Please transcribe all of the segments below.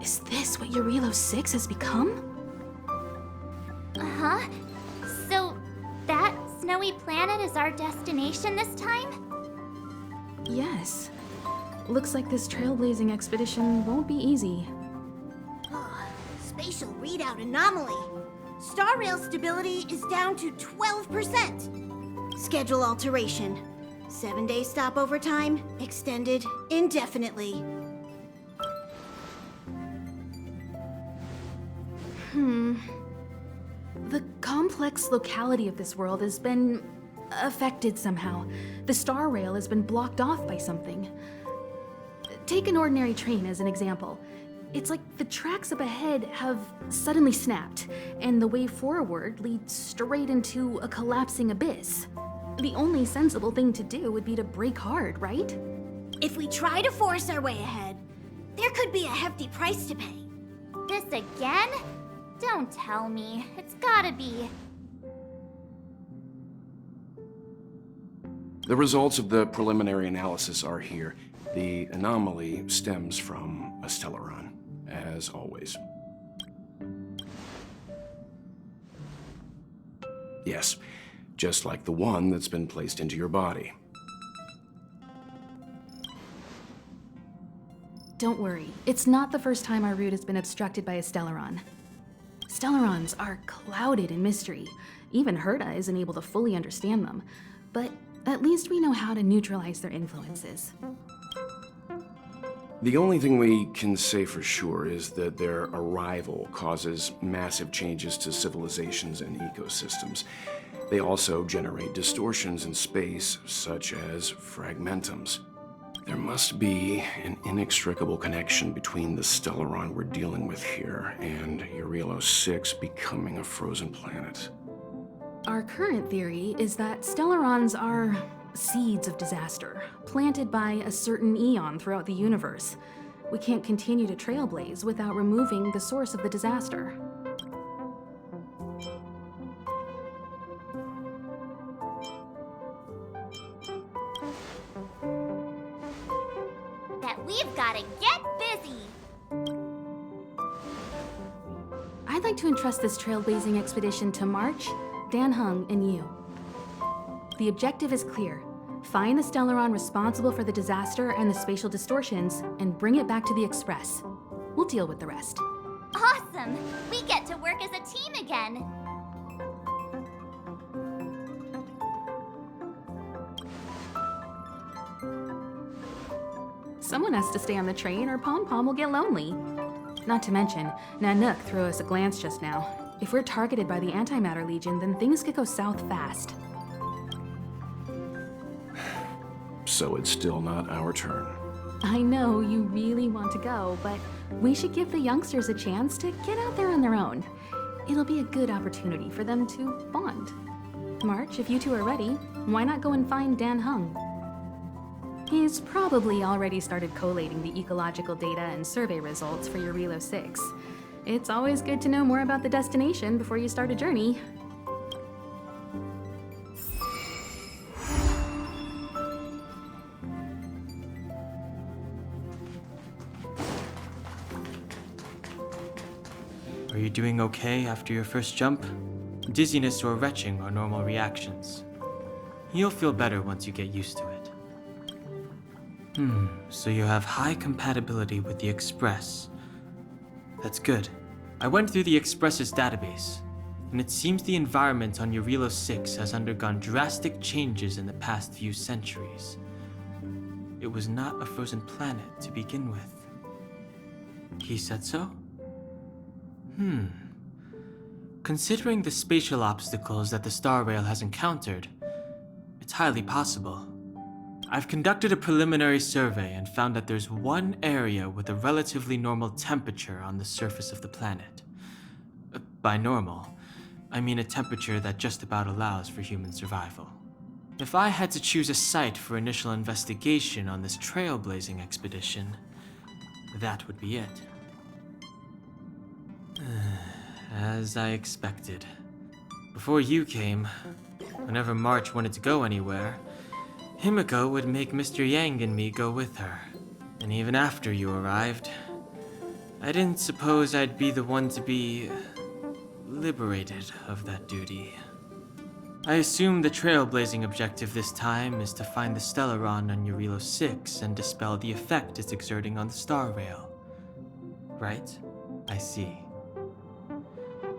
Is this what Jarilo-VI has become? Uh-huh. So, that snowy planet is our destination this time? Yes. Looks like this trailblazing expedition won't be easy. Spatial readout anomaly. Star rail stability is down to 12%. Schedule alteration. 7-day stopover time extended indefinitely. The complex locality of this world has been affected somehow. The star rail has been blocked off by something. Take an ordinary train as an example. It's like the tracks up ahead have suddenly snapped, and the way forward leads straight into a collapsing abyss. The only sensible thing to do would be to brake hard, right? If we try to force our way ahead, there could be a hefty price to pay. This again? Don't tell me. It's gotta be. The results of the preliminary analysis are here. The anomaly stems from a stellon, as always. Yes, just like the one that's been placed into your body. Don't worry, it's not the first time our route has been obstructed by a stellon. Stellarons are clouded in mystery. Even Herta isn't able to fully understand them. But at least we know how to neutralize their influences. The only thing we can say for sure is that their arrival causes massive changes to civilizations and ecosystems. They also generate distortions in space, such as fragmentums. There must be an inextricable connection between the stellon we're dealing with here and Jarilo-VI becoming a frozen planet. Our current theory is that stellarons are seeds of disaster, planted by a certain eon throughout the universe. We can't continue to trailblaze without removing the source of the disaster. That we've gotta get busy! I'd like to entrust this trailblazing expedition to March, Dan Heng, and you. The objective is clear. Find the stellon responsible for the disaster and the spatial distortions, and bring it back to the Express. We'll deal with the rest. Awesome! We get to work as a team again! Someone has to stay on the train or Pom Pom will get lonely. Not to mention, Nanook threw us a glance just now. If we're targeted by the Antimatter Legion, then things could go south fast. So it's still not our turn. I know you really want to go, but we should give the youngsters a chance to get out there on their own. It'll be a good opportunity for them to bond. March, if you two are ready, why not go and find Dan Heng? He's probably already started collating the ecological data and survey results for Jarilo-VI. It's always good to know more about the destination before you start a journey. Are you doing okay after your first jump? Dizziness or retching are normal reactions. You'll feel better once you get used to it. So you have high compatibility with the Express. That's good. I went through the Express's database, and it seems the environment on Jarilo-VI has undergone drastic changes in the past few centuries. It was not a frozen planet to begin with. He said so? Considering the spatial obstacles that the Star Rail has encountered, it's highly possible. I've conducted a preliminary survey and found that there's one area with a relatively normal temperature on the surface of the planet. By normal, I mean a temperature that just about allows for human survival. If I had to choose a site for initial investigation on this trailblazing expedition, that would be it. As I expected. Before you came, whenever March wanted to go anywhere, Himiko would make Mr. Yang and me go with her. And even after you arrived, I didn't suppose I'd be the one to be liberated of that duty. I assume the trailblazing objective this time is to find the Stellaron on Jarilo-VI and dispel the effect it's exerting on the Star Rail. Right? I see.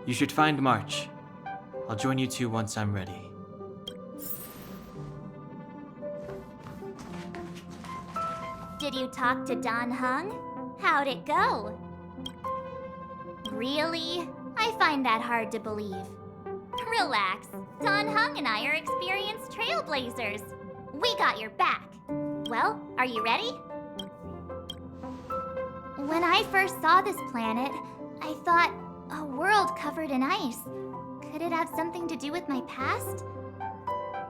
You should find March. I'll join you two once I'm ready. Did you talk to Don Heng? How'd it go? Really? I find that hard to believe. Relax. Don Heng and I are experienced trailblazers. We got your back. Well, are you ready? When I first saw this planet, I thought, a world covered in ice. Could it have something to do with my past?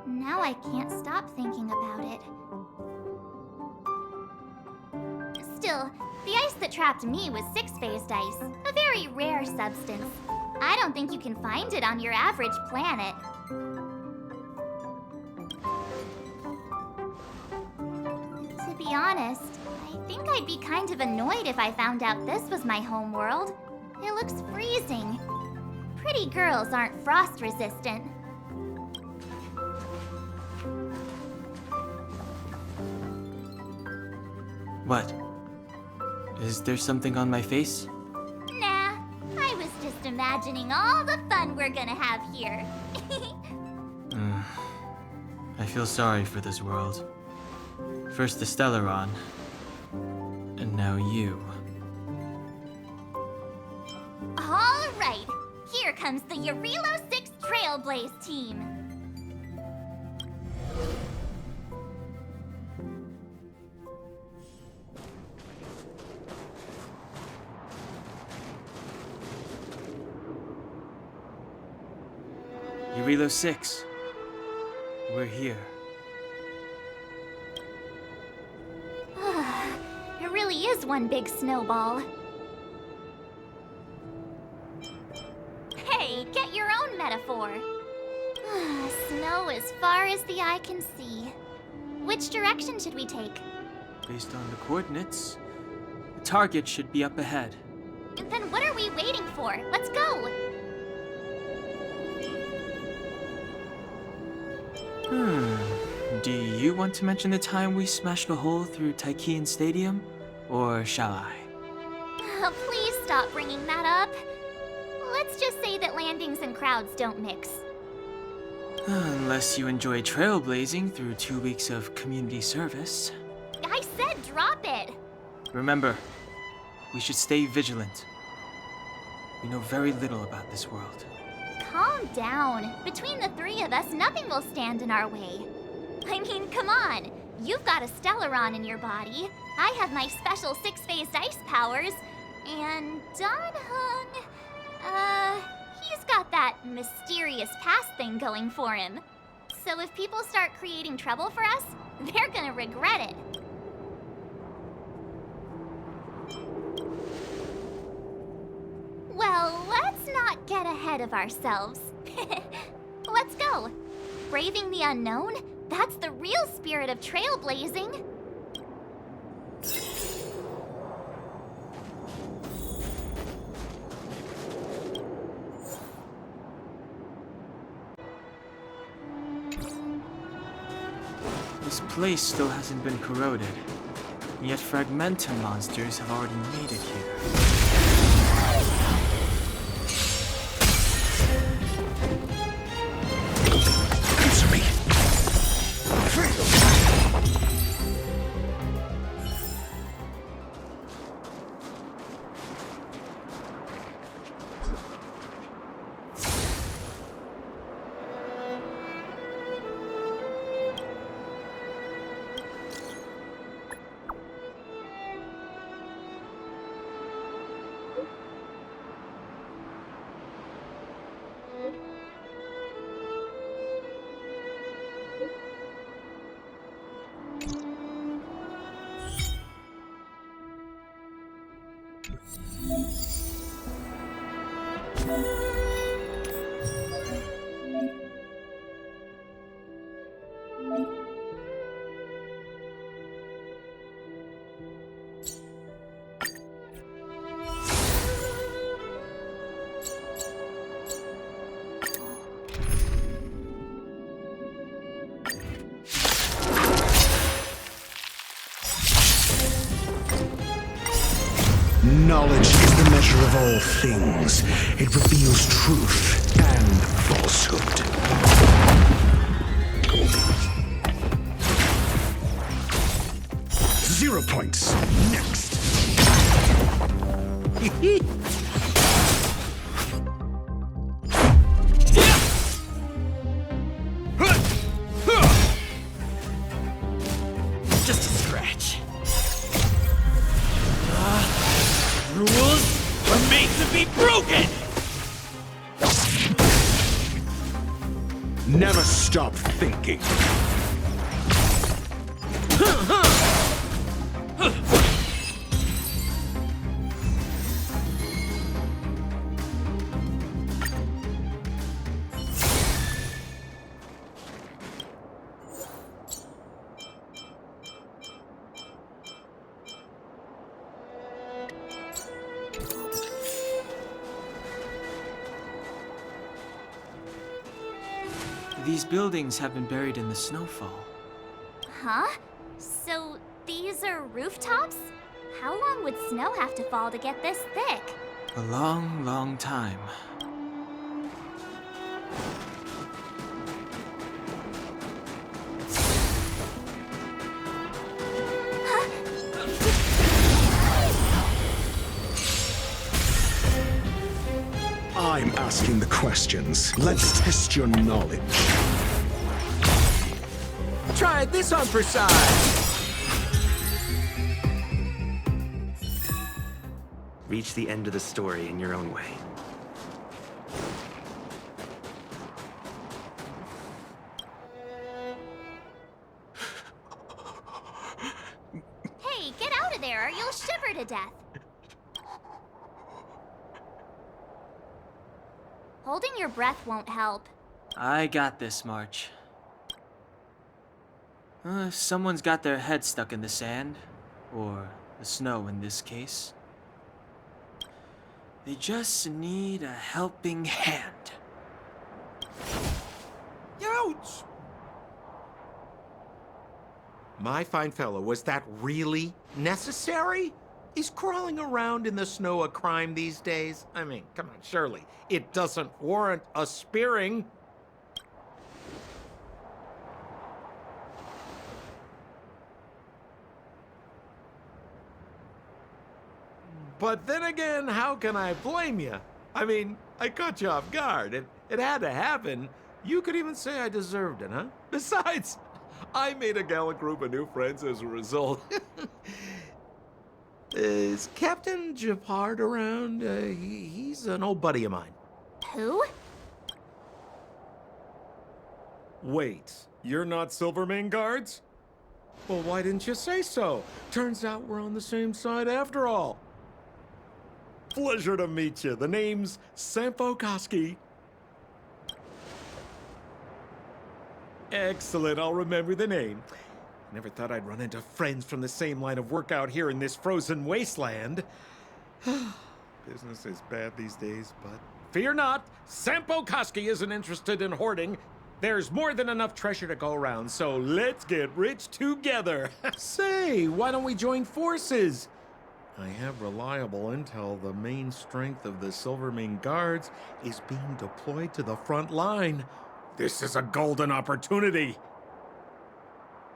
Now I can't stop thinking about it. Still, the ice that trapped me was six-phased ice, a very rare substance. I don't think you can find it on your average planet. To be honest, I think I'd be kind of annoyed if I found out this was my home world. It looks freezing. Pretty girls aren't frost-resistant. What? Is there something on my face? Nah, I was just imagining all the fun we're gonna have here. I feel sorry for this world. First the Stellaron, and now you. All right, here comes the Jarilo-VI Trailblaze team. Jarilo-VI. We're here. It really is one big snowball. Hey, get your own metaphor. Snow as far as the eye can see. Which direction should we take? Based on the coordinates, the target should be up ahead. Then what are we waiting for? Let's go! Do you want to mention the time we smashed a hole through Taikian Stadium? Or shall I? Please stop bringing that up. Let's just say that landings and crowds don't mix. Unless you enjoy trailblazing through 2 weeks of community service. I said drop it! Remember, we should stay vigilant. We know very little about this world. Calm down. Between the three of us, nothing will stand in our way. I mean, come on. You've got a Stellaron in your body. I have my special six-phased ice powers. And Don Heng, he's got that mysterious past thing going for him. So if people start creating trouble for us, they're gonna regret it. Well, let's not get ahead of ourselves. Let's go. Braving the unknown? That's the real spirit of trailblazing. This place still hasn't been corroded, yet fragmentum monsters have already made it here. Knowledge is the measure of all things. It reveals truth and falsehood. 0 points. Next. Just a scratch. Rules are made to be broken! Never stop thinking. These buildings have been buried in the snowfall. Huh? So these are rooftops? How long would snow have to fall to get this thick? A long, long time. I'm asking the questions. Let's test your knowledge. Try this on for size. Reach the end of the story in your own way. Hey, get out of there or you'll shiver to death. Holding your breath won't help. I got this, March. If someone's got their head stuck in the sand, or the snow in this case, they just need a helping hand. Ouch! My fine fellow, was that really necessary? Is crawling around in the snow a crime these days? I mean, come on, surely. It doesn't warrant a spearing. But then again, how can I blame you? I mean, I caught you off guard. It had to happen. You could even say I deserved it, huh? Besides, I made a gallant group of new friends as a result. Is Captain Gepard around? He's an old buddy of mine. Who? Wait, you're not Silvermane guards? Well, why didn't you say so? Turns out we're on the same side after all. Pleasure to meet you. The name's Sampo Koski. Excellent, I'll remember the name. Never thought I'd run into friends from the same line of work out here in this frozen wasteland. Business is bad these days, but fear not, Sampo Koski isn't interested in hoarding. There's more than enough treasure to go around, so let's get rich together. Say, why don't we join forces? I have reliable intel the main strength of the Silvermane guards is being deployed to the front line. This is a golden opportunity.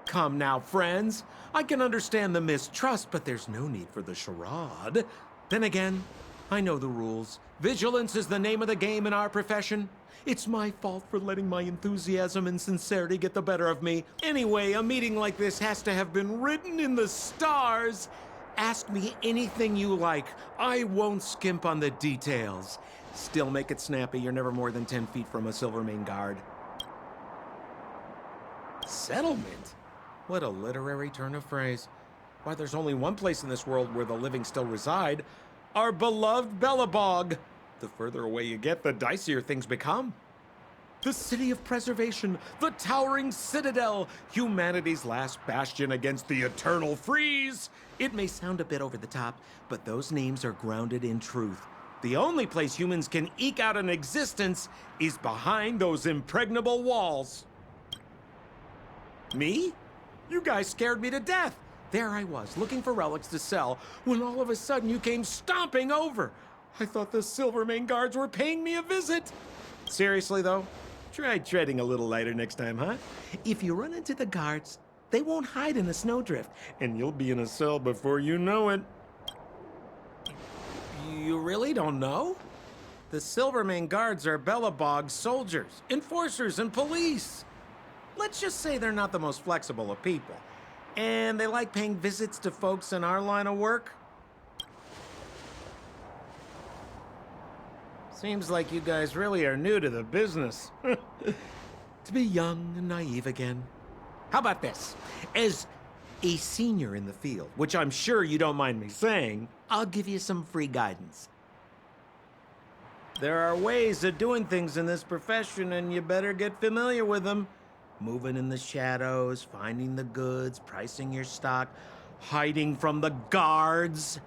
Come now, friends. I can understand the mistrust, but there's no need for the charade. Then again, I know the rules. Vigilance is the name of the game in our profession. It's my fault for letting my enthusiasm and sincerity get the better of me. Anyway, a meeting like this has to have been written in the stars. Ask me anything you like. I won't skimp on the details. Still make it snappy. You're never more than 10 feet from a Silvermane guard. Settlement? What a literary turn of phrase. Why, there's only one place in this world where the living still reside. Our beloved Belobog. The further away you get, the dicier things become. The city of preservation, the towering citadel, humanity's last bastion against the eternal freeze. It may sound a bit over the top, but those names are grounded in truth. The only place humans can eke out an existence is behind those impregnable walls. Me? You guys scared me to death. There I was, looking for relics to sell, when all of a sudden you came stomping over. I thought the Silvermane guards were paying me a visit. Seriously, though, try treading a little lighter next time, huh? If you run into the guards, they won't hide in the snowdrift, and you'll be in a cell before you know it. You really don't know? The Silvermane guards are Belobog soldiers, enforcers, and police. Let's just say they're not the most flexible of people. And they like paying visits to folks in our line of work. Seems like you guys really are new to the business. To be young and naive again. How about this? As a senior in the field, which I'm sure you don't mind me saying, I'll give you some free guidance. There are ways of doing things in this profession, and you better get familiar with them. Moving in the shadows, finding the goods, pricing your stock, hiding from the guards.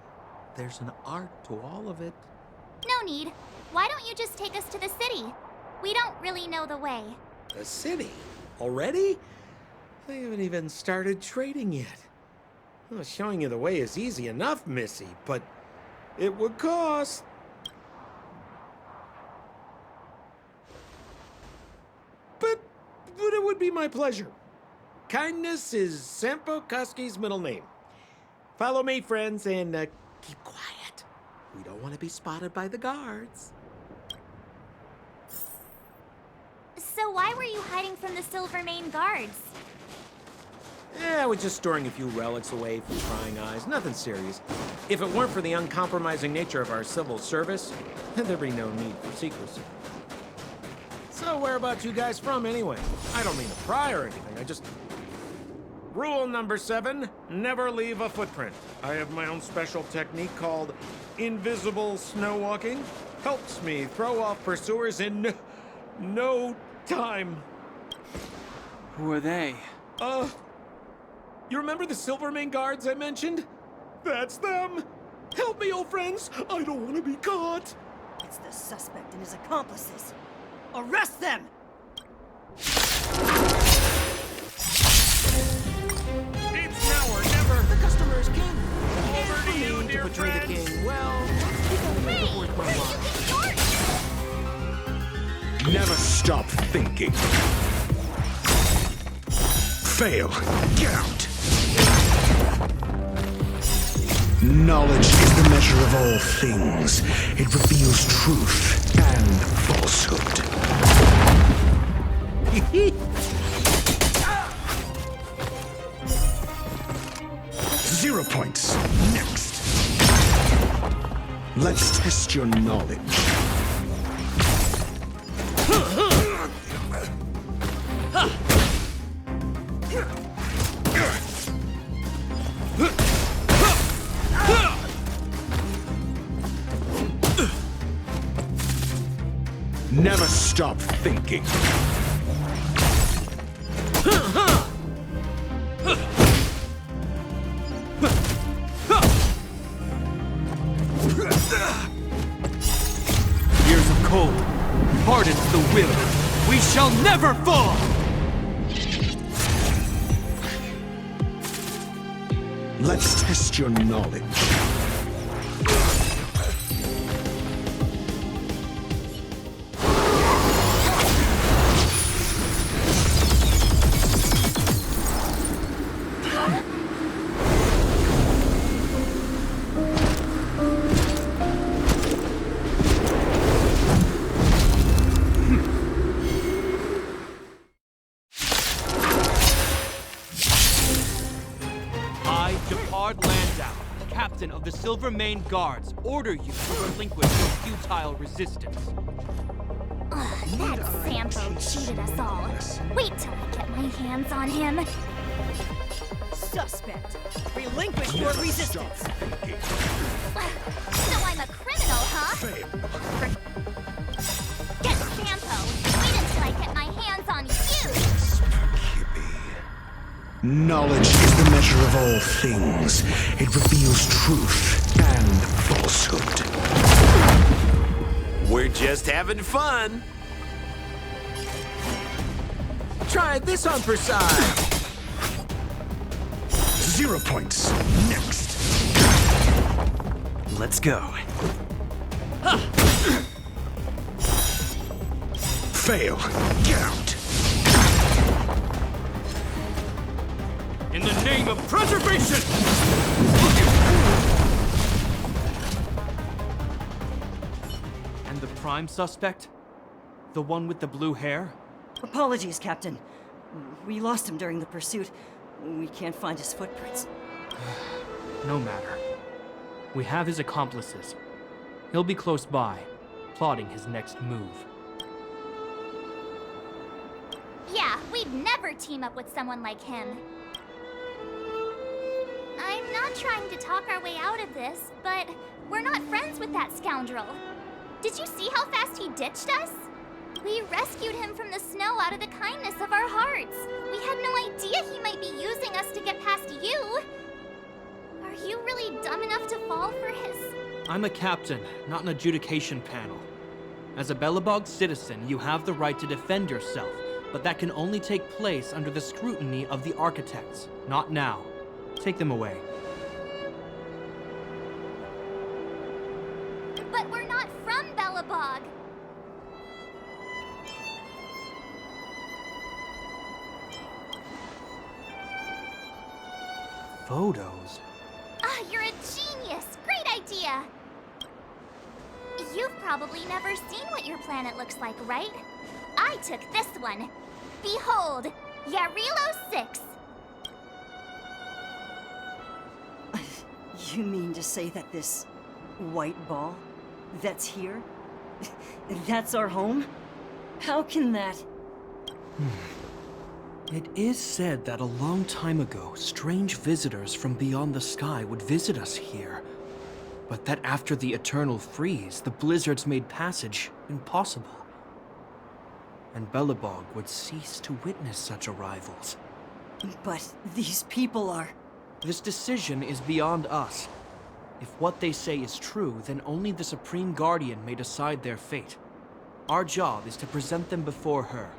There's an art to all of it. No need. Why don't you just take us to the city? We don't really know the way. The city? Already? I haven't even started trading yet. Well, showing you the way is easy enough, Missy, but it would cost. But it would be my pleasure. Kindness is Sampo Koski's middle name. Follow me, friends, and keep quiet. We don't want to be spotted by the guards. So why were you hiding from the Silvermane guards? I was just storing a few relics away from prying eyes. Nothing serious. If it weren't for the uncompromising nature of our civil service, there'd be no need for secrecy. So where about you guys from, anyway? I don't mean to pry or anything, I just... Rule number 7, never leave a footprint. I have my own special technique called invisible snow walking. Helps me throw off pursuers in no time. Who are they? You remember the Silvermane guards I mentioned? That's them! Help me, old friends! I don't want to be caught! It's the suspect and his accomplices. Arrest them! It's now or never! The customer is king! Over to you, dear betray the friends. king. Well, Hey, worth my where while. did you get yours? Never stop thinking. Fail. Get out. Knowledge is the measure of all things. It reveals truth and falsehood. 0 points. Next. Let's test your knowledge. Never stop thinking. Years of cold hardens the will. We shall never fall! Let's test your knowledge. Of the Silvermane Guards order you to relinquish your futile resistance. That Sampo cheated us all. Wait till I get my hands on him. Suspect, relinquish your resistance. So I'm a criminal, huh? Get Sampo. Wait until I get my hands on you. Knowledge is the measure of all things. It reveals truth and falsehood. We're just having fun. Try this on for size. 0 points. Next. Let's go. Fail. Get out. In the name of preservation! And the prime suspect? The one with the blue hair? Apologies, Captain. We lost him during the pursuit. We can't find his footprints. No matter. We have his accomplices. He'll be close by, plotting his next move. Yeah, we'd never team up with someone like him. I'm not trying to talk our way out of this, but we're not friends with that scoundrel. Did you see how fast he ditched us? We rescued him from the snow out of the kindness of our hearts. We had no idea he might be using us to get past you. Are you really dumb enough to fall for his... I'm a captain, not an adjudication panel. As a Belobog citizen, you have the right to defend yourself, but that can only take place under the scrutiny of the architects, not now. Take them away. But we're not from Belobog. Photos? Ah, you're a genius! Great idea! You've probably never seen what your planet looks like, right? I took this one. Behold, Jarilo-VI. You mean to say that this white ball that's here, that's our home? How can that... It is said that a long time ago, strange visitors from beyond the sky would visit us here. But that after the eternal freeze, the blizzards made passage impossible. And Belobog would cease to witness such arrivals. But these people are... This decision is beyond us. If what they say is true, then only the Supreme Guardian may decide their fate. Our job is to present them before her.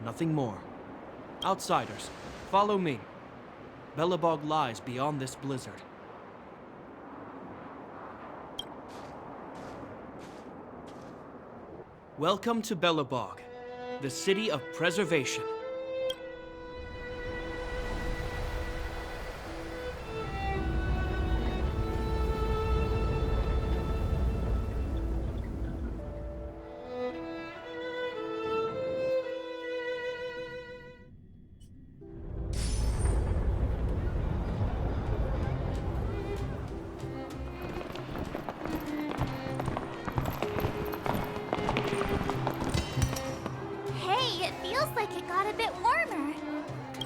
Nothing more. Outsiders, follow me. Belobog lies beyond this blizzard. Welcome to Belobog, the city of preservation.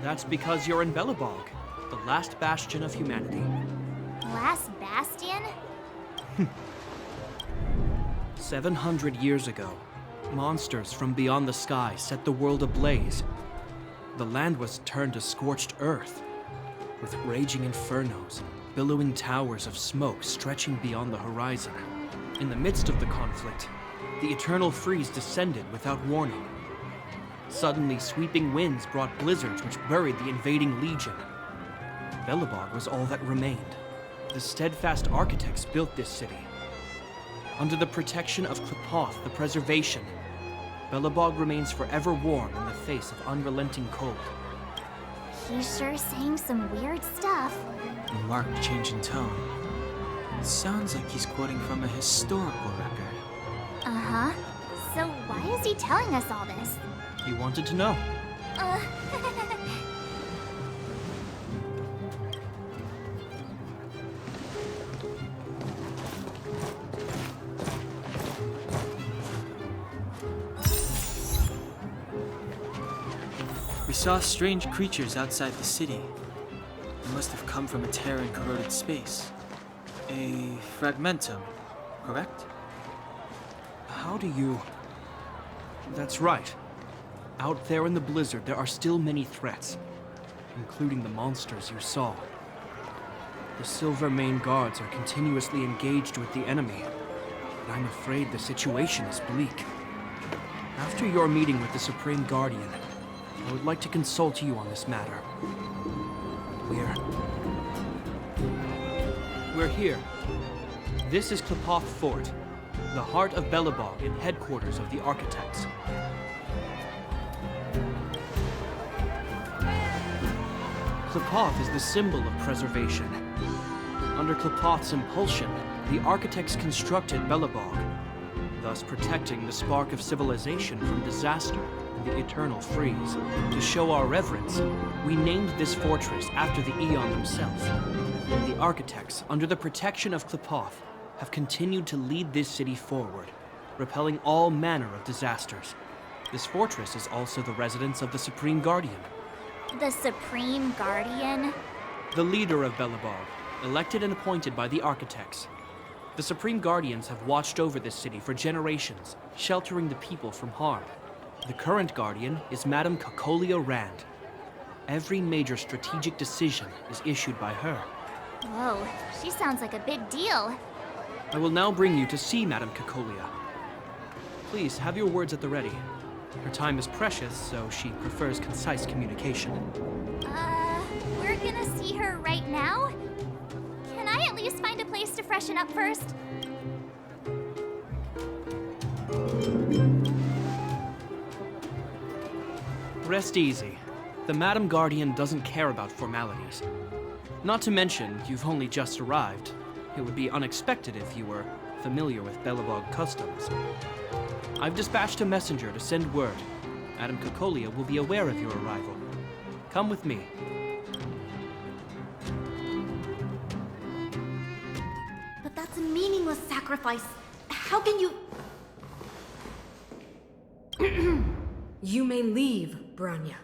That's because you're in Belobog, the last bastion of humanity. Last bastion? 700 years ago, monsters from beyond the sky set the world ablaze. The land was turned to scorched earth, with raging infernos and billowing towers of smoke stretching beyond the horizon. In the midst of the conflict, the eternal freeze descended without warning. Suddenly, sweeping winds brought blizzards which buried the invading legion. Belobog was all that remained. The steadfast architects built this city. Under the protection of Klepoth, the preservation, Belobog remains forever warm in the face of unrelenting cold. He's sure saying some weird stuff. A marked change in tone. It sounds like he's quoting from a historical record. Uh-huh. So why is he telling us all this? He wanted to know. We saw strange creatures outside the city. They must have come from a tear in corroded space. A fragmentum, correct? How do you... That's right. Out there in the blizzard, there are still many threats, including the monsters you saw. The Silver Mane Guards are continuously engaged with the enemy, but I'm afraid the situation is bleak. After your meeting with the Supreme Guardian, I would like to consult you on this matter. We're We're here. This is Klepoth Fort, the heart of Belobog and headquarters of the Architects. Klepoth is the symbol of preservation. Under Klepoth's impulsion, the Architects constructed Belobog, thus protecting the spark of civilization from disaster and the eternal freeze. To show our reverence, we named this fortress after the Aeon himself. The Architects, under the protection of Klepoth, have continued to lead this city forward, repelling all manner of disasters. This fortress is also the residence of the Supreme Guardian. The Supreme Guardian? The leader of Belobog, elected and appointed by the Architects. The Supreme Guardians have watched over this city for generations, sheltering the people from harm. The current Guardian is Madame Cocolia Rand. Every major strategic decision is issued by her. Whoa, she sounds like a big deal. I will now bring you to see Madame Cocolia. Please, have your words at the ready. Her time is precious, so she prefers concise communication. We're gonna see her right now? Can I at least find a place to freshen up first? Rest easy. The Madam Guardian doesn't care about formalities. Not to mention, you've only just arrived. It would be unexpected if you were familiar with Belobog customs. I've dispatched a messenger to send word. Madame Cocolia will be aware of your arrival. Come with me. But that's a meaningless sacrifice. How can you... You may leave, Brana.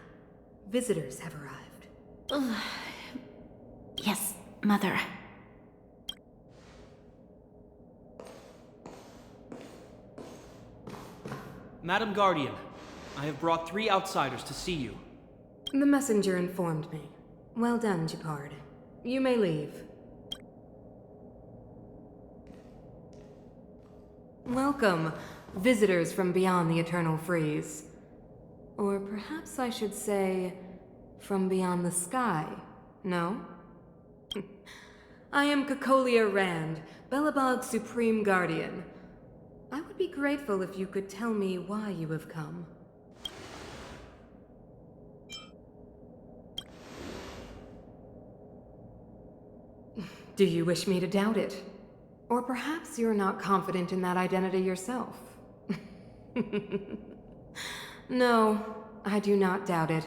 Visitors have arrived. Yes, Mother. Madam Guardian, I have brought 3 outsiders to see you. The messenger informed me. Well done, Gepard. You may leave. Welcome, visitors from beyond the eternal freeze. Or perhaps I should say, from beyond the sky, no? I am Cocolia Rand, Belobog's Supreme Guardian. I would be grateful if you could tell me why you have come. Do you wish me to doubt it? Or perhaps you're not confident in that identity yourself? No, I do not doubt it.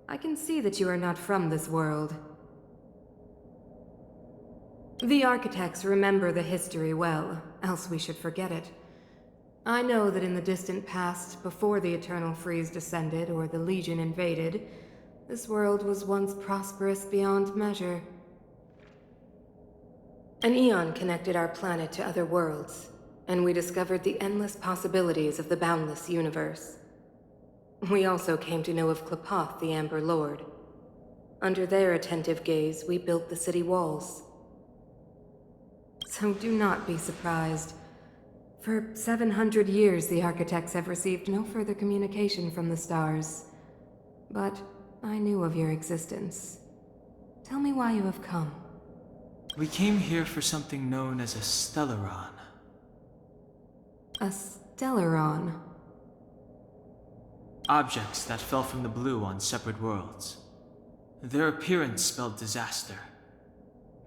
I can see that you are not from this world. The Architects remember the history well, else we should forget it. I know that in the distant past, before the Eternal Freeze descended or the Legion invaded, this world was once prosperous beyond measure. An Aeon connected our planet to other worlds, and we discovered the endless possibilities of the boundless universe. We also came to know of Klepoth, the Amber Lord. Under their attentive gaze, we built the city walls. So do not be surprised. For 700 years, the Architects have received no further communication from the stars. But I knew of your existence. Tell me why you have come. We came here for something known as a stellaron. A stellaron? Objects that fell from the blue on separate worlds. Their appearance spelled disaster.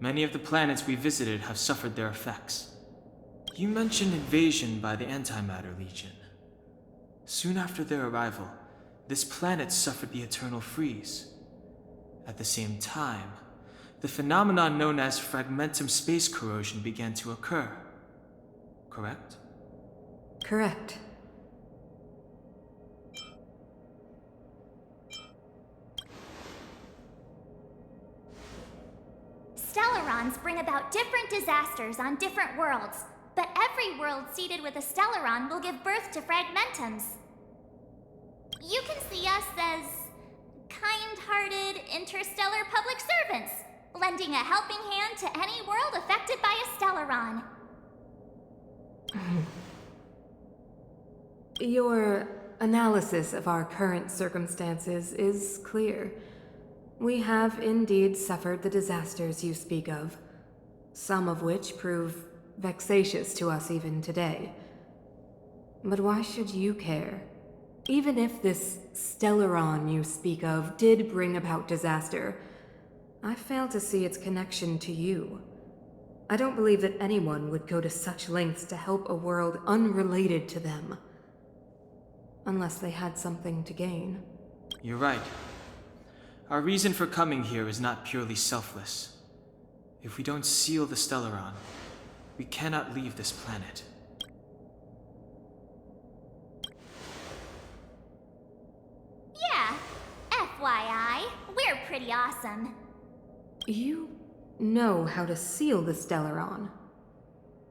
Many of the planets we visited have suffered their effects. You mentioned invasion by the Antimatter Legion. Soon after their arrival, this planet suffered the Eternal Freeze. At the same time, the phenomenon known as fragmentum space corrosion began to occur. Correct? Correct. Stellarons bring about different disasters on different worlds, but every world seeded with a stellaron will give birth to fragmentums. You can see us as kind-hearted interstellar public servants, lending a helping hand to any world affected by a stellaron. Your analysis of our current circumstances is clear. We have indeed suffered the disasters you speak of. some of which prove vexatious to us even today. But why should you care? Even if this stellaron you speak of did bring about disaster, I fail to see its connection to you. I don't believe that anyone would go to such lengths to help a world unrelated to them. Unless they had something to gain. You're right. Our reason for coming here is not purely selfless. If we don't seal the stellaron, we cannot leave this planet. Yeah, FYI, we're pretty awesome. You know how to seal the stellaron.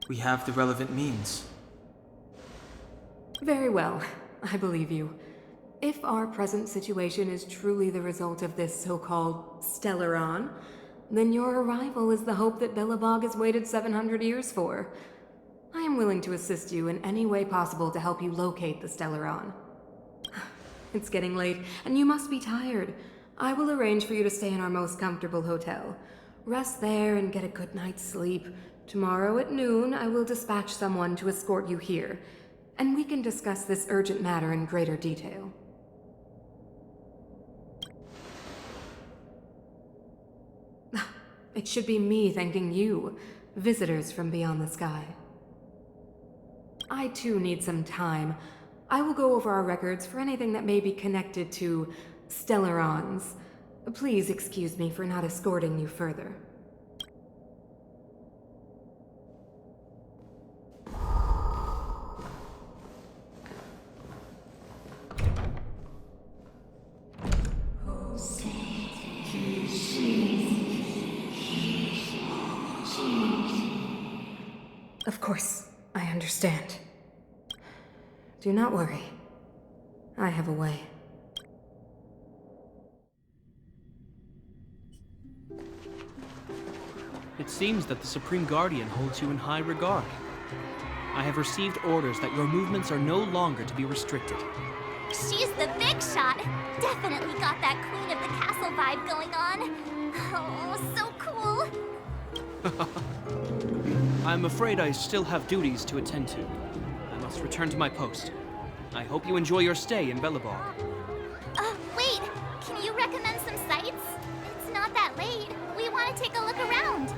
We have the relevant means. Very well, I believe you. If our present situation is truly the result of this so-called stellaron, then your arrival is the hope that Belobog has waited 700 years for. I am willing to assist you in any way possible to help you locate the stellaron. It's getting late, and you must be tired. I will arrange for you to stay in our most comfortable hotel. Rest there and get a good night's sleep. Tomorrow at noon, I will dispatch someone to escort you here, and we can discuss this urgent matter in greater detail. It should be me thanking you, visitors from beyond the sky. I too need some time. I will go over our records for anything that may be connected to stellarons. Please excuse me for not escorting you further. Of course, I understand. Do not worry. I have a way. It seems that the Supreme Guardian holds you in high regard. I have received orders that your movements are no longer to be restricted. She's the big shot. Definitely got that Queen of the Castle vibe going on. Oh, so cool. I'm afraid I still have duties to attend to. I must return to my post. I hope you enjoy your stay in Belobog. Wait. Can you recommend some sites? It's not that late. We want to take a look around.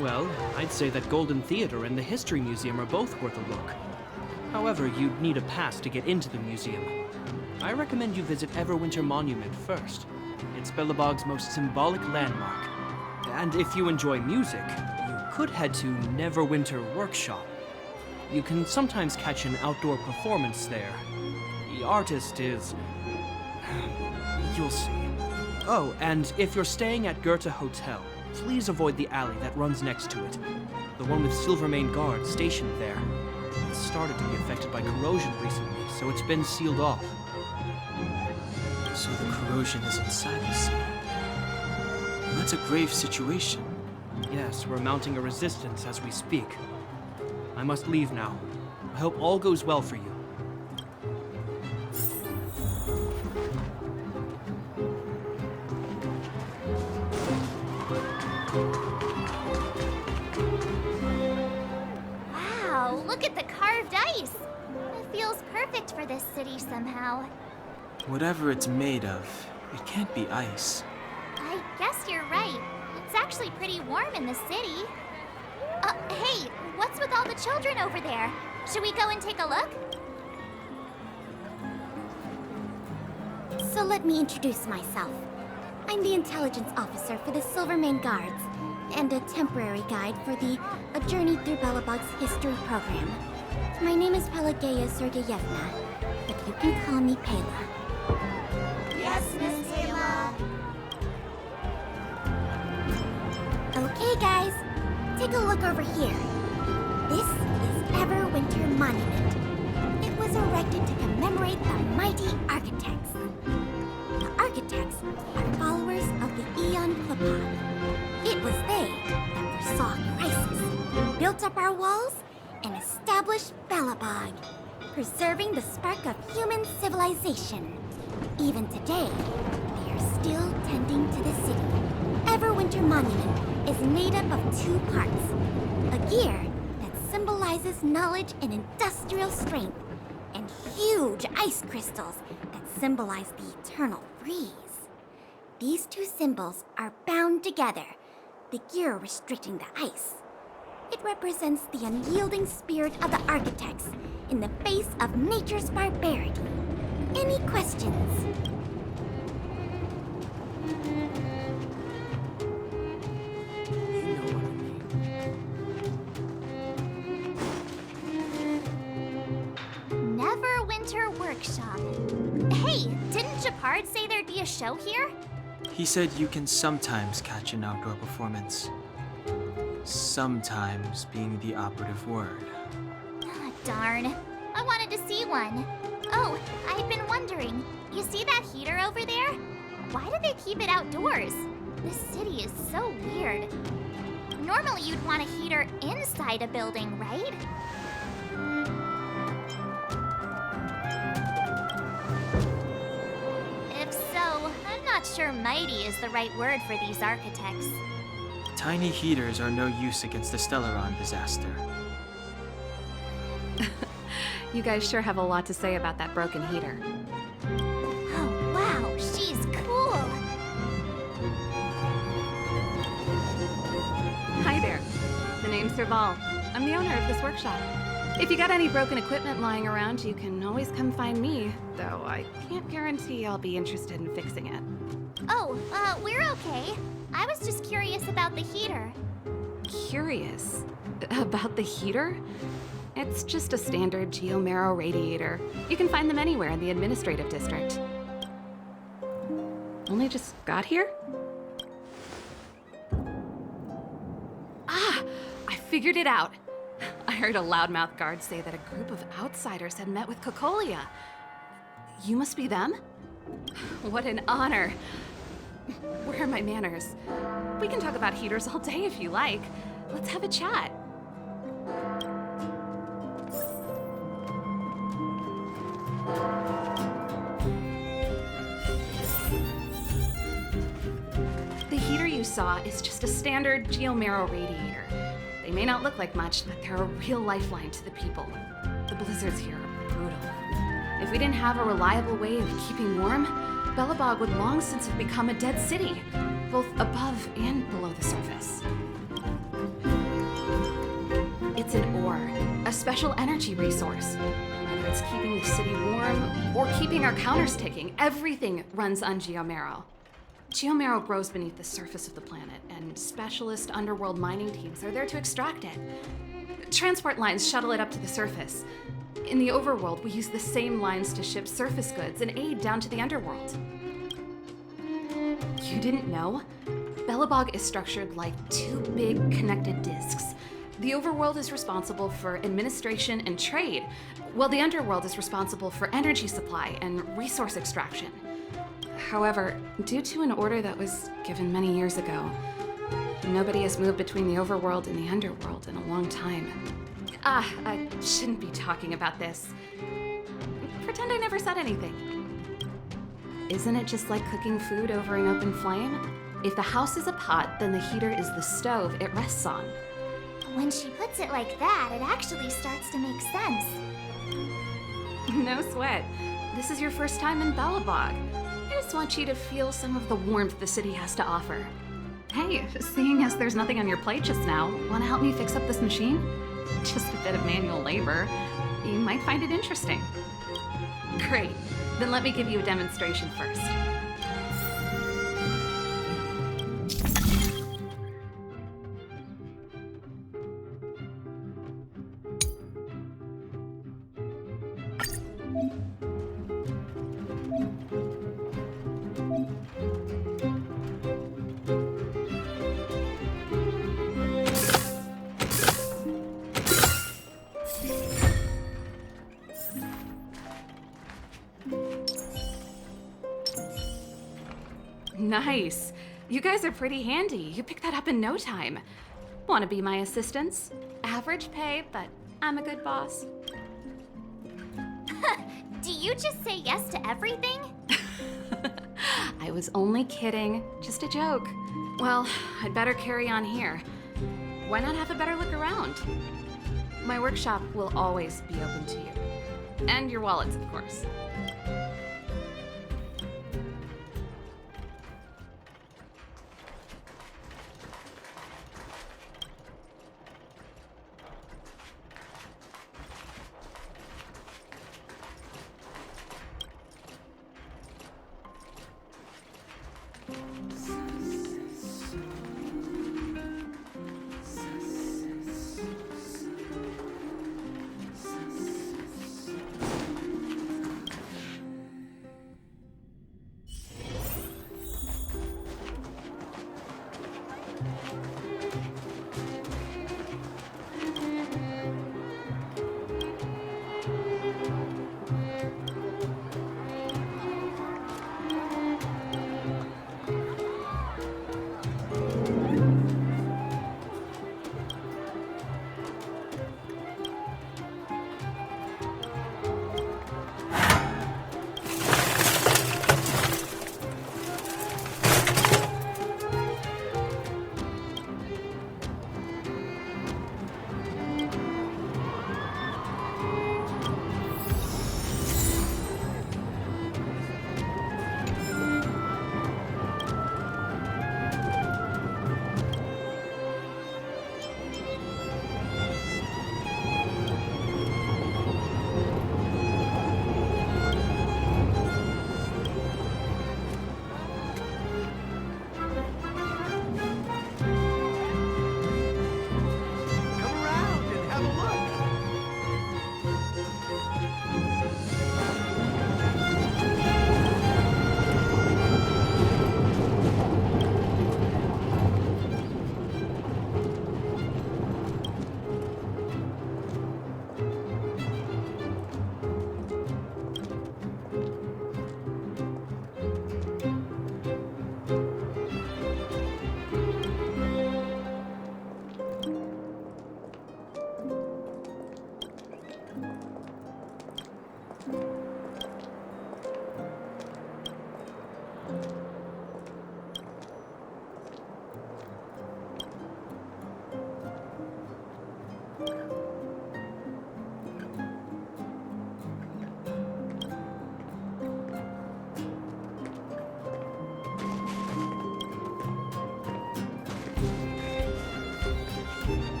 Well, I'd say that Golden Theater and the History Museum are both worth a look. However, you'd need a pass to get into the museum. I recommend you visit Everwinter Monument first. It's Belobog's most symbolic landmark. And if you enjoy music, you could head to Neverwinter Workshop. You can sometimes catch an outdoor performance there. The artist is... you'll see. Oh, and if you're staying at Goethe Hotel, please avoid the alley that runs next to it. The one with Silvermane guards stationed there. It's started to be affected by corrosion recently, so it's been sealed off. So the corrosion is inside the city. Well, that's a grave situation. Yes, we're mounting a resistance as we speak. I must leave now. I hope all goes well for you. Wow, look at the carved ice. It feels perfect for this city somehow. Whatever it's made of, it can't be ice. I guess you're right. It's actually pretty warm in the city. Hey, what's with all the children over there? Should we go and take a look? So let me introduce myself. I'm the intelligence officer for the Silvermane Guards, and a temporary guide for the A Journey Through Belobog's History program. My name is Pelageya Sergeyevna, but you can call me Pela. Yes, Miss Taylor. Okay, guys, take a look over here. This is Everwinter Monument. It was erected to commemorate the mighty architects. The architects are followers of the Aeon Kepard. It was they that foresaw crisis, built up our walls, and established Belobog, preserving the spark of human civilization. Even today, they are still tending to the city. Everwinter Everwinter Monument is made up of 2 parts. A gear that symbolizes knowledge and industrial strength, and huge ice crystals that symbolize the eternal freeze. These 2 symbols are bound together, the gear restricting the ice. It represents the unyielding spirit of the architects in the face of nature's barbarity. Any questions? Neverwinter Workshop. Hey, didn't Gepard say there'd be a show here? He said you can sometimes catch an outdoor performance. Sometimes being the operative word. Ah, darn. I wanted to see one. Oh, I've been wondering. You see that heater over there? Why do they keep it outdoors? This city is so weird. Normally you'd want a heater inside a building, right? If so, I'm not sure mighty is the right word for these architects. Tiny heaters are no use against the Stellaron disaster. You guys sure have a lot to say about that broken heater. Oh, wow, she's cool. Hi there. The name's Serval. I'm the owner of this workshop. If you got any broken equipment lying around, you can always come find me, though I can't guarantee I'll be interested in fixing it. Oh, we're okay. I was just curious about the heater. Curious? About the heater? It's just a standard geomarrow radiator. You can find them anywhere in the administrative district. Only just got here? Ah! I figured it out! I heard a loudmouth guard say that a group of outsiders had met with Cocolia. You must be them? What an honor! Where are my manners? We can talk about heaters all day if you like. Let's have a chat. The heater you saw is just a standard geomarrow radiator. They may not look like much, but they're a real lifeline to the people. The blizzards here are brutal. If we didn't have a reliable way of keeping warm, Belobog would long since have become a dead city, both above and below the surface. It's an ore, a special energy resource. Whether it's keeping the city warm or keeping our counters ticking, everything runs on geomarrow. Geomarrow grows beneath the surface of the planet, and specialist underworld mining teams are there to extract it. Transport lines shuttle it up to the surface. In the overworld, we use the same lines to ship surface goods and aid down to the underworld. You didn't know? Belobog is structured like 2 big connected disks. The overworld is responsible for administration and trade, while the underworld is responsible for energy supply and resource extraction. However, due to an order that was given many years ago, nobody has moved between the overworld and the underworld in a long time. I shouldn't be talking about this. Pretend I never said anything. Isn't it just like cooking food over an open flame? If the house is a pot, then the heater is the stove it rests on. When she puts it like that, it actually starts to make sense. No sweat. This is your first time in Belobog. I just want you to feel some of the warmth the city has to offer. Hey, seeing as there's nothing on your plate just now, want to help me fix up this machine? Just a bit of manual labor. You might find it interesting. Great. Then let me give you a demonstration first. Nice. You guys are pretty handy. You picked that up in no time. Want to be my assistants? Average pay, but I'm a good boss. Do you just say yes to everything? I was only kidding. Just a joke. Well, I'd better carry on here. Why not have a better look around? My workshop will always be open to you. And your wallets, of course.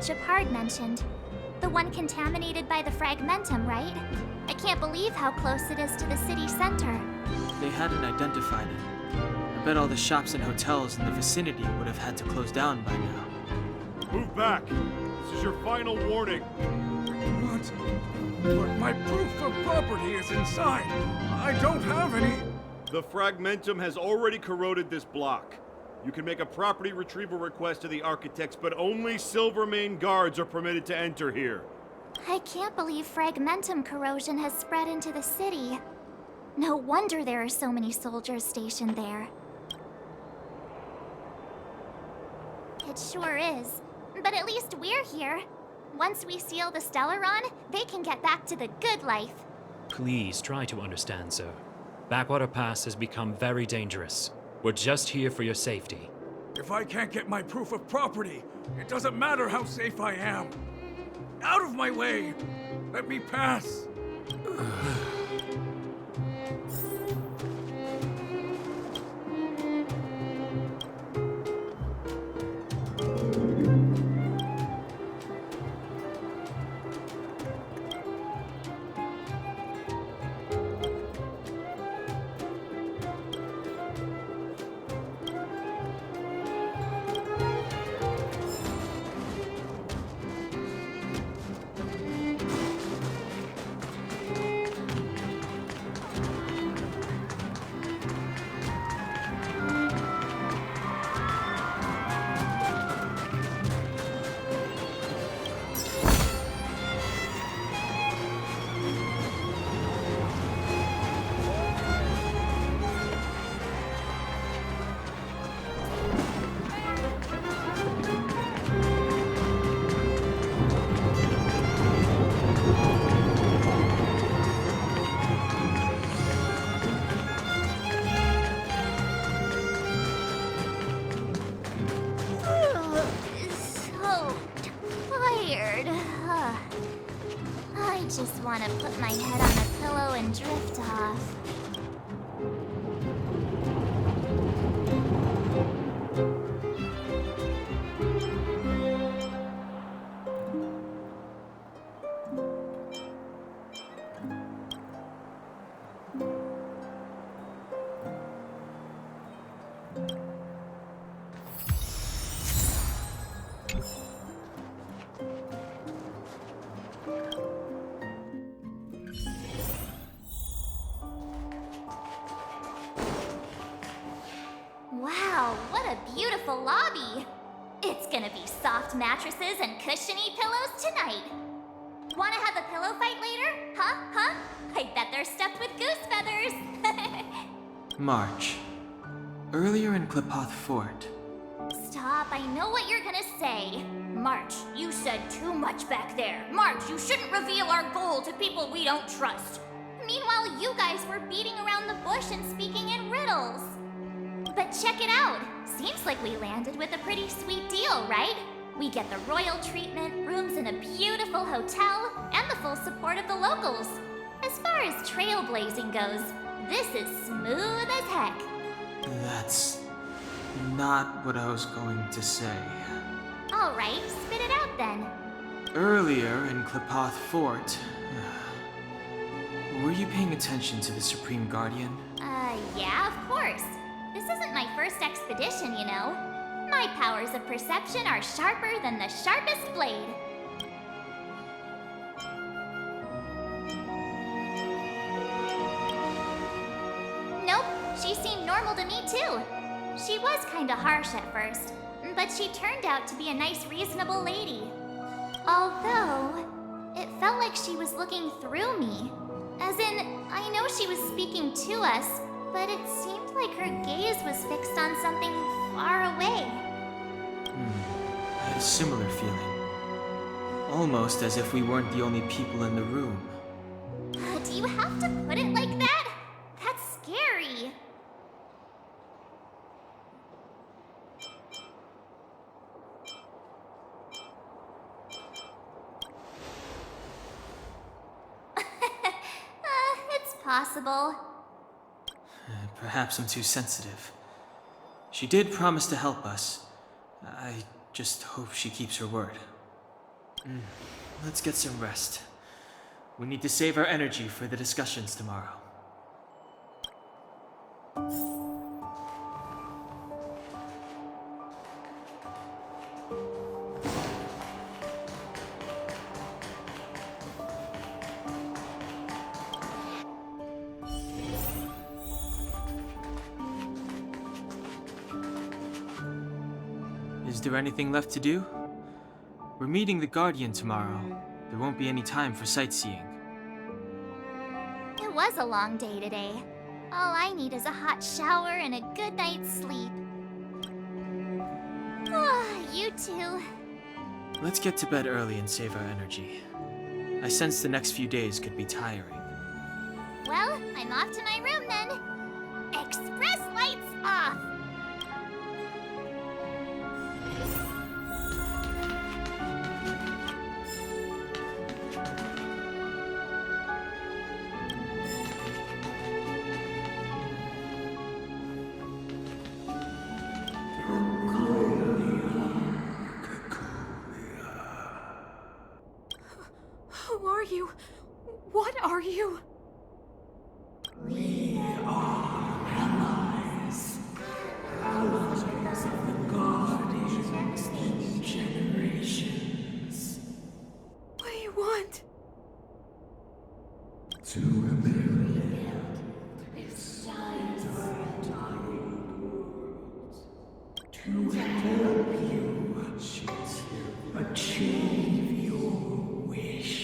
Gepard mentioned. The one contaminated by the fragmentum, right? I can't believe how close it is to the city center. They hadn't identified it. I bet all the shops and hotels in the vicinity would have had to close down by now. Move back! This is your final warning. What? But my proof of property is inside. I don't have any. The fragmentum has already corroded this block. You can make a property retrieval request to the architects, but only Silvermane guards are permitted to enter here. I can't believe fragmentum corrosion has spread into the city. No wonder there are so many soldiers stationed there. It sure is. But at least we're here. Once we seal the stellon, they can get back to the good life. Please try to understand, sir. Backwater Pass has become very dangerous. We're just here for your safety. If I can't get my proof of property, it doesn't matter how safe I am. Out of my way! Let me pass! I just want to put my head on a pillow and drift off. Wow, what a beautiful lobby! It's gonna be soft mattresses and cushiony pillows tonight. Wanna have a pillow fight later? Huh? I bet they're stuffed with goose feathers! March. Earlier in Klepoth Fort. Stop, I know what you're gonna say. March, you said too much back there. March, you shouldn't reveal our goal to people we don't trust. Meanwhile, you guys were beating around the bush and speaking in riddles. But check it out! Seems like we landed with a pretty sweet deal, right? We get the royal treatment, rooms in a beautiful hotel, and the full support of the locals. As far as trailblazing goes, this is smooth as heck. That's not what I was going to say. Alright, spit it out then. Earlier in Klepoth Fort, were you paying attention to the Supreme Guardian? Yeah, of course. This isn't my first expedition, you know. My powers of perception are sharper than the sharpest blade. Nope, she seemed normal to me too. She was kinda harsh at first, but she turned out to be a nice, reasonable lady. Although, it felt like she was looking through me. As in, I know she was speaking to us, but it seemed like her gaze was fixed on something far away. I had a similar feeling. Almost as if we weren't the only people in the room. Do you have to put it like that? That's scary. It's possible. Perhaps I'm too sensitive. She did promise to help us. I just hope she keeps her word. Let's get some rest. We need to save our energy for the discussions tomorrow. Is there anything left to do? We're meeting the Guardian tomorrow. There won't be any time for sightseeing. It was a long day today. All I need is a hot shower and a good night's sleep. You too. Let's get to bed early and save our energy. I sense the next few days could be tiring. Well, I'm off to my room then. Express lights off! Who are you? What are you? We are allies. Allies of the Guardians in generations. What do you want? To rebuild its to help you achieve your wish.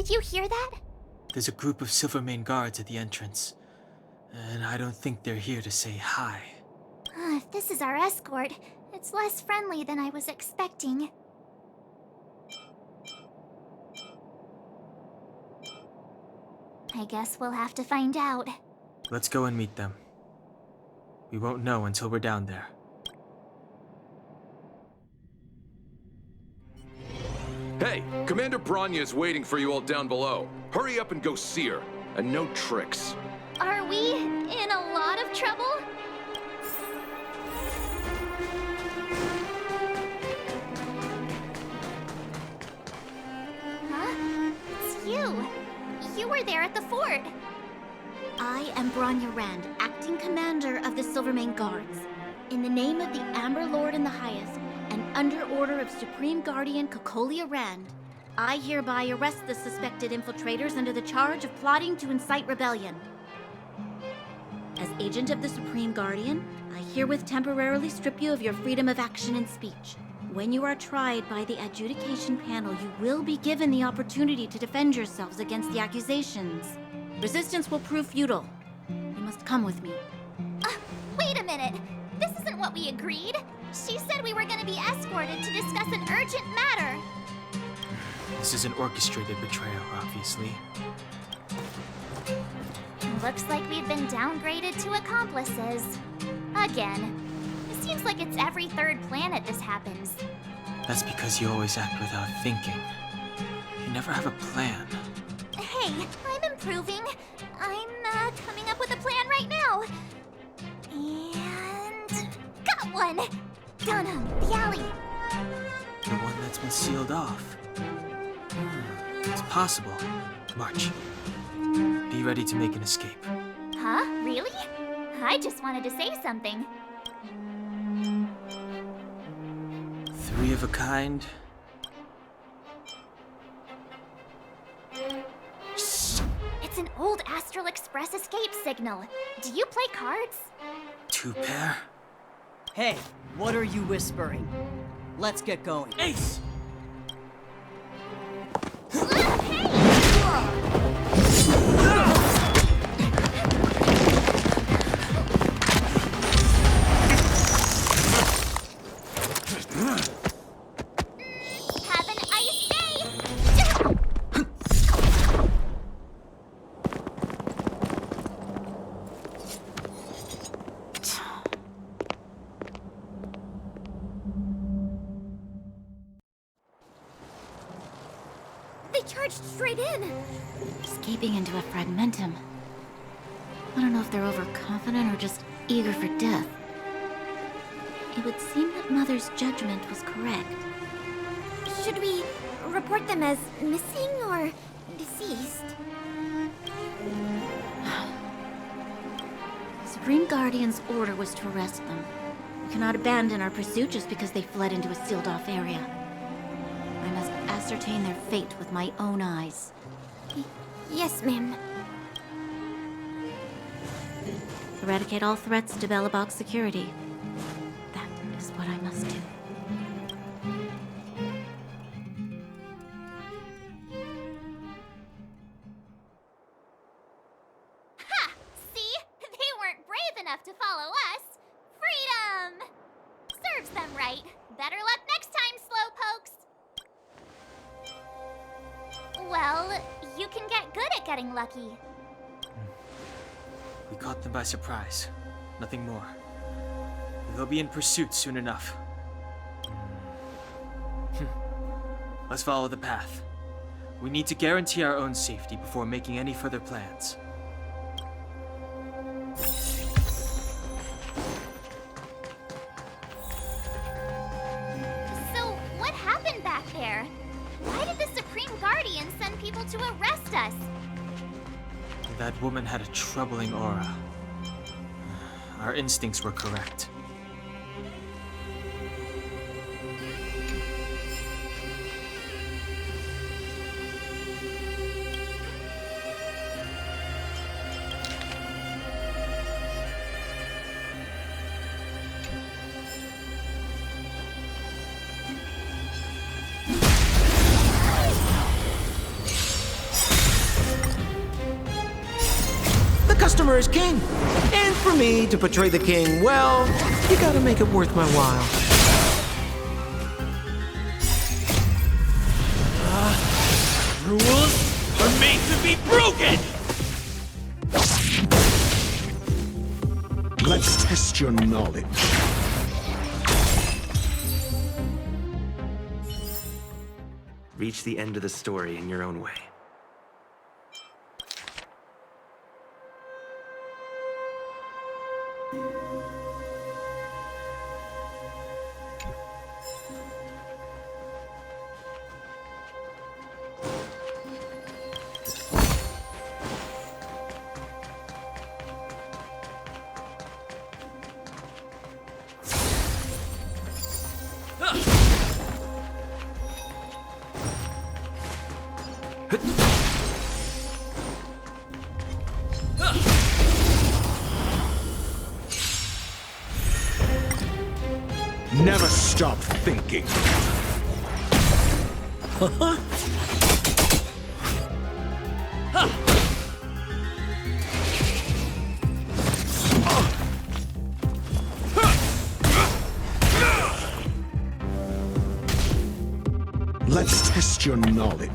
Did you hear that? There's a group of Silvermane guards at the entrance, and I don't think they're here to say hi. If this is our escort, it's less friendly than I was expecting. I guess we'll have to find out. Let's go and meet them. We won't know until we're down there. Hey, Commander Brana is waiting for you all down below. Hurry up and go see her. And no tricks. Are we in a lot of trouble? Huh? It's you. You were there at the fort. I am Brana Rand, acting commander of the Silvermane Guards. In the name of the Amber Lord in the Highest, and under order of Supreme Guardian Cocolia Rand, I hereby arrest the suspected infiltrators under the charge of plotting to incite rebellion. As agent of the Supreme Guardian, I herewith temporarily strip you of your freedom of action and speech. When you are tried by the adjudication panel, you will be given the opportunity to defend yourselves against the accusations. Resistance will prove futile. You must come with me. Wait a minute. This isn't what we agreed. She said we were going to be escorted to discuss an urgent matter. This is an orchestrated betrayal, obviously. Looks like we've been downgraded to accomplices. Again. It seems like it's every third planet this happens. That's because you always act without thinking. You never have a plan. Hey, I'm improving. I'm coming up with a plan right now. And... got one! Down the alley. The one that's been sealed off. It's possible. March. Be ready to make an escape. Huh? Really? I just wanted to say something. 3 of a kind. Shh! It's an old Astral Express escape signal. Do you play cards? 2 pair? Hey, what are you whispering? Let's get going. Ace! Have an ice day! They charged straight in! Escaping into a fragmentum. I don't know if they're overconfident or just eager for death. It would seem that Mother's judgment was correct. Should we report them as missing or deceased? Supreme Guardian's order was to arrest them. We cannot abandon our pursuit just because they fled into a sealed-off area. I must ascertain their fate with my own eyes. Yes, ma'am. Eradicate all threats to Belobog's security. That is what I must do. Ha! See? They weren't brave enough to follow us. Freedom! Serves them right. Better luck next time, slowpokes. Well, you can get good at getting lucky. We caught them by surprise. Nothing more. They'll be in pursuit soon enough. Let's follow the path. We need to guarantee our own safety before making any further plans. So, what happened back there? Why did the Supreme Guardian send people to arrest us? That woman had a troubling aura. Our instincts were correct. customer is king. And for me to portray the king, well, you gotta make it worth my while. Rules are made to be broken! Let's test your knowledge. Reach the end of the story in your own way. Never stop thinking. Let's test your knowledge.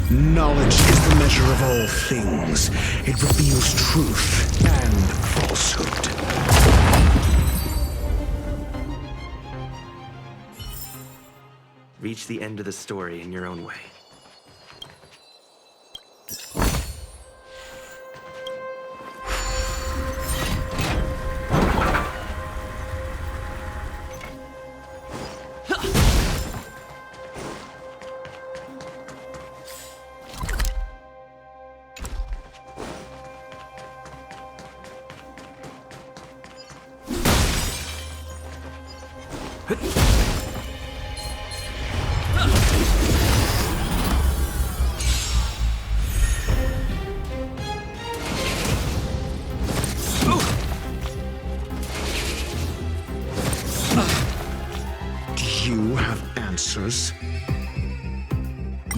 Knowledge is the measure of all things. It reveals truth and falsehood. Reach the end of the story in your own way. You have answers.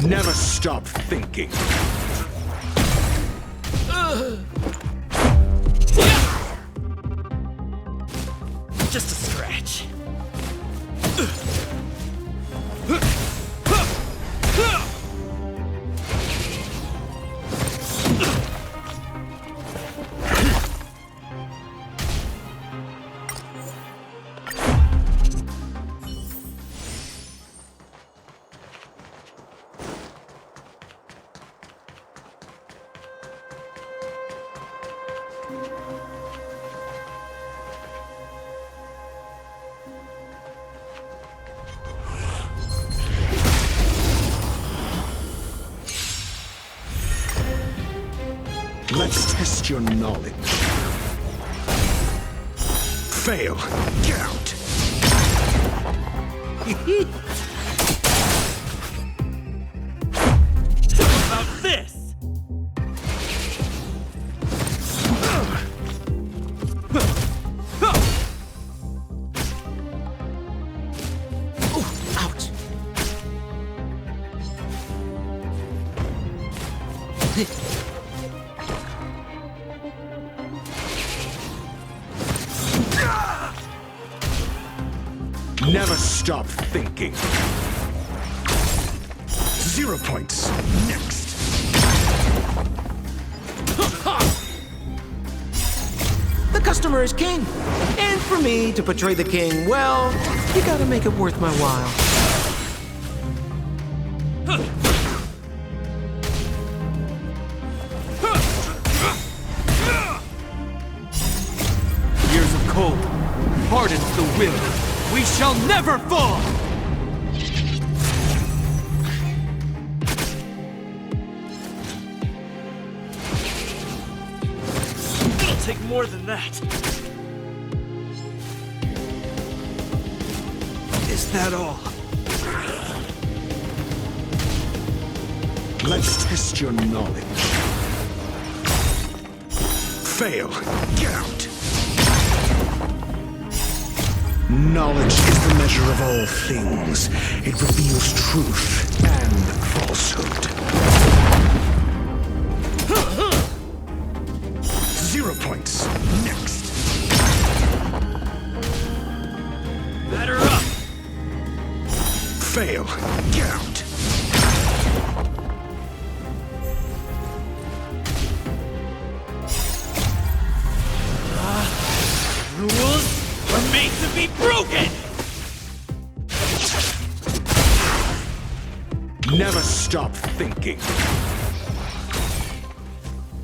Never stop thinking. Just a scratch. Let's test your knowledge. Fail. Get out. How about this? Ouch. Never stop thinking. 0 points. Next. The customer is king. And for me to portray the king, well, you gotta make it worth my while. Years of cold hardens the will. We shall never fall! It'll take more than that. Is that all? Let's test your knowledge. Fail. Get out. Knowledge is the measure of all things. It reveals truth and falsehood. Fail. Get out. Rules are made to be broken! Never stop thinking.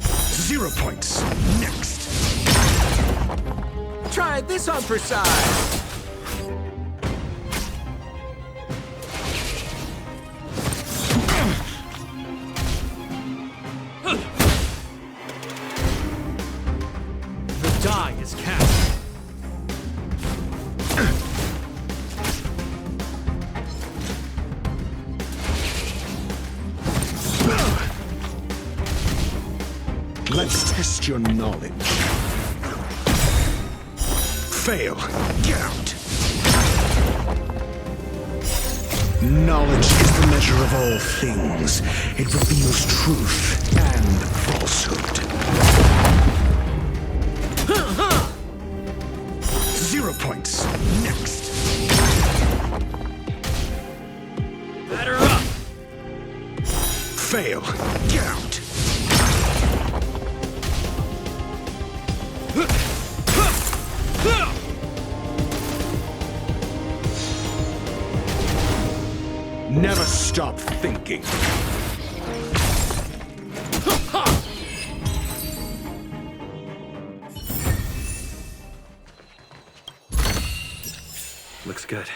0 points. Next. Try this on for size. The die is cast. Let's test your knowledge. Fail. Get out. Knowledge is the measure of all things. It reveals truth and falsehood. 0 points. Next. Batter up! Fail. Get out. Never stop thinking. Looks good.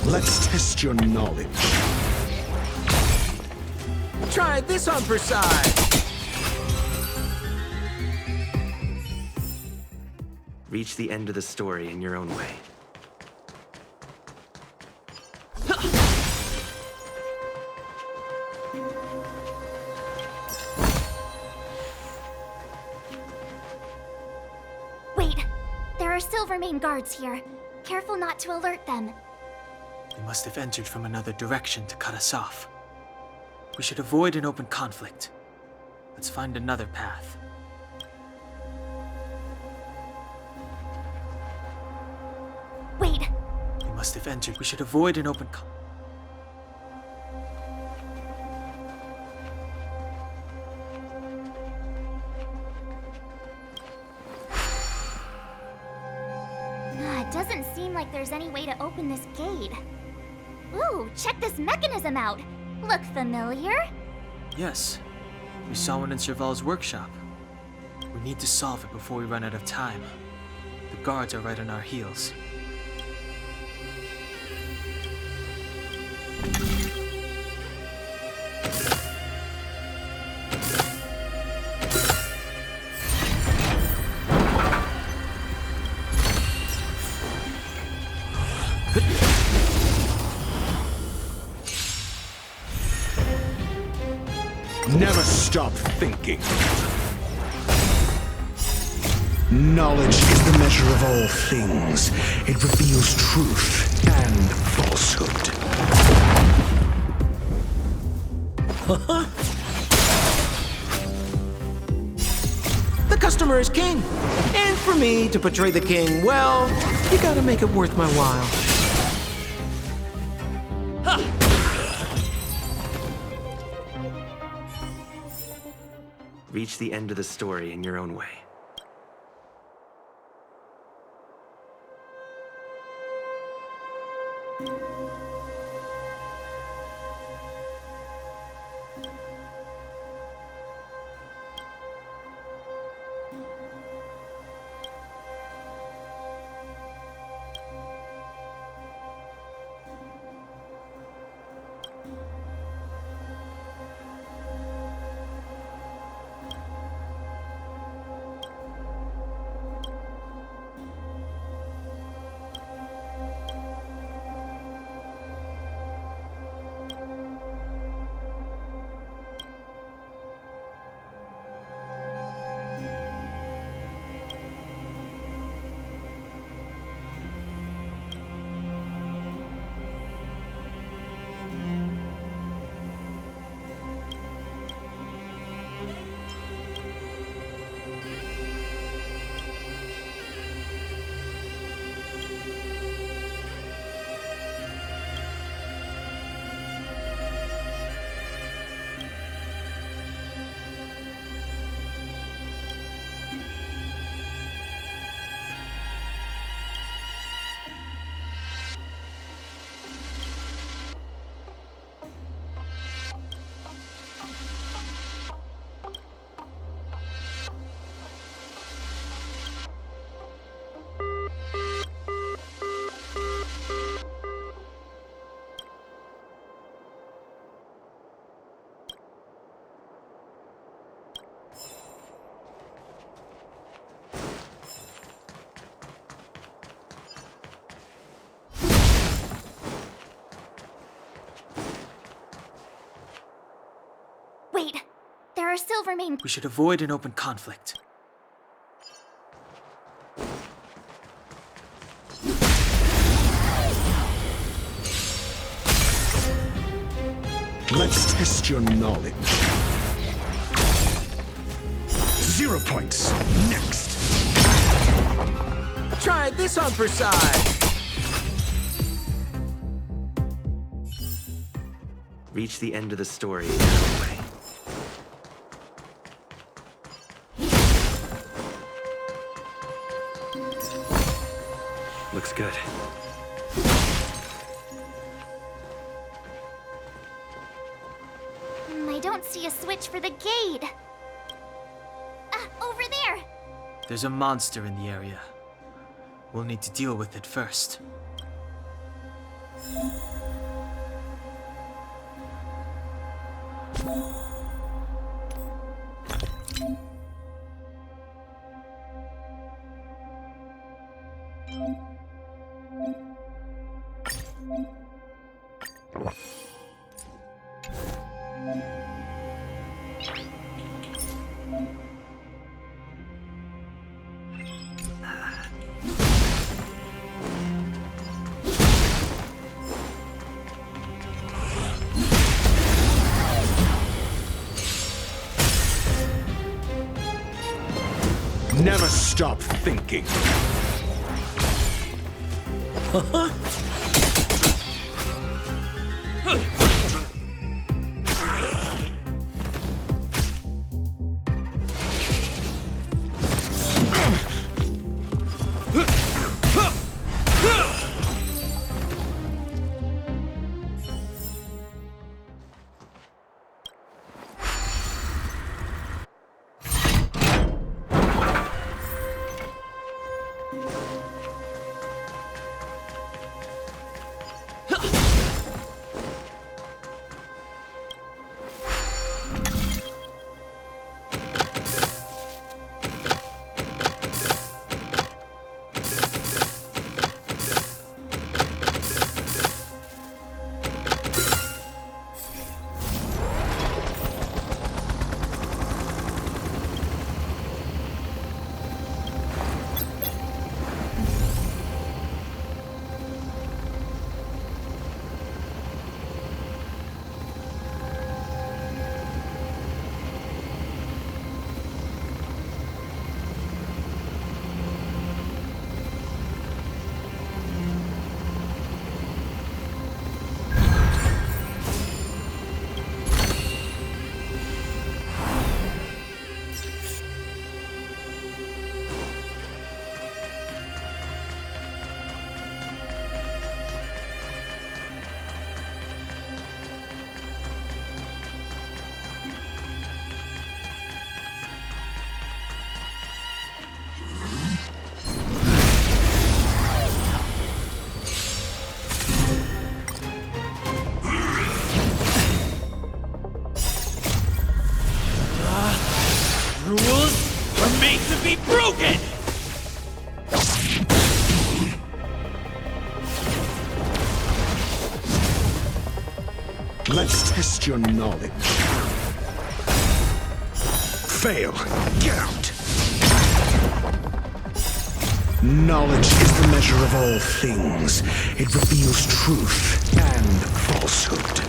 Let's test your knowledge. Try this on for size. Reach the end of the story in your own way. Wait, there are Silvermane guards here. Careful not to alert them. They must have entered from another direction to cut us off. We should avoid an open conflict. Let's find another path. Wait. They must have entered. We should avoid an open conflict. It doesn't seem like there's any way to open this gate. Ooh, check this mechanism out. Look familiar? Yes. We saw one in Serval's workshop. We need to solve it before we run out of time. The guards are right on our heels. Never stop thinking. Knowledge is the measure of all things. It reveals truth and falsehood. The customer is king. And for me to portray the king, well, you gotta make it worth my while. Reach the end of the story in your own way. There are Silvermane. We should avoid an open conflict. Let's test your knowledge. 0 points. Next. Try this on for size. Reach the end of the story. Looks good. I don't see a switch for the gate. Over there. There's a monster in the area. We'll need to deal with it first. Never stop thinking. Rules are made to be broken! Let's test your knowledge. Fail. Get out. Knowledge is the measure of all things. It reveals truth and falsehood.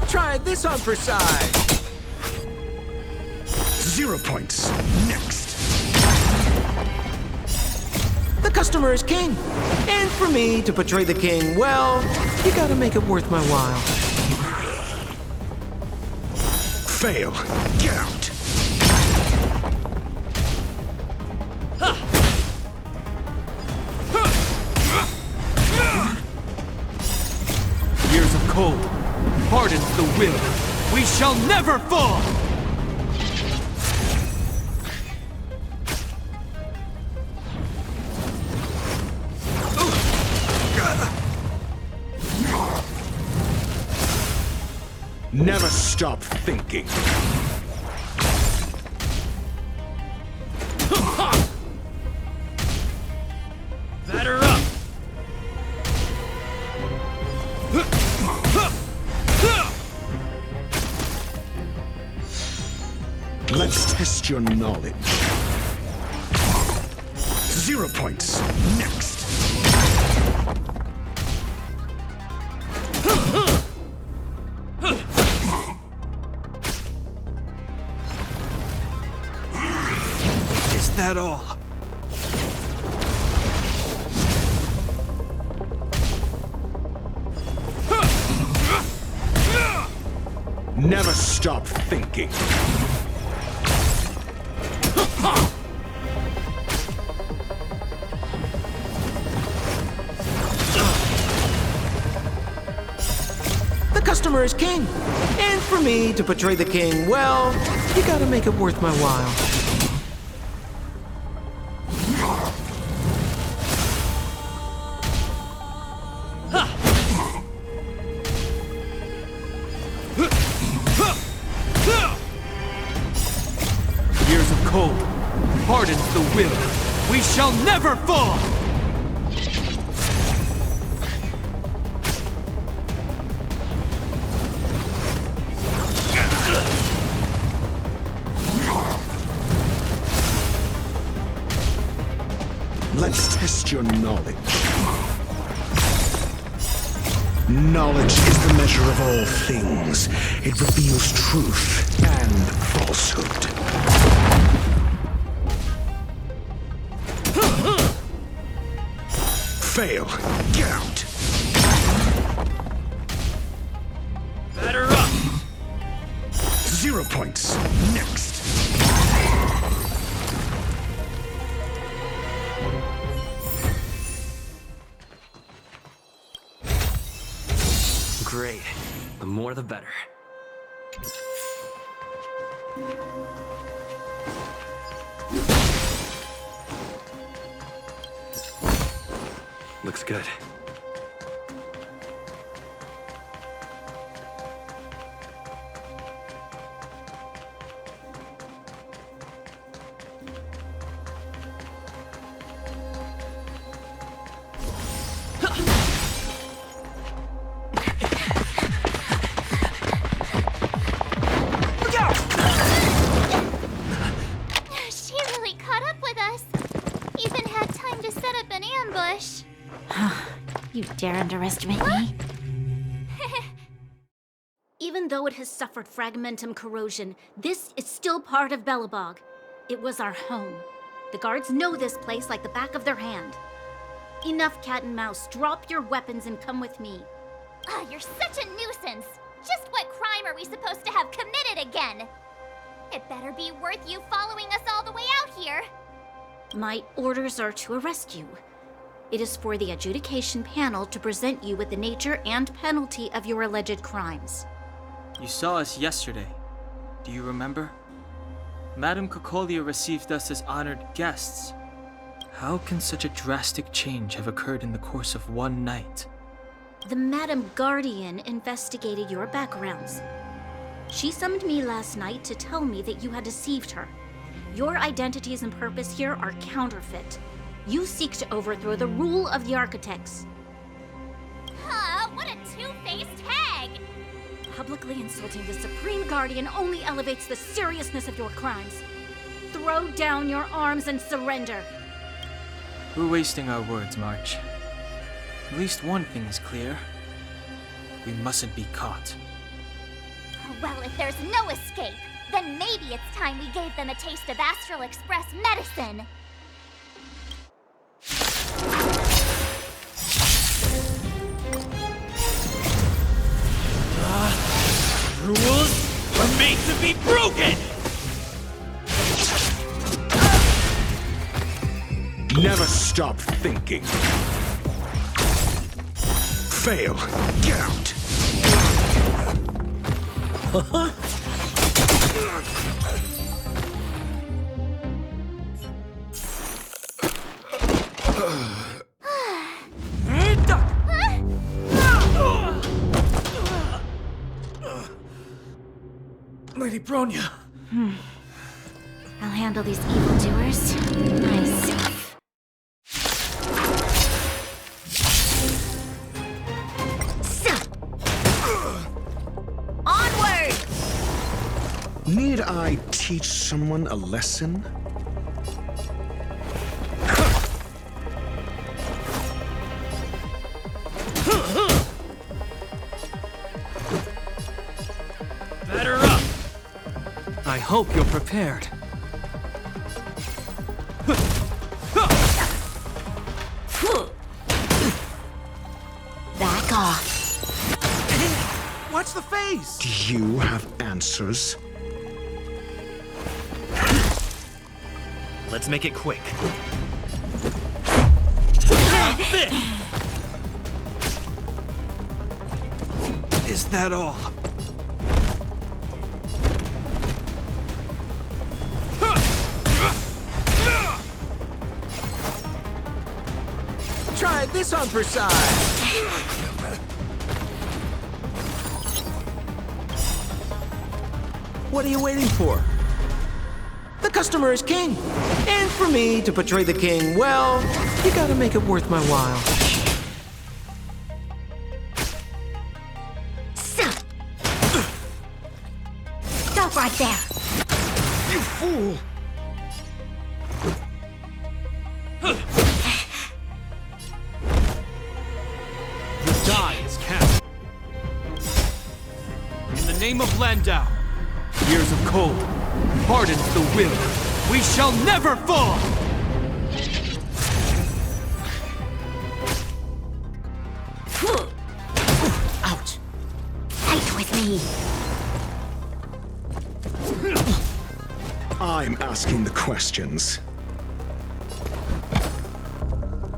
Try this on for size. 0 points. Next. The customer is king. And for me to portray the king, well, you gotta make it worth my while. Fail. Get out. Years of cold hardens the will. We shall never fall! Never stop thinking. Batter up! Let's test your knowledge. 0 points. Next. Is that all? Never stop thinking. The customer is king. And for me to portray the king, well, you gotta make it worth my while. Years of cold hardens the will. We shall never fall! Let's test your knowledge. Knowledge is the measure of all things. It reveals truth and falsehood. Fail. Get out. Batter up! 0 points. Next. Great. The more the better. Looks good. She really caught up with us. Even had time to set up an ambush. You dare underestimate me? Even though it has suffered fragmentum corrosion, this is still part of Belobog. It was our home. The guards know this place like the back of their hand. Enough cat and mouse. Drop your weapons and come with me. Ah, you're such a nuisance. Just what crime are we supposed to have committed again? It better be worth you following us all the way out here. My orders are to arrest you. It is for the adjudication panel to present you with the nature and penalty of your alleged crimes. You saw us yesterday. Do you remember? Madame Cocolia received us as honored guests. How can such a drastic change have occurred in the course of one night? The Madam Guardian investigated your backgrounds. She summoned me last night to tell me that you had deceived her. Your identities and purpose here are counterfeit. You seek to overthrow the rule of the architects. Huh, what a two-faced hag! Publicly insulting the Supreme Guardian only elevates the seriousness of your crimes. Throw down your arms and surrender. We're wasting our words, March. At least one thing is clear. We mustn't be caught. Well, if there's no escape, then maybe it's time we gave them a taste of Astral Express medicine. Rules are made to be broken! Never stop thinking. Fail. Get out. Lady Brana. I'll handle these evildoers. Nice. Need I teach someone a lesson? Batter up! I hope you're prepared. Back off. Watch the face! Do you have answers? Let's make it quick. Is that all? Try this on for size! What are you waiting for? The customer is king! And for me to portray the king, well, you gotta make it worth my while. Stop right there. You fool! The die is cast. In the name of Landau, years of cold hardens the will. We shall never fall! Ouch! Fight with me. I'm asking the questions.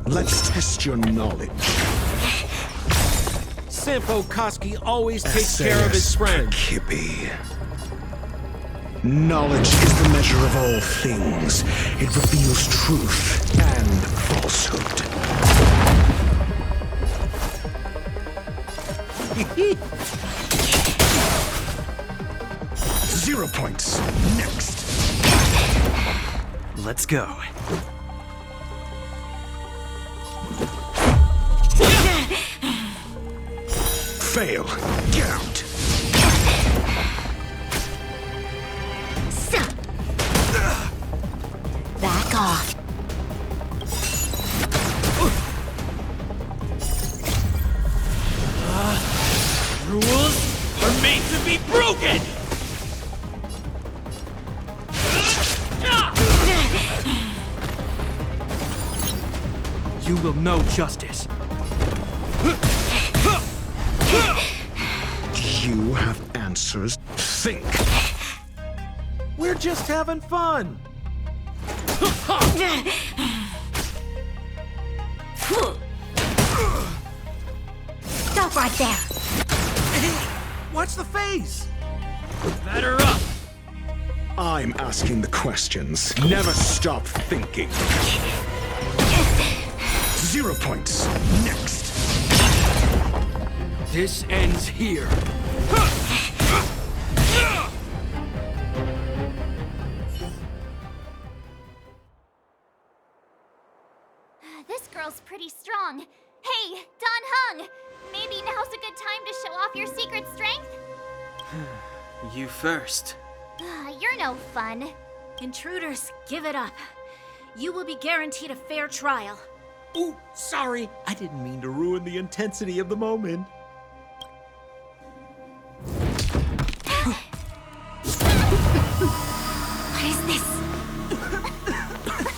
Let's test your knowledge. Sampo Koski always takes care of his friends. Kippy. Knowledge is the measure of all things. It reveals truth and falsehood. 0 points. Next. Let's go. Fail. Get out. Back off. Rules are made to be broken! You will know justice. Do you have answers? Think. We're just having fun. Stop right there. Watch the face. Batter up! I'm asking the questions. Never stop thinking. 0 points. Next. This ends here. This girl's pretty strong. Hey, Don Heng! Maybe now's a good time to show off your secret strength? You first. You're no fun. Intruders, give it up. You will be guaranteed a fair trial. Ooh, sorry. I didn't mean to ruin the intensity of the moment. What is this?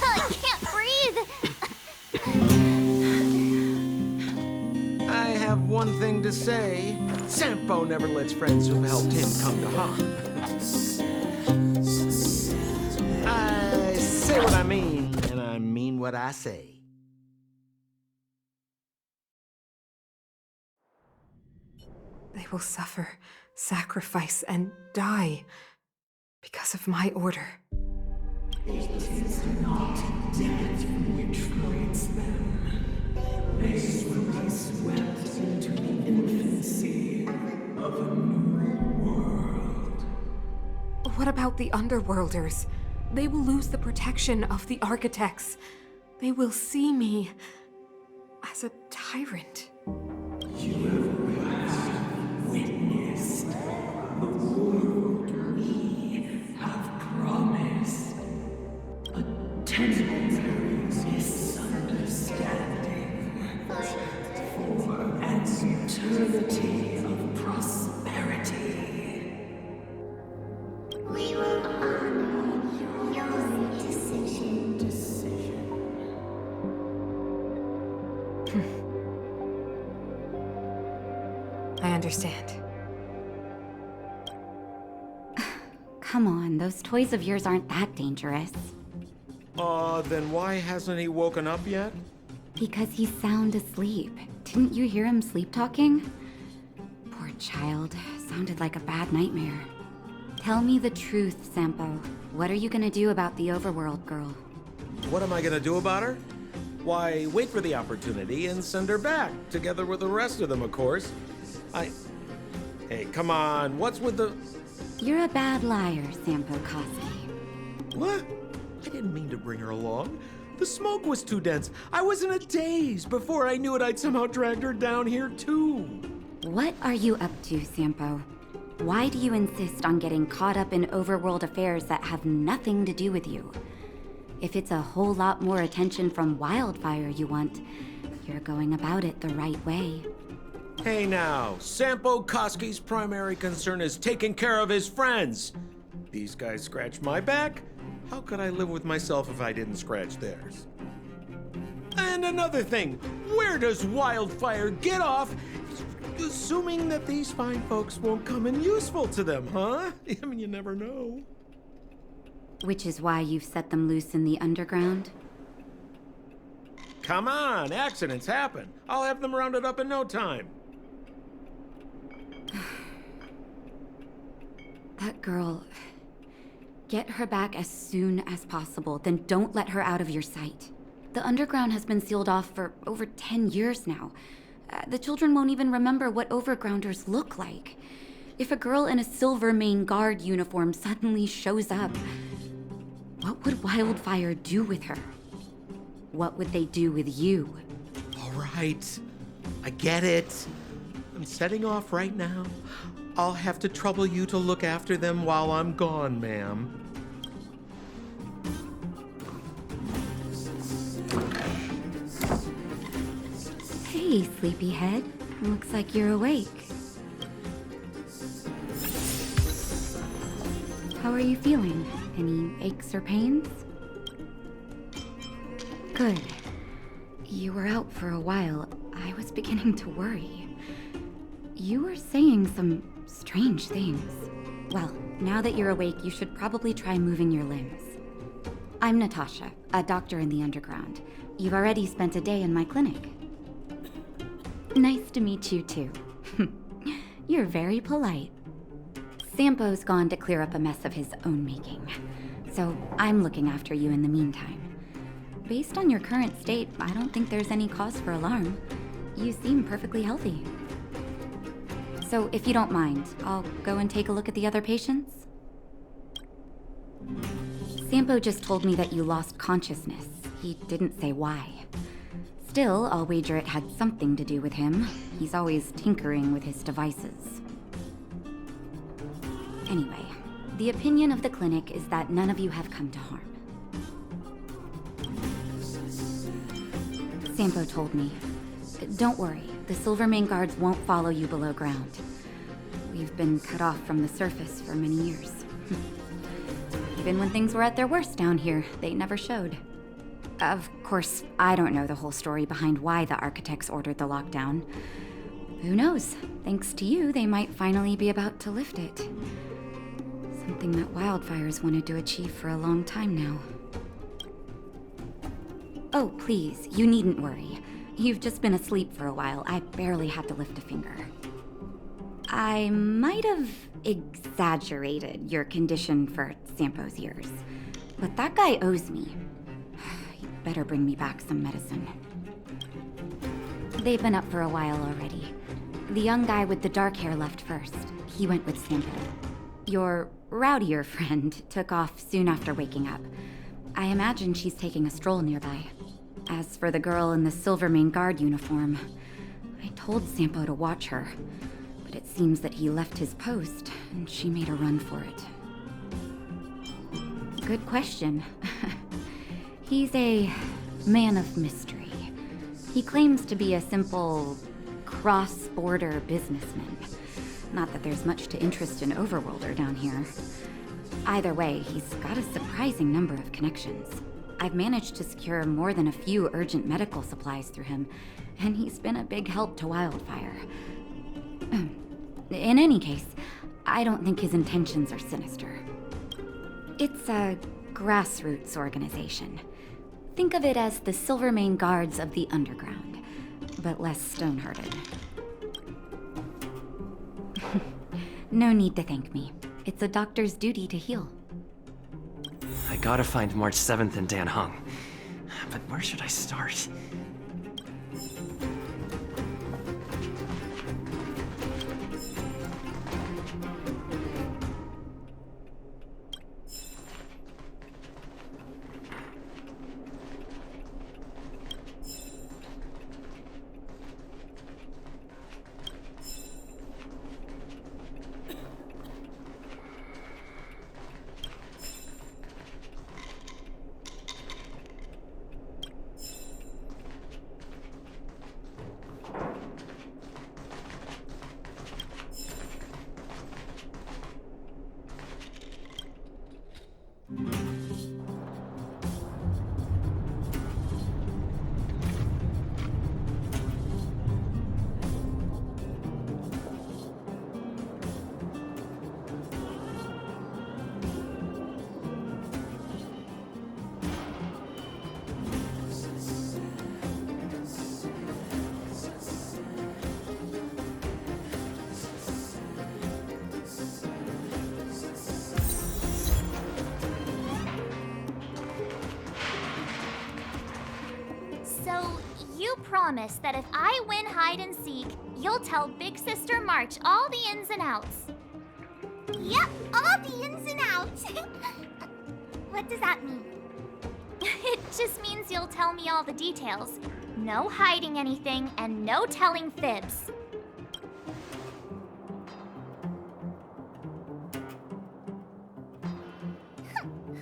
I can't breathe. I have one thing to say. Sampo never lets friends who've helped him come to harm. I say what I mean, and I mean what I say. They will suffer, sacrifice, and die because of my order. It is not death which creates them. They will be swept into the infancy of a new world. What about the underworlders? They will lose the protection of the architects. They will see me as a tyrant. You have witnessed the world we have temporaries misunderstanding for an eternity of prosperity. We will honor your decision. I understand. Come on, those toys of yours aren't that dangerous. Then why hasn't he woken up yet? Because he's sound asleep. Didn't you hear him sleep talking? Poor child. Sounded like a bad nightmare. Tell me the truth, Sampo. What are you gonna do about the overworld girl? What am I gonna do about her? Why, wait for the opportunity and send her back, together with the rest of them, of course. Hey, come on, what's with the... You're a bad liar, Sampo Koski. What? I didn't mean to bring her along. The smoke was too dense. I was in a daze. Before I knew it, I'd somehow dragged her down here, too. What are you up to, Sampo? Why do you insist on getting caught up in overworld affairs that have nothing to do with you? If it's a whole lot more attention from Wildfire you want, you're going about it the right way. Hey now, Sampo Koski's primary concern is taking care of his friends. These guys scratched my back. How could I live with myself if I didn't scratch theirs? And another thing, where does Wildfire get off assuming that these fine folks won't come in useful to them, huh? I mean, you never know. Which is why you've set them loose in the underground? Come on, accidents happen. I'll have them rounded up in no time. That girl... Get her back as soon as possible, then don't let her out of your sight. The underground has been sealed off for over 10 years now. The children won't even remember what overgrounders look like. If a girl in a Silvermane Guard uniform suddenly shows up, what would Wildfire do with her? What would they do with you? All right, I get it. I'm setting off right now. I'll have to trouble you to look after them while I'm gone, ma'am. Hey, sleepyhead. Looks like you're awake. How are you feeling? Any aches or pains? Good. You were out for a while. I was beginning to worry. You were saying some strange things. Well, now that you're awake, you should probably try moving your limbs. I'm Natasha, a doctor in the underground. You've already spent a day in my clinic. Nice to meet you, too. You're very polite. Sampo's gone to clear up a mess of his own making, so I'm looking after you in the meantime. Based on your current state, I don't think there's any cause for alarm. You seem perfectly healthy. So if you don't mind, I'll go and take a look at the other patients. Sampo just told me that you lost consciousness. He didn't say why. Still, I'll wager it had something to do with him. He's always tinkering with his devices. Anyway, the opinion of the clinic is that none of you have come to harm. Sampo told me. Don't worry, the Silvermane guards won't follow you below ground. We've been cut off from the surface for many years. Even when things were at their worst down here, they never showed. Of course, I don't know the whole story behind why the architects ordered the lockdown. Who knows? Thanks to you, they might finally be about to lift it. Something that Wildfire's wanted to achieve for a long time now. Oh, please, you needn't worry. You've just been asleep for a while. I barely had to lift a finger. I might have exaggerated your condition for Sampo's years, but that guy owes me. You'd better bring me back some medicine. They've been up for a while already. The young guy with the dark hair left first. He went with Sampo. Your rowdier friend took off soon after waking up. I imagine she's taking a stroll nearby. As for the girl in the Silvermane Guard uniform, I told Sampo to watch her, but it seems that he left his post, and she made a run for it. Good question. He's a man of mystery. He claims to be a simple cross-border businessman. Not that there's much to interest an overworlder down here. Either way, he's got a surprising number of connections. I've managed to secure more than a few urgent medical supplies through him, and he's been a big help to Wildfire. In any case, I don't think his intentions are sinister. It's a grassroots organization. Think of it as the Silvermane Guards of the Underground, but less stone-hearted. No need to thank me. It's a doctor's duty to heal. I gotta find March 7th and Dan Heng. But where should I start? So, you promise that if I win hide and seek, you'll tell Big Sister March all the ins and outs. Yep, all the ins and outs. What does that mean? It just means you'll tell me all the details. No hiding anything, and no telling fibs.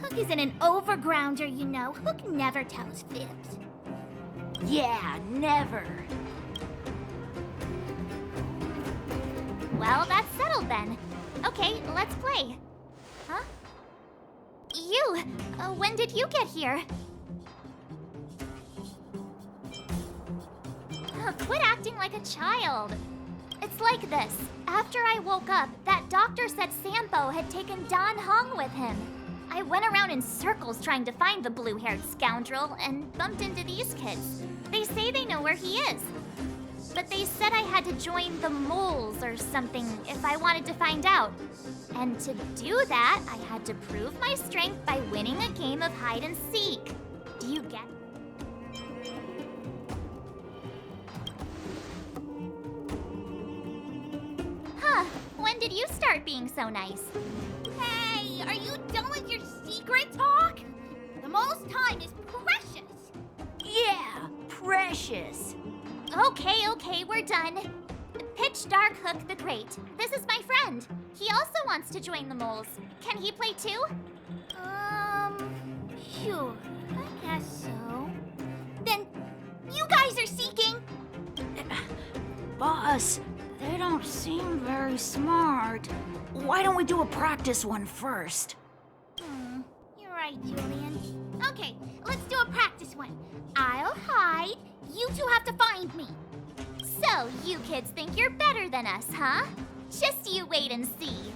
Hook isn't an overgrounder, you know. Hook never tells fibs. Yeah, never. Well, that's settled then. Okay, let's play. Huh? You! When did you get here? Quit acting like a child. It's like this. After I woke up, that doctor said Sampo had taken Dan Heng with him. I went around in circles trying to find the blue-haired scoundrel and bumped into these kids. They say they know where he is. But they said I had to join the moles or something if I wanted to find out. And to do that, I had to prove my strength by winning a game of hide and seek. Do you get? Huh, when did you start being so nice? Hey, are you done with your secret talk? The most time is precious. Yeah, precious. Okay, we're done. Pitch Dark Hook the Great. This is my friend. He also wants to join the moles. Can he play too? Sure. I guess so. Then, you guys are seeking? Boss, they don't seem very smart. Why don't we do a practice one first? You're right, Julian. Okay, let's do a practice one. I'll hide. You two have to find me. So, you kids think you're better than us, huh? Just you wait and see.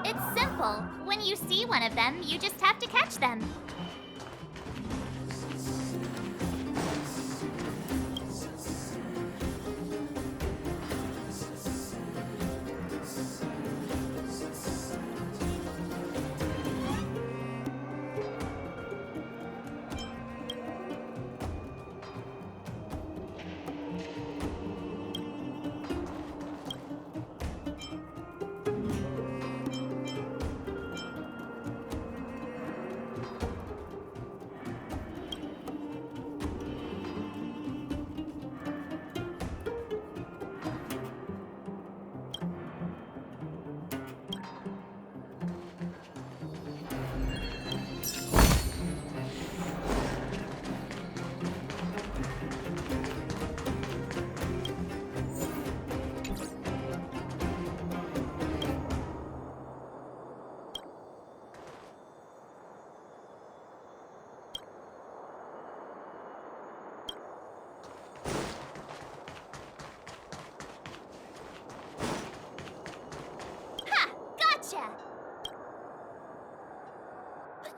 It's simple. When you see one of them, you just have to catch them.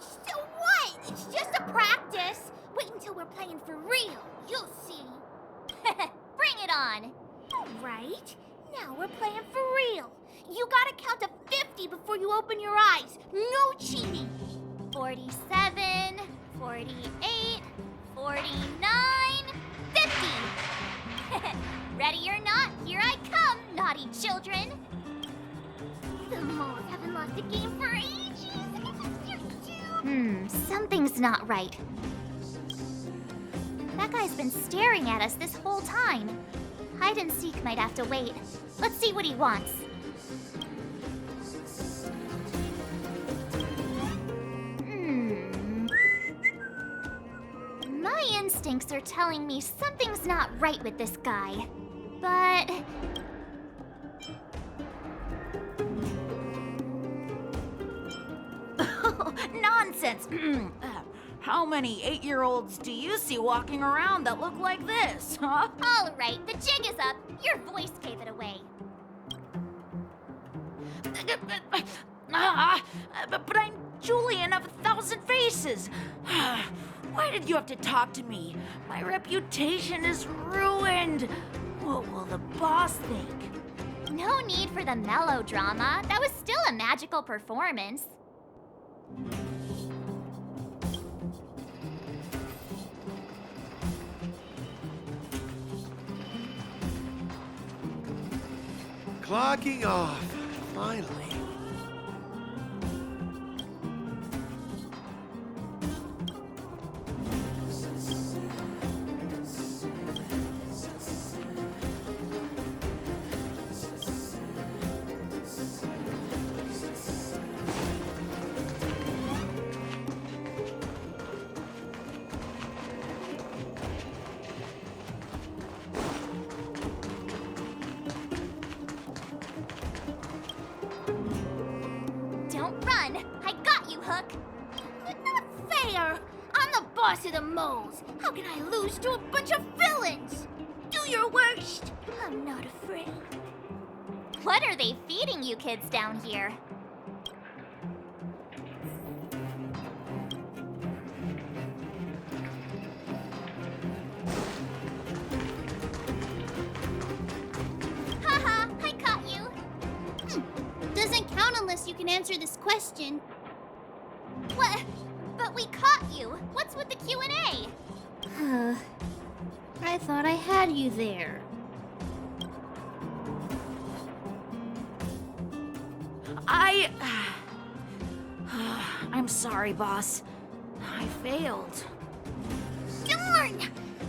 So what? It's just a practice. Wait until we're playing for real. You'll see. Bring it on. All right. Now we're playing for real. You gotta count to 50 before you open your eyes. No cheating. 47, 48, 49, 50. Ready or not, here I come, naughty children. The moles haven't lost a game for ages. Something's not right. That guy's been staring at us this whole time. Hide and seek might have to wait. Let's see what he wants. My instincts are telling me something's not right with this guy. But... Nonsense! How many 8-year-olds do you see walking around that look like this, huh? All right, the jig is up. Your voice gave it away. But I'm Julian of 1,000 Faces. Why did you have to talk to me? My reputation is ruined. What will the boss think? No need for the melodrama. That was still a magical performance. Clocking off, finally. Don't run! I got you, Hook! Not fair! I'm the boss of the moles. How can I lose to a bunch of villains? Do your worst. I'm not afraid. What are they feeding you kids down here? Haha, I caught you! Doesn't count unless you can answer this question. What? But we caught you! What's with the Q&A? I thought I had you there. I'm sorry, boss. I failed. Darn!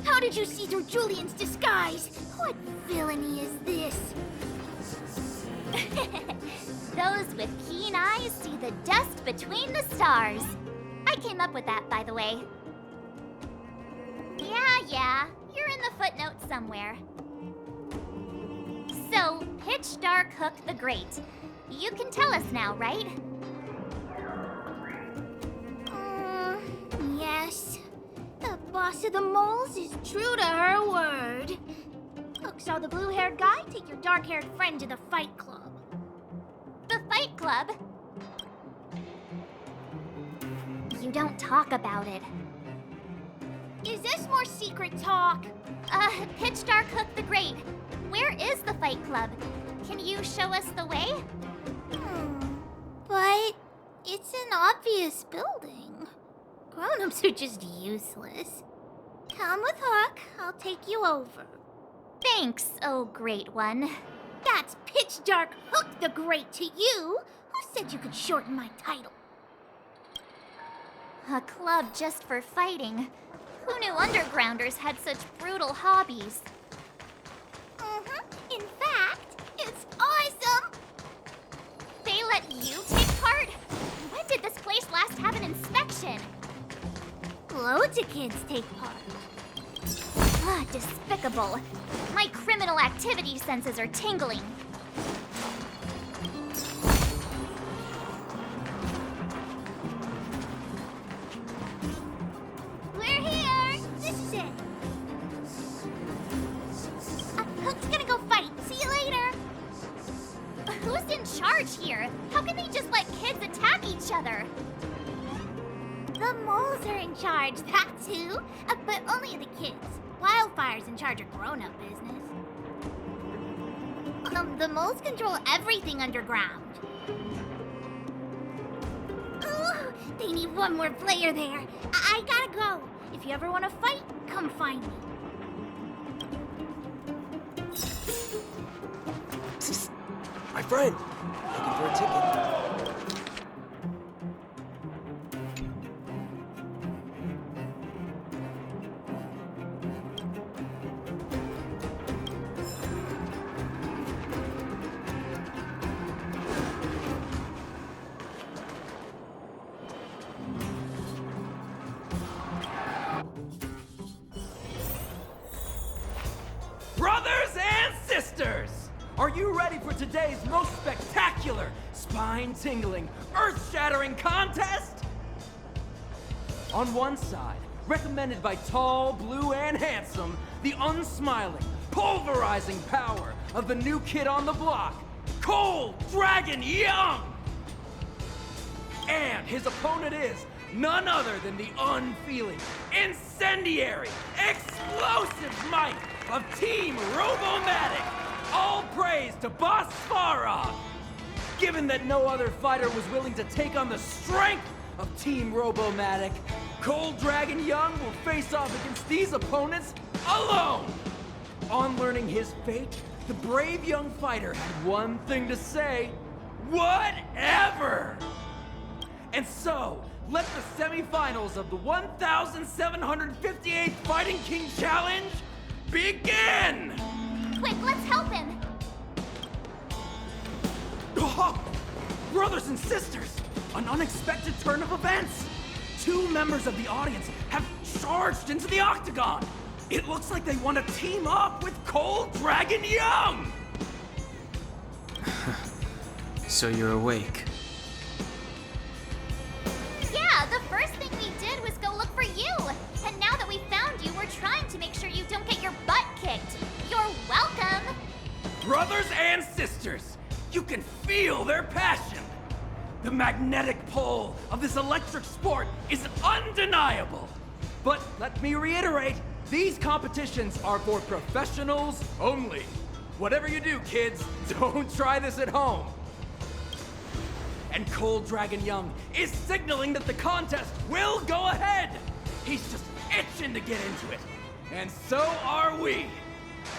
How did you see through Julian's disguise? What villainy is this? Those with keen eyes see the dust between the stars. I came up with that, by the way. Yeah, you're in the footnotes somewhere. So, Pitch Dark Hook the Great. You can tell us now, right? Yes. The boss of the moles is true to her word. Hook saw the blue-haired guy take your dark-haired friend to the fight club. The fight club? You don't talk about it. Is this more secret talk? Pitch Dark Hook the Great. Where is the fight club? Can you show us the way? But it's an obvious building. Grown-ups are just useless. Come with Hook. I'll take you over. Thanks, oh great one. That's Pitch Dark Hook the Great to you. Who said you could shorten my title? A club just for fighting. Who knew undergrounders had such brutal hobbies? In fact, it's awesome! They let you take part? When did this place last have an inspection? Loads of kids take part. Despicable. My criminal activity senses are tingling. We're here! This is it. Hook's gonna go fight. See you later. Who's in charge here? How can they just let kids attack each other? in charge, that too. But only the kids. Wildfire's in charge of grown-up business. The moles control everything underground. Ooh, they need one more player there. I gotta go. If you ever want to fight, come find me. My friend, looking for a ticket. Brothers and sisters! Are you ready for today's most spectacular, spine-tingling, earth-shattering contest? On one side, recommended by tall, blue, and handsome, the unsmiling, pulverizing power of the new kid on the block, Cold Dragon Young! And his opponent is none other than the unfeeling, incendiary, explosive might of Team Robomatic! All praise to Boss Svarog! Given that no other fighter was willing to take on the strength of Team Robomatic, Cold Dragon Young will face off against these opponents alone! On learning his fate, the brave young fighter had one thing to say: whatever! And so, let the semifinals of the 1,758th Fighting King Challenge begin! Quick, let's help him! Oh, brothers and sisters, an unexpected turn of events! 2 members of the audience have charged into the octagon! It looks like they want to team up with Cold Dragon Young! So you're awake. Yeah, the first thing we did was go look for you! And now that we found you, we're trying to make sure you don't get your butt kicked. You're welcome! Brothers and sisters, you can feel their passion! The magnetic pull of this electric sport is undeniable! But let me reiterate, these competitions are for professionals only. Whatever you do, kids, don't try this at home. And Cold Dragon Young is signaling that the contest will go ahead! He's just itching to get into it. And so are we!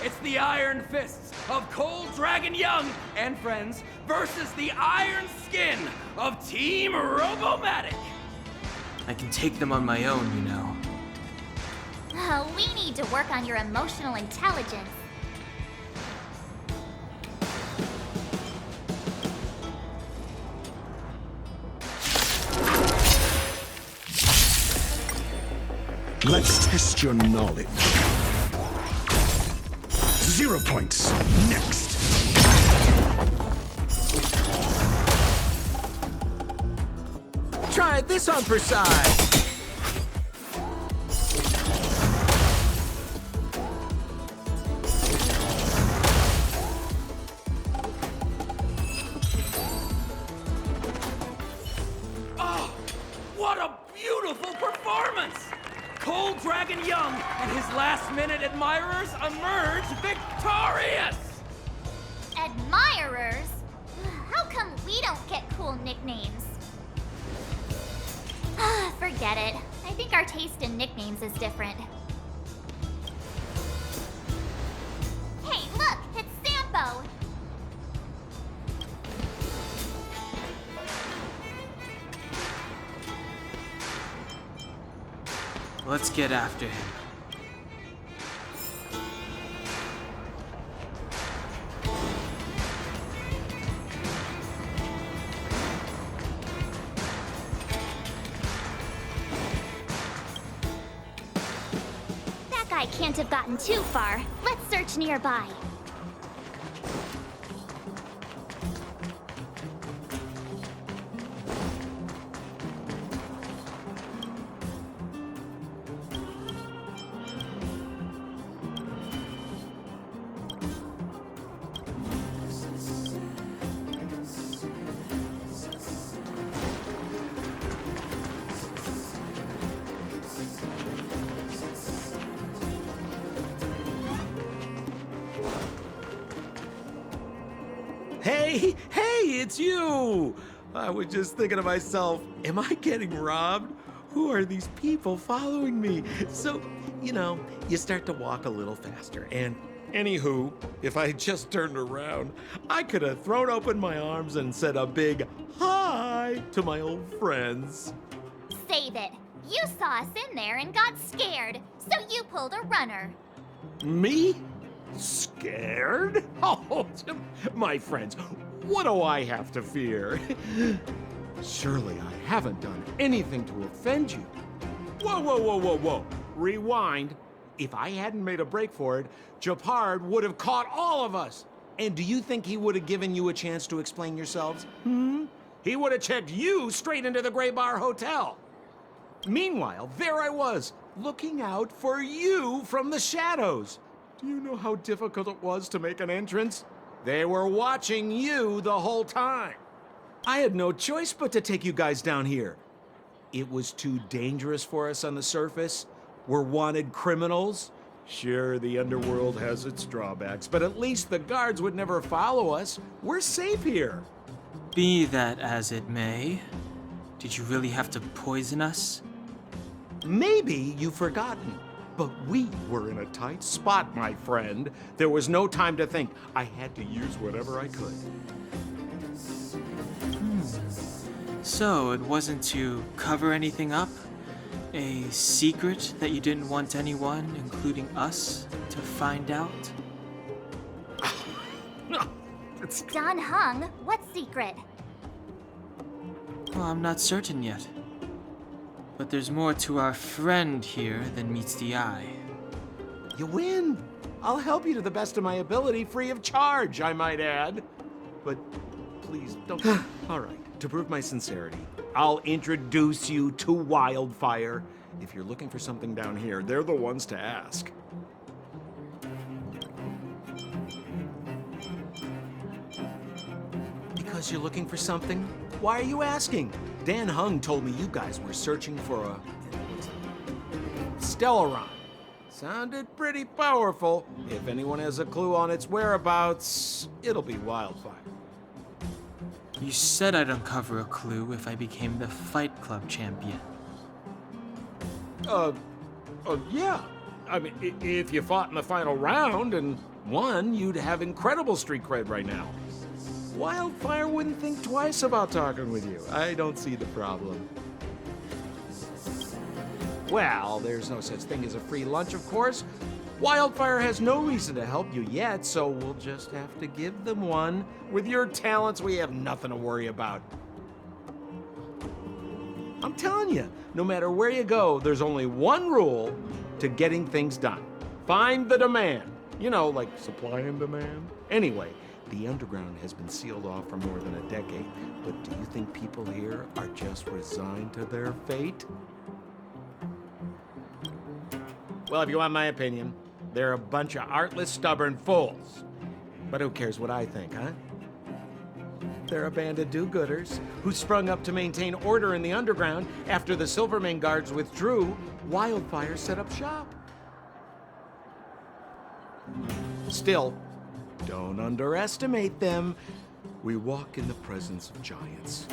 It's the Iron Fists of Cold Dragon Young and friends versus the Iron Skin of Team Robomatic! I can take them on my own, you know. We need to work on your emotional intelligence. Let's test your knowledge. 0 points. Next. Try this on for size. Oh, what a beautiful performance! Cold Dragon Young and his last-minute admirers emerge victorious! Admirers? How come we don't get cool nicknames? Forget it. I think our taste in nicknames is different. Hey, look! It's Sampo! Let's get after him. That guy can't have gotten too far. Let's search nearby. Hey, it's you! I was just thinking to myself, am I getting robbed? Who are these people following me? So, you start to walk a little faster. And anywho, if I had just turned around, I could have thrown open my arms and said a big hi to my old friends. Save it. You saw us in there and got scared, so you pulled a runner. Me? Scared? Oh, my friends, what do I have to fear? Surely I haven't done anything to offend you. Whoa. Rewind. If I hadn't made a break for it, Gepard would have caught all of us. And do you think he would have given you a chance to explain yourselves? He would have checked you straight into the Gray Bar Hotel. Meanwhile, there I was, looking out for you from the shadows. Do you know how difficult it was to make an entrance? They were watching you the whole time. I had no choice but to take you guys down here. It was too dangerous for us on the surface. We're wanted criminals. Sure, the underworld has its drawbacks, but at least the guards would never follow us. We're safe here. Be that as it may, did you really have to poison us? Maybe you've forgotten, but we were in a tight spot, my friend. There was no time to think. I had to use whatever I could. So it wasn't to cover anything up? A secret that you didn't want anyone, including us, to find out? Don Heng, what secret? Well, I'm not certain yet. But there's more to our friend here than meets the eye. You win. I'll help you to the best of my ability, free of charge, I might add. But please, don't... All right, to prove my sincerity, I'll introduce you to Wildfire. If you're looking for something down here, they're the ones to ask. Because you're looking for something? Why are you asking? Dan Heng told me you guys were searching for a... stellon. Sounded pretty powerful. If anyone has a clue on its whereabouts, it'll be Wildfire. You said I'd uncover a clue if I became the Fight Club champion. Yeah. I mean, if you fought in the final round and won, you'd have incredible street cred right now. Wildfire wouldn't think twice about talking with you. I don't see the problem. Well, there's no such thing as a free lunch, of course. Wildfire has no reason to help you yet, so we'll just have to give them one. With your talents, we have nothing to worry about. I'm telling you, no matter where you go, there's only one rule to getting things done. Find the demand. You know, like supply and demand. Anyway, the underground has been sealed off for more than a decade, but do you think people here are just resigned to their fate? Well, if you want my opinion, they're a bunch of artless, stubborn fools. But who cares what I think, huh? They're a band of do-gooders who sprung up to maintain order in the underground after the Silvermane guards withdrew. Wildfire set up shop. Still, don't underestimate them. We walk in the presence of giants.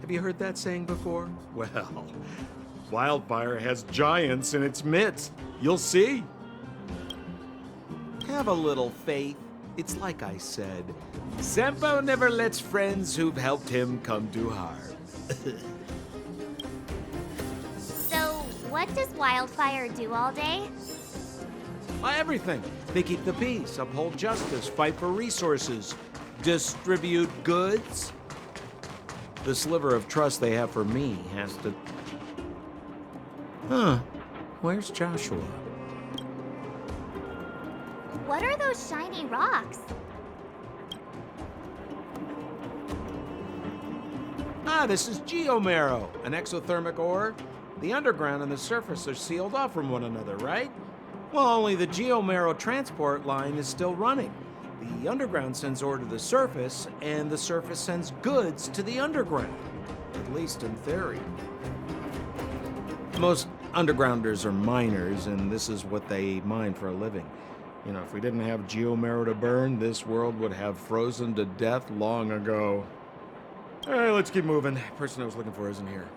Have you heard that saying before? Well, Wildfire has giants in its midst. You'll see. Have a little faith. It's like I said, Sempo never lets friends who've helped him come to harm. So, what does Wildfire do all day? Everything. They keep the peace, uphold justice, fight for resources, distribute goods. The sliver of trust they have for me has to... Where's Joshua? What are those shiny rocks? This is geomarrow, an exothermic ore. The underground and the surface are sealed off from one another, right? Well, only the geomarrow transport line is still running. The underground sends ore to the surface, and the surface sends goods to the underground. At least in theory. Most undergrounders are miners, and this is what they mine for a living. You know, if we didn't have geomarrow to burn, this world would have frozen to death long ago. All right, let's keep moving. The person I was looking for isn't here.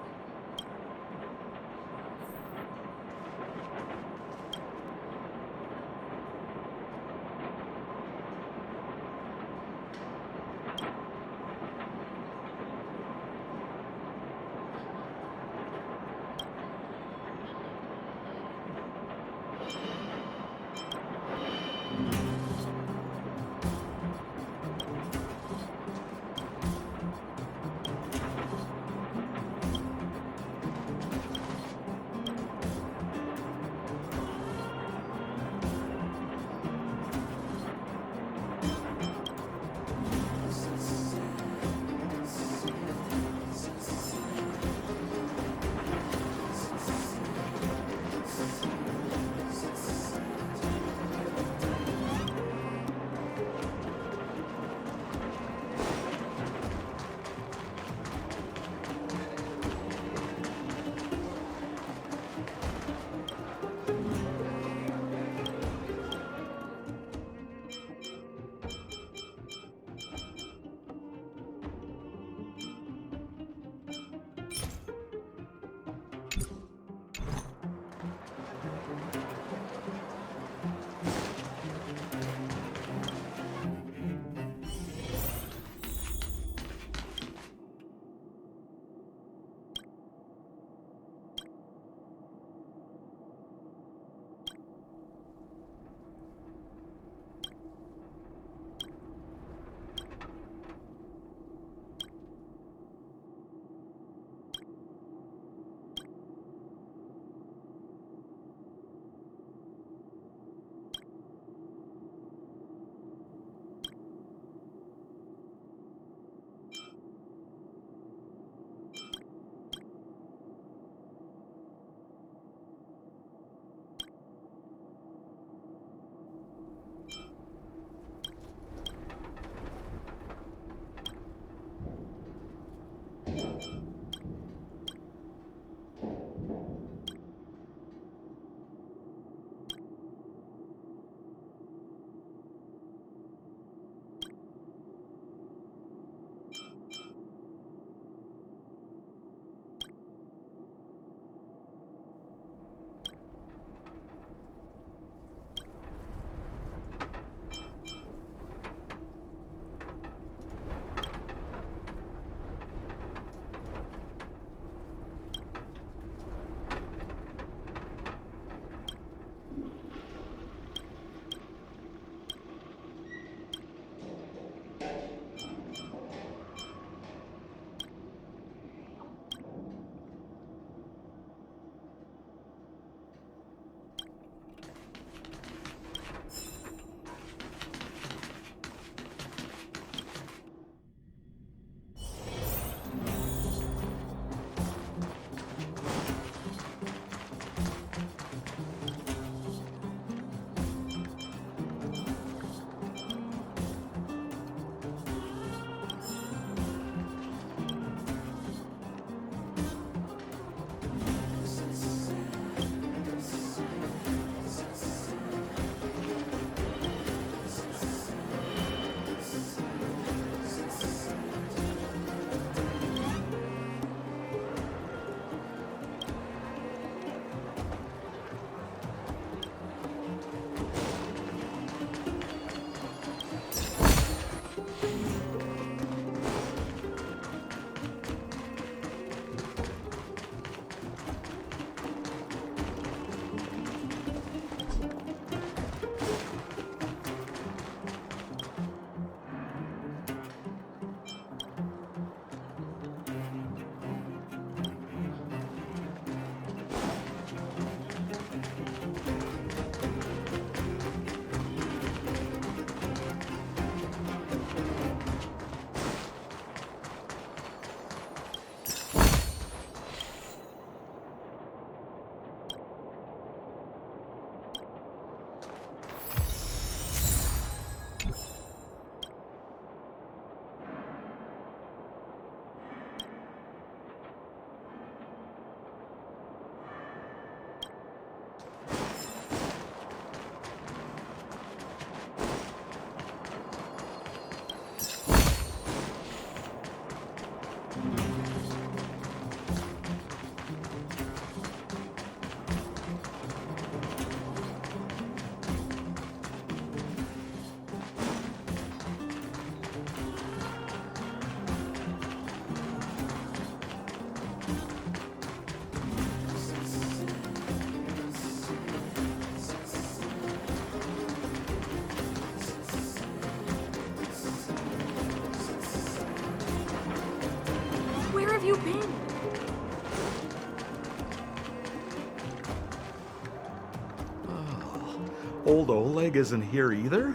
Old Oleg isn't here either?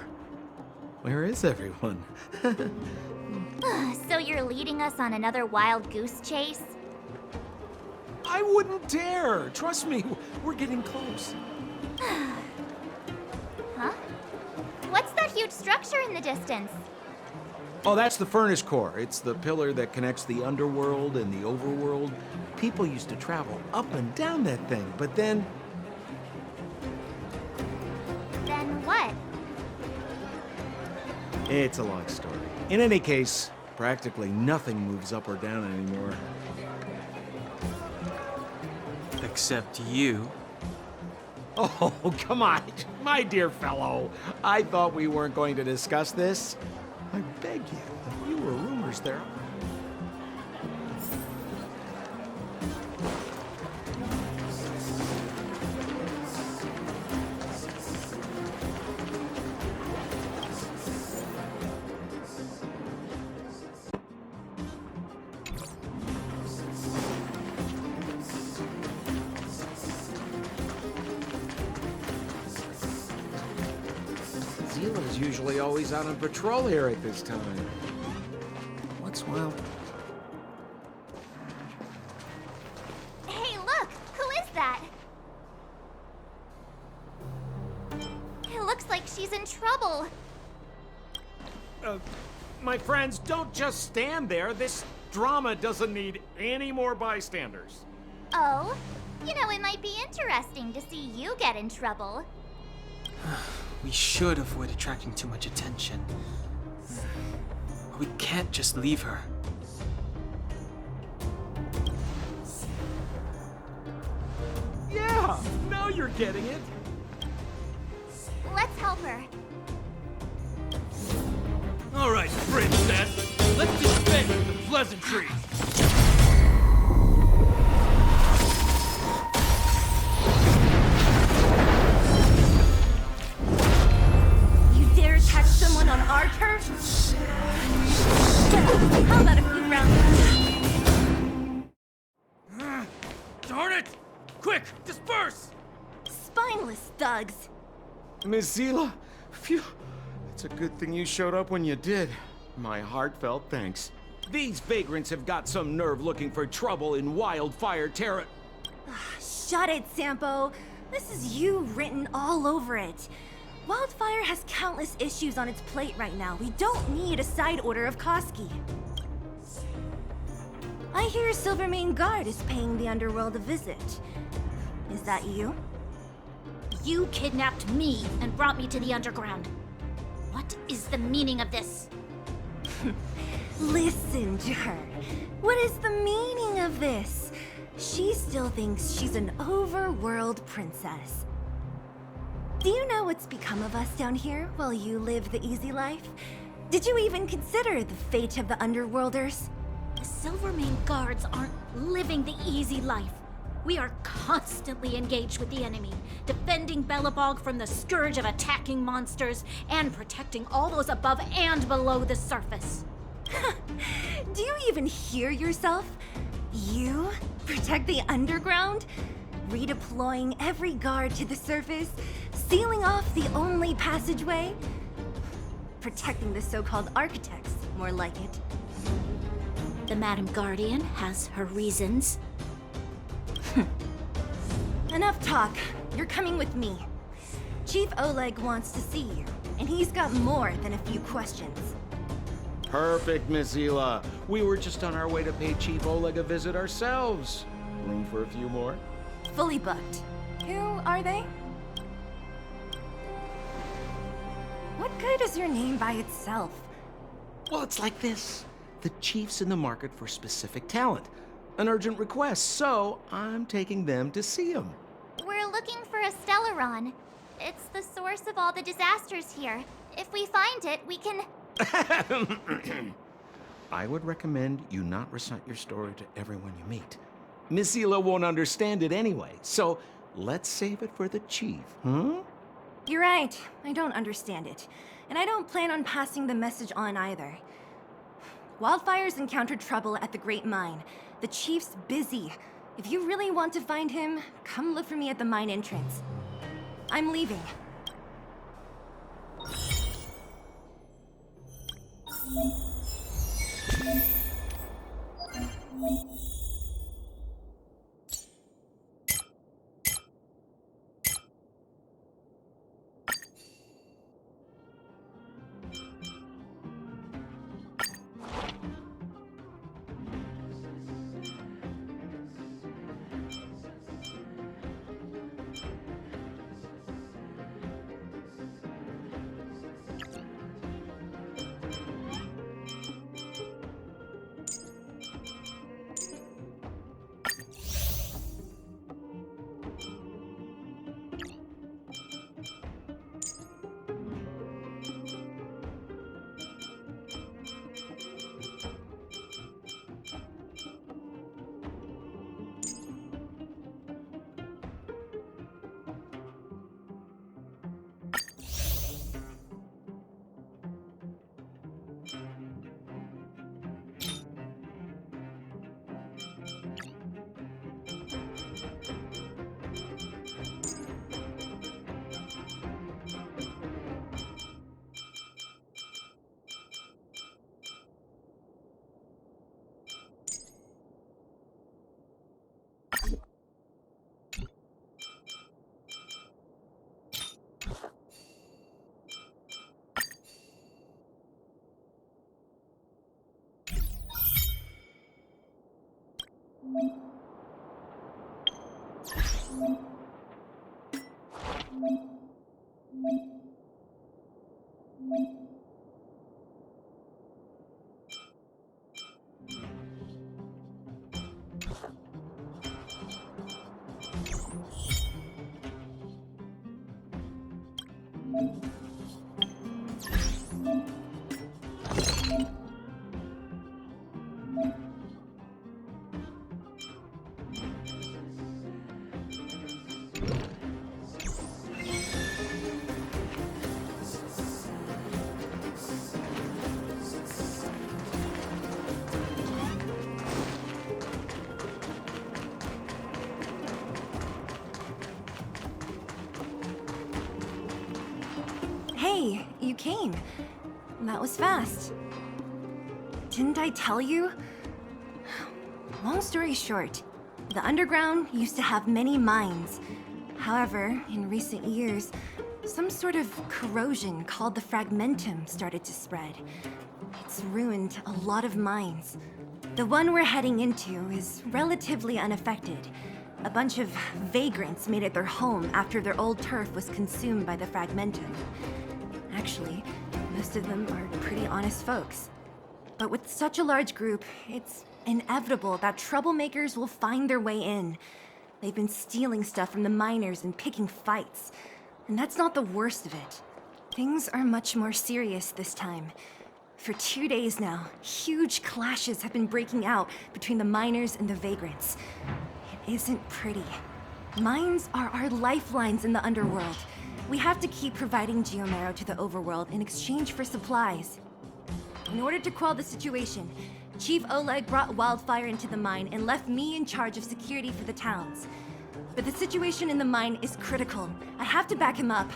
Where is everyone? So you're leading us on another wild goose chase? I wouldn't dare! Trust me, we're getting close. Huh? What's that huge structure in the distance? Oh, that's the furnace core. It's the pillar that connects the underworld and the overworld. People used to travel up and down that thing, but then... Then what? It's a long story. In any case, practically nothing moves up or down anymore. Except you. Oh, come on, my dear fellow. I thought we weren't going to discuss this. I beg you, if you were rumors there. Zila's usually always out on patrol here at this time. What's well? Hey, look! Who is that? It looks like she's in trouble. My friends, don't just stand there. This drama doesn't need any more bystanders. Oh? You know, it might be interesting to see you get in trouble. We should avoid attracting too much attention. We can't just leave her. Yeah, now you're getting it. Let's help her. All right, princess. Let's dispense with the pleasantries. Catch someone on our turf? How about a few rounds? Darn it! Quick, disperse! Spineless thugs. Miss Zila, phew. It's a good thing you showed up when you did. My heartfelt thanks. These vagrants have got some nerve looking for trouble in Wildfire Terra. Shut it, Sampo. This is you written all over it. Wildfire has countless issues on its plate right now. We don't need a side order of Koski. I hear Silvermane Guard is paying the underworld a visit. Is that you? You kidnapped me and brought me to the underground. What is the meaning of this? Listen to her. What is the meaning of this? She still thinks she's an overworld princess. Do you know what's become of us down here while you live the easy life? Did you even consider the fate of the underworlders? The Silvermane Guards aren't living the easy life. We are constantly engaged with the enemy, defending Belobog from the scourge of attacking monsters and protecting all those above and below the surface. Do you even hear yourself? You protect the underground? Redeploying every guard to the surface? Sealing off the only passageway? Protecting the so-called architects, more like it. The Madam Guardian has her reasons. Enough talk. You're coming with me. Chief Oleg wants to see you, and he's got more than a few questions. Perfect, Miss Zila. We were just on our way to pay Chief Oleg a visit ourselves. Room for a few more? Fully booked. Who are they? What good is your name by itself? Well, it's like this. The chief's in the market for specific talent. An urgent request, so I'm taking them to see him. We're looking for a stellaron. It's the source of all the disasters here. If we find it, we can... I would recommend you not recite your story to everyone you meet. Miss Zila won't understand it anyway, so let's save it for the chief, huh? You're right. I don't understand it. And I don't plan on passing the message on either. Wildfire's encountered trouble at the Great Mine. The chief's busy. If you really want to find him, come look for me at the mine entrance. I'm leaving. Hey, you came. That was fast. Didn't I tell you? Long story short, the underground used to have many mines. However, in recent years, some sort of corrosion called the fragmentum started to spread. It's ruined a lot of mines. The one we're heading into is relatively unaffected. A bunch of vagrants made it their home after their old turf was consumed by the fragmentum. Actually, most of them are pretty honest folks. But with such a large group, it's inevitable that troublemakers will find their way in. They've been stealing stuff from the miners and picking fights. And that's not the worst of it. Things are much more serious this time. For 2 days now, huge clashes have been breaking out between the miners and the vagrants. It isn't pretty. Mines are our lifelines in the underworld. We have to keep providing geomarrow to the overworld in exchange for supplies. In order to quell the situation, Chief Oleg brought wildfire into the mine and left me in charge of security for the towns. But the situation in the mine is critical. I have to back him up.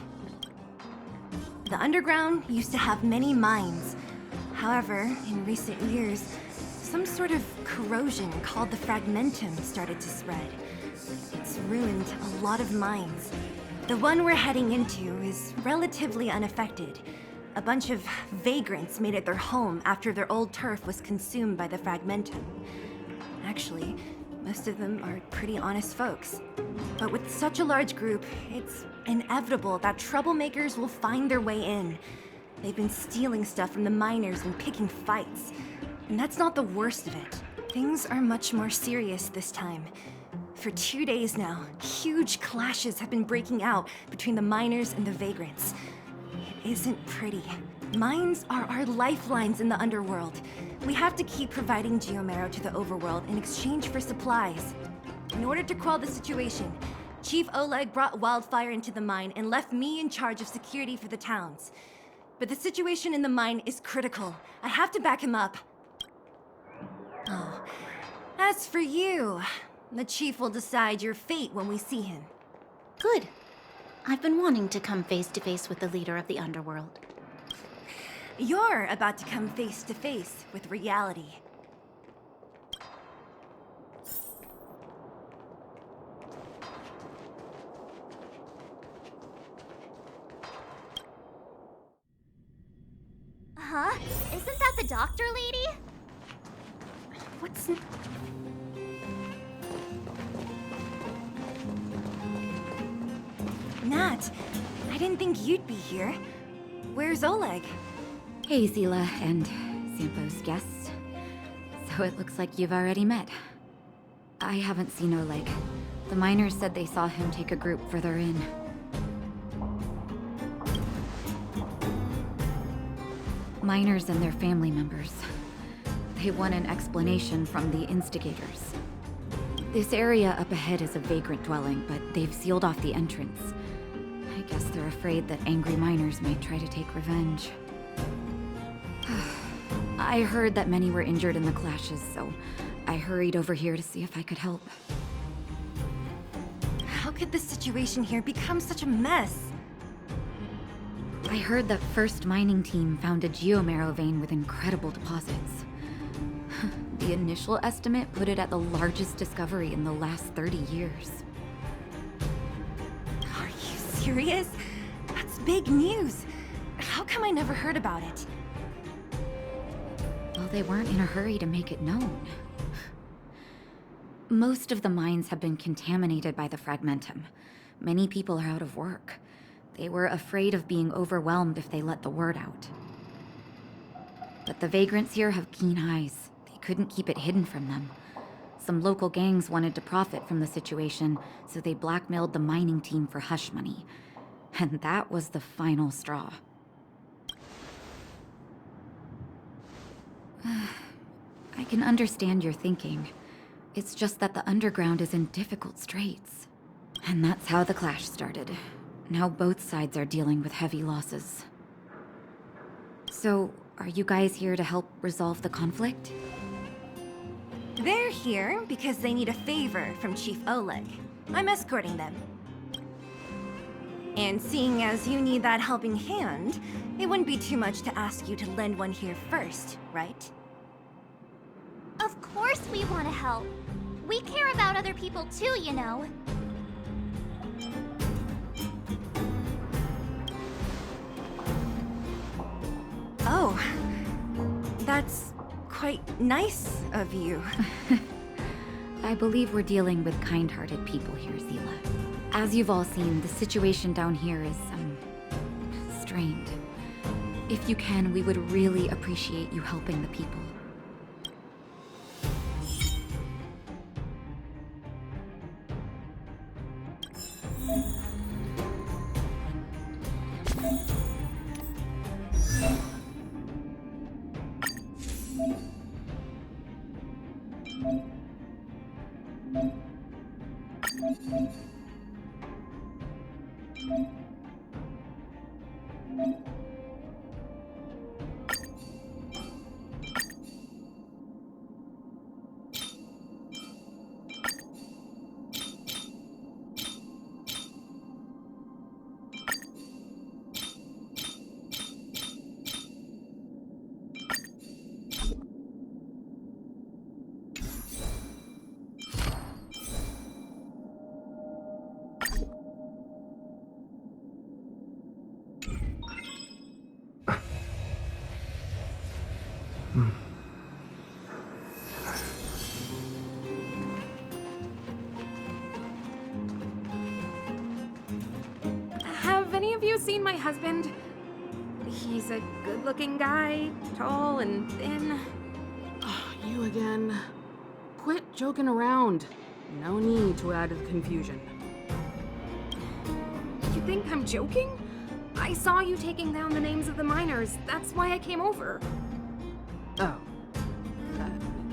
The underground used to have many mines. However, in recent years, some sort of corrosion called the fragmentum started to spread. It's ruined a lot of mines. The one we're heading into is relatively unaffected. A bunch of vagrants made it their home after their old turf was consumed by the fragmentum. Actually, most of them are pretty honest folks. But with such a large group, it's inevitable that troublemakers will find their way in. They've been stealing stuff from the miners and picking fights. And that's not the worst of it. Things are much more serious this time. For 2 days now, huge clashes have been breaking out between the miners and the vagrants. It isn't pretty. Mines are our lifelines in the underworld. We have to keep providing geomarrow to the overworld in exchange for supplies. In order to quell the situation, Chief Oleg brought wildfire into the mine and left me in charge of security for the towns. But the situation in the mine is critical. I have to back him up. Oh, as for you, the Chief will decide your fate when we see him. Good. I've been wanting to come face to face with the leader of the underworld. You're about to come face to face with reality. Huh? Isn't that the doctor lady? What's... Nat, I didn't think you'd be here. Where's Oleg? Hey, Zila and Sampo's guests. So it looks like you've already met. I haven't seen Oleg. The miners said they saw him take a group further in. Miners and their family members. They want an explanation from the instigators. This area up ahead is a vagrant dwelling, but they've sealed off the entrance. I guess they're afraid that angry miners might try to take revenge. I heard that many were injured in the clashes, so I hurried over here to see if I could help. How could the situation here become such a mess? I heard that First Mining Team found a geomarrow vein with incredible deposits. The initial estimate put it at the largest discovery in the last 30 years. Are you serious? That's big news. How come I never heard about it? Well, they weren't in a hurry to make it known. Most of the mines have been contaminated by the fragmentum. Many people are out of work. They were afraid of being overwhelmed if they let the word out. But the vagrants here have keen eyes. They couldn't keep it hidden from them. Some local gangs wanted to profit from the situation, so they blackmailed the mining team for hush money. And that was the final straw. I can understand your thinking. It's just that the underground is in difficult straits. And that's how the clash started. Now both sides are dealing with heavy losses. So, are you guys here to help resolve the conflict? They're here because they need a favor from Chief Oleg. I'm escorting them. And seeing as you need that helping hand, it wouldn't be too much to ask you to lend one here first, right? Of course we want to help. We care about other people too, you know. Oh, that's quite nice of you. I believe we're dealing with kind-hearted people here, Zila. As you've all seen, the situation down here is, strained. If you can, we would really appreciate you helping the people. Have any of you seen my husband? He's a good-looking guy, tall and thin. You again. Quit joking around. No need to add to the confusion. You think I'm joking? I saw you taking down the names of the miners. That's why I came over. Oh.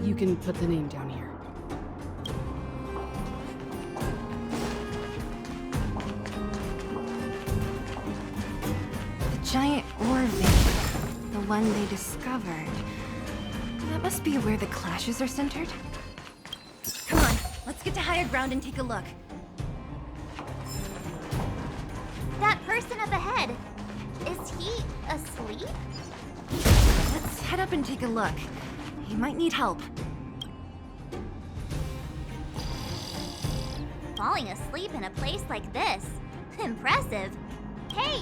You can put the name down here. The giant ore vein, the one they discovered. That must be where the clashes are centered. Come on, let's get to higher ground and take a look. That person up ahead, is he asleep? Let's head up and take a look. You might need help. Falling asleep in a place like this. Impressive. Hey,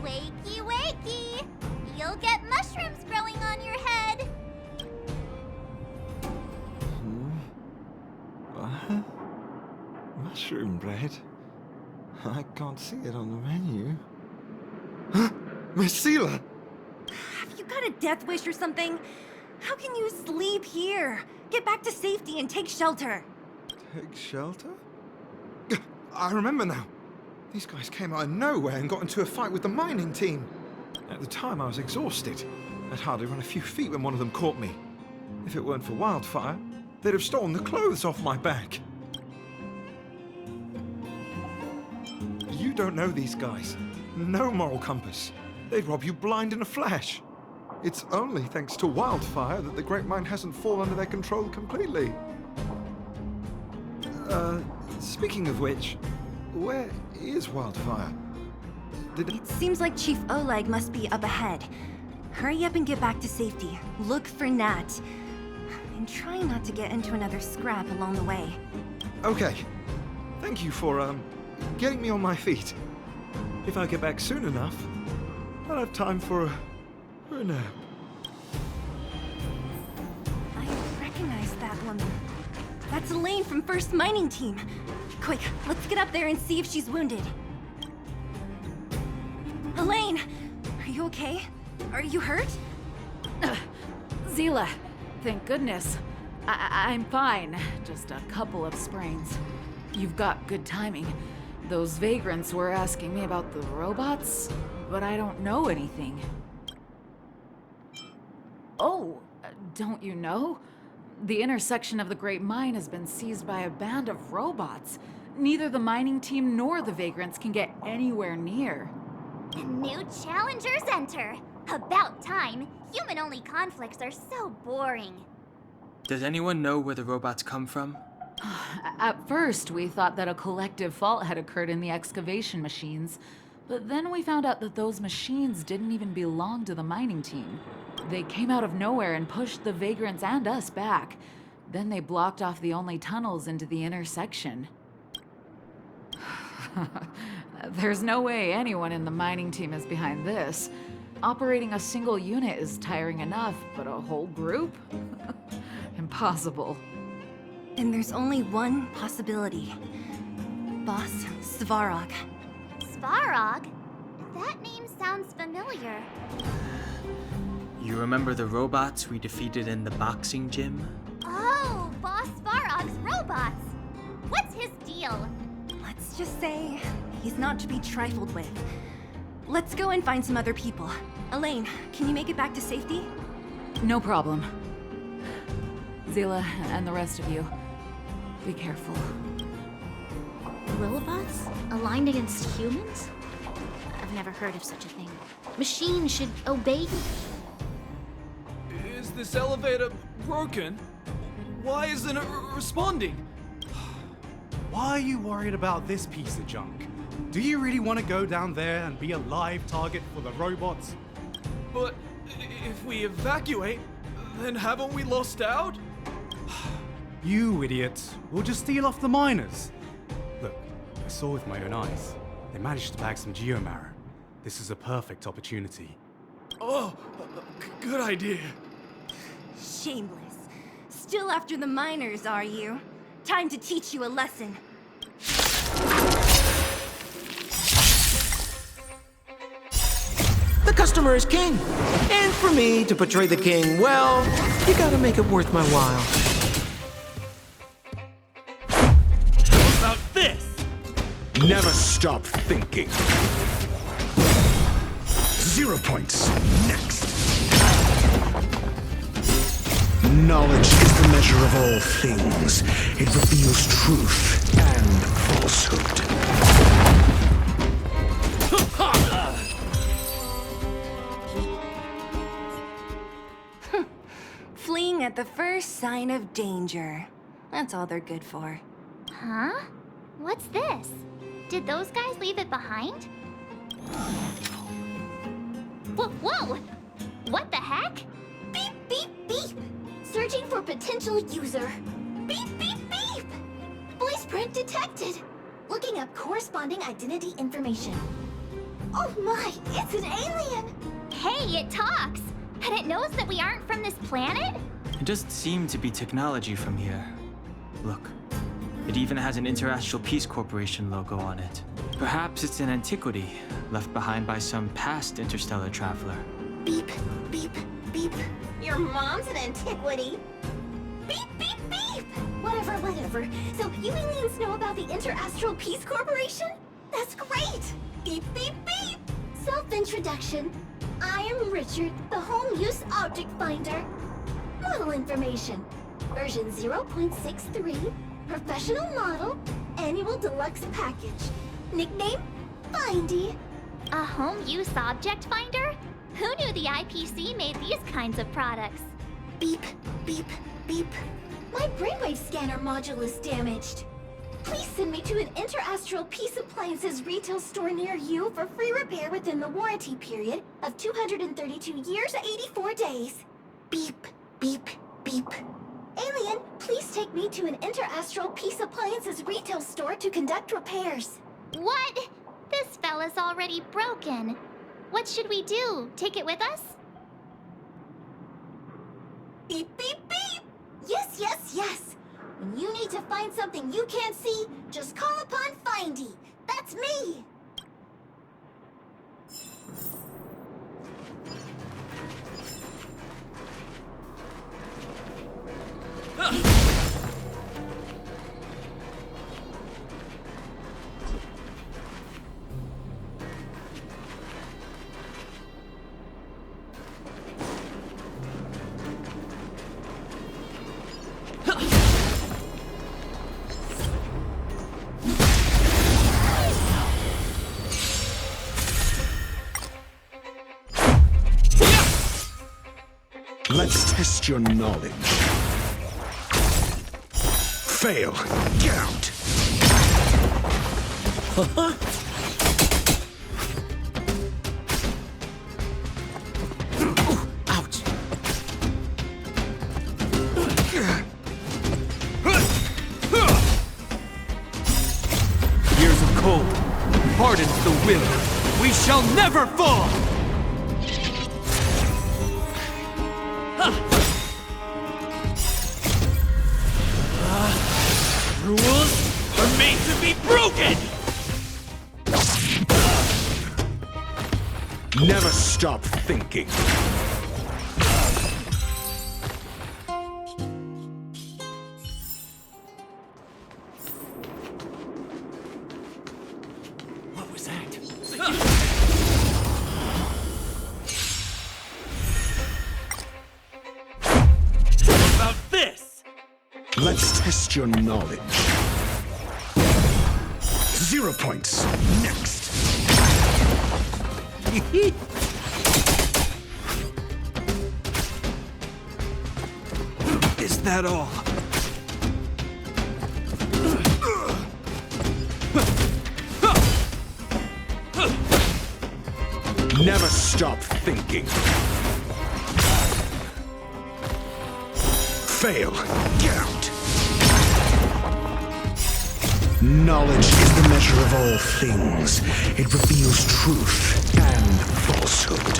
wakey wakey! You'll get mushrooms growing on your head! What? Mushroom bread? I can't see it on the menu. Huh? Miss Seela! Have you got a death wish or something? How can you sleep here? Get back to safety and take shelter. Take shelter? I remember now. These guys came out of nowhere and got into a fight with the mining team. At the time, I was exhausted. I'd hardly run a few feet when one of them caught me. If it weren't for Wildfire, they'd have stolen the clothes off my back. You don't know these guys. No moral compass. They'd rob you blind in a flash. It's only thanks to Wildfire that the Great Mine hasn't fallen under their control completely. Speaking of which, where is Wildfire? It seems like Chief Oleg must be up ahead. Hurry up and get back to safety. Look for Nat. And try not to get into another scrap along the way. Okay. Thank you for, getting me on my feet. If I get back soon enough, I'll have time for a nap. I recognize that woman. That's Elaine from First Mining Team. Quick, let's get up there and see if she's wounded. Elaine! Are you okay? Are you hurt? Seela, thank goodness. I'm fine. Just a couple of sprains. You've got good timing. Those vagrants were asking me about the robots, but I don't know anything. Oh, don't you know? The intersection of the Great Mine has been seized by a band of robots. Neither the mining team nor the vagrants can get anywhere near. New challengers enter! About time! Human-only conflicts are so boring. Does anyone know where the robots come from? At first, we thought that a collective fault had occurred in the excavation machines, but then we found out that those machines didn't even belong to the mining team. They came out of nowhere and pushed the vagrants and us back. Then they blocked off the only tunnels into the intersection. There's no way anyone in the mining team is behind this. Operating a single unit is tiring enough, but a whole group? Impossible. And there's only one possibility. Boss Svarog. Svarog? That name sounds familiar. You remember the robots we defeated in the boxing gym? Oh, Boss Svarog's robots! What's his deal? Let's just say he's not to be trifled with. Let's go and find some other people. Elaine, can you make it back to safety? No problem. Seela and the rest of you, be careful. Robots? Aligned against humans? I've never heard of such a thing. Machines should obey. Is this elevator broken? Why isn't it responding? Why are you worried about this piece of junk? Do you really want to go down there and be a live target for the robots? But if we evacuate, then haven't we lost out? You idiots. We'll just steal off the miners. Look, I saw with my own eyes. They managed to bag some geomarrow. This is a perfect opportunity. Oh, good idea. Shameless. Still after the miners, are you? Time to teach you a lesson. The customer is king. And for me to portray the king, well, you gotta make it worth my while. How about this? Never stop thinking. 0 points. Next. Knowledge is the measure of all things. It reveals truth and falsehood. Fleeing at the first sign of danger. That's all they're good for. Huh? What's this? Did those guys leave it behind? Whoa! What the heck? Beep! Searching for potential user. Beep, beep, beep! Voice print detected. Looking up corresponding identity information. Oh my, it's an alien! Hey, it talks! And it knows that we aren't from this planet? It doesn't seem to be technology from here. Look, it even has an Interastral Peace Corporation logo on it. Perhaps it's an antiquity, left behind by some past interstellar traveler. Beep, beep, beep. Your mom's an antiquity. Beep, beep, beep! Whatever, whatever. So you aliens know about the Interastral Peace Corporation? That's great! Beep, beep, beep! Self-introduction. I am Richard, the Home Use Object Finder. Model information. Version 0.63. Professional model. Annual deluxe package. Nickname? Findy. A home use object finder? Who knew the IPC made these kinds of products? Beep, beep, beep. My brainwave scanner module is damaged. Please send me to an Interastral Peace Appliances retail store near you for free repair within the warranty period of 232 years, 84 days. Beep, beep, beep. Alien, please take me to an Interastral Peace Appliances retail store to conduct repairs. What? This fella's already broken. What should we do? Take it with us? Beep, beep, beep! Yes, yes, yes! When you need to find something you can't see, just call upon Findy. That's me! Let's test your knowledge. Fail. Get out. Ouch! Years of cold hardens the will. We shall never fall! Rules are made to be broken! Never stop thinking. What was that? What about this? Let's test your knowledge. 0 points. Next. Is that all? Never stop thinking. Fail. Get out. Knowledge is the measure of all things. It reveals truth and falsehood.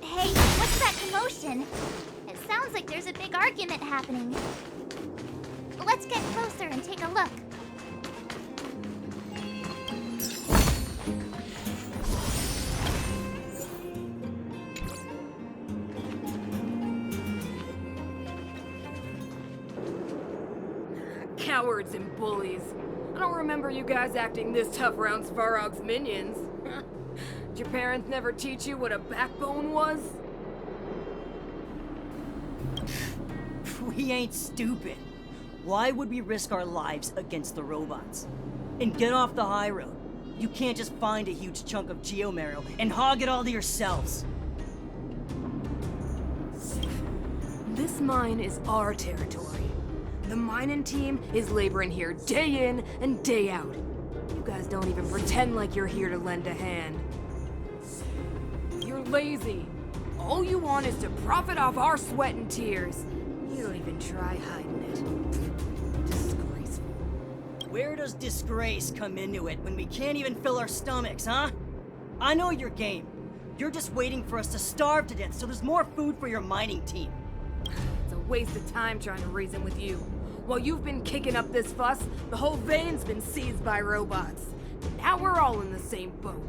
Hey, what's that commotion? It sounds like there's a big argument happening. Let's get closer and take a look. Cowards and bullies. I don't remember you guys acting this tough around Svarog's minions. Did your parents never teach you what a backbone was? We ain't stupid. Why would we risk our lives against the robots? And get off the high road. You can't just find a huge chunk of geomarrow and hog it all to yourselves. This mine is our territory. The mining team is laboring here day in and day out. You guys guys don't even pretend like you're here to lend a hand. You're lazy. All you want is to profit off our sweat and tears. You don't even try hiding it. Disgraceful. Where does disgrace come into it when we can't even fill our stomachs, huh? I know your game. You're just waiting for us to starve to death so there's more food for your mining team. It's a waste of time trying to reason with you. While you've been kicking up this fuss, the whole vein's been seized by robots. Now we're all in the same boat.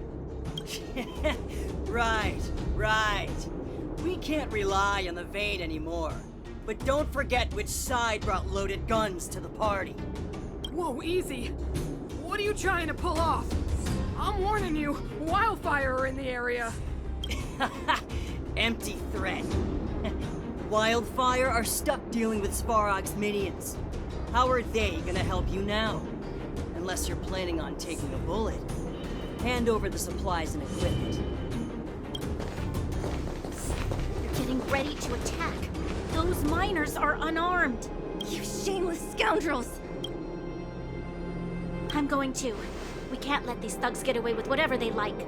Right. We can't rely on the vein anymore. But don't forget which side brought loaded guns to the party. Whoa, easy. What are you trying to pull off? I'm warning you, wildfire are in the area. Empty threat. Wildfire are stuck dealing with Svarog's minions. How are they gonna help you now? Unless you're planning on taking a bullet. Hand over the supplies and equipment. You're getting ready to attack. Those miners are unarmed. You shameless scoundrels! I'm going too. We can't let these thugs get away with whatever they like.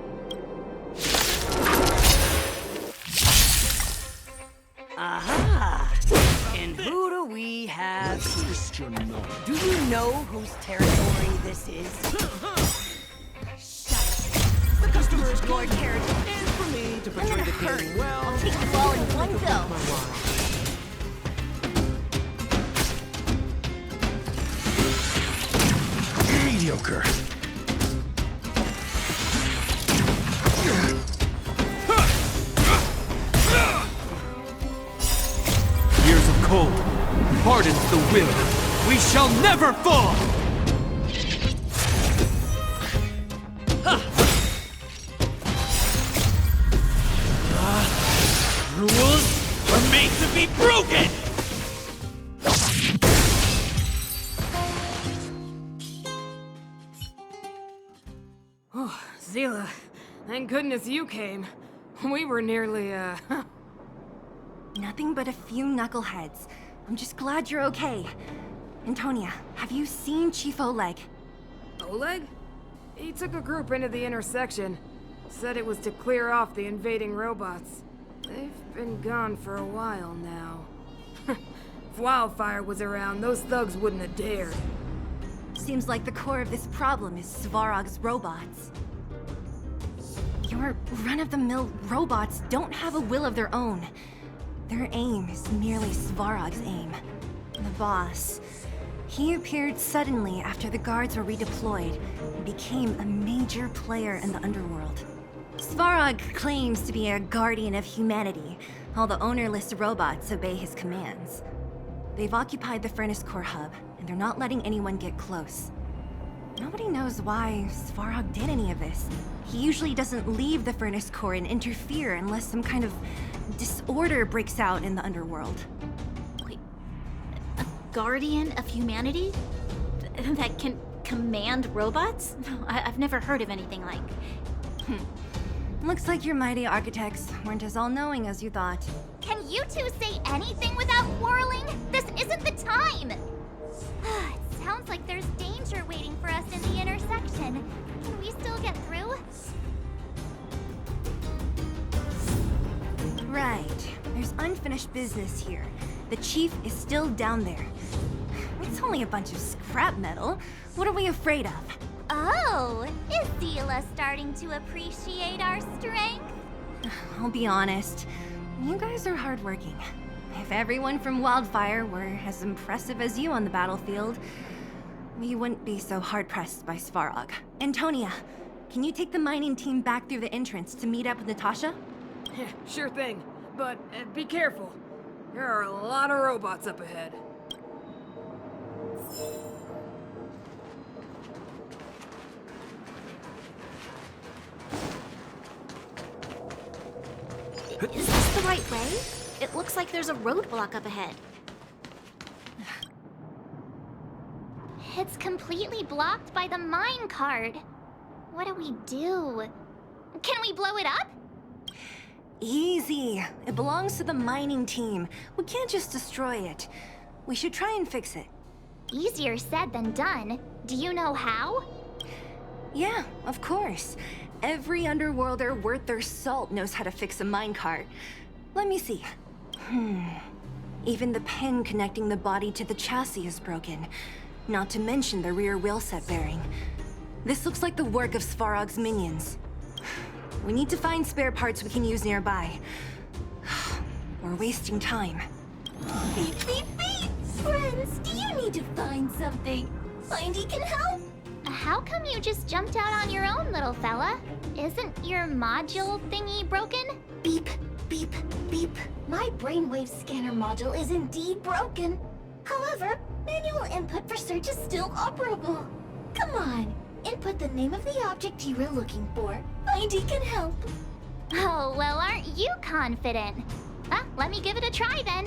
Aha! And who do we have here? Do you know whose territory this is? Shut it. The customer is your territory. And for me to portray the king well, I'll take you all in one go. Mediocre. Years of cold hardens the will. We shall never fall! Rules are made to be broken! Oh, Zila, thank goodness you came. We were nearly, Nothing but a few knuckleheads. I'm just glad you're okay. Antonia, have you seen Chief Oleg? Oleg? He took a group into the intersection. Said it was to clear off the invading robots. They've been gone for a while now. If Wildfire was around, those thugs wouldn't have dared. Seems like the core of this problem is Svarog's robots. Your run-of-the-mill robots don't have a will of their own. Their aim is merely Svarog's aim. The boss, he appeared suddenly after the guards were redeployed and became a major player in the underworld. Svarog claims to be a guardian of humanity. All the ownerless robots obey his commands. They've occupied the Furnace Core hub, and they're not letting anyone get close. Nobody knows why Svarog did any of this. He usually doesn't leave the Furnace Core and interfere unless some kind of disorder breaks out in the underworld. Wait, a guardian of humanity? That can command robots? I've never heard of anything like. Looks like your mighty architects weren't as all-knowing as you thought. Can you two say anything without quarreling? This isn't the time! It sounds like there's danger waiting for us in the intersection. Can we still get through? Right. There's unfinished business here. The chief is still down there. It's only a bunch of scrap metal. What are we afraid of? Oh, is Zila starting to appreciate our strength? I'll be honest. You guys are hardworking. If everyone from Wildfire were as impressive as you on the battlefield, we wouldn't be so hard-pressed by Svarog. Antonia, can you take the mining team back through the entrance to meet up with Natasha? Yeah, sure thing. But be careful. There are a lot of robots up ahead. Is this the right way? It looks like there's a roadblock up ahead. It's completely blocked by the mine card. What do we do? Can we blow it up? Easy. It belongs to the mining team. We can't just destroy it. We should try and fix it. Easier said than done. Do you know how? Yeah, of course. Every underworlder worth their salt knows how to fix a minecart. Let me see. Even the pin connecting the body to the chassis is broken. Not to mention the rear wheel set bearing. This looks like the work of Svarog's minions. We need to find spare parts we can use nearby. We're wasting time. Beep, beep, beep! Friends, do you need to find something? Findy can help? How come you just jumped out on your own, little fella? Isn't your module thingy broken? Beep, beep, beep. My brainwave scanner module is indeed broken. However, manual input for search is still operable. Come on, input the name of the object you were looking for. Findy can help. Oh, well, aren't you confident? Let me give it a try then.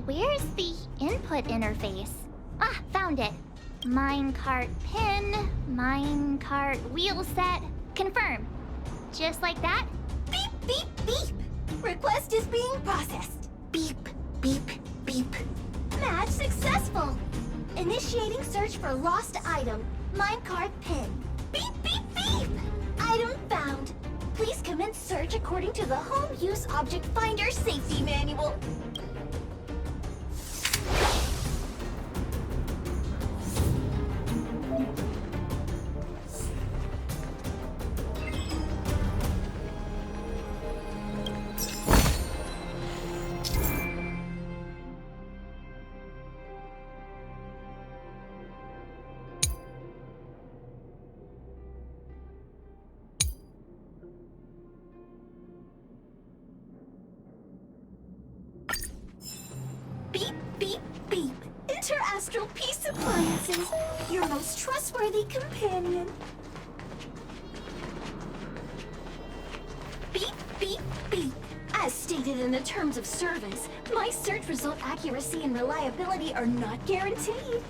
Where's the input interface? Found it. Minecart pin, minecart wheel set, confirm. Just like that? Beep, beep, beep. Request is being processed. Beep, beep, beep. Match successful. Initiating search for lost item, minecart pin. Beep, beep, beep. Item found. Please commence search according to the Home Use Object Finder Safety Manual. Interastral Peace Appliances, your most trustworthy companion. Beep, beep, beep. As stated in the terms of service, my search result accuracy and reliability are not guaranteed.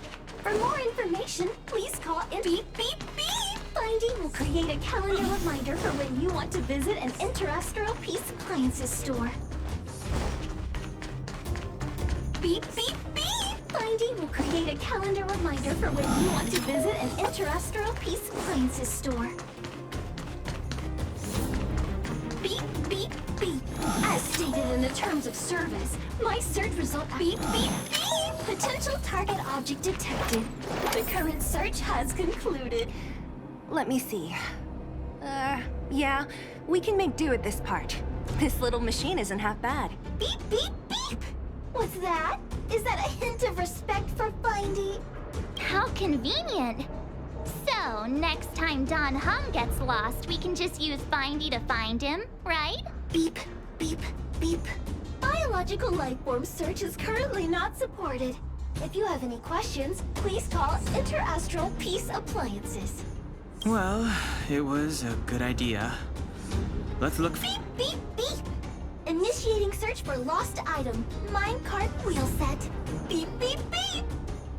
For more information, please call in beep, beep, beep. Findy will create a calendar reminder for when you want to visit an Interastral Peace Appliances store. Beep, beep, beep. Findy will create a calendar reminder for when you want to visit an Interastral Peace Appliances store. Beep, beep, beep. As stated in the terms of service, my search result beep, beep, beep. Potential target object detected. The current search has concluded. Let me see. Yeah, we can make do with this part. This little machine isn't half bad. Beep, beep, beep. What's that? Is that a hint of respect for Findy? How convenient. So, next time Don Hung gets lost, we can just use Findy to find him, right? Beep, beep, beep. Biological life form search is currently not supported. If you have any questions, please call Interastral Peace Appliances. Well, it was a good idea. Let's look. Beep, beep, beep. Initiating search for lost item, minecart wheel set. Beep, beep, beep.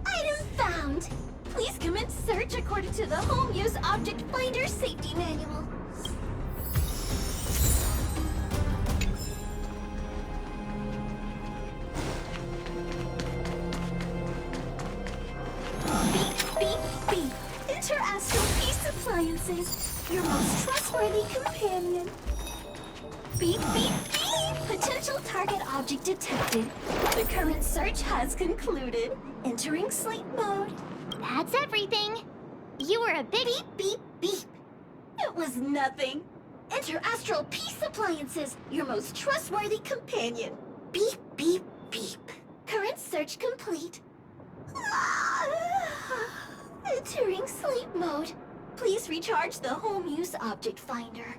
Item found. Please commence search according to the Home Use Object Finder Safety Manual. Beep, beep, beep. Interastral Peace Appliances, your most trustworthy companion. Beep, beep, beep. Potential target object detected. The current search has concluded. Entering sleep mode. That's everything. You were a big beep, beep, beep. It was nothing. Interastral Peace Appliances, your most trustworthy companion. Beep, beep, beep. Current search complete. Entering sleep mode. Please recharge the Home Use Object Finder.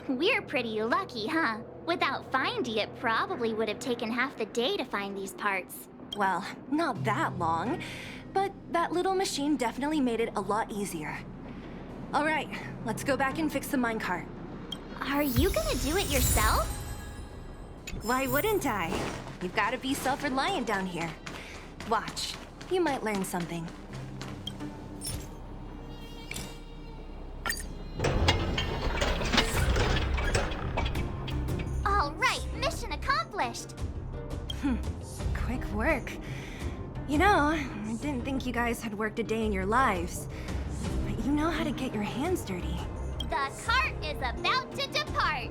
We're pretty lucky, huh? Without Findy, it probably would have taken half the day to find these parts. Well, not that long, but that little machine definitely made it a lot easier. All right, let's go back and fix the minecart. Are you gonna do it yourself? Why wouldn't I? You've got to be self-reliant down here. Watch, you might learn something. All right, mission accomplished. Quick work. You know, I didn't think you guys had worked a day in your lives. But You know how to get your hands dirty. The cart is about to depart.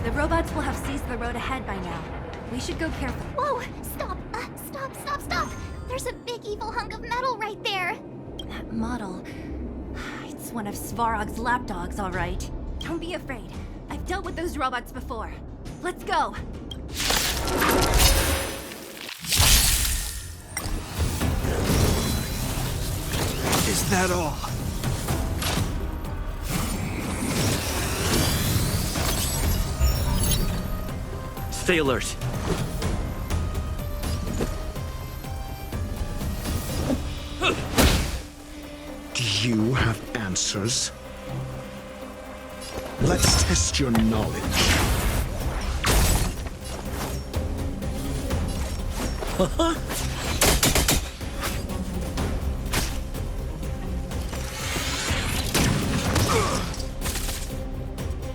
The robots will have seized the road ahead by now. We should go carefully. Whoa! Stop! Stop! There's a big evil hunk of metal right there. That model... It's one of Svarog's lapdogs, all right. Don't be afraid. I've dealt with those robots before. Let's go! Is that all? Stay alert. Do you have answers? Let's test your knowledge.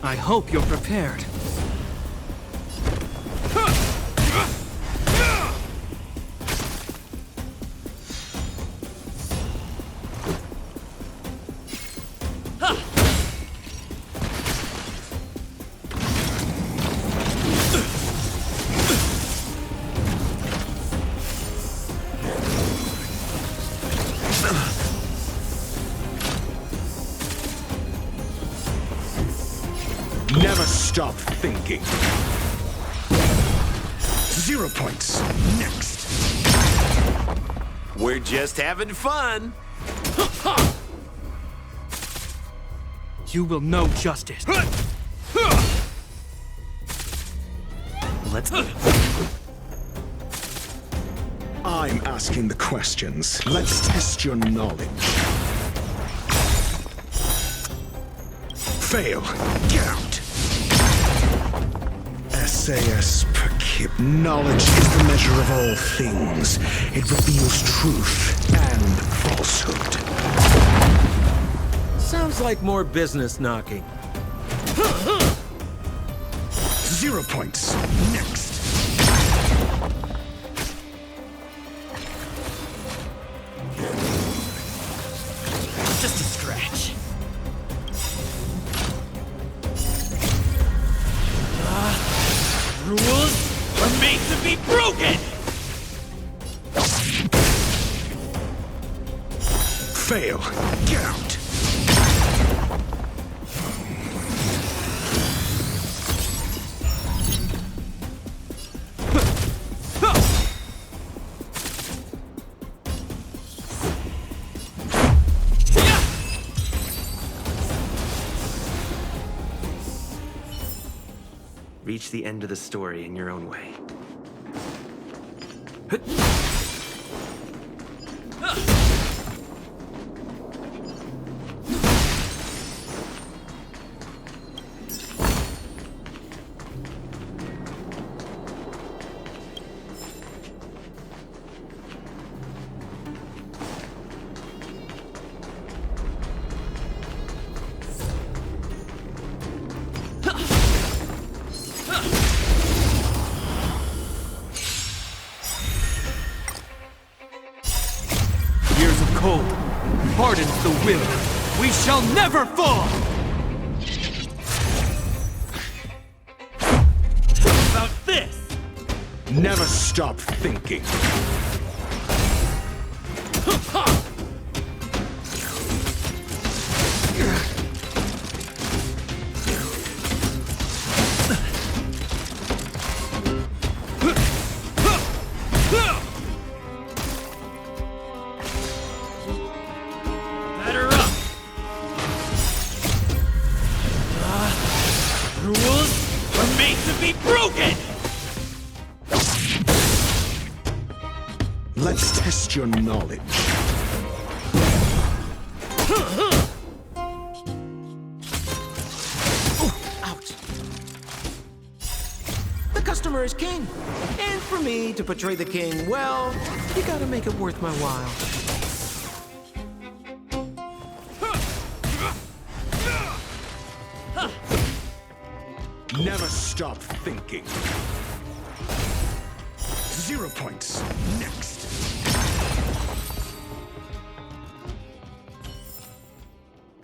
I hope you're prepared. Never stop thinking. 0 points. Next. We're just having fun. You will know justice. Let's... I'm asking the questions. Let's test your knowledge. Fail. Get out. SAS per kip. Knowledge is the measure of all things. It reveals truth and falsehood. Sounds like more business knocking. 0 points. Next. Just a scratch. Rules are made to be broken! Fail. Get out. Reach the end of the story in your own way. Cold hardens the will. We shall never fall! How about this? Never stop thinking. Let's test your knowledge. Ouch. The customer is king. And for me to portray the king, well, you gotta make it worth my while. Never stop thinking. 0 points. Next.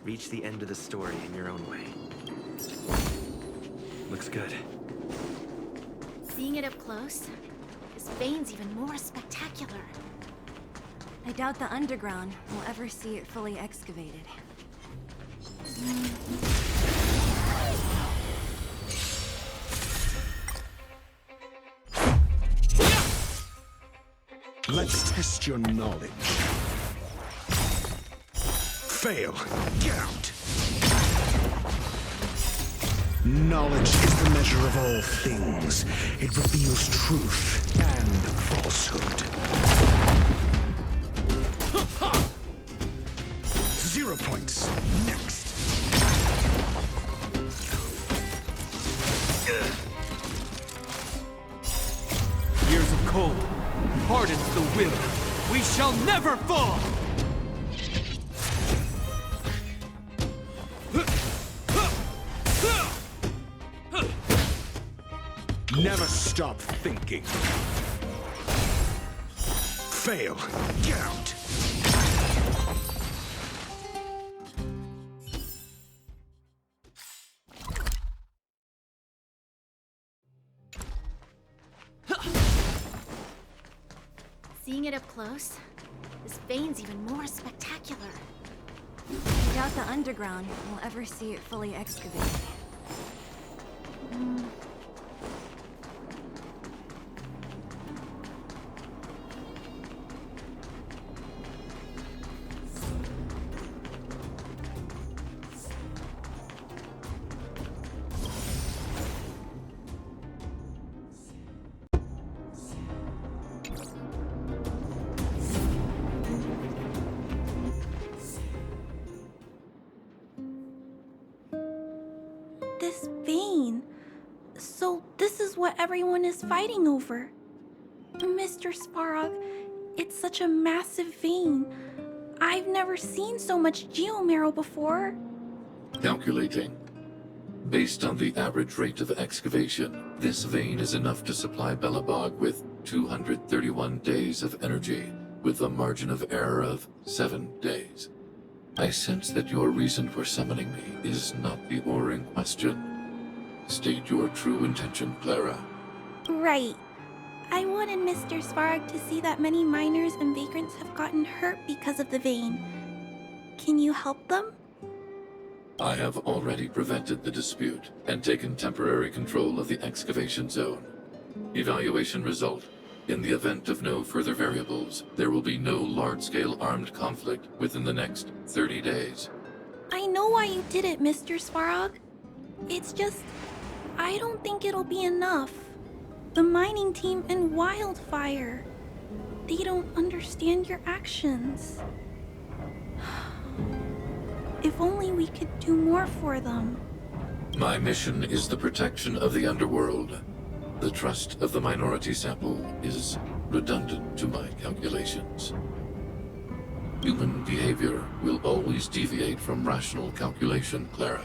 Reach the end of the story in your own way. Looks good. Seeing it up close, this vein's even more spectacular. I doubt the underground will ever see it fully excavated. Let's test your knowledge. Fail. Get out. Knowledge is the measure of all things. It reveals truth and falsehood. 0 points. Next. Years of cold hardens the will. We shall never fall! Never stop thinking. Fail. Get out. Seeing it up close, this vein's even more spectacular. I doubt the underground will ever see it fully excavated. This vein. So this is what everyone is fighting over. Mr. Svarog, it's such a massive vein. I've never seen so much geomarrow before. Calculating. Based on the average rate of excavation, this vein is enough to supply Belobog with 231 days of energy, with a margin of error of 7 days. I sense that your reason for summoning me is not the ore in question. State your true intention, Clara. Right. I wanted Mr. Svarog to see that many miners and vagrants have gotten hurt because of the vein. Can you help them? I have already prevented the dispute and taken temporary control of the excavation zone. Evaluation result. In the event of no further variables, there will be no large-scale armed conflict within the next 30 days. I know why you did it, Mr. Svarog. It's just, I don't think it'll be enough. The mining team and Wildfire, they don't understand your actions. If only we could do more for them. My mission is the protection of the underworld. The trust of the minority sample is redundant to my calculations. Human behavior will always deviate from rational calculation, Clara.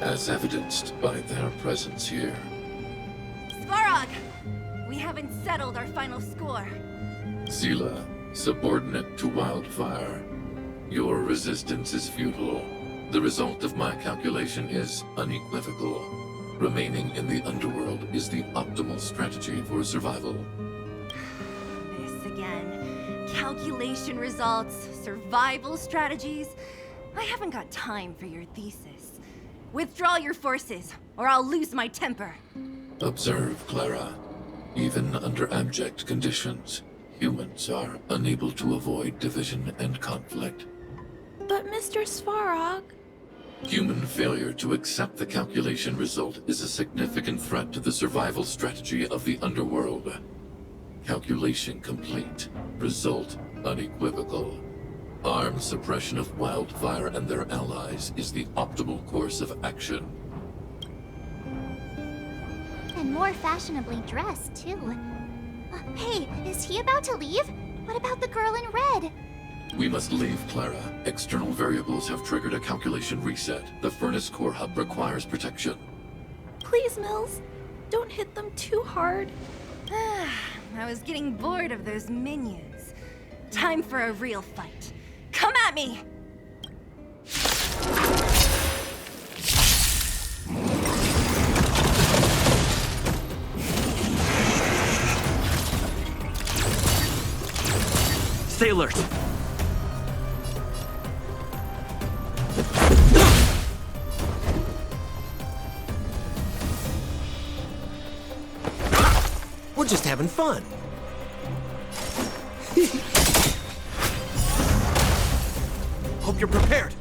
As evidenced by their presence here. Svarog! We haven't settled our final score. Seela, subordinate to Wildfire. Your resistance is futile. The result of my calculation is unequivocal. Remaining in the underworld is the optimal strategy for survival. This again. Calculation results, survival strategies. I haven't got time for your thesis. Withdraw your forces, or I'll lose my temper. Observe, Clara. Even under abject conditions, humans are unable to avoid division and conflict. But Mr. Svarog... Human failure to accept the calculation result is a significant threat to the survival strategy of the underworld. Calculation complete. Result unequivocal. Armed suppression of Wildfire and their allies is the optimal course of action. And more fashionably dressed, too. Hey, is he about to leave? What about the girl in red? We must leave, Clara. External variables have triggered a calculation reset. The furnace core hub requires protection. Please, Mills. Don't hit them too hard. I was getting bored of those minions. Time for a real fight. Come at me! Stay alert! We're just having fun. Hope you're prepared.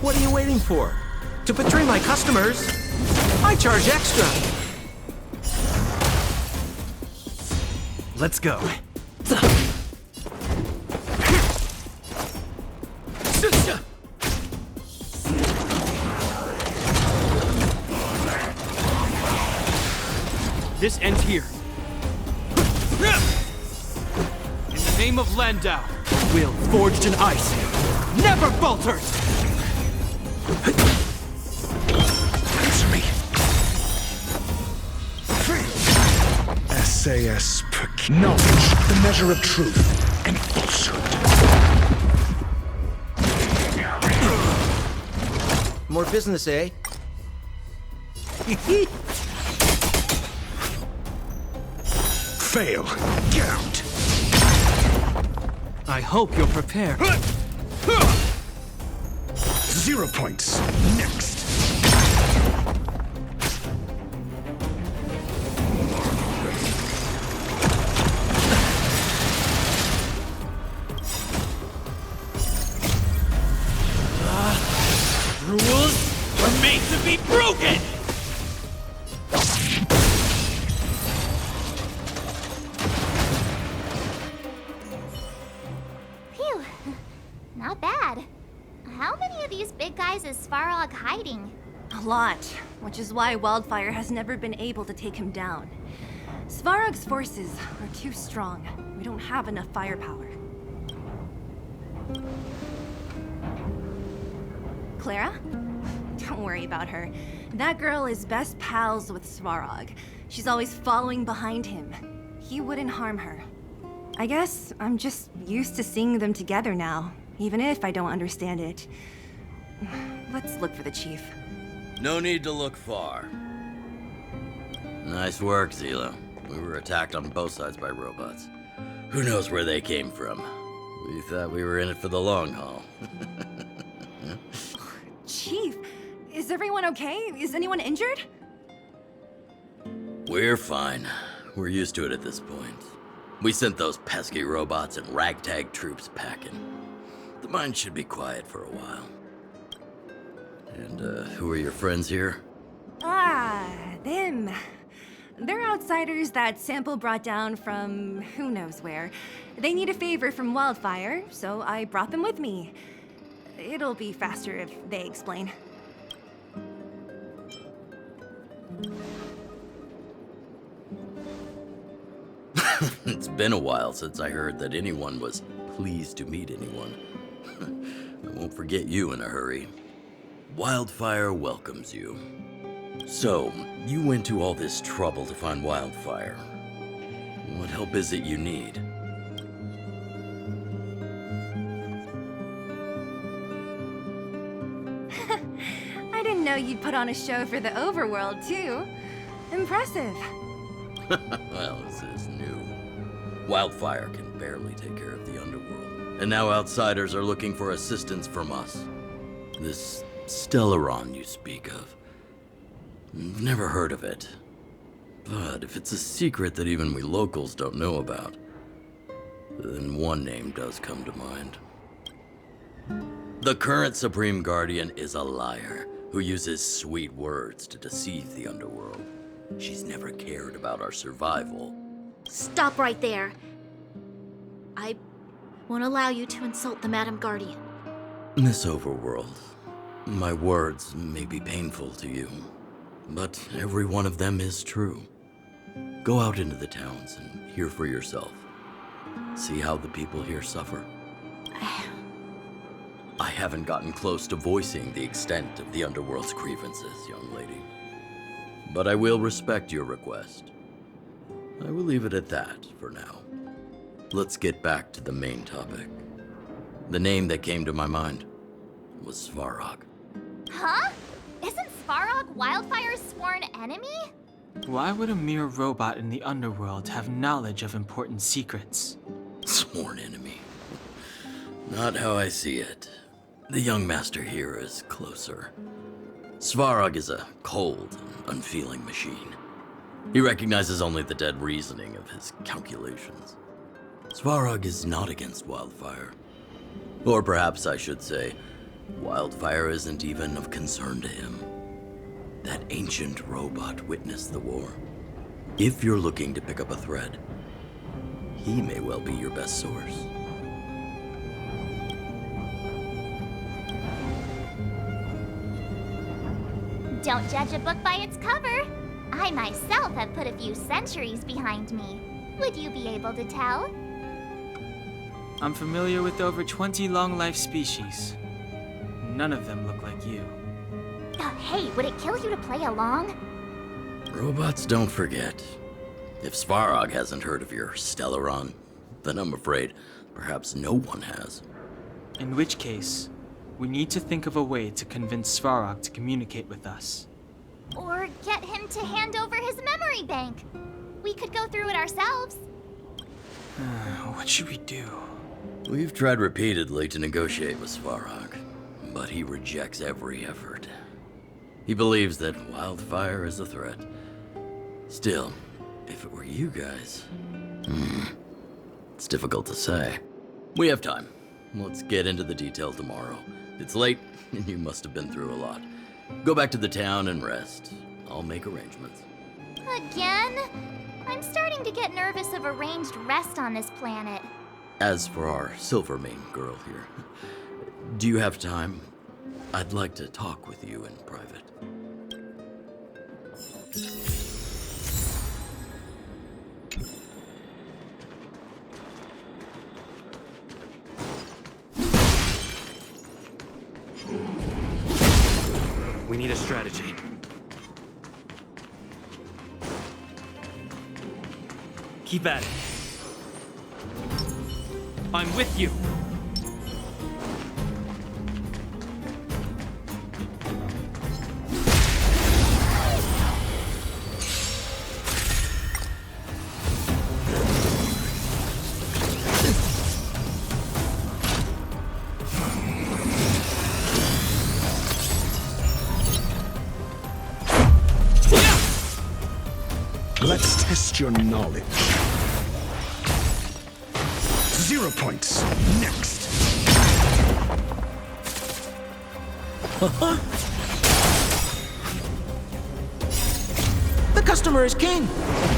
What are you waiting for? To betray my customers, I charge extra. Let's go. This ends here. In the name of Landau, will forged in ice never falters! Answer me. SAS per knowledge, the measure of truth and falsehood. More business, eh? Fail. Get out. I hope you're prepared. 0 points. Next. Rules are made to be broken! Phew. Not bad. How many of these big guys is Svarog hiding? A lot, which is why Wildfire has never been able to take him down. Svarog's forces are too strong. We don't have enough firepower. Clara? Don't worry about her. That girl is best pals with Svarog. She's always following behind him. He wouldn't harm her. I guess I'm just used to seeing them together now, even if I don't understand it. Let's look for the chief. No need to look far. Nice work, Zila. We were attacked on both sides by robots. Who knows where they came from? We thought we were in it for the long haul. Chief, is everyone okay? Is anyone injured? We're fine. We're used to it at this point. We sent those pesky robots and ragtag troops packing. The mine should be quiet for a while. And, who are your friends here? Ah, them. They're outsiders that Sample brought down from who knows where. They need a favor from Wildfire, so I brought them with me. It'll be faster if they explain. It's been a while since I heard that anyone was pleased to meet anyone. I won't forget you in a hurry. Wildfire welcomes you. So, you went to all this trouble to find Wildfire. What help is it you need? I didn't know you'd put on a show for the overworld, too. Impressive. Well, this is new. Wildfire can barely take care of the underworld. And now outsiders are looking for assistance from us. This stellon you speak of. I've never heard of it. But if it's a secret that even we locals don't know about, then one name does come to mind. The current Supreme Guardian is a liar who uses sweet words to deceive the underworld. She's never cared about our survival. Stop right there. I won't allow you to insult the Madam Guardian. This overworld, my words may be painful to you, but every one of them is true. Go out into the towns and hear for yourself. See how the people here suffer. I haven't gotten close to voicing the extent of the underworld's grievances, young lady. But I will respect your request. I will leave it at that for now. Let's get back to the main topic. The name that came to my mind was Svarog. Huh? Isn't Svarog Wildfire's sworn enemy? Why would a mere robot in the underworld have knowledge of important secrets? Sworn enemy. Not how I see it. The young master here is closer. Svarog is a cold and unfeeling machine. He recognizes only the dead reasoning of his calculations. Svarog is not against Wildfire. Or perhaps I should say, Wildfire isn't even of concern to him. That ancient robot witnessed the war. If you're looking to pick up a thread, he may well be your best source. Don't judge a book by its cover. I myself have put a few centuries behind me. Would you be able to tell? I'm familiar with over 20 long-life species. None of them look like you. Hey, would it kill you to play along? Robots don't forget. If Svarog hasn't heard of your Stellaron, then I'm afraid perhaps no one has. In which case, we need to think of a way to convince Svarog to communicate with us. Or get him to hand over his memory bank. We could go through it ourselves. What should we do? We've tried repeatedly to negotiate with Svarog, but he rejects every effort. He believes that Wildfire is a threat. Still, if it were you guys... it's difficult to say. We have time. Let's get into the detail tomorrow. It's late, and you must have been through a lot. Go back to the town and rest. I'll make arrangements. Again? I'm starting to get nervous of arranged rest on this planet. As for our Silvermane girl here, do you have time? I'd like to talk with you in private. We need a strategy. Keep at it. I'm with you. Let's test your knowledge. 0 points. Next. The customer is king.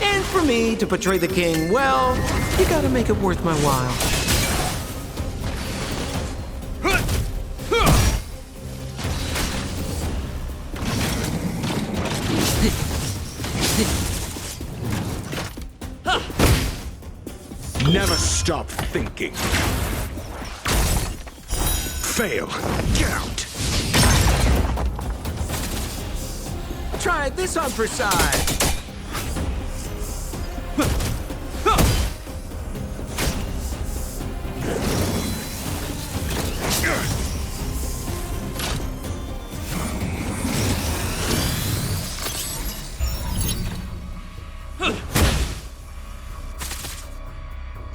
And for me to portray the king, well, you gotta make it worth my while. Never stop thinking. Fail. Get out. Try this on for size.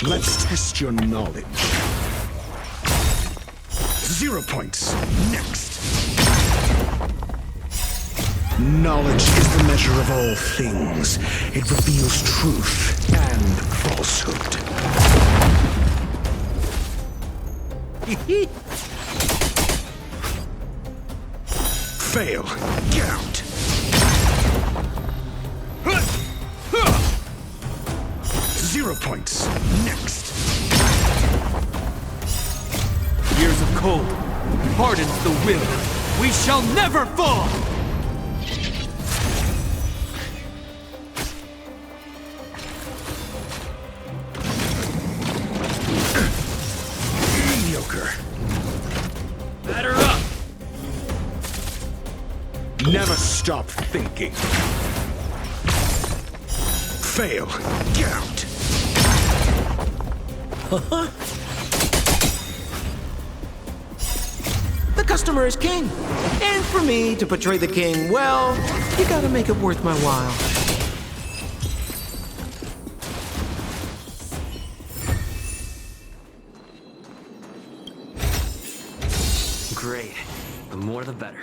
Let's test your knowledge. 0 points. Next. Knowledge is the measure of all things. It reveals truth and falsehood. Fail. Get out. 0 points. Next. Years of cold hardens the will. We shall never fall! Mediocre. Never stop thinking. Fail. Get out. The customer is king. And for me to portray the king, well, you gotta make it worth my while. Great. The more the better.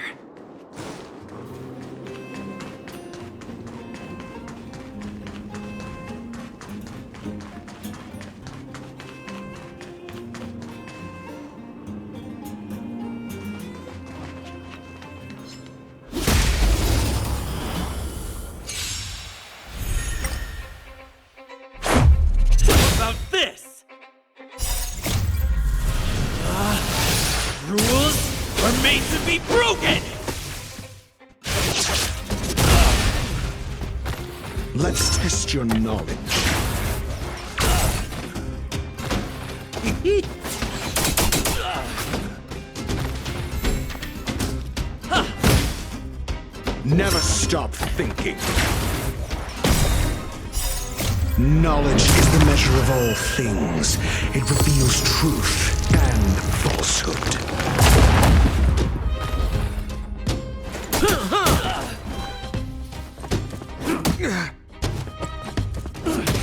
About this! Rules are made to be broken! Let's test your knowledge. Never stop thinking. Knowledge is the measure of all things. It reveals truth and falsehood.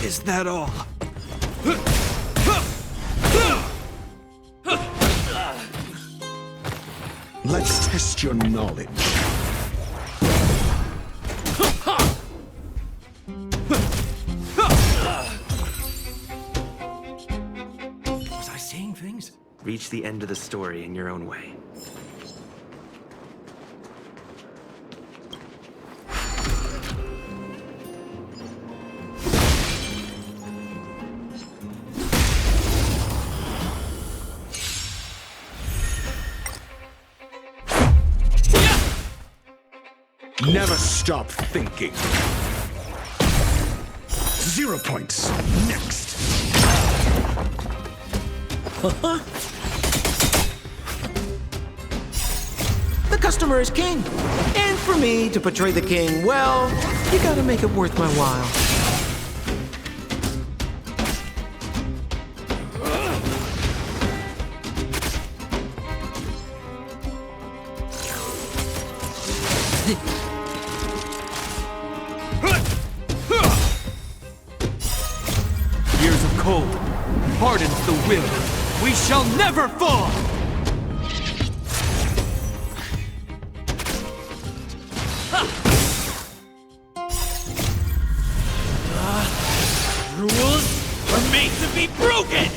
Is that all? Let's test your knowledge. Was I seeing things? Reach the end of the story in your own way. Never stop thinking. 0 points. Next. The customer is king. And for me to portray the king, well, you gotta make it worth my while. Years of cold hardens the will. We shall never fall! Rules are made to be broken!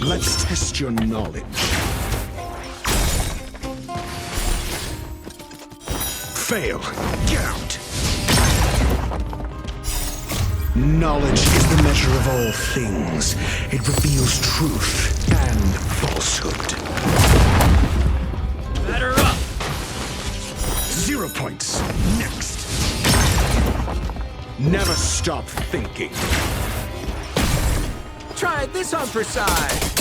Let's test your knowledge. Fail. Get out. Knowledge is the measure of all things. It reveals truth and falsehood. Batter up! 0 points. Next. Never stop thinking. Try this on for size.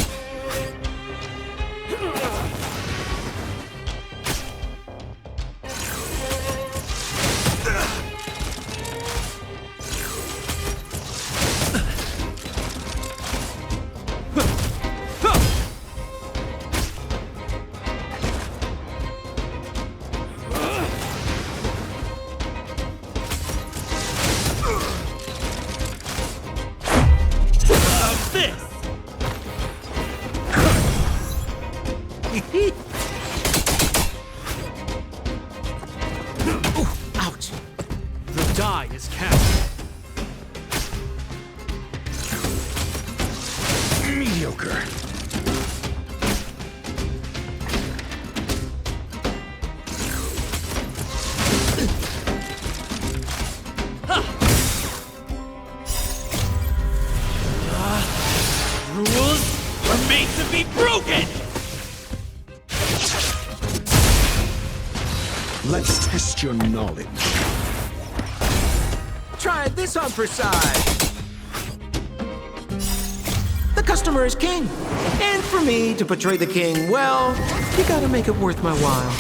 Ouch! The die is cast. Mediocre. Rules are made to be broken! Let's test your knowledge. Try this on for size. The customer customer is king. And for me to portray the king, well, you gotta make it worth my while.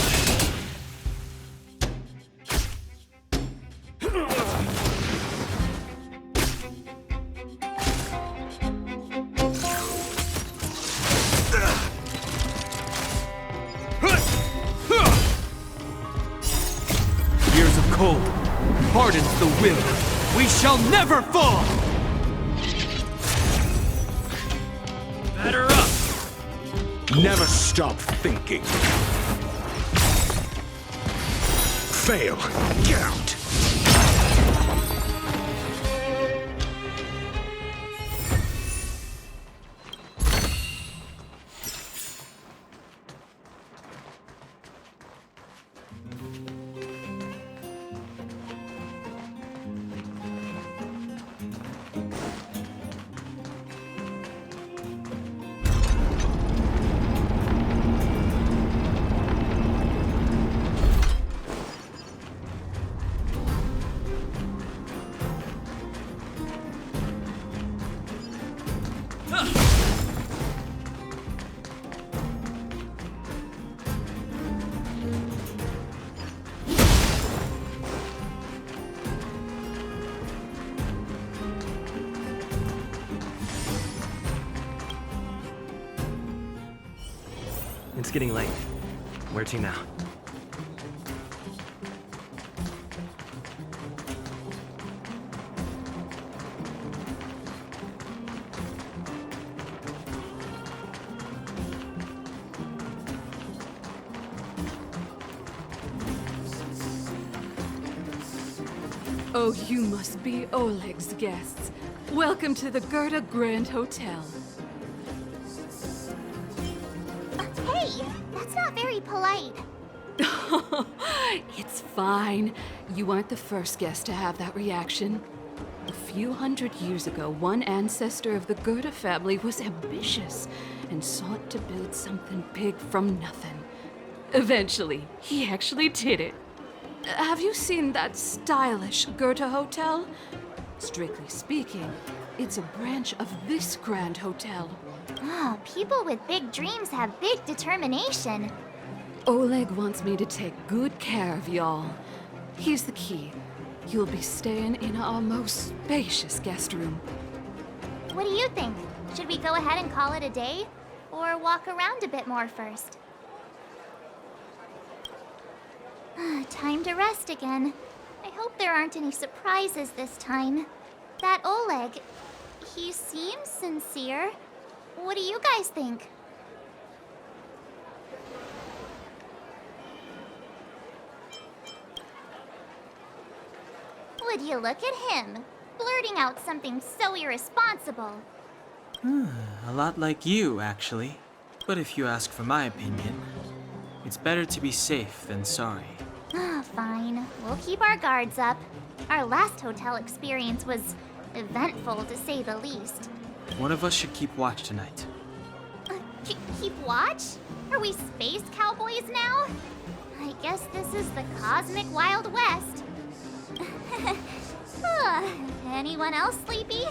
Years of cold hardens the will. We shall never fall! Batter up! Never stop thinking. Fail. Get out. It's getting late. Where to now? Oh, you must be Oleg's guests. Welcome to the Gerda Grand Hotel. Hey, that's not very polite. It's fine. You aren't the first guest to have that reaction. A few hundred years ago, one ancestor of the Gerda family was ambitious and sought to build something big from nothing. Eventually, he actually did it. Have you seen that stylish Gerda hotel? Strictly speaking, it's a branch of this grand hotel. Oh, people with big dreams have big determination. Oleg wants me to take good care of y'all. Here's the key. You'll be staying in our most spacious guest room. What do you think? Should we go ahead and call it a day? Or walk around a bit more first? Time to rest again. I hope there aren't any surprises this time. That Oleg, he seems sincere. What do you guys think? Would you look at him, blurting out something so irresponsible? A lot like you, actually. But if you ask for my opinion, it's better to be safe than sorry. Fine. We'll keep our guards up. Our last hotel experience was eventful, to say the least. One of us should keep watch tonight. Keep watch? Are we space cowboys now? I guess this is the cosmic Wild West. Anyone else sleepy?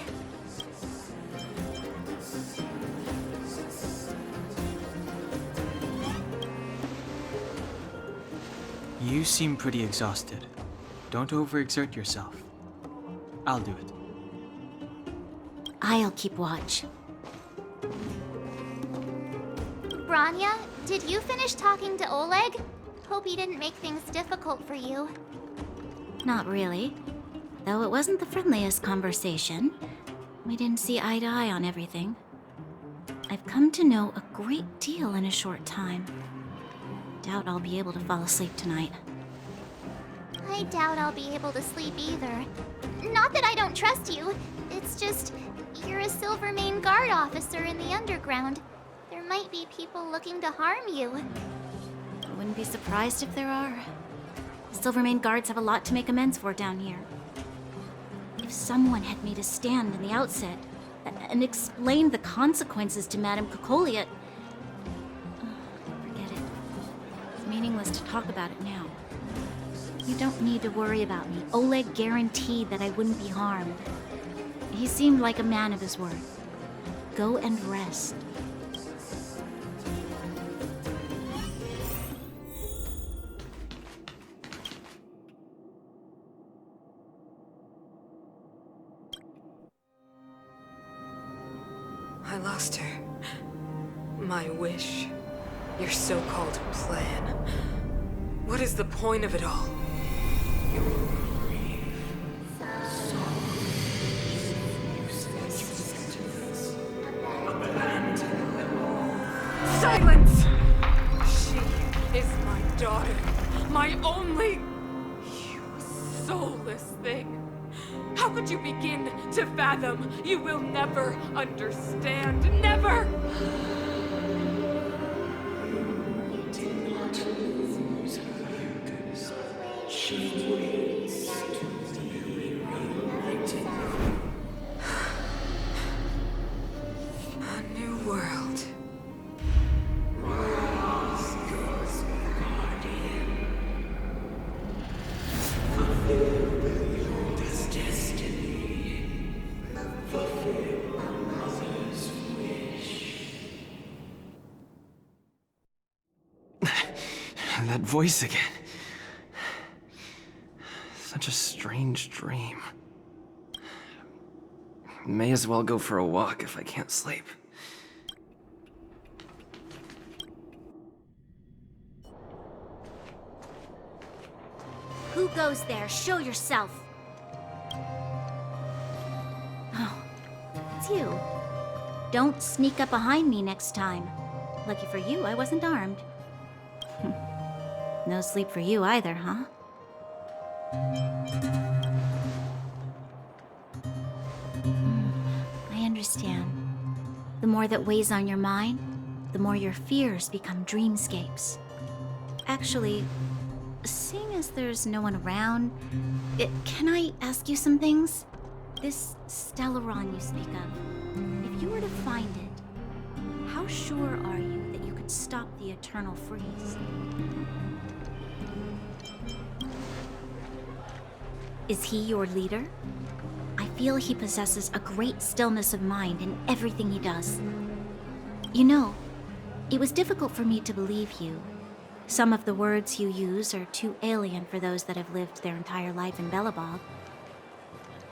You seem pretty exhausted. Don't overexert yourself. I'll do it. I'll keep watch. Brana, did you finish talking to Oleg? Hope he didn't make things difficult for you. Not really. Though it wasn't the friendliest conversation. We didn't see eye to eye on everything. I've come to know a great deal in a short time. Doubt I'll be able to fall asleep tonight. I doubt I'll be able to sleep either. Not that I don't trust you. It's just, you're a Silvermane Guard officer in the underground. There might be people looking to harm you. I wouldn't be surprised if there are. Silvermane Guards have a lot to make amends for down here. If someone had made a stand in the outset and explained the consequences to Madame Cocolia... forget it. It's meaningless to talk about it now. You don't need to worry about me. Oleg guaranteed that I wouldn't be harmed. He seemed like a man of his word. Go and rest. I lost her. My wish. Your so-called plan. What is the point of it all? Silence! She is my daughter. My only... You soulless thing. How could you begin to fathom? You will never understand. Never! A new world. That voice again. Such a strange dream. May as well go for a walk if I can't sleep. Who goes there? Show yourself. Oh, it's you. Don't sneak up behind me next time. Lucky for you, I wasn't armed. No sleep for you either, huh? I understand. The more that weighs on your mind, the more your fears become dreamscapes. Actually, seeing as there's no one around, can I ask you some things? This stellon you speak of, if you were to find it, how sure are you that you could stop the eternal freeze? Is he your leader? I feel he possesses a great stillness of mind in everything he does. You know, it was difficult for me to believe you. Some of the words you use are too alien for those that have lived their entire life in Belobog.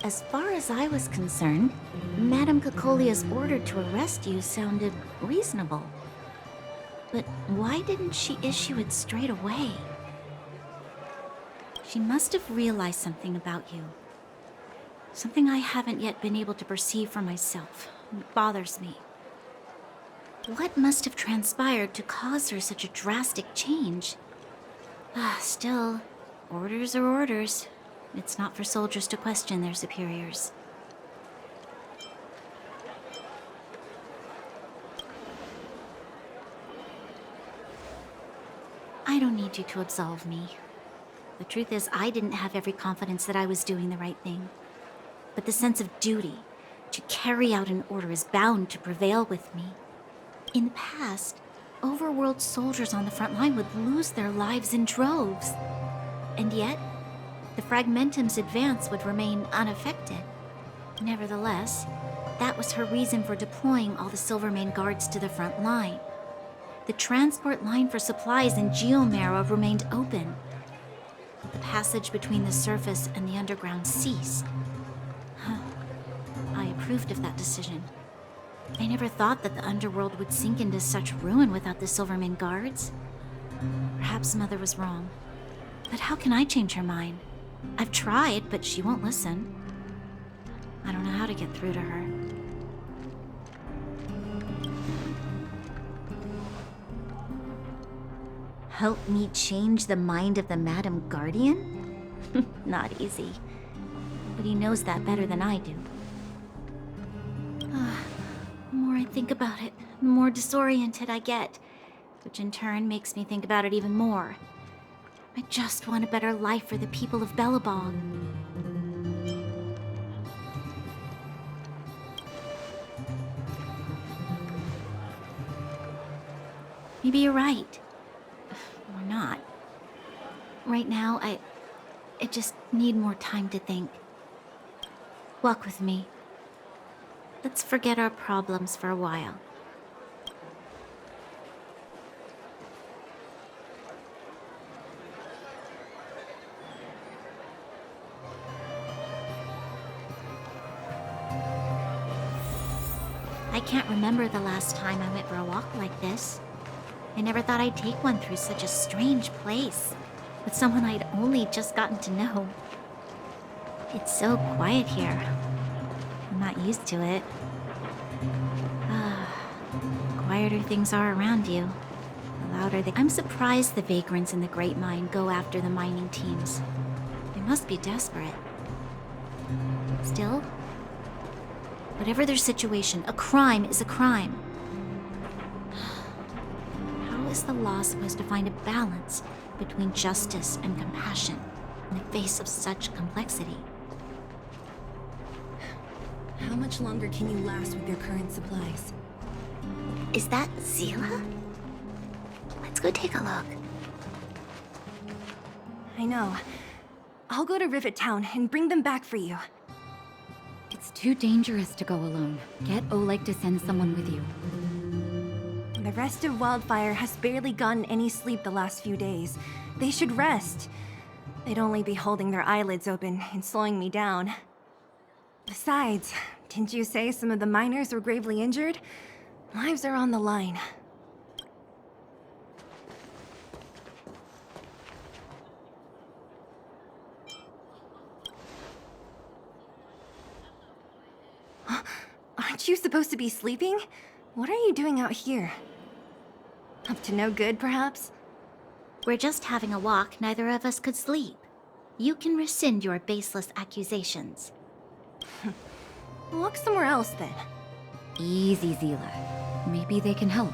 As far as I was concerned, Madame Cocolia's order to arrest you sounded reasonable. But why didn't she issue it straight away? She must have realized something about you. Something I haven't yet been able to perceive for myself. It bothers me. What must have transpired to cause her such a drastic change? Still, orders are orders. It's not for soldiers to question their superiors. I don't need you to absolve me. The truth is, I didn't have every confidence that I was doing the right thing. But the sense of duty to carry out an order is bound to prevail with me. In the past, overworld soldiers on the front line would lose their lives in droves. And yet, the Fragmentum's advance would remain unaffected. Nevertheless, that was her reason for deploying all the Silvermane guards to the front line. The transport line for supplies in Geomera remained open. The passage between the surface and the underground ceased. I approved of that decision. I never thought that the underworld would sink into such ruin without the Silvermane guards. Perhaps Mother was wrong. But how can I change her mind? I've tried, but she won't listen. I don't know how to get through to her. Help me change the mind of the Madam Guardian? Not easy. But he knows that better than I do. The more I think about it, the more disoriented I get, which in turn makes me think about it even more. I just want a better life for the people of Belobog. Maybe you're right. Or not. Right now, I just need more time to think. Walk with me. Let's forget our problems for a while. I can't remember the last time I went for a walk like this. I never thought I'd take one through such a strange place, with someone I'd only just gotten to know. It's so quiet here. I'm not used to it. The quieter things are around you, the louder they... I'm surprised the vagrants in the Great Mine go after the mining teams. They must be desperate. Still, whatever their situation, a crime is a crime. How is the law supposed to find a balance between justice and compassion in the face of such complexity? How much longer can you last with your current supplies? Is that Zila? Let's go take a look. I know. I'll go to Rivet Town and bring them back for you. It's too dangerous to go alone. Get Oleg to send someone with you. The rest of Wildfire has barely gotten any sleep the last few days. They should rest. They'd only be holding their eyelids open and slowing me down. Besides, didn't you say some of the miners were gravely injured? Lives are on the line. Aren't you supposed to be sleeping? What are you doing out here? Up to no good, perhaps? We're just having a walk. Neither of us could sleep. You can rescind your baseless accusations. Look somewhere else, then. Easy, Zila. Maybe they can help.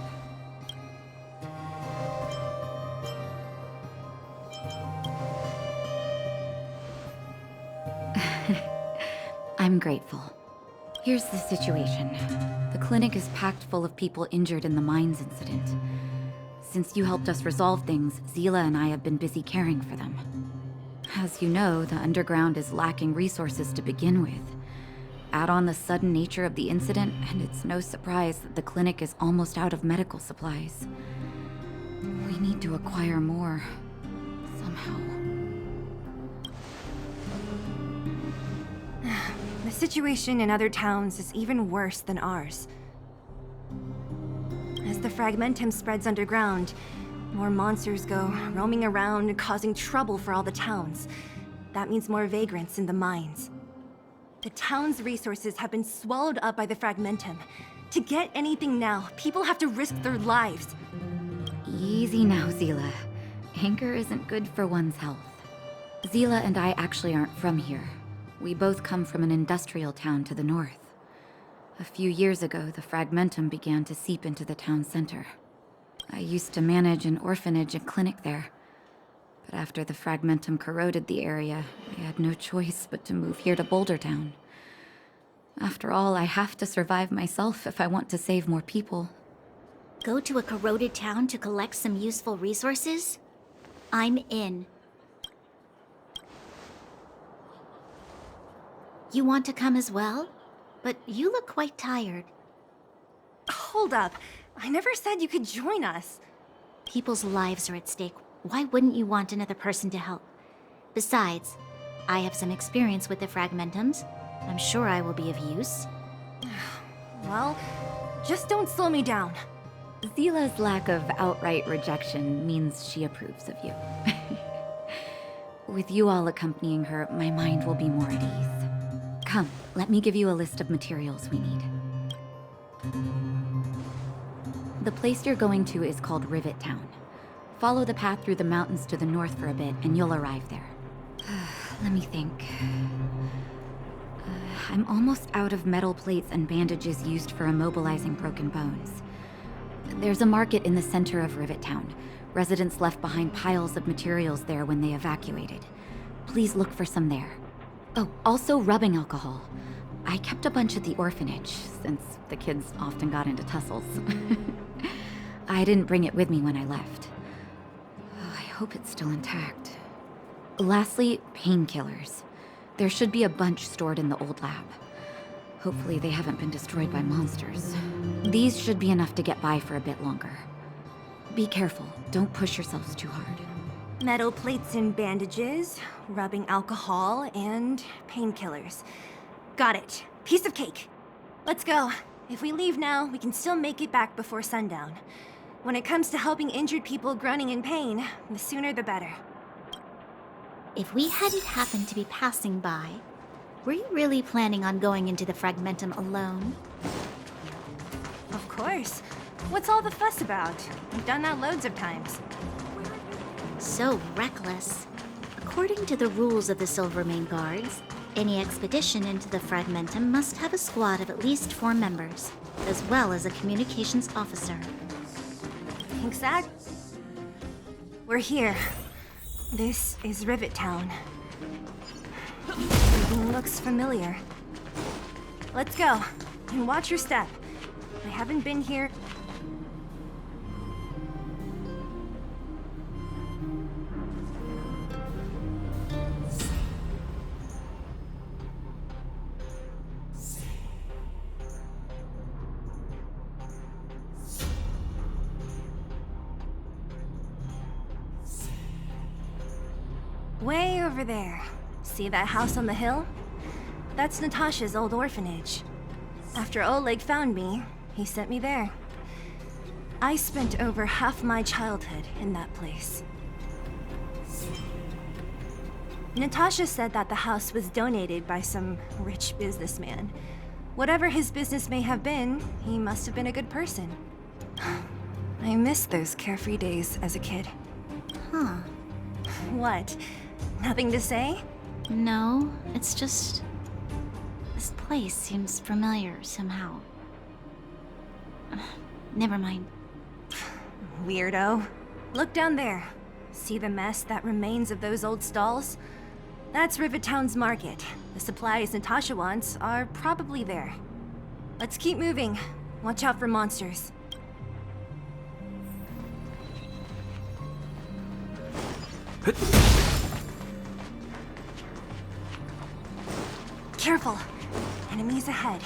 I'm grateful. Here's the situation. The clinic is packed full of people injured in the mines incident. Since you helped us resolve things, Zila and I have been busy caring for them. As you know, the underground is lacking resources to begin with. Add on the sudden nature of the incident, and it's no surprise that the clinic is almost out of medical supplies. We need to acquire more, somehow. The situation in other towns is even worse than ours. As the fragmentum spreads underground, more monsters go roaming around, causing trouble for all the towns. That means more vagrants in the mines. The town's resources have been swallowed up by the fragmentum. To get anything now, people have to risk their lives. Easy now, Zila. Anger isn't good for one's health. Zila and I actually aren't from here. We both come from an industrial town to the north. A few years ago, the fragmentum began to seep into the town center. I used to manage an orphanage and clinic there. But after the fragmentum corroded the area, I had no choice but to move here to Boulder Town. After all, I have to survive myself if I want to save more people. Go to a corroded town to collect some useful resources? I'm in. You want to come as well? But you look quite tired. Hold up. I never said you could join us. People's lives are at stake. Why wouldn't you want another person to help? Besides, I have some experience with the fragmentums. I'm sure I will be of use. Well, just don't slow me down. Zila's lack of outright rejection means she approves of you. With you all accompanying her, my mind will be more at ease. Come, let me give you a list of materials we need. The place you're going to is called Rivet Town. Follow the path through the mountains to the north for a bit, and you'll arrive there. Let me think. I'm almost out of metal plates and bandages used for immobilizing broken bones. There's a market in the center of Rivet Town. Residents left behind piles of materials there when they evacuated. Please look for some there. Oh, also rubbing alcohol. I kept a bunch at the orphanage, since the kids often got into tussles. I didn't bring it with me when I left. I hope it's still intact. Lastly, painkillers. There should be a bunch stored in the old lab. Hopefully they haven't been destroyed by monsters. These should be enough to get by for a bit longer. Be careful, don't push yourselves too hard. Metal plates and bandages, rubbing alcohol, and painkillers. Got it. Piece of cake. Let's go. If we leave now, we can still make it back before sundown. When it comes to helping injured people groaning in pain, the sooner the better. If we hadn't happened to be passing by, were you really planning on going into the Fragmentum alone? Of course. What's all the fuss about? We've done that loads of times. So reckless. According to the rules of the Silvermane Guards, any expedition into the Fragmentum must have a squad of at least 4 members, as well as a communications officer. Exact. We're here. This is Rivet Town. Everything looks familiar. Let's go, and watch your step. I haven't been here. Way over there. See that house on the hill? That's Natasha's old orphanage. After Oleg found me, he sent me there. I spent over half my childhood in that place. Natasha said that the house was donated by some rich businessman. Whatever his business may have been, he must have been a good person. I miss those carefree days as a kid. Huh. What? Nothing to say? No, it's just... this place seems familiar somehow. Never mind. Weirdo. Look down there. See the mess that remains of those old stalls? That's Rivet Town's market. The supplies Natasha wants are probably there. Let's keep moving. Watch out for monsters. Careful. Enemies ahead.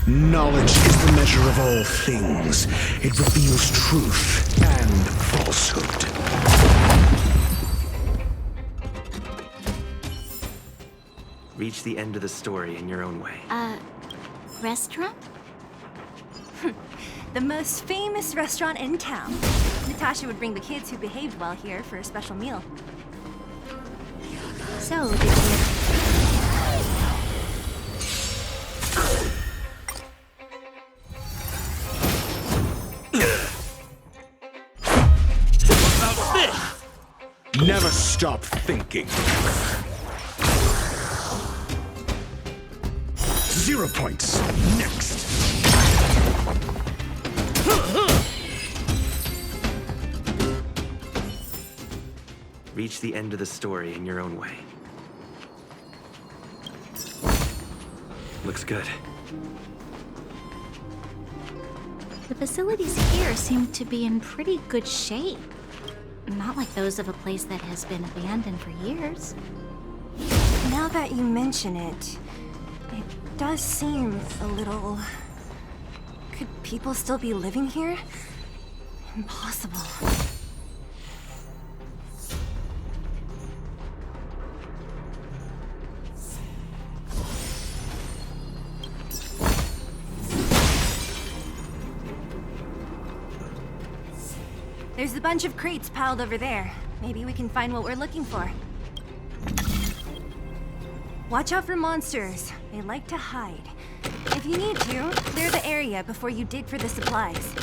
Knowledge is the measure of all things. It reveals truth and falsehood. Reach the end of the story in your own way. Restaurant? The most famous restaurant in town. Natasha would bring the kids who behaved well here for a special meal. So, did you... Never stop thinking. 0 points. Next. Reach the end of the story in your own way. Looks good. The facilities here seem to be in pretty good shape. Not like those of a place that has been abandoned for years. Now that you mention it, it does seem a little... Could people still be living here? Impossible. There's a bunch of crates piled over there. Maybe we can find what we're looking for. Watch out for monsters. They like to hide. If you need to, clear the area before you dig for the supplies.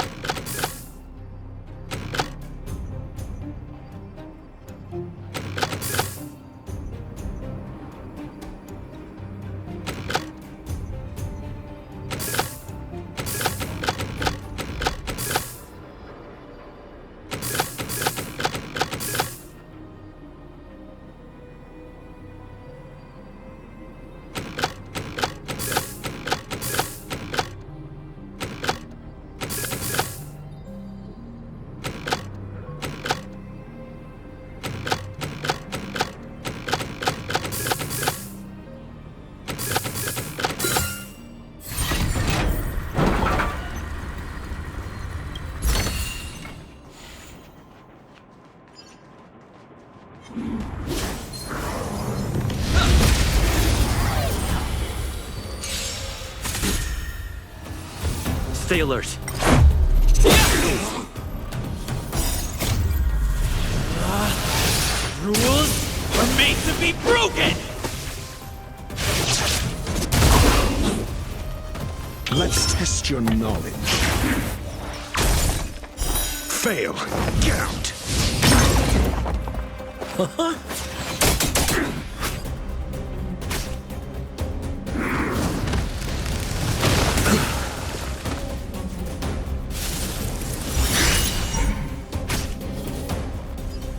Stay alert. Rules are made to be broken! Let's test your knowledge. Fail. Get out.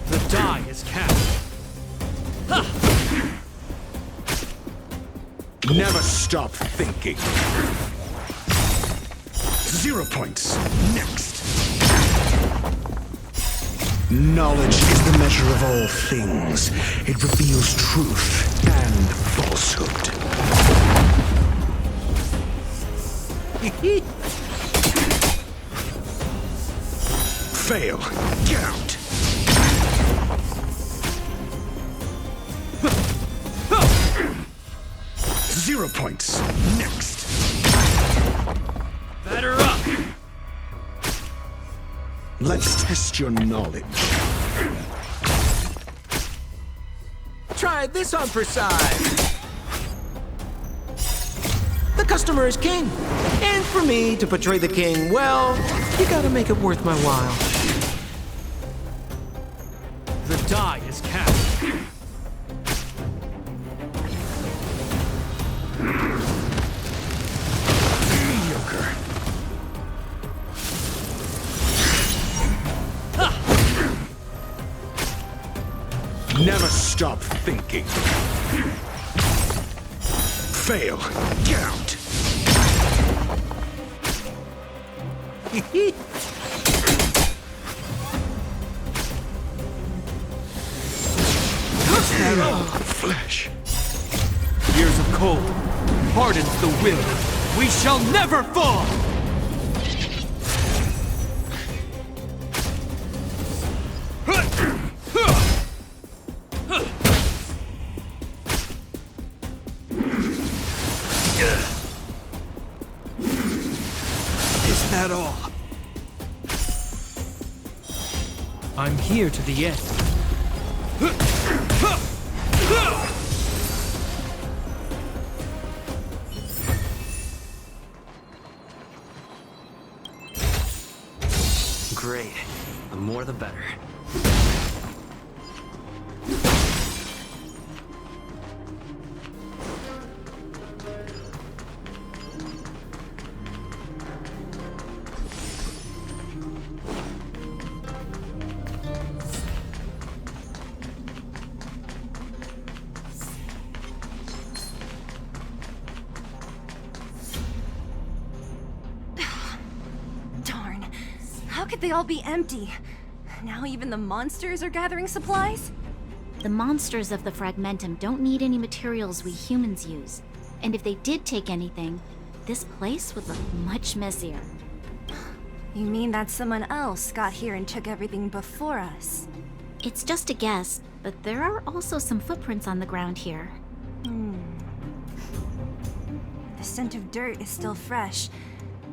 The die is cast. Never stop thinking. 0 points. Next. Knowledge is the measure of all things. It reveals truth and falsehood. Fail. Get out. Zero points. Next. Batter up! Let's test your knowledge. Try this on for size. The customer is king. And for me to portray the king, well, you gotta make it worth my while. The die is cast. Mediocre. Never stop thinking. Fail. Get out. Flesh. Years of cold hardens the will. We shall never fall! Is that all? I'm here to the end. Great. The more the better. How could they all be empty? Now even the monsters are gathering supplies? The monsters of the Fragmentum don't need any materials we humans use. And if they did take anything, this place would look much messier. You mean that someone else got here and took everything before us? It's just a guess, but there are also some footprints on the ground here. The scent of dirt is still fresh.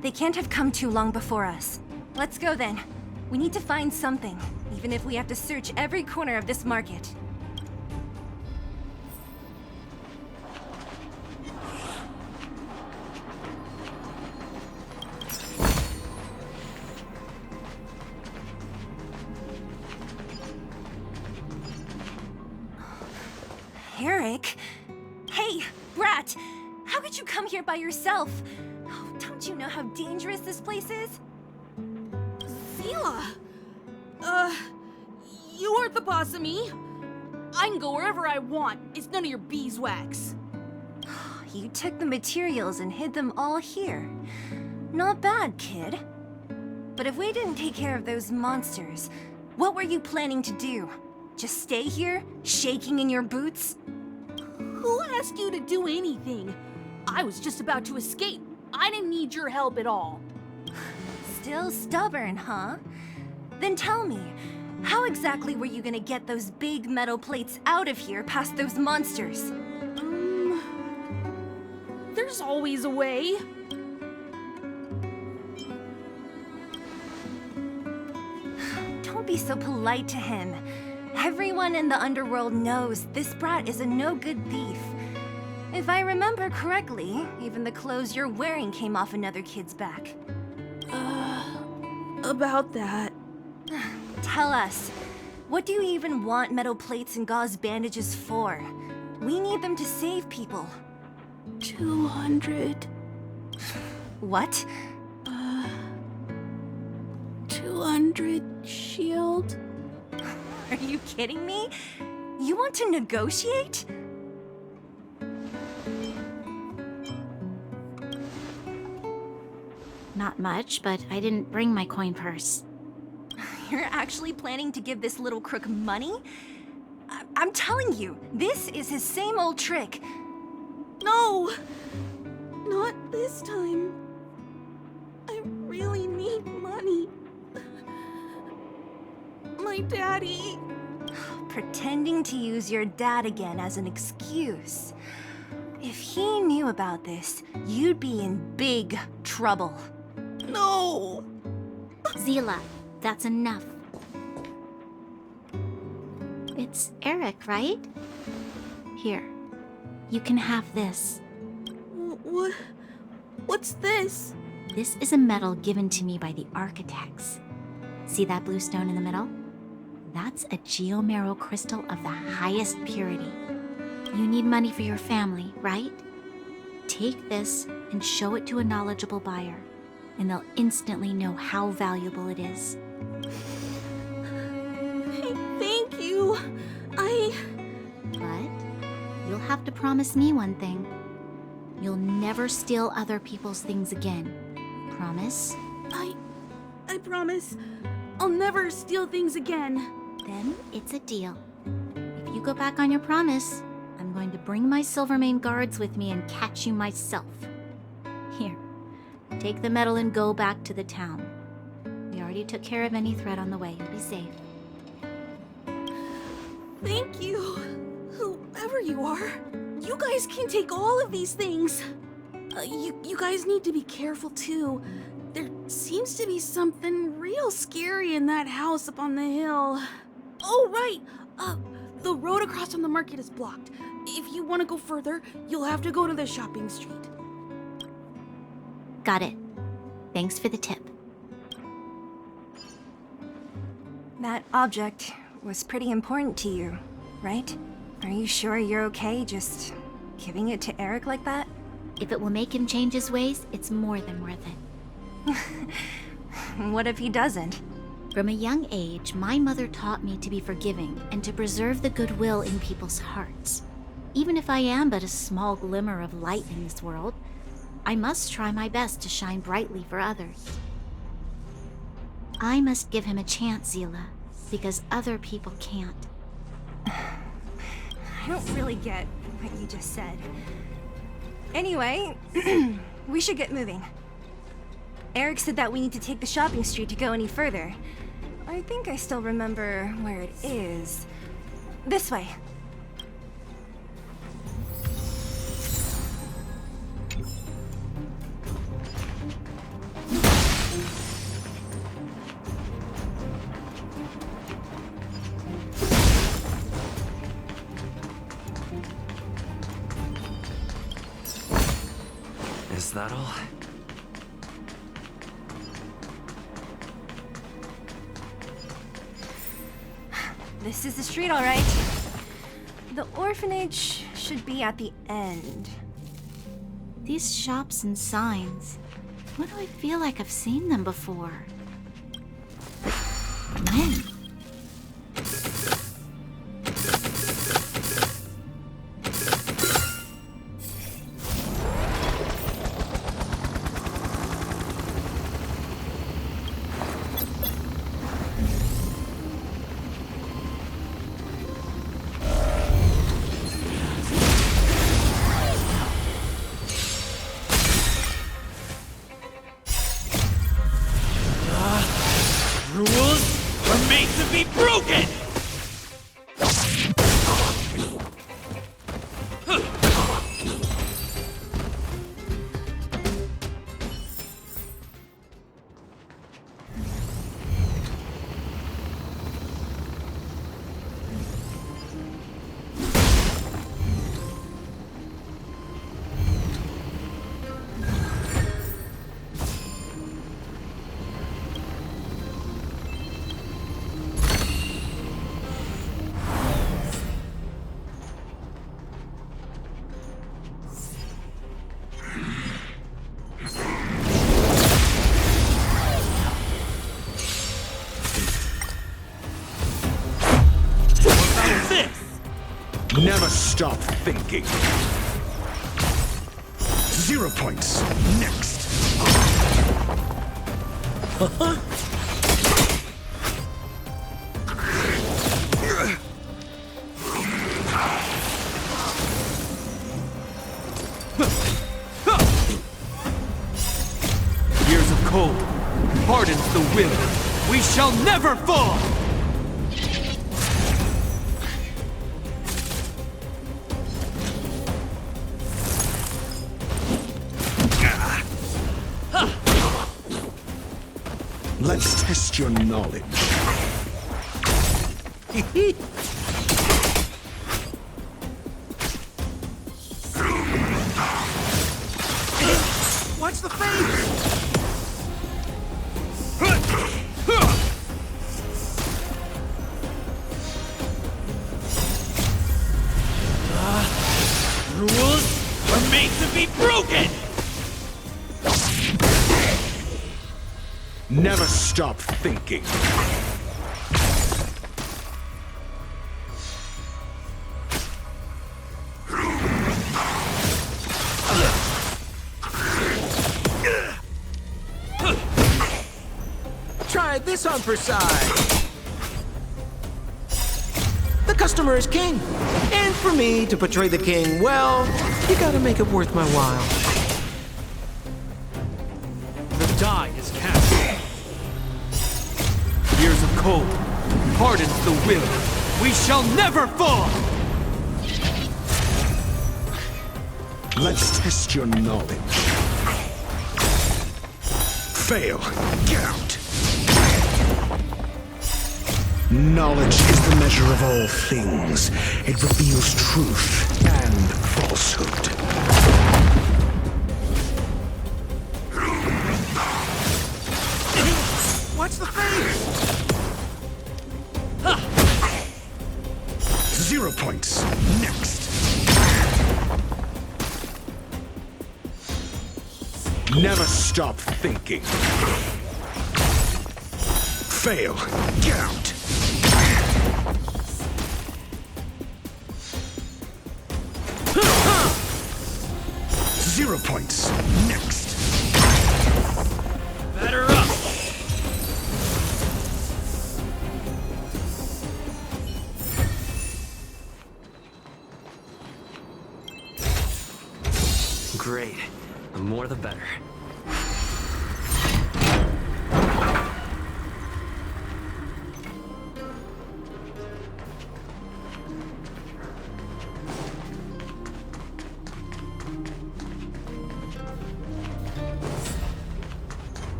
They can't have come too long before us. Let's go then. We need to find something, even if we have to search every corner of this market. Eric? Hey, Brat! How could you come here by yourself? Oh, don't you know how dangerous this place is? Zila! You aren't the boss of me. I can go wherever I want. It's none of your beeswax. You took the materials and hid them all here. Not bad, kid. But if we didn't take care of those monsters, what were you planning to do? Just stay here, shaking in your boots? Who asked you to do anything? I was just about to escape. I didn't need your help at all. Still stubborn, huh? Then tell me, How exactly were you gonna get those big metal plates out of here past those monsters? There's always a way. Don't be so polite to him. Everyone in the underworld knows this brat is a no-good thief. If I remember correctly, even the clothes you're wearing came off another kid's back. About that. Tell us, what do you even want metal plates and gauze bandages for? We need them to save people. 200. What? 200 shield. Are you kidding me? You want to negotiate? Not much, but I didn't bring my coin purse. You're actually planning to give this little crook money? I'm telling you, this is his same old trick. No! Not this time. I really need money. My daddy. Pretending to use your dad again as an excuse. If he knew about this, you'd be in big trouble. No! Zila, that's enough. It's Eric, right? Here, you can have this. What's this? This is a medal given to me by the architects. See that blue stone in the middle? That's a geomarrow crystal of the highest purity. You need money for your family, right? Take this and show it to a knowledgeable buyer, and they'll instantly know how valuable it is. Thank you. But you'll have to promise me one thing. You'll never steal other people's things again. Promise? I promise. I'll never steal things again. Then it's a deal. If you go back on your promise, I'm going to bring my Silvermane guards with me and catch you myself. Here, take the medal and go back to the town. We already took care of any threat on the way. You'll be safe. Thank you. Whoever you are, you guys can take all of these things. You guys need to be careful too. There seems to be something real scary in that house up on the hill. Oh, right. The road across from the market is blocked. If you want to go further, you'll have to go to the shopping street. Got it. Thanks for the tip. That object was pretty important to you, right? Are you sure you're okay just giving it to Eric like that? If it will make him change his ways, it's more than worth it. What if he doesn't? From a young age, my mother taught me to be forgiving and to preserve the goodwill in people's hearts. Even if I am but a small glimmer of light in this world, I must try my best to shine brightly for others. I must give him a chance, Zila, because other people can't. I don't really get what you just said. Anyway, we should get moving. Eric said that we need to take the shopping street to go any further. I think I still remember where it is. This way. Is that all? This is the street, all right. The orphanage should be at the end. These shops and signs, why do I feel like I've seen them before? But when? Rules are made Never stop thinking. 0 points. Next. Years of cold hardens the will. We shall never fall! Let's test your knowledge. Watch the face! Rules are made to be broken! Never stop thinking. Try this on for size. The customer is king. And for me to portray the king, well, you gotta make it worth my while. The die is cast. Years of cold hardens the will. We shall never fall! Let's test your knowledge. Fail. Get out. Knowledge is the measure of all things. It reveals truth and falsehood. Watch the face! 0 points. Next. Never stop thinking. Fail. Get out. Zero points. Next. Batter up! Great. The more the better.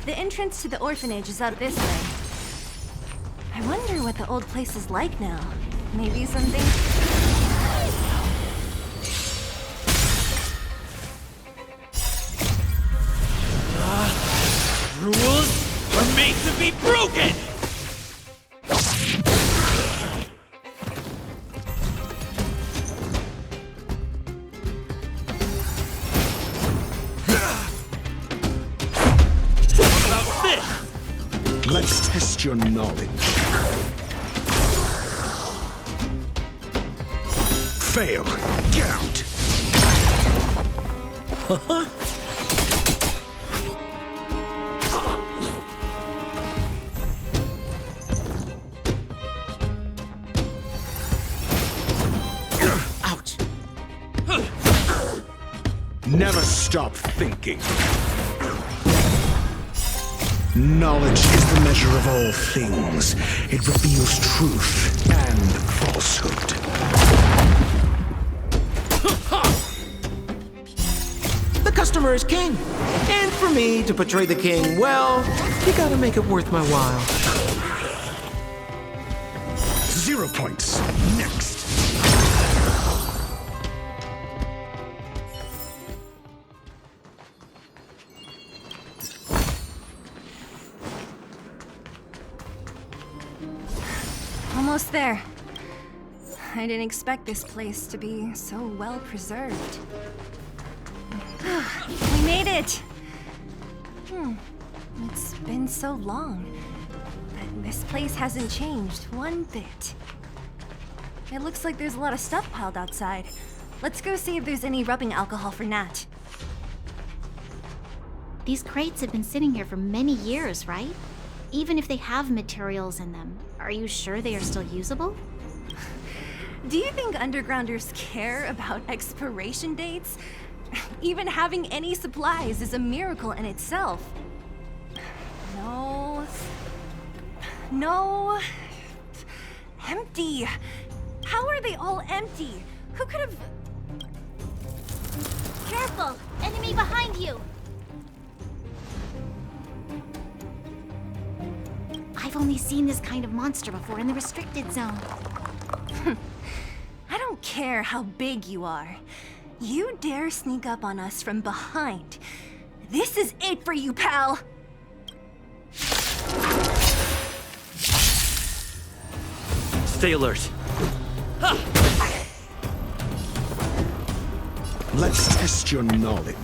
The entrance to the orphanage is out this way. I wonder what the old place is like now. Maybe something... Rules are made to be broken! How about this? Let's test your knowledge. Fail. Get out. Ouch. Never stop thinking. Knowledge is the measure of all things. It reveals truth and falsehood. The customer is king. And for me to portray the king, well, you gotta make it worth my while. 0 points. Next. Almost there. I didn't expect this place to be so well preserved. We made it! It's been so long. But This place hasn't changed one bit. It looks like there's a lot of stuff piled outside. Let's go see if there's any rubbing alcohol for Nat. These crates have been sitting here for many years, right? Even if they have materials in them, are you sure they are still usable? Do you think undergrounders care about expiration dates? Even having any supplies is a miracle in itself. No. Empty. How are they all empty? Who could have... Careful! Enemy behind you! I've only seen this kind of monster before in the restricted zone. I don't care how big you are. You dare sneak up on us from behind. This is it for you, pal! Stay alert. Let's test your knowledge.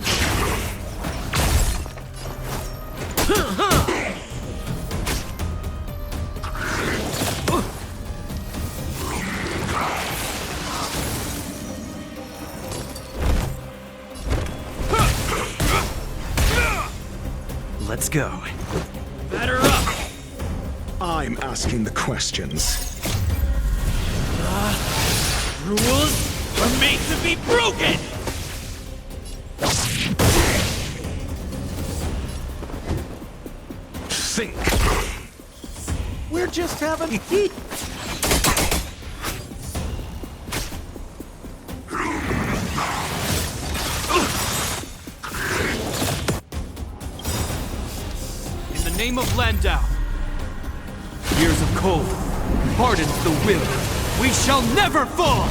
Let's go. Batter up! I'm asking the questions. Rules are made to be broken! Think. We're just having heat. In the name of Landau, years of cold hardens the will. We shall never fall!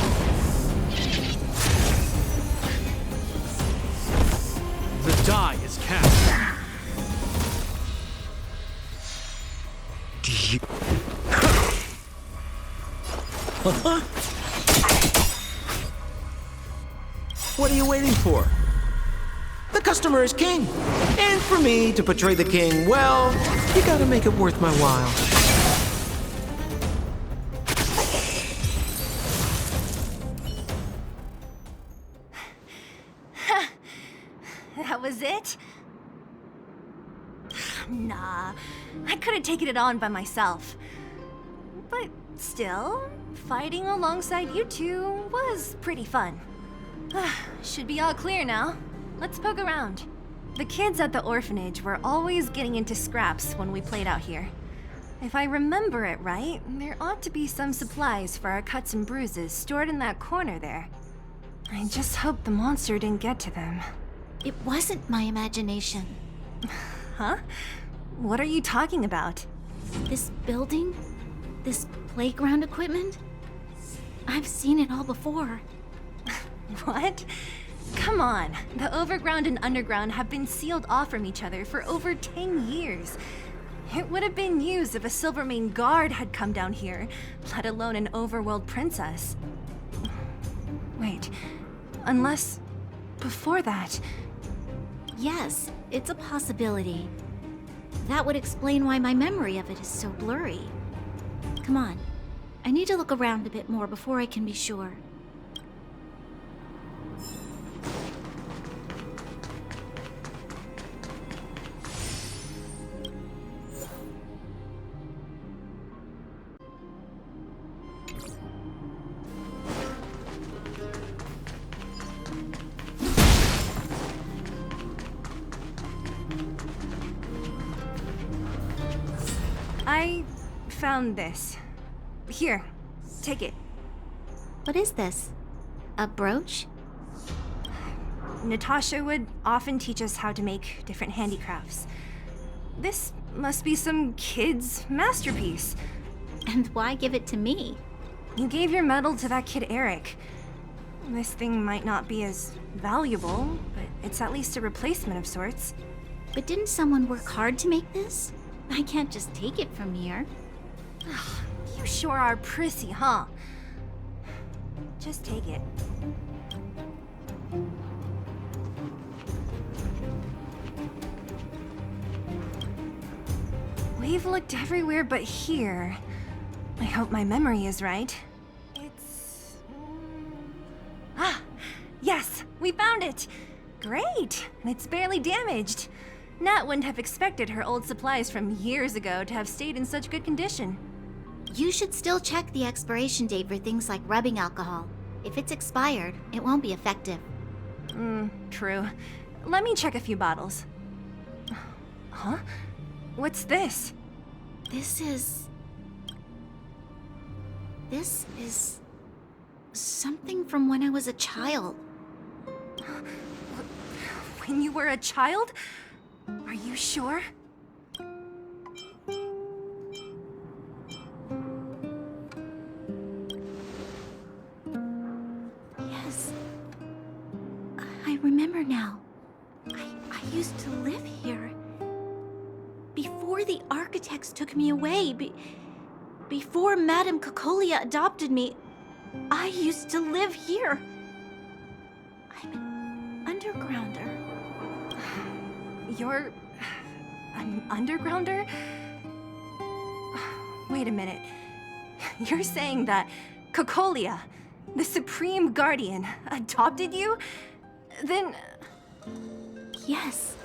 The die is cast. What are you waiting for? The customer is king. And for me to portray the king, well, you gotta make it worth my while. That was it? Nah, I could have taken it on by myself. But still, fighting alongside you two was pretty fun. Should be all clear now. Let's poke around. The kids at the orphanage were always getting into scraps when we played out here. If I remember it right, there ought to be some supplies for our cuts and bruises stored in that corner there. I just hope the monster didn't get to them. It wasn't my imagination. Huh? What are you talking about? This building? This playground equipment? I've seen it all before. What? Come on. The overground and underground have been sealed off from each other for over 10 years. It would have been used if a Silvermane guard had come down here, let alone an overworld princess. Wait, unless before that... Yes, it's a possibility. That would explain why my memory of it is so blurry. Come on. I need to look around a bit more before I can be sure. I found this. Here, take it. What is this? A brooch? Natasha would often teach us how to make different handicrafts. This must be some kid's masterpiece. And why give it to me? You gave your medal to that kid Eric. This thing might not be as valuable, but it's at least a replacement of sorts. But didn't someone work hard to make this? I can't just take it from here. You sure are prissy, huh? Just take it. We've looked everywhere but here. I hope my memory is right. It's... Ah! Yes! We found it! Great! It's barely damaged. Nat wouldn't have expected her old supplies from years ago to have stayed in such good condition. You should still check the expiration date for things like rubbing alcohol. If it's expired, it won't be effective. True. Let me check a few bottles. Huh? What's this? This is something from when I was a child. When you were a child? Are you sure? Yes. I remember now. I used to live here. Before the architects took me away, before Madame Cocolia adopted me, I used to live here. I'm an undergrounder. You're... an undergrounder? Wait a minute. You're saying that Cocolia, the Supreme Guardian, adopted you? Then... Yes.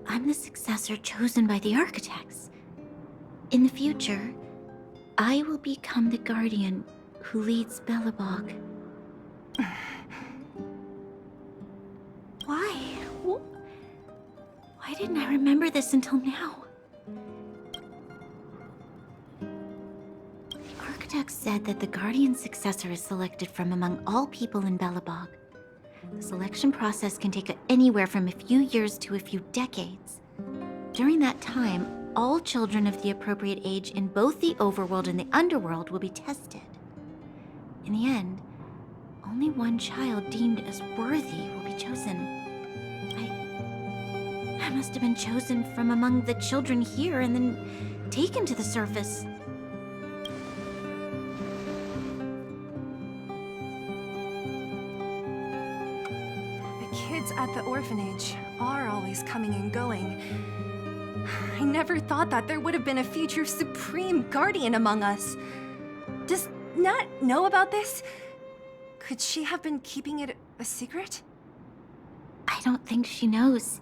I'm the successor chosen by the architects. In the future, I will become the guardian who leads Belobog. Why? Why didn't I remember this until now? The architects said that the guardian successor is selected from among all people in Belobog. The selection process can take anywhere from a few years to a few decades. During that time, all children of the appropriate age in both the overworld and the underworld will be tested. In the end, only one child deemed as worthy will be chosen. I must have been chosen from among the children here and then taken to the surface. The kids at the orphanage are always coming and going. I never thought that there would have been a future Supreme Guardian among us. Does Nat know about this? Could she have been keeping it a secret? I don't think she knows.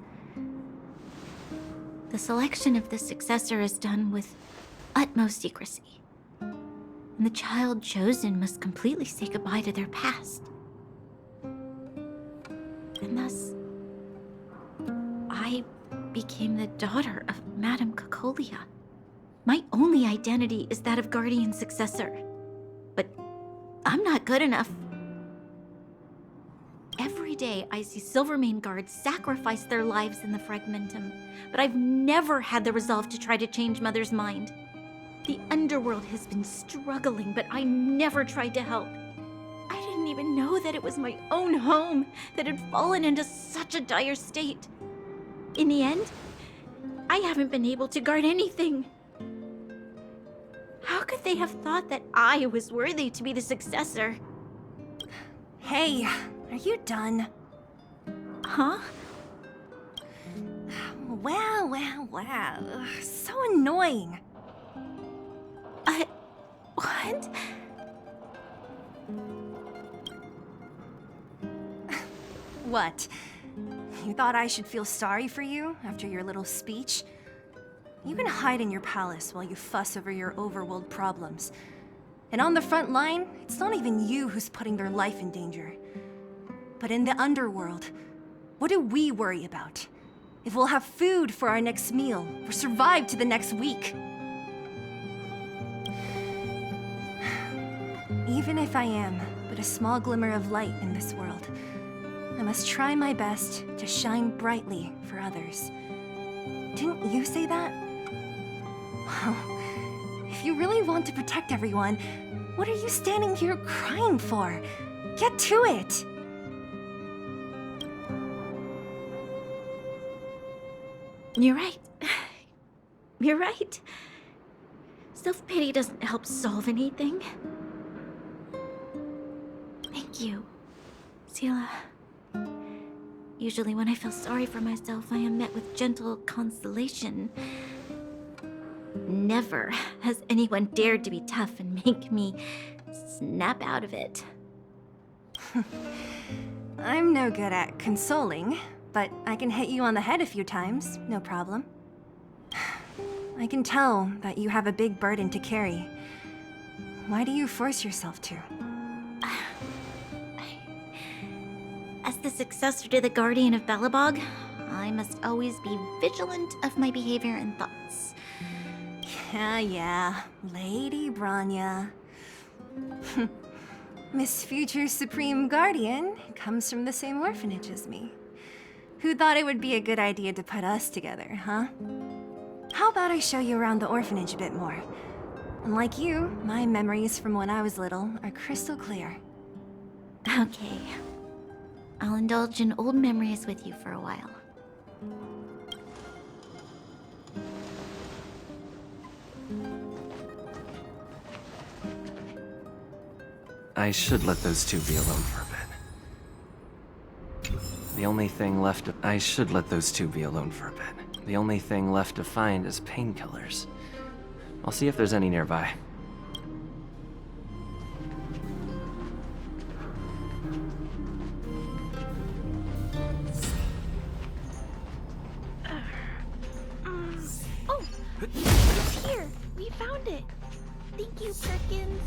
The selection of the successor is done with utmost secrecy. And the child chosen must completely say goodbye to their past. And thus, I became the daughter of Madame Cocolia. My only identity is that of guardian successor. But I'm not good enough. Every day I see Silvermane guards sacrifice their lives in the Fragmentum, but I've never had the resolve to try to change Mother's mind. The underworld has been struggling, but I never tried to help. I didn't even know that it was my own home that had fallen into such a dire state. In the end, I haven't been able to guard anything. How could they have thought that I was worthy to be the successor? Hey, are you done? Huh? Wow. So annoying. What? What? You thought I should feel sorry for you after your little speech? You can hide in your palace while you fuss over your overworld problems. And on the front line, it's not even you who's putting their life in danger. But in the underworld, what do we worry about? If we'll have food for our next meal, or survive to the next week. Even if I am but a small glimmer of light in this world, I must try my best to shine brightly for others. Didn't you say that? Well, if you really want to protect everyone, what are you standing here crying for? Get to it! You're right. You're right. Self-pity doesn't help solve anything. Thank you, Seela. Usually when I feel sorry for myself, I am met with gentle consolation. Never has anyone dared to be tough and make me snap out of it. I'm no good at consoling, but I can hit you on the head a few times, no problem. I can tell that you have a big burden to carry. Why do you force yourself to? As the successor to the Guardian of Belobog, I must always be vigilant of my behavior and thoughts. Yeah, Lady Brana. Miss Future's Supreme Guardian comes from the same orphanage as me. Who thought it would be a good idea to put us together, huh? How about I show you around the orphanage a bit more? Unlike you, my memories from when I was little are crystal clear. Okay. I'll indulge in old memories with you for a while. I should let those two be alone for a bit. The only thing left to... I should let those two be alone for a bit. The only thing left to find is painkillers. I'll see if there's any nearby. Oh! It's here! We found it! Thank you, Perkins.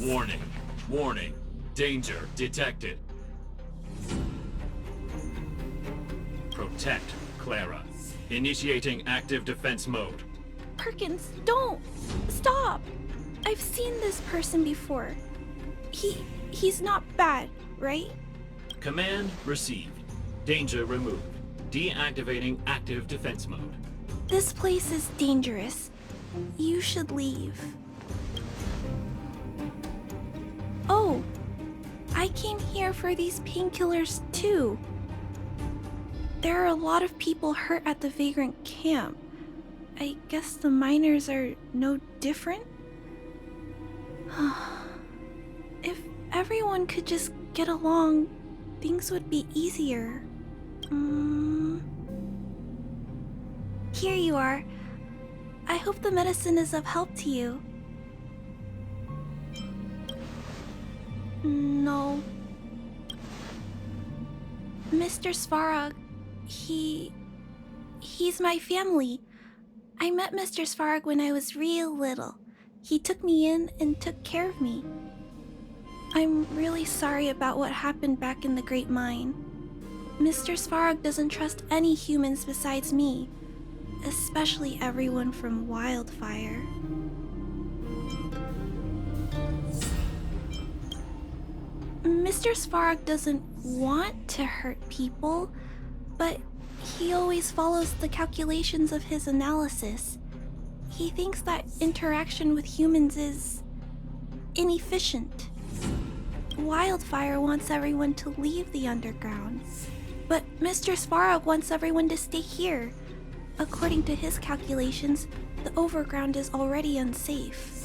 Warning. Warning. Danger detected. Protect Clara. Initiating active defense mode. Perkins, don't! Stop! I've seen this person before. He's not bad, right? Command received. Danger removed. Deactivating active defense mode. This place is dangerous. You should leave. Oh! I came here for these painkillers too. There are a lot of people hurt at the Vagrant camp. I guess the miners are no different? If everyone could just get along, things would be easier. Here you are. I hope the medicine is of help to you. No. Mr. Svarog, he's my family. I met Mr. Svarog when I was real little. He took me in and took care of me. I'm really sorry about what happened back in the Great Mine. Mr. Svarog doesn't trust any humans besides me, especially everyone from Wildfire. Mr. Svarog doesn't want to hurt people, but he always follows the calculations of his analysis. He thinks that interaction with humans is inefficient. Wildfire wants everyone to leave the underground, but Mr. Svarog wants everyone to stay here. According to his calculations, the overground is already unsafe.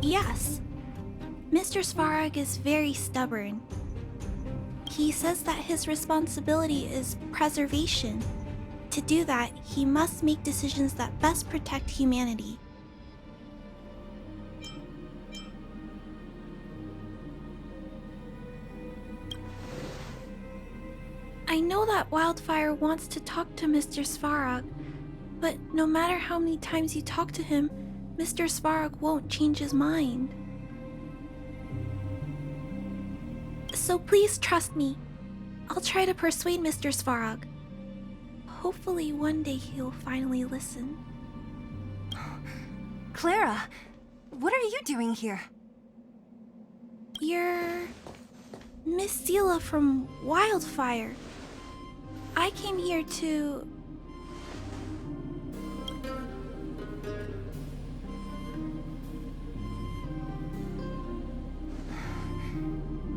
Yes, Mr. Svarog is very stubborn. He says that his responsibility is preservation. To do that, he must make decisions that best protect humanity. I know that Wildfire wants to talk to Mr. Svarog, but no matter how many times you talk to him, Mr. Svarog won't change his mind. So please trust me. I'll try to persuade Mr. Svarog. Hopefully one day he'll finally listen. Clara, what are you doing here? You're Miss Zila from Wildfire. I came here to...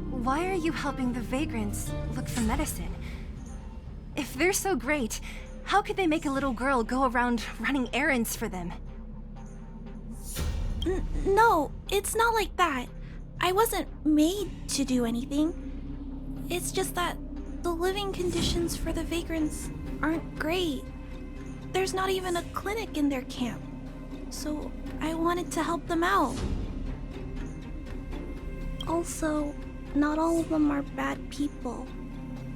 Why are you helping the vagrants look for medicine? If they're so great, how could they make a little girl go around running errands for them? No, it's not like that. I wasn't made to do anything. It's just that the living conditions for the vagrants aren't great. There's not even a clinic in their camp. So I wanted to help them out. Also, not all of them are bad people.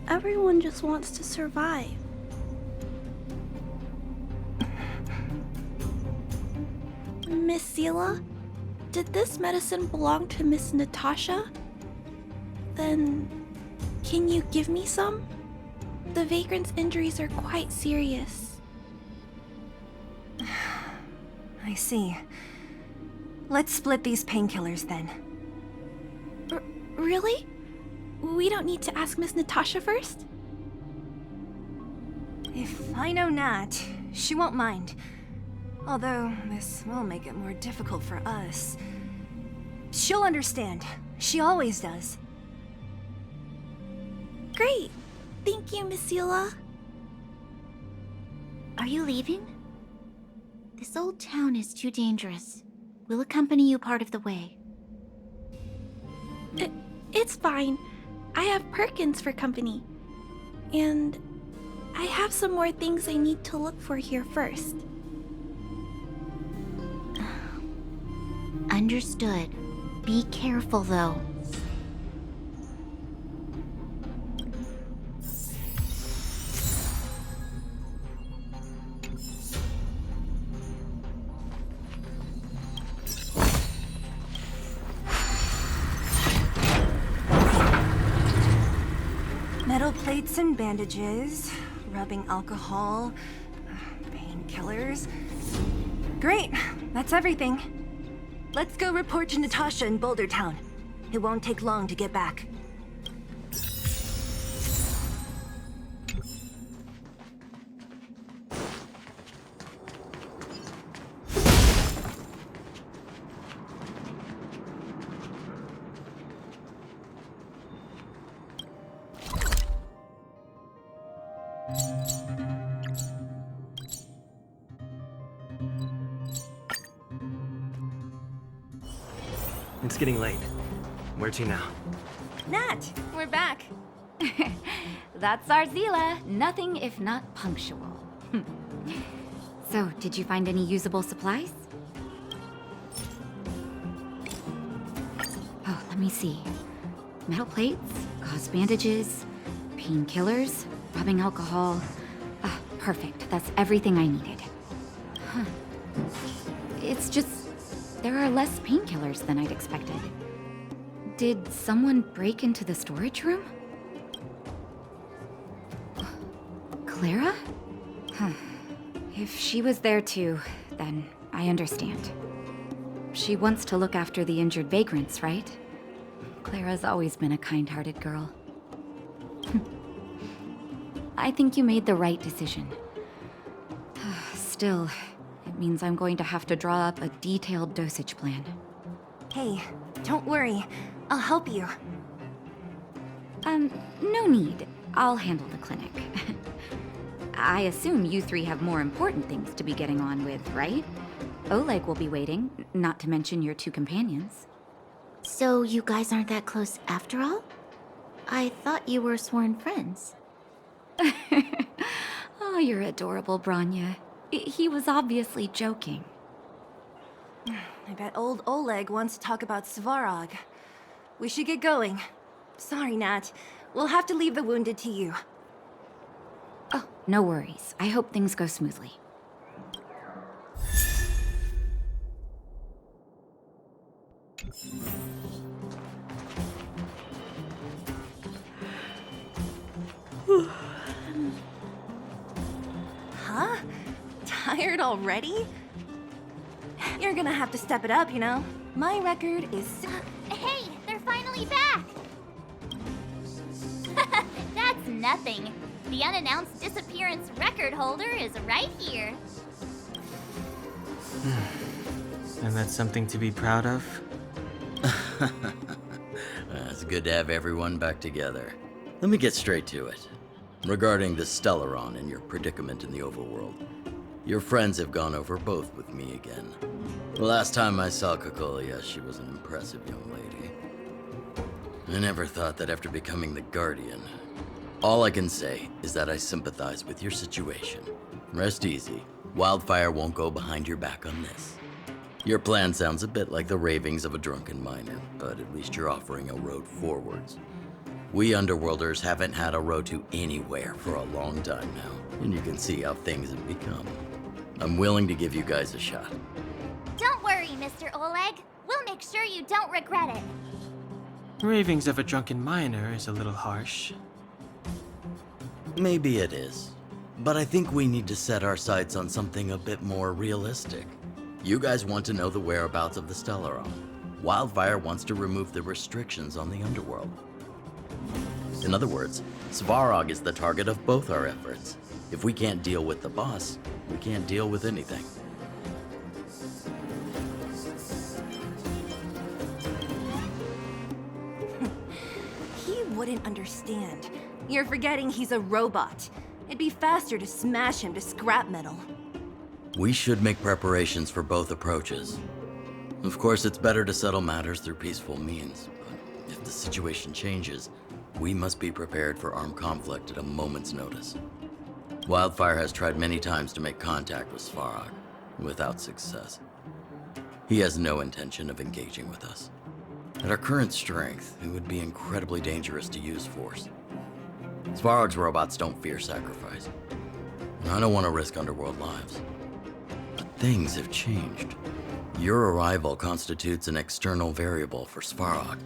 Everyone just wants to survive. Miss Zila, did this medicine belong to Miss Natasha? Then, can you give me some? The vagrant's injuries are quite serious. I see. Let's split these painkillers then. Really? We don't need to ask Miss Natasha first? If I know Nat, she won't mind. Although, this will make it more difficult for us. She'll understand. She always does. Great. Thank you, Miss Zila. Are you leaving? This old town is too dangerous. We'll accompany you part of the way. It's fine. I have Perkins for company. And I have some more things I need to look for here first. Understood. Be careful, though. Metal plates and bandages, rubbing alcohol, painkillers. Great, that's everything. Let's go report to Natasha in Boulder Town. It won't take long to get back. It's getting late. Where to now? Nat, we're back. That's our Zila. Nothing if not punctual. So, did you find any usable supplies? Oh, let me see. Metal plates, gauze bandages, painkillers, rubbing alcohol. Ah, perfect. That's everything I needed. Huh. It's just, there are less painkillers than I'd expected. Did someone break into the storage room? Clara? Huh. If she was there too, then I understand. She wants to look after the injured vagrants, right? Clara's always been a kind-hearted girl. I think you made the right decision. Still, it means I'm going to have to draw up a detailed dosage plan. Hey, don't worry. I'll help you. No need. I'll handle the clinic. I assume you three have more important things to be getting on with, right? Oleg will be waiting, not to mention your two companions. So you guys aren't that close after all? I thought you were sworn friends. Oh, you're adorable, Brana. He was obviously joking. I bet old Oleg wants to talk about Svarog. We should get going. Sorry, Nat. We'll have to leave the wounded to you. Oh, no worries. I hope things go smoothly. Huh? Tired already? You're gonna have to step it up, you know? My record is... Hey, they're finally back! That's nothing. The unannounced disappearance record holder is right here. And that's something to be proud of? It's good to have everyone back together. Let me get straight to it. Regarding the Stellaron and your predicament in the overworld, your friends have gone over both with me again. The last time I saw Cocolia, she was an impressive young lady. I never thought that after becoming the Guardian. All I can say is that I sympathize with your situation. Rest easy. Wildfire won't go behind your back on this. Your plan sounds a bit like the ravings of a drunken miner, but at least you're offering a road forwards. We Underworlders haven't had a road to anywhere for a long time now, and you can see how things have become. I'm willing to give you guys a shot. Don't worry, Mr. Oleg. We'll make sure you don't regret it. Ravings of a drunken miner is a little harsh. Maybe it is, but I think we need to set our sights on something a bit more realistic. You guys want to know the whereabouts of the Stellaron. Wildfire wants to remove the restrictions on the underworld. In other words, Svarog is the target of both our efforts. If we can't deal with the boss, we can't deal with anything. He wouldn't understand. You're forgetting he's a robot. It'd be faster to smash him to scrap metal. We should make preparations for both approaches. Of course, it's better to settle matters through peaceful means, but if the situation changes, we must be prepared for armed conflict at a moment's notice. Wildfire has tried many times to make contact with Svarog, without success. He has no intention of engaging with us. At our current strength, it would be incredibly dangerous to use force. Svarog's robots don't fear sacrifice. And I don't want to risk Underworld lives. But things have changed. Your arrival constitutes an external variable for Svarog.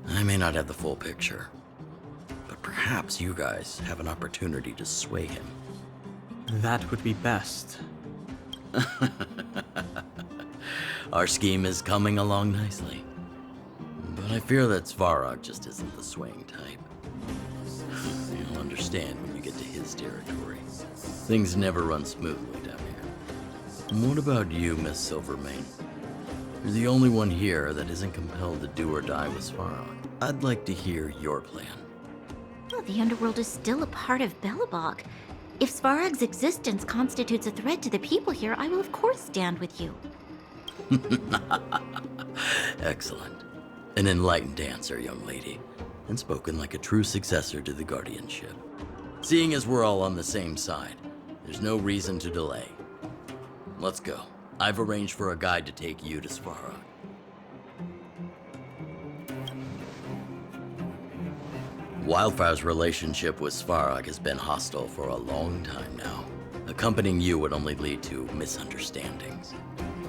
I may not have the full picture, but perhaps you guys have an opportunity to sway him. That would be best. Our scheme is coming along nicely. But I fear that Svarog just isn't the swaying type. You'll understand when you get to his territory. Things never run smoothly down here. And what about you, Miss Silvermane? You're the only one here that isn't compelled to do or die with Svarog. I'd like to hear your plan. Well, the underworld is still a part of Belobog. If Svarog's existence constitutes a threat to the people here, I will of course stand with you. Excellent. An enlightened answer, young lady, and spoken like a true successor to the guardianship. Seeing as we're all on the same side, there's no reason to delay. Let's go. I've arranged for a guide to take you to Svarog. Wildfire's relationship with Svarog has been hostile for a long time now. Accompanying you would only lead to misunderstandings.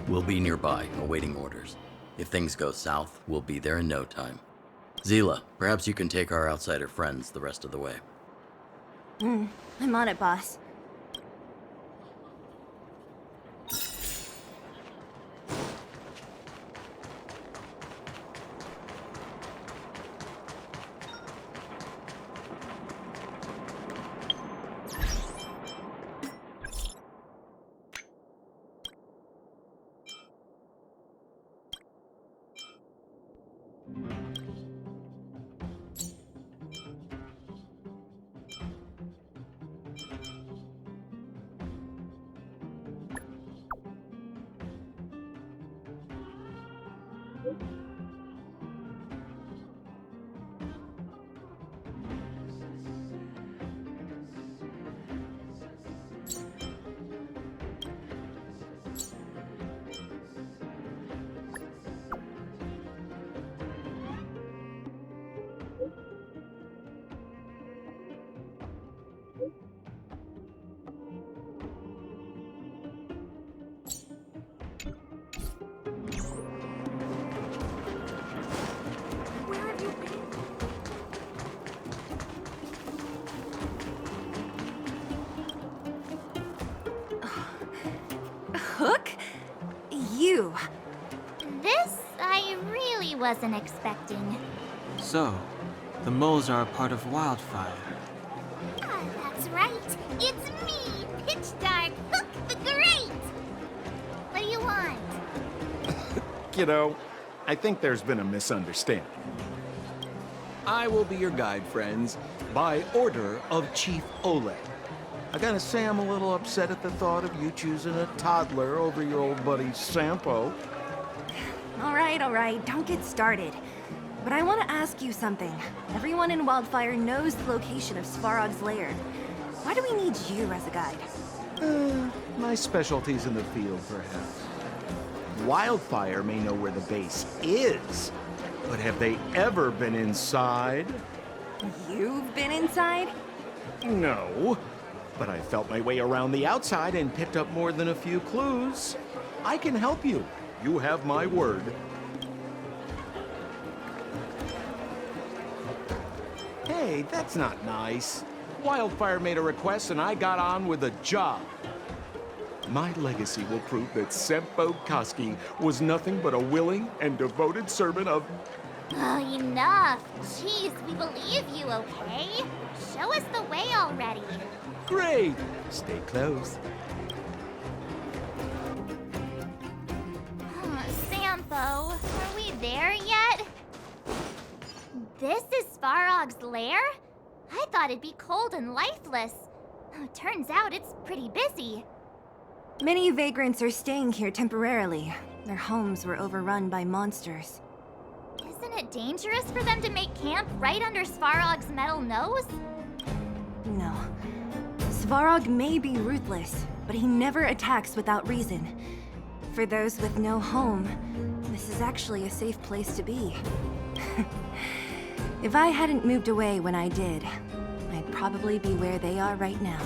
We'll be nearby, awaiting orders. If things go south, we'll be there in no time. Zila, perhaps you can take our outsider friends the rest of the way. I'm on it, boss. Hook? You. This I really wasn't expecting. So, the moles are a part of Wildfire. Ah, that's right. It's me, Pitch Dark Hook the Great. What do you want? Kiddo, I think there's been a misunderstanding. I will be your guide, friends, by order of Chief Oleg. I gotta say I'm a little upset at the thought of you choosing a toddler over your old buddy Sampo. All right, don't get started. but I want to ask you something. Everyone in Wildfire knows the location of Svarog's lair. Why do we need you as a guide? My specialty's in the field, perhaps. Wildfire may know where the base is, but have they ever been inside? You've been inside? No, but I felt my way around the outside and picked up more than a few clues. I can help you. You have my word. Hey, that's not nice. Wildfire made a request and I got on with the job. My legacy will prove that Sempo Koski was nothing but a willing and devoted servant of... Oh, enough. Jeez, we believe you, okay? Show us the way already. Great. Stay close. Sampo, are we there yet? This is Svarog's lair? I thought it'd be cold and lifeless. Turns out it's pretty busy. Many vagrants are staying here temporarily. Their homes were overrun by monsters. Isn't it dangerous for them to make camp right under Svarog's metal nose? No. Svarog may be ruthless, but he never attacks without reason. For those with no home, this is actually a safe place to be. If I hadn't moved away when I did, I'd probably be where they are right now.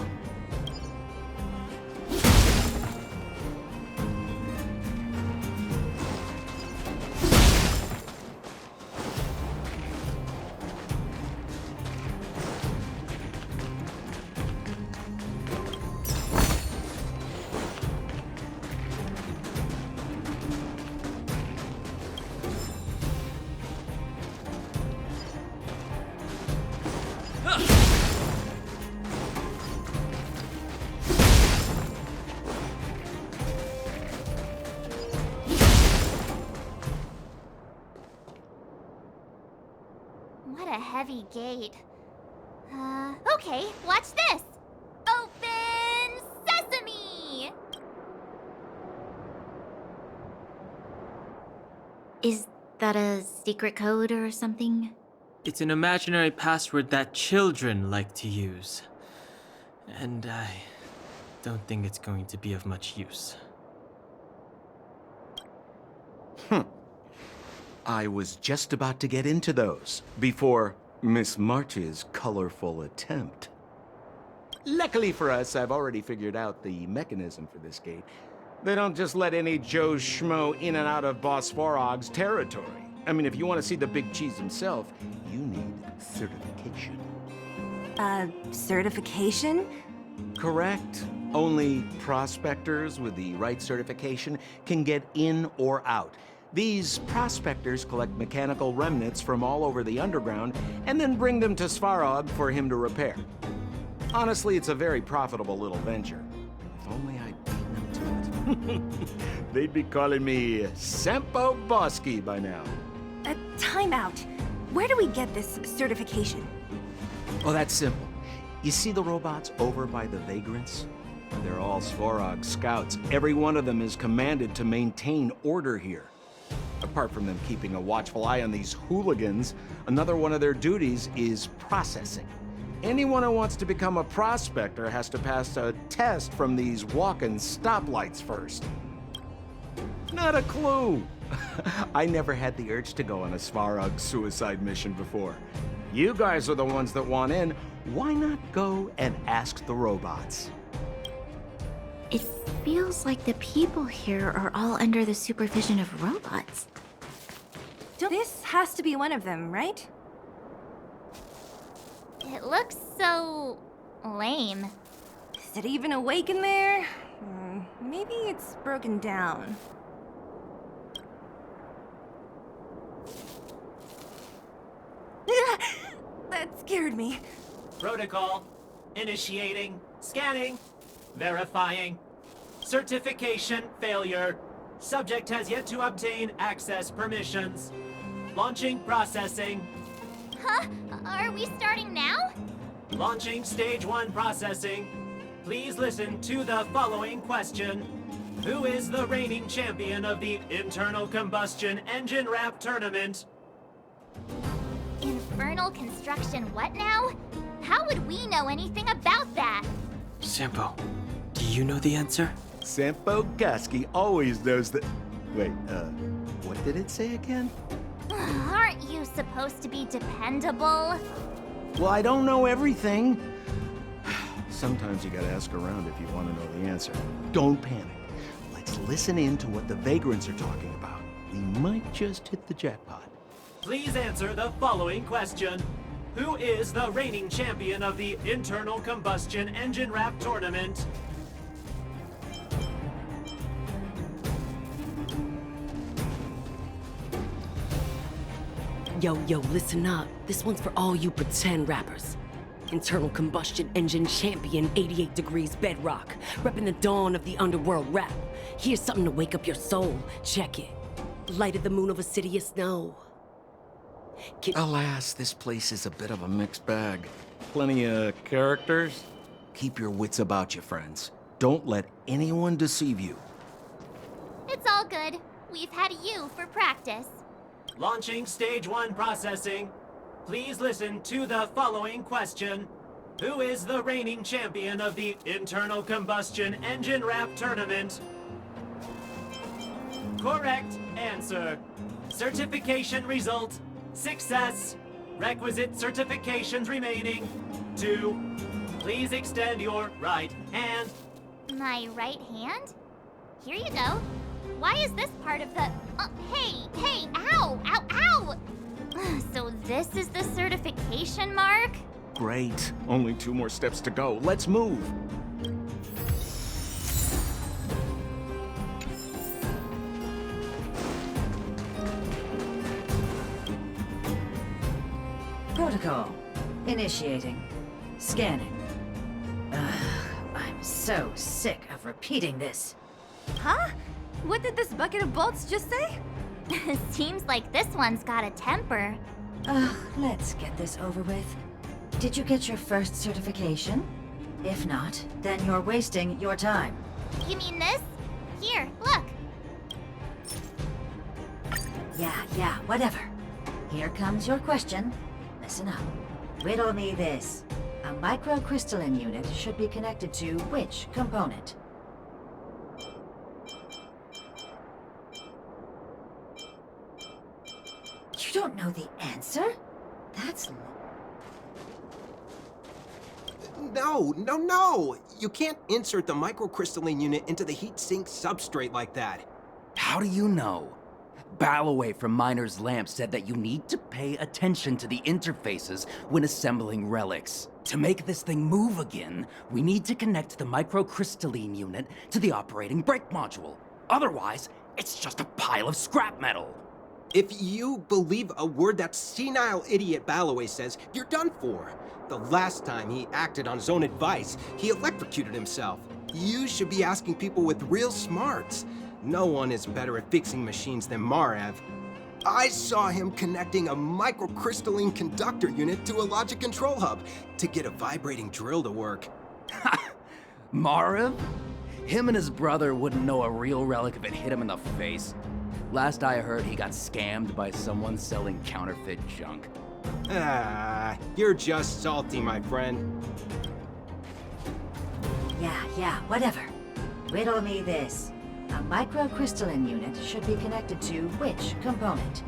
What a heavy gate. Okay, watch this! Open sesame! Is that a secret code or something? It's an imaginary password that children like to use. And I don't think it's going to be of much use. I was just about to get into those before Miss March's colorful attempt. Luckily for us, I've already figured out the mechanism for this gate. They don't just let any Joe Schmo in and out of Boss Svarog's territory. I mean, if you want to see the big cheese himself, you need certification. Certification? Correct. Only prospectors with the right certification can get in or out. These prospectors collect mechanical remnants from all over the underground and then bring them to Svarog for him to repair. Honestly, it's a very profitable little venture. If only I'd beaten them to it. They'd be calling me Sempo Bosky by now. Time out. Where do we get this certification? Oh, that's simple. You see the robots over by the vagrants? They're all Svarog scouts. Every one of them is commanded to maintain order here. Apart from them keeping a watchful eye on these hooligans, another one of their duties is processing. Anyone who wants to become a prospector has to pass a test from these walking stoplights first. Not a clue. I never had the urge to go on a Svarog suicide mission before. You guys are the ones that want in. Why not go and ask the robots? It feels like the people here are all under the supervision of robots. This has to be one of them, right? It looks so... lame. Is it even awake in there? Maybe it's broken down. That scared me. Protocol. Initiating. Scanning. Verifying. Certification failure. Subject has yet to obtain access permissions. Launching processing. Huh? Are we starting now? Launching stage 1 processing. Please listen to the following question. Who is the reigning champion of the internal combustion engine rap tournament? infernal construction what now? How would we know anything about that? Sampo, do you know the answer? Sampo Gaski always knows that. Wait, what did it say again? Aren't you supposed to be dependable? Well, I don't know everything. Sometimes you gotta ask around if you want to know the answer. Don't panic. Let's listen in to what the vagrants are talking about. We might just hit the jackpot. Please answer the following question. Who is the reigning champion of the Internal Combustion Engine Wrap Tournament? Yo, listen up. This one's for all you pretend rappers. Internal Combustion Engine Champion 88 Degrees Bedrock, repping the dawn of the underworld rap. Here's something to wake up your soul. Check it. Light at the moon of a city of snow. Alas, this place is a bit of a mixed bag. Plenty of characters. Keep your wits about you, friends. Don't let anyone deceive you. It's all good. We've had you for practice. Launching Stage 1 processing. Please listen to the following question. Who is the reigning champion of the Internal Combustion Engine Wrap Tournament? Correct answer. Certification result. Success. Requisite certifications remaining. 2. Please extend your right hand. My right hand? Here you go. Why is this part of the... hey, ow! So this is the certification mark? Great. Only 2 more steps to go. Let's move. Protocol. Initiating. Scanning. I'm so sick of repeating this. Huh? What did this bucket of bolts just say? Seems like this one's got a temper. Let's get this over with. Did you get your first certification? If not, then you're wasting your time. You mean this? Here, look. Yeah, whatever. Here comes your question. Listen up. Riddle me this. A microcrystalline unit should be connected to which component? You don't know the answer? That's... No! You can't insert the microcrystalline unit into the heat sink substrate like that. How do you know? Balloway from Miner's Lamp said that you need to pay attention to the interfaces when assembling relics. To make this thing move again, we need to connect the microcrystalline unit to the operating brake module. Otherwise, it's just a pile of scrap metal. If you believe a word that senile idiot Balloway says, you're done for. The last time he acted on his own advice, he electrocuted himself. You should be asking people with real smarts. No one is better at fixing machines than Marev. I saw him connecting a microcrystalline conductor unit to a logic control hub to get a vibrating drill to work. Marev? Him and his brother wouldn't know a real relic if it hit him in the face. Last I heard, he got scammed by someone selling counterfeit junk. You're just salty, my friend. Yeah, whatever. Riddle me this. A microcrystalline unit should be connected to which component?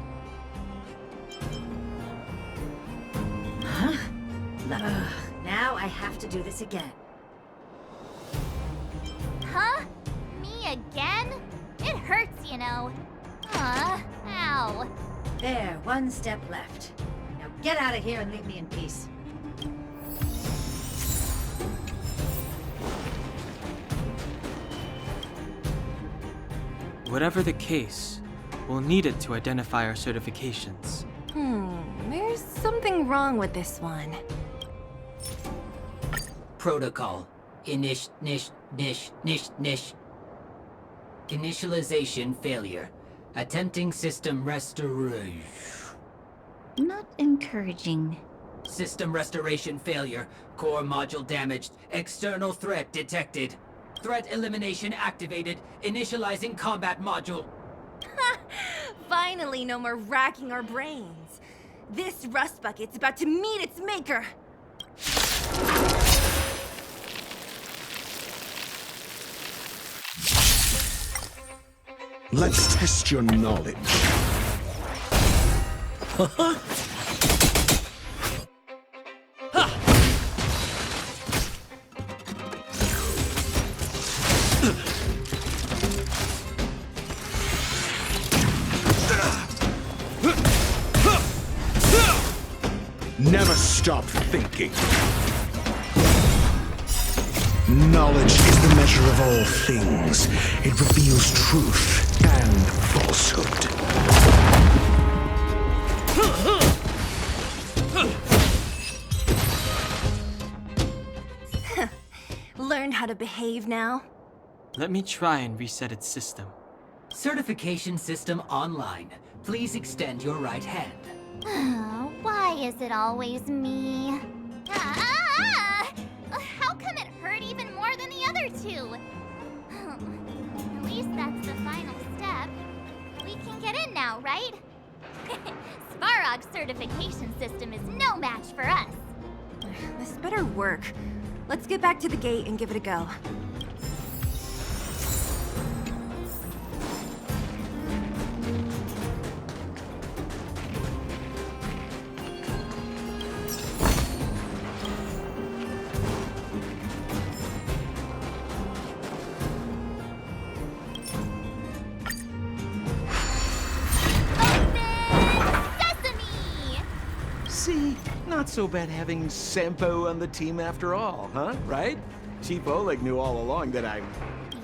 Huh? Now I have to do this again. Huh? Me again? It hurts, you know. Ow. There, 1 step left. Now get out of here and leave me in peace. Whatever the case, we'll need it to identify our certifications. There's something wrong with this one. Protocol. Initialization failure. Attempting system restoration. Not encouraging. System restoration failure. Core module damaged. External threat detected. Threat elimination activated. Initializing combat module. Finally, no more racking our brains. This rust bucket's about to meet its maker! Let's test your knowledge. Never stop thinking. Knowledge is the measure of all things. It reveals truth and falsehood. Learn how to behave now? Let me try and reset its system. Certification system online. Please extend your right hand. Why is it always me? How come it hurt even more than the other two? At least that's the final step. We can get in now, right? Svarog's certification system is no match for us. This better work. Let's get back to the gate and give it a go. See? Not so bad having Sampo on the team after all, huh? Right? Chief Oleg knew all along that I'm...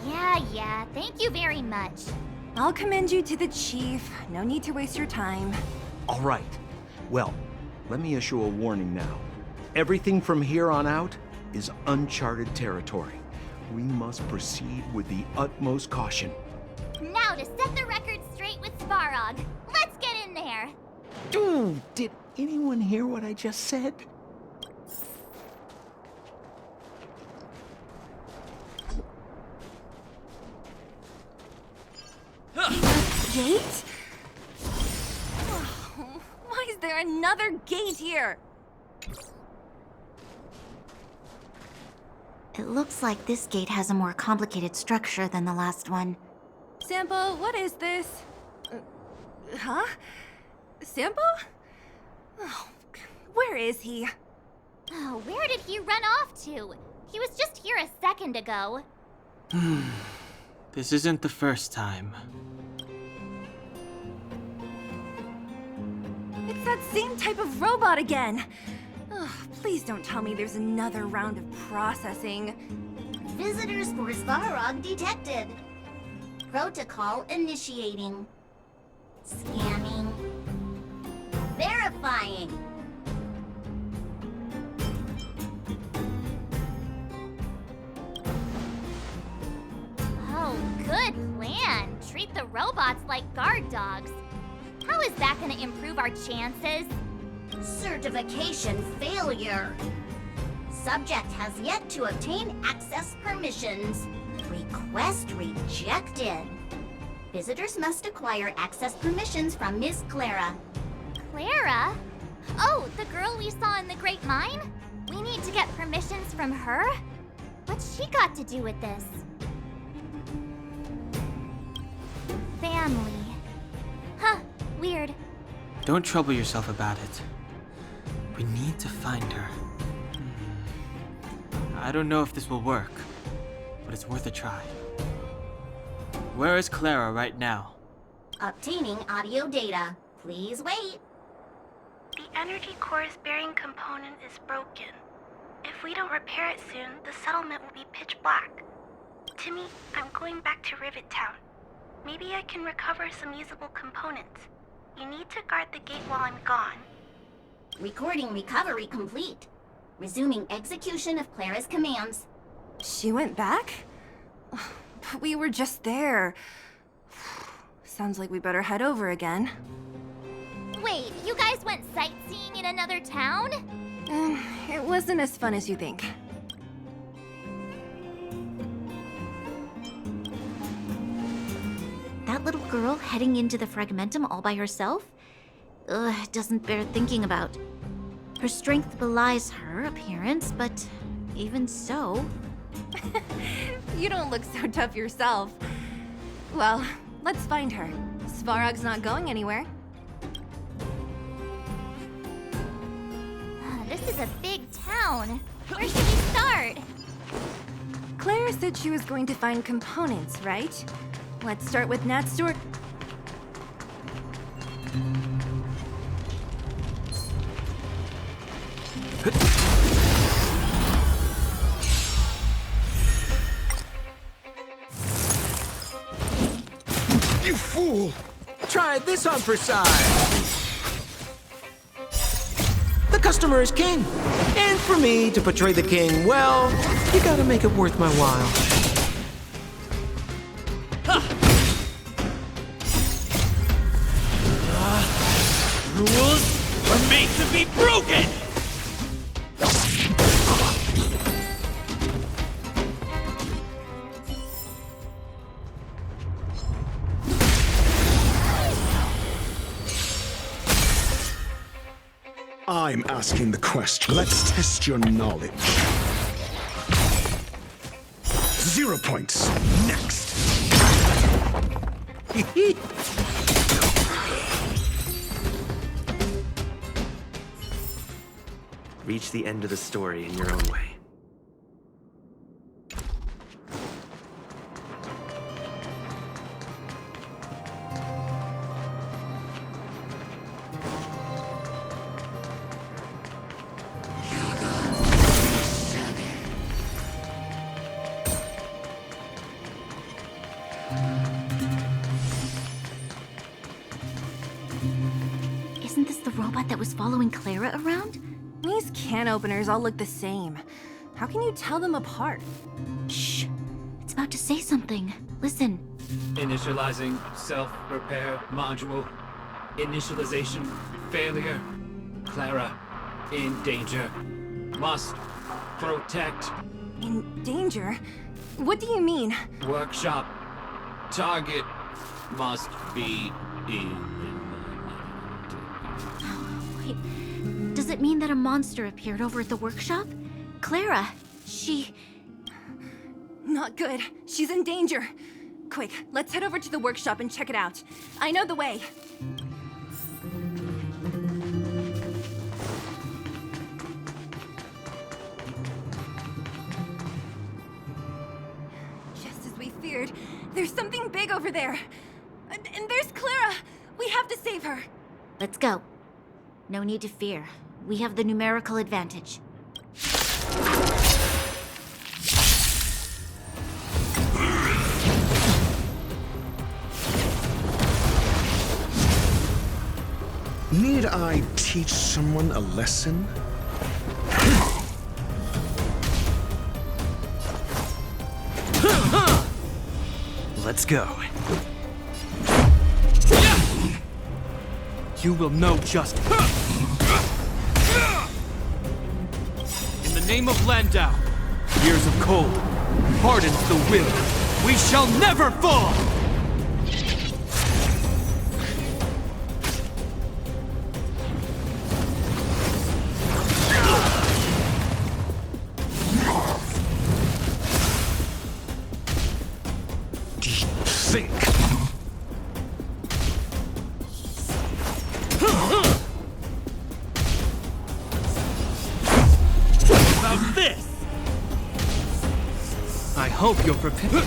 Yeah, thank you very much. I'll commend you to the chief. No need to waste your time. All right. Well, let me issue a warning now. Everything from here on out is uncharted territory. We must proceed with the utmost caution. Now to set the record straight with Svarog. Let's get in there. Dude, did anyone hear what I just said? Gate? Why is there another gate here? It looks like this gate has a more complicated structure than the last one. Sampo, what is this? Huh? Sampo? Oh, where is he? Oh, where did he run off to? He was just here a second ago. This isn't the first time. It's that same type of robot again. Ugh, please don't tell me there's another round of processing. Visitors for Svarog detected. Protocol initiating. Scanning. Verifying. Oh, good plan. Treat the robots like guard dogs. How is that gonna improve our chances? Certification failure. Subject has yet to obtain access permissions. Request rejected. Visitors must acquire access permissions from Miss Clara. Clara? Oh, the girl we saw in the Great Mine? We need to get permissions from her? What's she got to do with this? Family. Huh, weird. Don't trouble yourself about it. We need to find her. I don't know if this will work, but it's worth a try. Where is Clara right now? Obtaining audio data. Please wait. The energy core's bearing component is broken. If we don't repair it soon, the settlement will be pitch black. Timmy, I'm going back to Rivet Town. Maybe I can recover some usable components. You need to guard the gate while I'm gone. Recording recovery complete. Resuming execution of Clara's commands. She went back? But we were just there. Sounds like we better head over again. Wait, you guys went sightseeing in another town? It wasn't as fun as you think. That little girl heading into the Fragmentum all by herself? It doesn't bear thinking about. Her strength belies her appearance, but even so... You don't look so tough yourself. Well, let's find her. Svarog's not going anywhere. This is a big town. Where should we start? Clara said she was going to find components, right? Let's start with Nat's store. You fool! Try this on for size! The customer is king! And for me to portray the king, well, you gotta make it worth my while. Rules are made to be broken! I'm asking the question. Let's test your knowledge. 0 points. Next. Reach the end of the story in your own way. Isn't this the robot that was following Clara around? These can openers all look the same. How can you tell them apart? Shh. It's about to say something. Listen. Initializing self-repair module. Initialization failure. Clara in danger. Must protect. In danger? What do you mean? Workshop. Target must be Wait, does it mean that a monster appeared over at the workshop? Clara, she... Not good. She's in danger. Quick, let's head over to the workshop and check it out. I know the way. Just as we feared, there's something big over there. And there's Clara! We have to save her. Let's go. No need to fear. We have the numerical advantage. Need I teach someone a lesson? Let's go. You will know just... In the name of Landau, years of cold, hardens the will. We shall never fall! Think. About this! I hope you're prepared.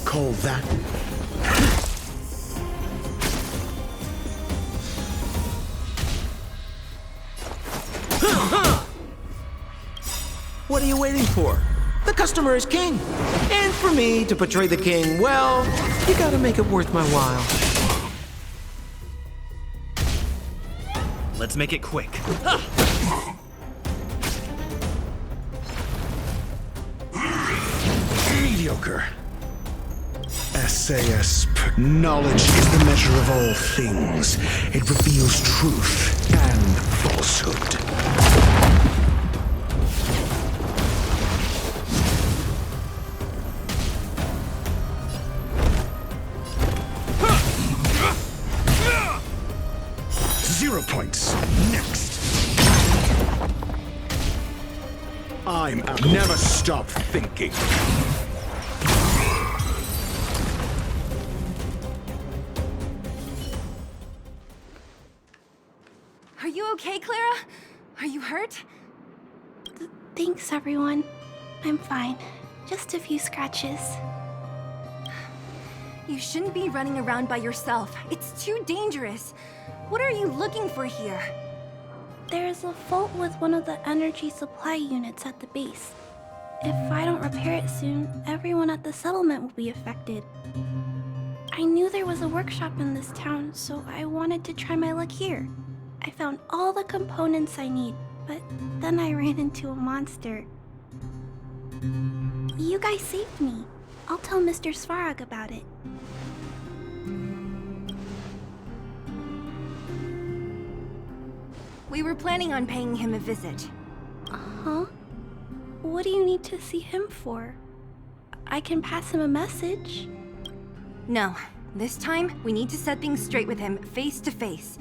Call that. What are you waiting for? The customer is king. And for me to portray the king, well, you gotta make it worth my while. Let's make it quick. Mediocre. SAS. Knowledge is the measure of all things. It reveals truth and falsehood. time out. Never stop thinking. Are you okay, Clara? Are you hurt? Thanks, everyone. I'm fine. Just a few scratches. You shouldn't be running around by yourself. It's too dangerous. What are you looking for here? There's a fault with one of the energy supply units at the base. If I don't repair it soon, everyone at the settlement will be affected. I knew there was a workshop in this town, so I wanted to try my luck here. I found all the components I need, but then I ran into a monster. You guys saved me. I'll tell Mr. Svarog about it. We were planning on paying him a visit. Huh? What do you need to see him for? I can pass him a message. No. This time, we need to set things straight with him, face to face.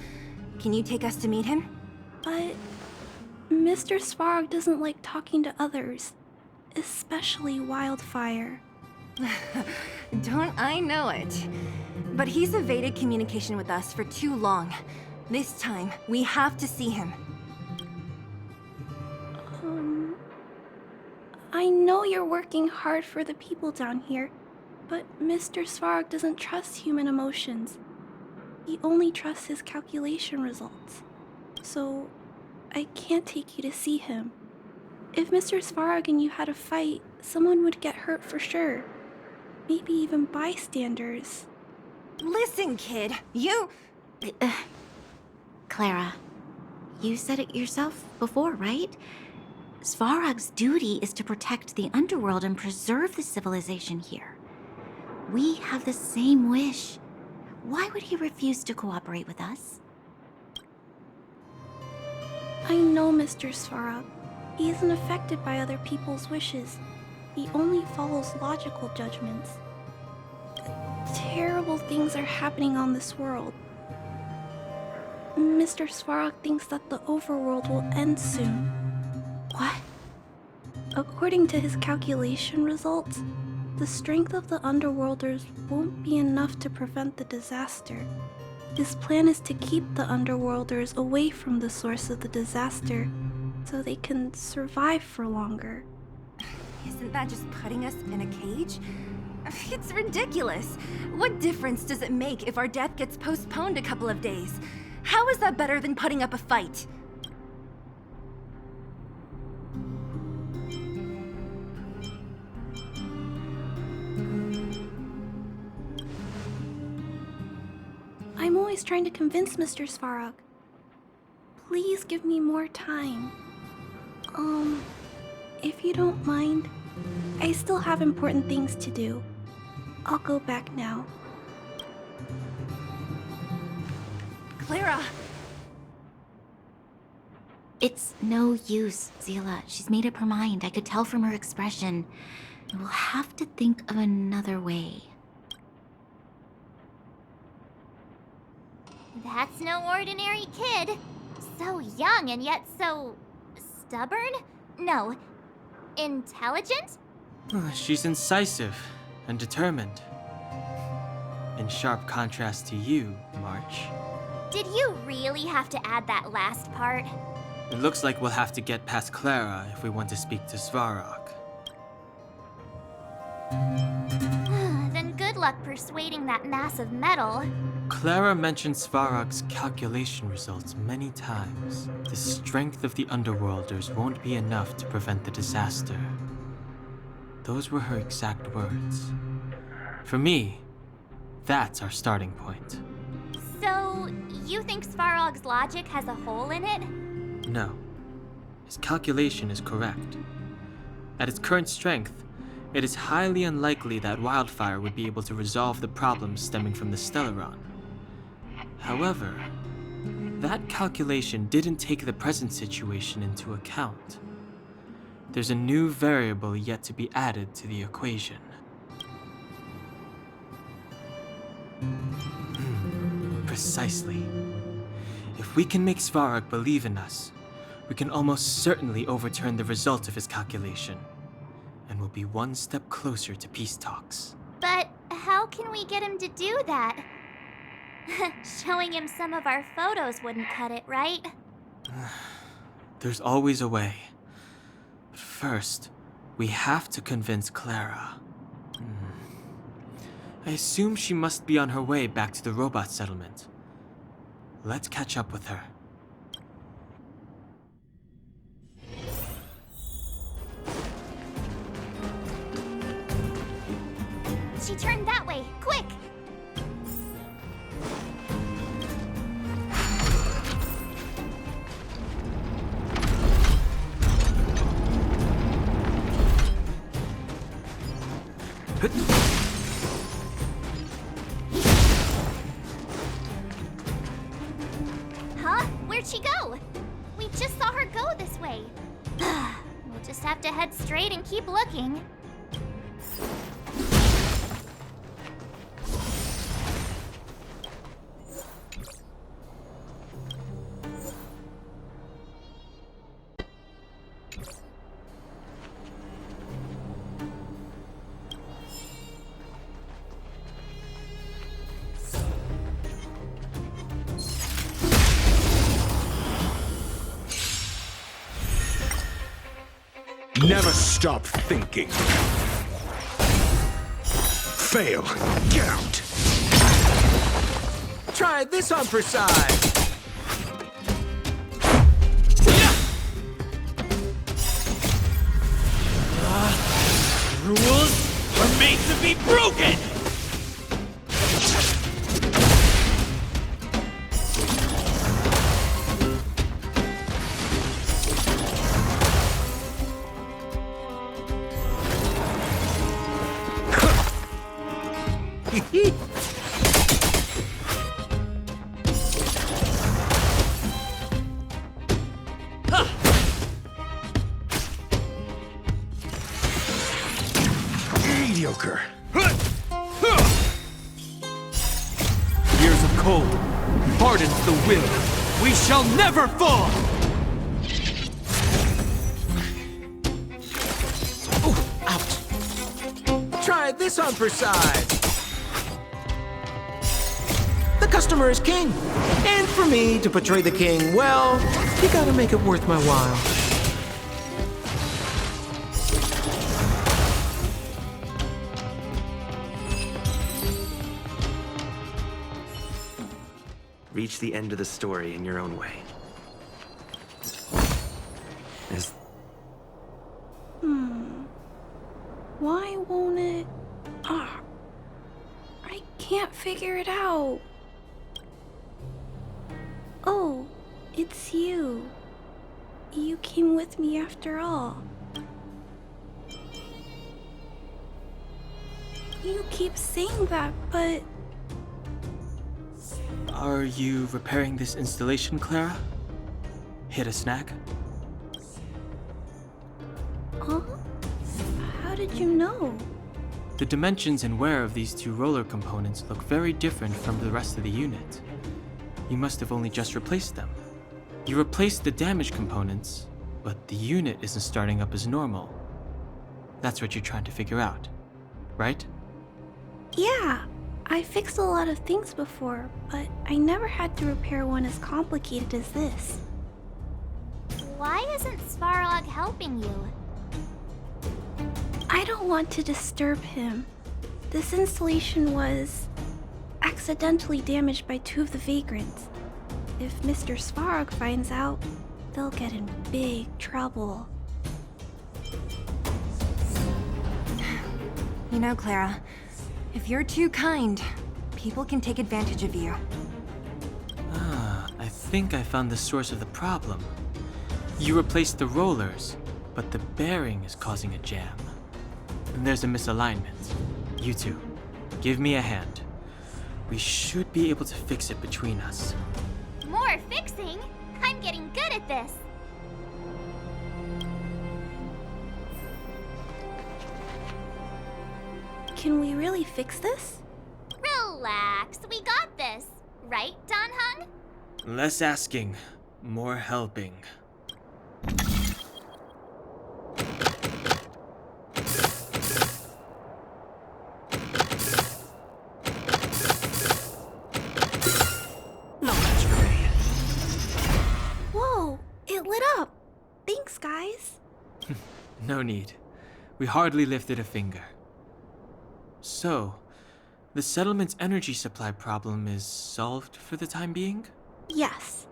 Can you take us to meet him? But Mr. Svarog doesn't like talking to others, especially Wildfire. Don't I know it? But he's evaded communication with us for too long. This time, we have to see him. I know you're working hard for the people down here, but Mr. Svarog doesn't trust human emotions. He only trusts his calculation results. So, I can't take you to see him. If Mr. Svarog and you had a fight, someone would get hurt for sure. Maybe even bystanders. Listen, kid, you... Clara, you said it yourself before, right? Svarog's duty is to protect the underworld and preserve the civilization here. We have the same wish. Why would he refuse to cooperate with us? I know Mr. Svarog. He isn't affected by other people's wishes. He only follows logical judgments. Terrible things are happening on this world. Mr. Svarog thinks that the overworld will end soon. What? According to his calculation results, the strength of the underworlders won't be enough to prevent the disaster. His plan is to keep the underworlders away from the source of the disaster, so they can survive for longer. Isn't that just putting us in a cage? It's ridiculous. What difference does it make if our death gets postponed a couple of days? How is that better than putting up a fight? I'm always trying to convince Mr. Svarog. Please give me more time. If you don't mind, I still have important things to do. I'll go back now. Clara! It's no use, Zila. She's made up her mind. I could tell from her expression. We'll have to think of another way. That's no ordinary kid. So young and yet so... stubborn? No, intelligent? She's incisive and determined. In sharp contrast to you, March. Did you really have to add that last part? It looks like we'll have to get past Clara if we want to speak to Svarog. Then good luck persuading that mass of metal. Clara mentioned Svarog's calculation results many times. The strength of the underworlders won't be enough to prevent the disaster. Those were her exact words. For me, that's our starting point. So, you think Svarog's logic has a hole in it? No. His calculation is correct. At its current strength, it is highly unlikely that Wildfire would be able to resolve the problems stemming from the Stellaron. However, that calculation didn't take the present situation into account. There's a new variable yet to be added to the equation. Precisely. If we can make Svarog believe in us, we can almost certainly overturn the result of his calculation, and we'll be one step closer to peace talks. But how can we get him to do that? Showing him some of our photos wouldn't cut it, right? There's always a way. But first, we have to convince Clara. I assume she must be on her way back to the robot settlement. Let's catch up with her. She turned that way, quick! Huh? Where'd she go? We just saw her go this way. We'll just have to head straight and keep looking. Never stop thinking. Fail. Get out. Try this on for size. Rules are made to be broken! Mediocre. Years of cold hardens the will. We shall never fall! Ooh, ouch. Try this on for size. The customer is king. And for me to portray the king, well, you gotta make it worth my while. Reach the end of the story in your own way. Why won't it? I can't figure it out. Oh, it's you. You came with me after all. You keep saying that, but... Are you repairing this installation, Clara? Hit a snag? Huh? How did you know? The dimensions and wear of these two roller components look very different from the rest of the unit. You must have only just replaced them. You replaced the damaged components, but the unit isn't starting up as normal. That's what you're trying to figure out, right? Yeah, I fixed a lot of things before, but I never had to repair one as complicated as this. Why isn't Svarog helping you? I don't want to disturb him. This installation was accidentally damaged by two of the vagrants. If Mr. Svarog finds out, they'll get in big trouble. You know, Clara, if you're too kind, people can take advantage of you. I think I found the source of the problem. You replaced the rollers, but the bearing is causing a jam. And there's a misalignment. You two, give me a hand. We should be able to fix it between us. More fixing? I'm getting good at this. Can we really fix this? Relax, we got this. Right, Don Heng? Less asking, more helping. Thanks, guys. No need. We hardly lifted a finger. So, the settlement's energy supply problem is solved for the time being? Yes.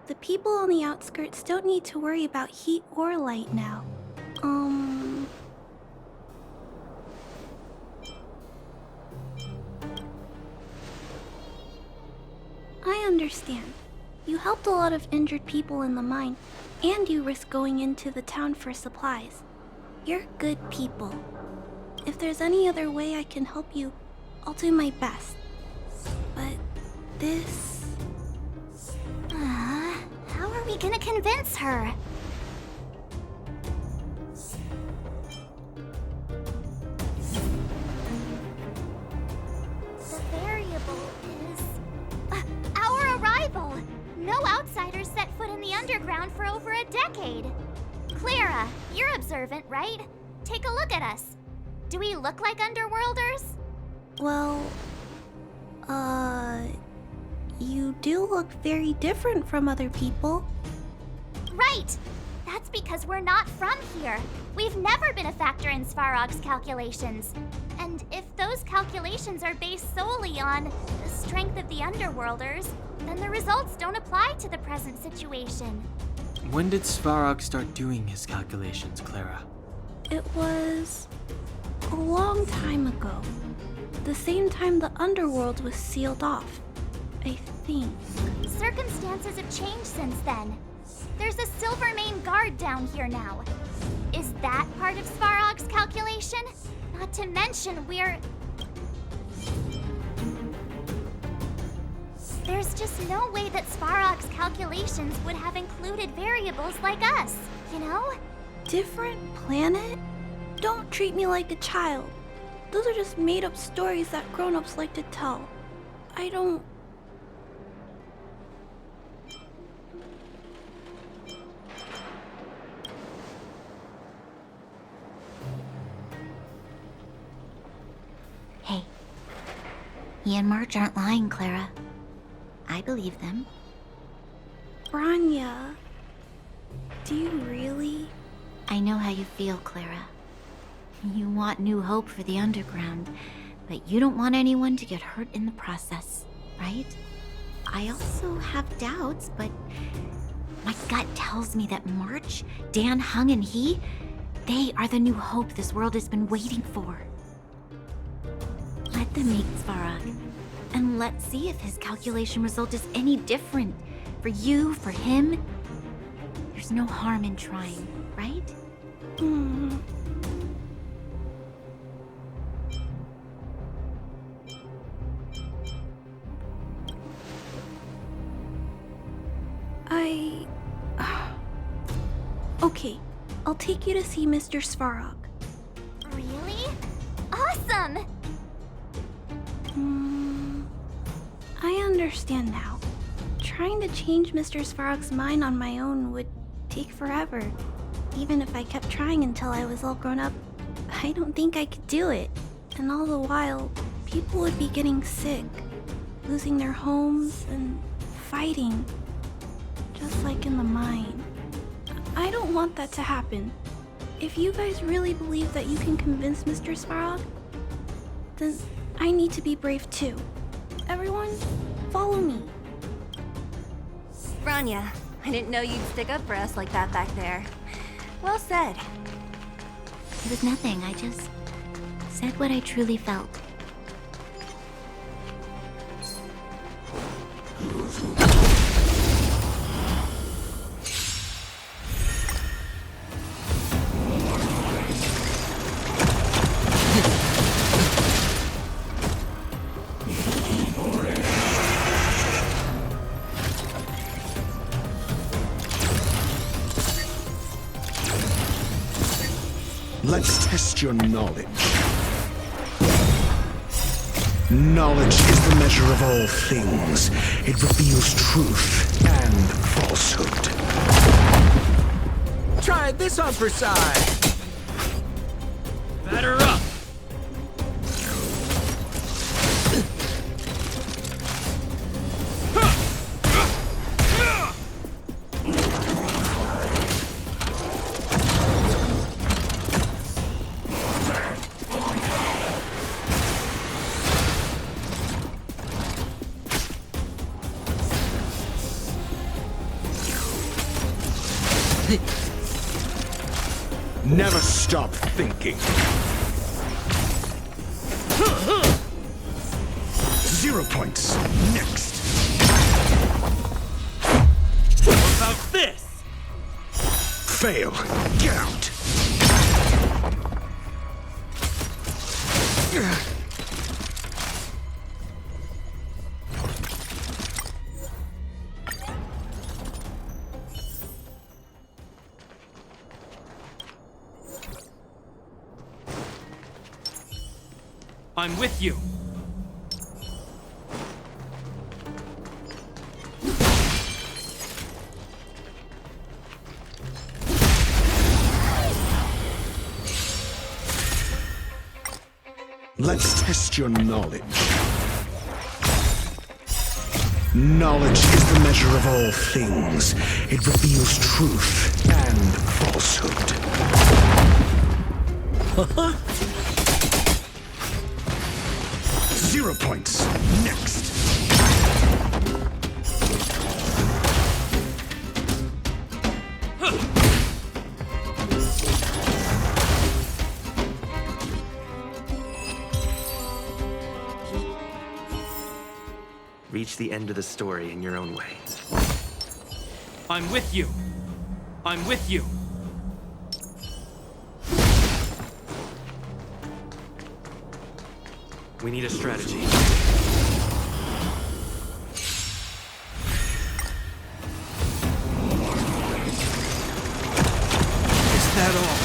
The people on the outskirts don't need to worry about heat or light now. I understand. You helped a lot of injured people in the mine, and you risked going into the town for supplies. You're good people. If there's any other way I can help you, I'll do my best. But this... How are we gonna convince her? The variable is... our arrival! No outsiders set foot in the underground for over a decade. Clara, you're observant, right? Take a look at us. Do we look like underworlders? Well, you do look very different from other people. Right! That's because we're not from here. We've never been a factor in Svarog's calculations. And if those calculations are based solely on the strength of the underworlders, then the results don't apply to the present situation. When did Svarog start doing his calculations, Clara? It was a long time ago. The same time the underworld was sealed off, I think. Circumstances have changed since then. There's a Silvermane guard down here now. Is that part of Svarog's calculation? Not to mention There's just no way that Svarog's calculations would have included variables like us, you know? Different planet? Don't treat me like a child. Those are just made-up stories that grown-ups like to tell. I don't... Hey, he and March aren't lying, Clara. I believe them. Brana, do you really? I know how you feel, Clara. You want new hope for the underground, but you don't want anyone to get hurt in the process, right? I also have doubts, but my gut tells me that March, Dan, Heng, and he, they are the new hope this world has been waiting for. Let them meet Svarog, and let's see if his calculation result is any different. For you, for him, there's no harm in trying, right? Okay, I'll take you to see Mr. Svarog. Really? Awesome! I understand now. Trying to change Mr. Svarog's mind on my own would take forever. Even if I kept trying until I was all grown up, I don't think I could do it. And all the while, people would be getting sick, losing their homes, and fighting. Just like in the mine. I don't want that to happen. If you guys really believe that you can convince Mr. Svarog, then I need to be brave too. Everyone, follow me. Brana, I didn't know you'd stick up for us like that back there. Well said. It was nothing, I just said what I truly felt. Let's test your knowledge. Knowledge is the measure of all things. It reveals truth and falsehood. Try this on for size. Batter up! Never stop thinking. 0 points. Next. What about this? Fail. Get out. I'm with you. Let's test your knowledge. Knowledge is the measure of all things. It reveals truth and falsehood. 0 points. Next. Reach the end of the story in your own way. I'm with you. I'm with you. We need a strategy. Is that all?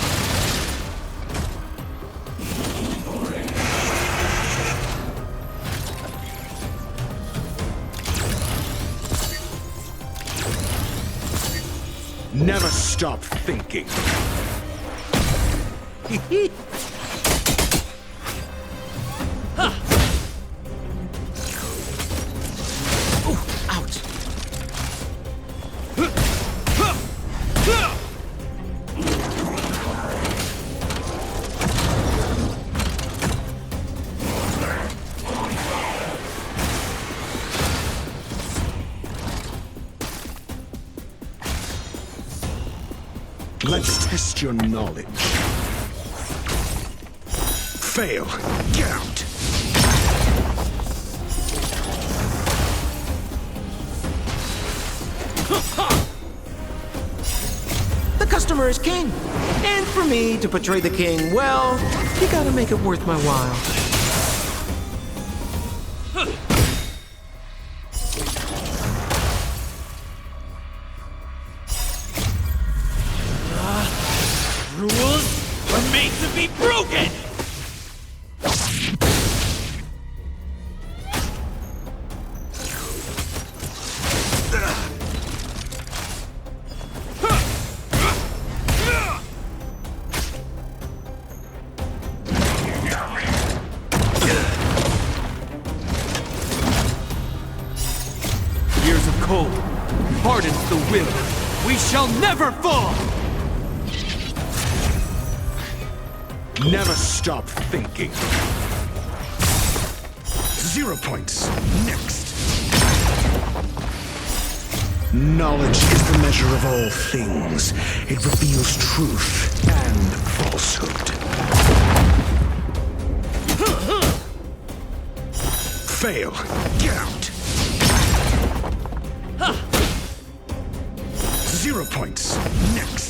Never stop thinking. Let's test your knowledge. Fail. Get out. The customer is king. And for me to portray the king, well, you gotta make it worth my while. Rules are made to be broken! Years of cold hardens the will. We shall never fall! Never stop thinking. 0 points. Next. Knowledge is the measure of all things. It reveals truth and falsehood. Fail. Get out. 0 points. Next.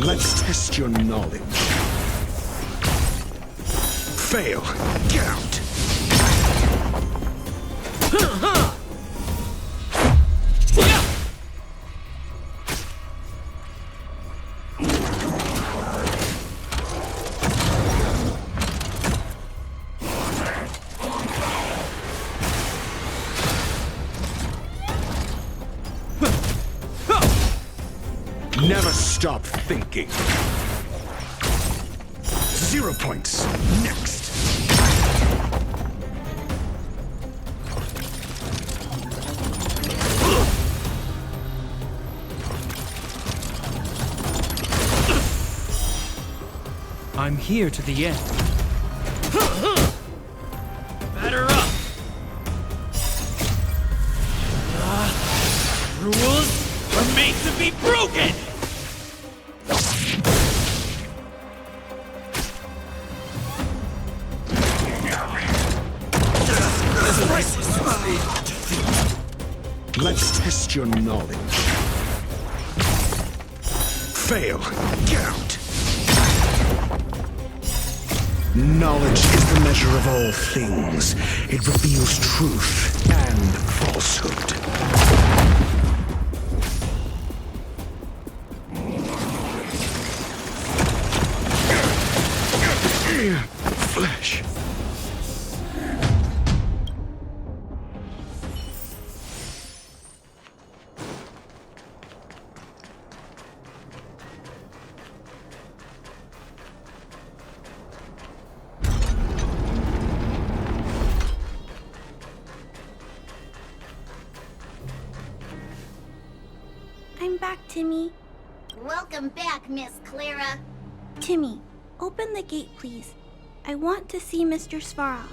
Let's test your knowledge. Fail. Get out. Never stop thinking. 0 points. Next. I'm here to the end. Batter up! Rules are made to be broken! Let's test your knowledge. Fail. Get out. Knowledge is the measure of all things. It reveals truth and falsehood. Flesh. I'm back, Timmy. Welcome back, Miss Clara. Timmy, open the gate, please. I want to see Mr. Svarog.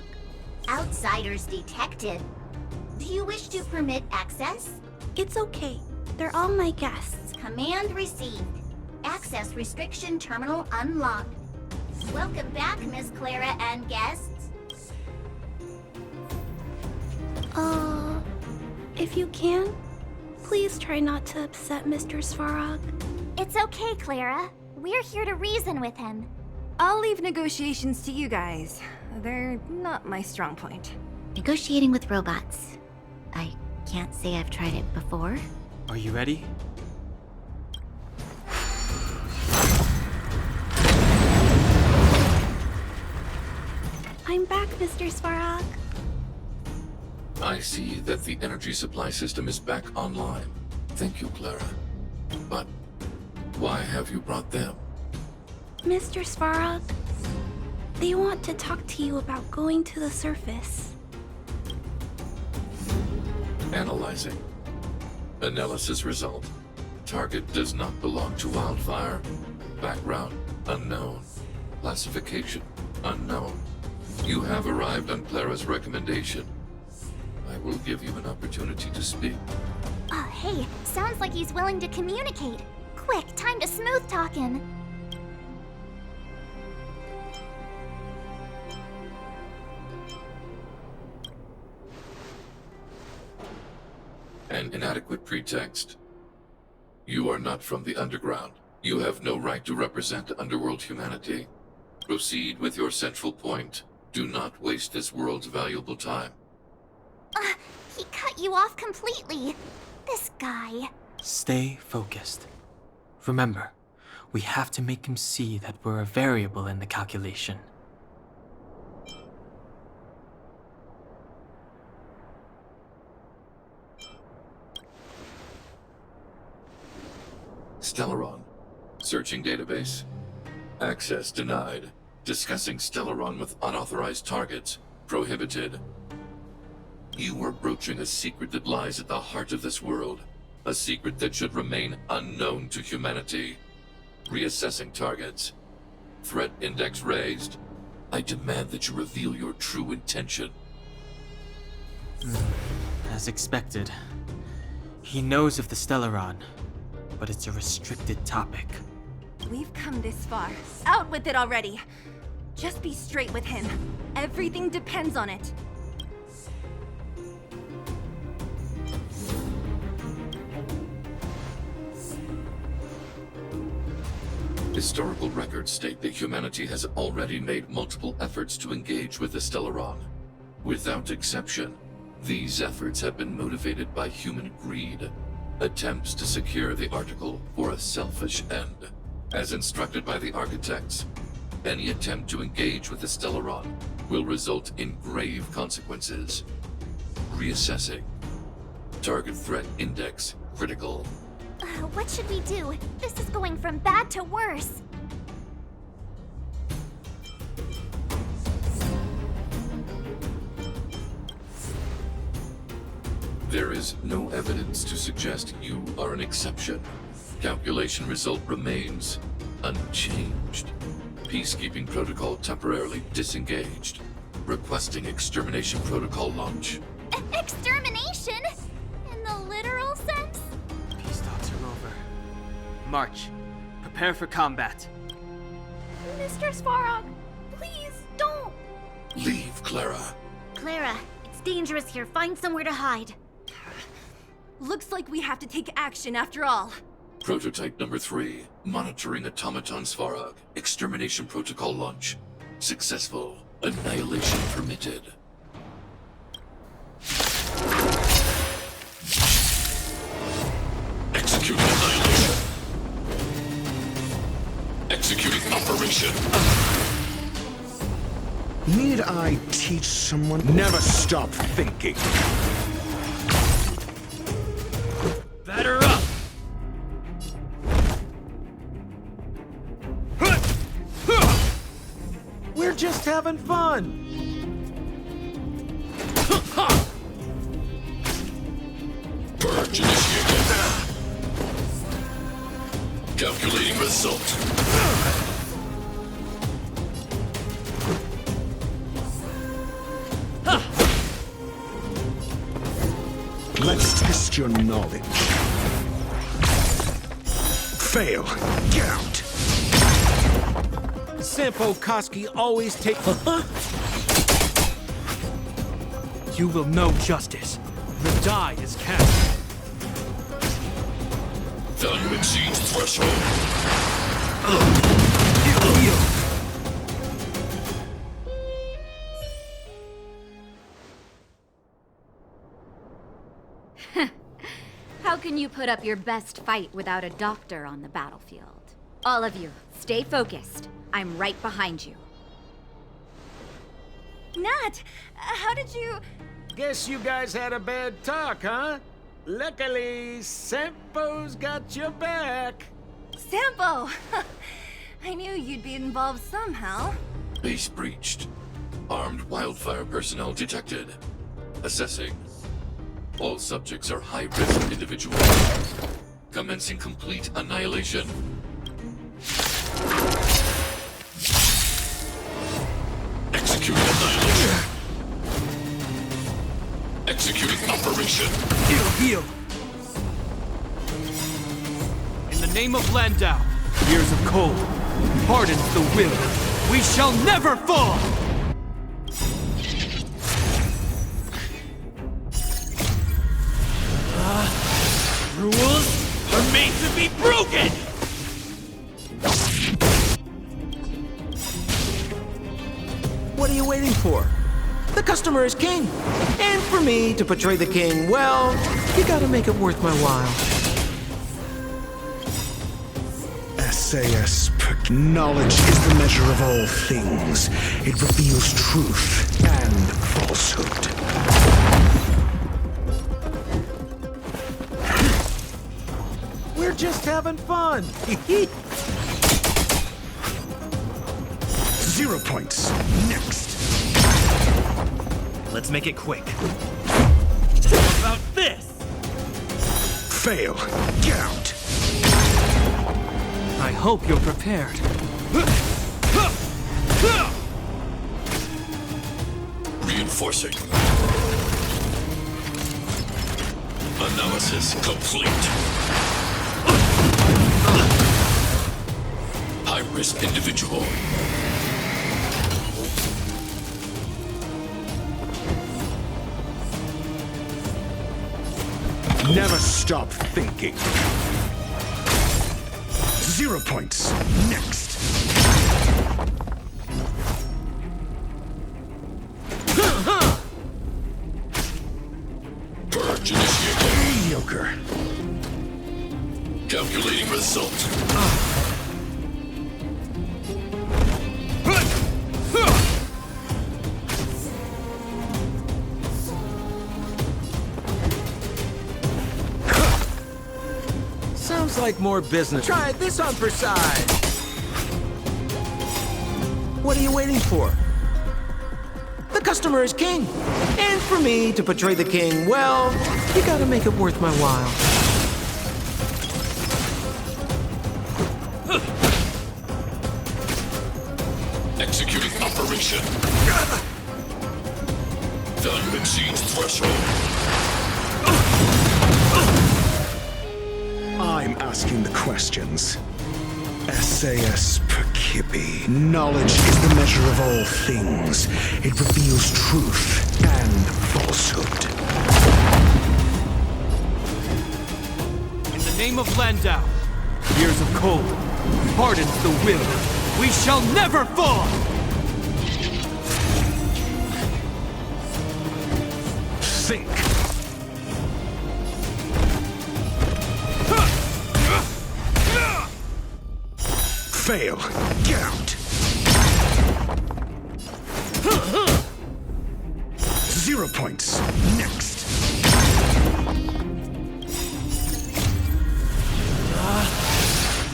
Outsiders detected. Do you wish to permit access? It's okay. They're all my guests. Command received. Access restriction terminal unlocked. Welcome back, Miss Clara and guests. If you can, please try not to upset Mr. Svarog. It's okay, Clara. We're here to reason with him. I'll leave negotiations to you guys. They're not my strong point. Negotiating with robots. I can't say I've tried it before. Are you ready? I'm back, Mr. Svarog. I see that the energy supply system is back online. Thank you, Clara. But why have you brought them? Mr. Svarog, they want to talk to you about going to the surface. Analyzing. Analysis result. Target does not belong to Wildfire. Background unknown. Classification unknown. You have arrived on Clara's recommendation. I will give you an opportunity to speak. Oh, hey, sounds like he's willing to communicate. Quick, time to smooth talk him. An inadequate pretext. You are not from the underground. You have no right to represent underworld humanity. Proceed with your central point. Do not waste this world's valuable time. He cut you off completely. This guy. Stay focused. Remember, we have to make him see that we're a variable in the calculation. Stellaron. Searching database. Access denied. Discussing Stellaron with unauthorized targets. Prohibited. You are broaching a secret that lies at the heart of this world. A secret that should remain unknown to humanity. Reassessing targets. Threat index raised. I demand that you reveal your true intention. As expected. He knows of the Stellaron, but it's a restricted topic. We've come this far. Out with it already. Just be straight with him. Everything depends on it. Historical records state that humanity has already made multiple efforts to engage with the Stellaron. Without exception, these efforts have been motivated by human greed, attempts to secure the article for a selfish end. As instructed by the architects, any attempt to engage with the Stellaron will result in grave consequences. Reassessing. Target threat index critical. What should we do? This is going from bad to worse. There is no evidence to suggest you are an exception. Calculation result remains unchanged. Peacekeeping protocol temporarily disengaged. Requesting extermination protocol launch. Extermination? In the literal sense? Peace talks are over. March. Prepare for combat. Mr. Svarog, please don't. Leave, Clara. Clara, it's dangerous here. Find somewhere to hide. Looks like we have to take action after all. Prototype number 3. Monitoring automaton Svarog. Extermination protocol launch. Successful. Annihilation permitted. Executing annihilation. Executing operation. Need I teach someone? Never stop thinking. Batter up! We're just having fun. Purge initiated. Calculating result. Let's test your knowledge. Fail. Get out. Sampo Koski always take. You will know justice. The die is cast. Value exceeds threshold. How can you put up your best fight without a doctor on the battlefield? All of you, stay focused. I'm right behind you. Nat, how did you... Guess you guys had a bad talk, huh? Luckily, Sampo's got your back. Sampo! I knew you'd be involved somehow. Base breached. Armed wildfire personnel detected. Assessing. All subjects are high-risk individuals. Commencing complete annihilation. Executing annihilation. Executing operation. Heal. In the name of Landau, years of cold, hardens the will. We shall never fall! Rules are made to be broken! What are you waiting for? The customer is king. And for me to portray the king, well, you gotta make it worth my while. SAS knowledge is the measure of all things. It reveals truth and falsehood. We're just having fun. 0 points. Next. Let's make it quick. How about this? Fail. Get out. I hope you're prepared. Reinforcing. Analysis complete. High-risk individual. Never stop thinking. 0 points. Next. Purge initiated. Mediocre. Calculating result. Sounds like more business. Try this on for size. What are you waiting for? The customer is king. And for me to portray the king, well, you gotta make it worth my while. Infiltration. Done exceeds threshold. I'm asking the questions. SAS Perkibi. Knowledge is the measure of all things. It reveals truth and falsehood. In the name of Landau, years of cold, hardens the will. We shall never fall! Think. Fail. Get out. 0 points. Next.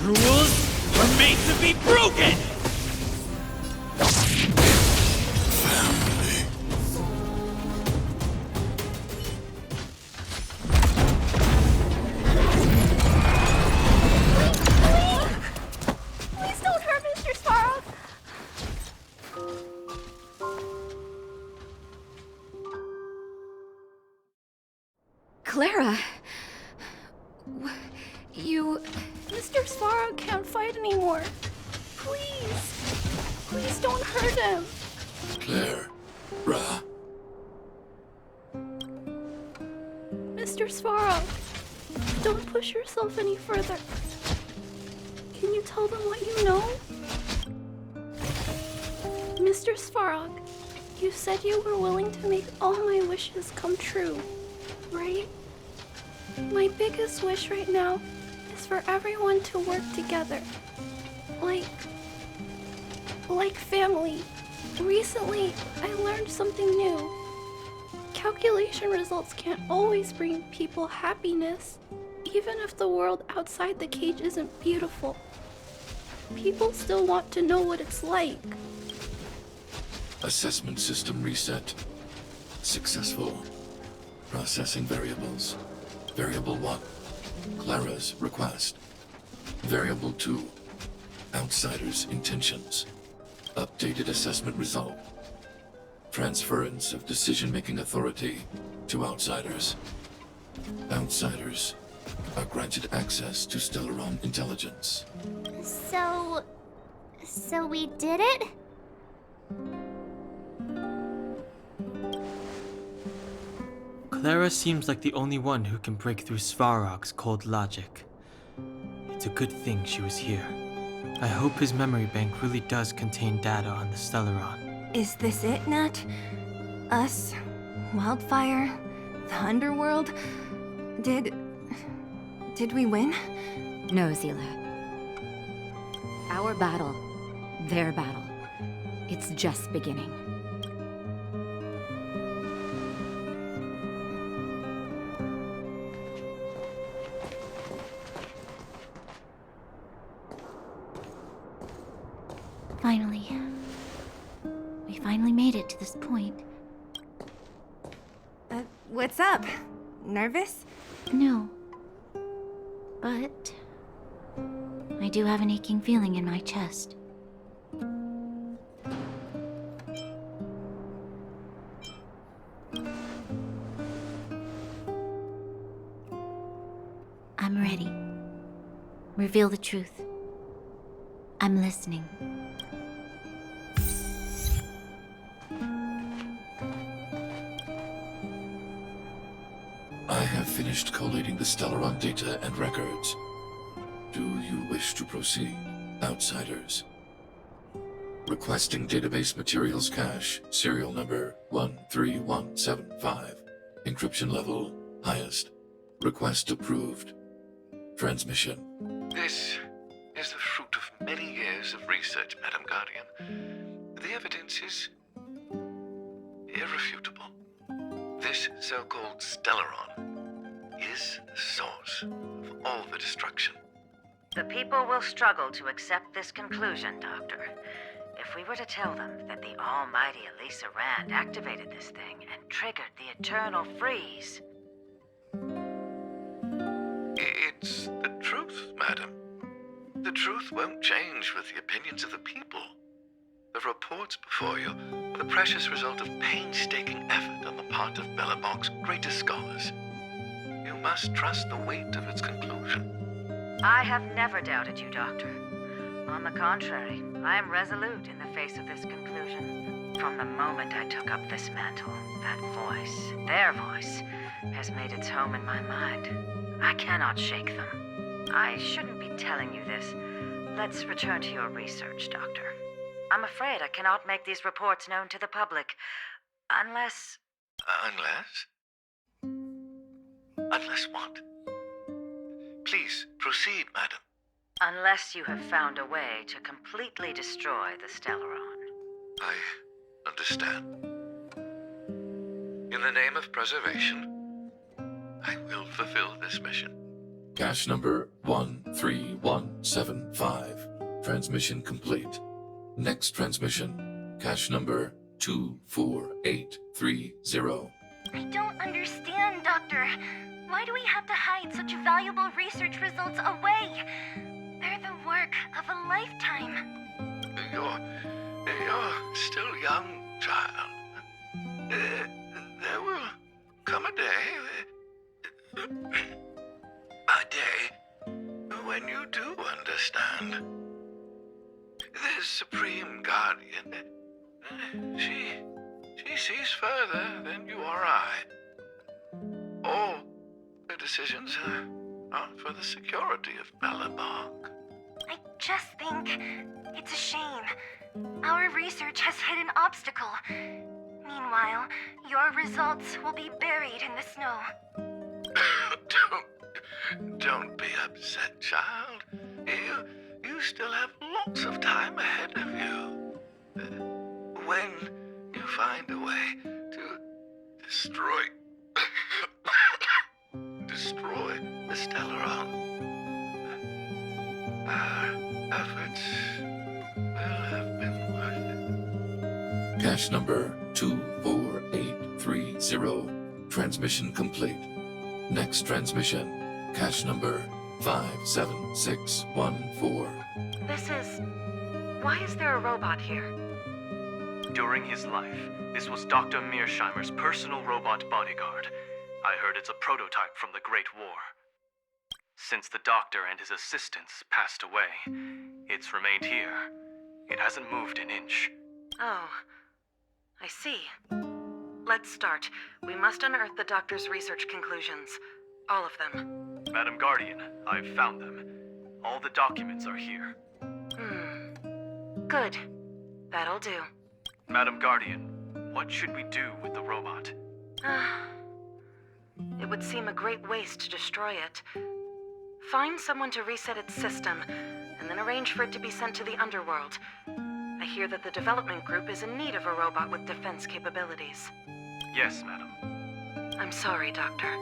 Rules are made to be broken! Please don't hurt Mr. Svarog! Clara... You... Mr. Svarog can't fight anymore. Please. Please don't hurt him. Claire. Ra. Mr. Svarog, don't push yourself any further. Can you tell them what you know? Mr. Svarog, you said you were willing to make all my wishes come true, right? My biggest wish right now is for everyone to work together. Like family. Recently, I learned something new. Calculation results can't always bring people happiness, even if the world outside the cage isn't beautiful. People still want to know what it's like. Assessment system reset. Successful. Processing variables. Variable 1. Clara's request. Variable 2. Outsider's intentions. Updated assessment result. Transference of decision-making authority to outsiders. Outsiders are granted access to Stellaron intelligence. So we did it? Clara seems like the only one who can break through Svarog's cold logic. It's a good thing she was here. I hope his memory bank really does contain data on the Stellaron. Is this it, Nat? Us? Wildfire? The underworld? Did we win? No, Zila. Our battle, their battle, it's just beginning. Finally. We finally made it to this point. What's up? Nervous? No. But I do have an aching feeling in my chest. I'm ready. Reveal the truth. I'm listening. I have finished collating the Stellaron data and records. Do you wish to proceed, outsiders? Requesting database materials cache, serial number 13175. Encryption level, highest. Request approved. Transmission. This is the fruit of many years of research, Madam Guardian. The evidence is irrefutable. This so-called Stellaron is the source of all the destruction. The people will struggle to accept this conclusion, Doctor. If we were to tell them that the almighty Elisa Rand activated this thing and triggered the eternal freeze. It's the truth, madam. The truth won't change with the opinions of the people. The reports before you are the precious result of painstaking effort on the part of Belobog's greatest scholars. You must trust the weight of its conclusion. I have never doubted you, Doctor. On the contrary, I am resolute in the face of this conclusion. From the moment I took up this mantle, that voice, their voice, has made its home in my mind. I cannot shake them. I shouldn't be telling you this. Let's return to your research, Doctor. I'm afraid I cannot make these reports known to the public, unless... Unless? Unless what? Please, proceed, madam. Unless you have found a way to completely destroy the Stellaron. I understand. In the name of preservation, I will fulfill this mission. Cache number 13175. Transmission complete. Next transmission. Cache number 24830. I don't understand, Doctor. Why do we have to hide such valuable research results away? They're the work of a lifetime. You're still young, child. There will come a day, when you do understand. This Supreme Guardian, she sees further than you or I. All the decisions are for the security of Belobog. I just think it's a shame. Our research has hit an obstacle. Meanwhile, your results will be buried in the snow. Don't be upset, child. You still have lots of time ahead of you. When you find a way to destroy the Stellaron, our efforts will have been worth it. Cache number 24830. Transmission complete. Next transmission. Cache number 57614. Why is there a robot here? During his life, this was Dr. Mearsheimer's personal robot bodyguard. I heard it's a prototype from the Great War. Since the doctor and his assistants passed away, it's remained here. It hasn't moved an inch. Oh, I see. Let's start. We must unearth the doctor's research conclusions. All of them. Madam Guardian, I've found them. All the documents are here. Good. That'll do. Madam Guardian, what should we do with the robot? It would seem a great waste to destroy it. Find someone to reset its system, and then arrange for it to be sent to the underworld. I hear that the development group is in need of a robot with defense capabilities. Yes, madam. I'm sorry, Doctor,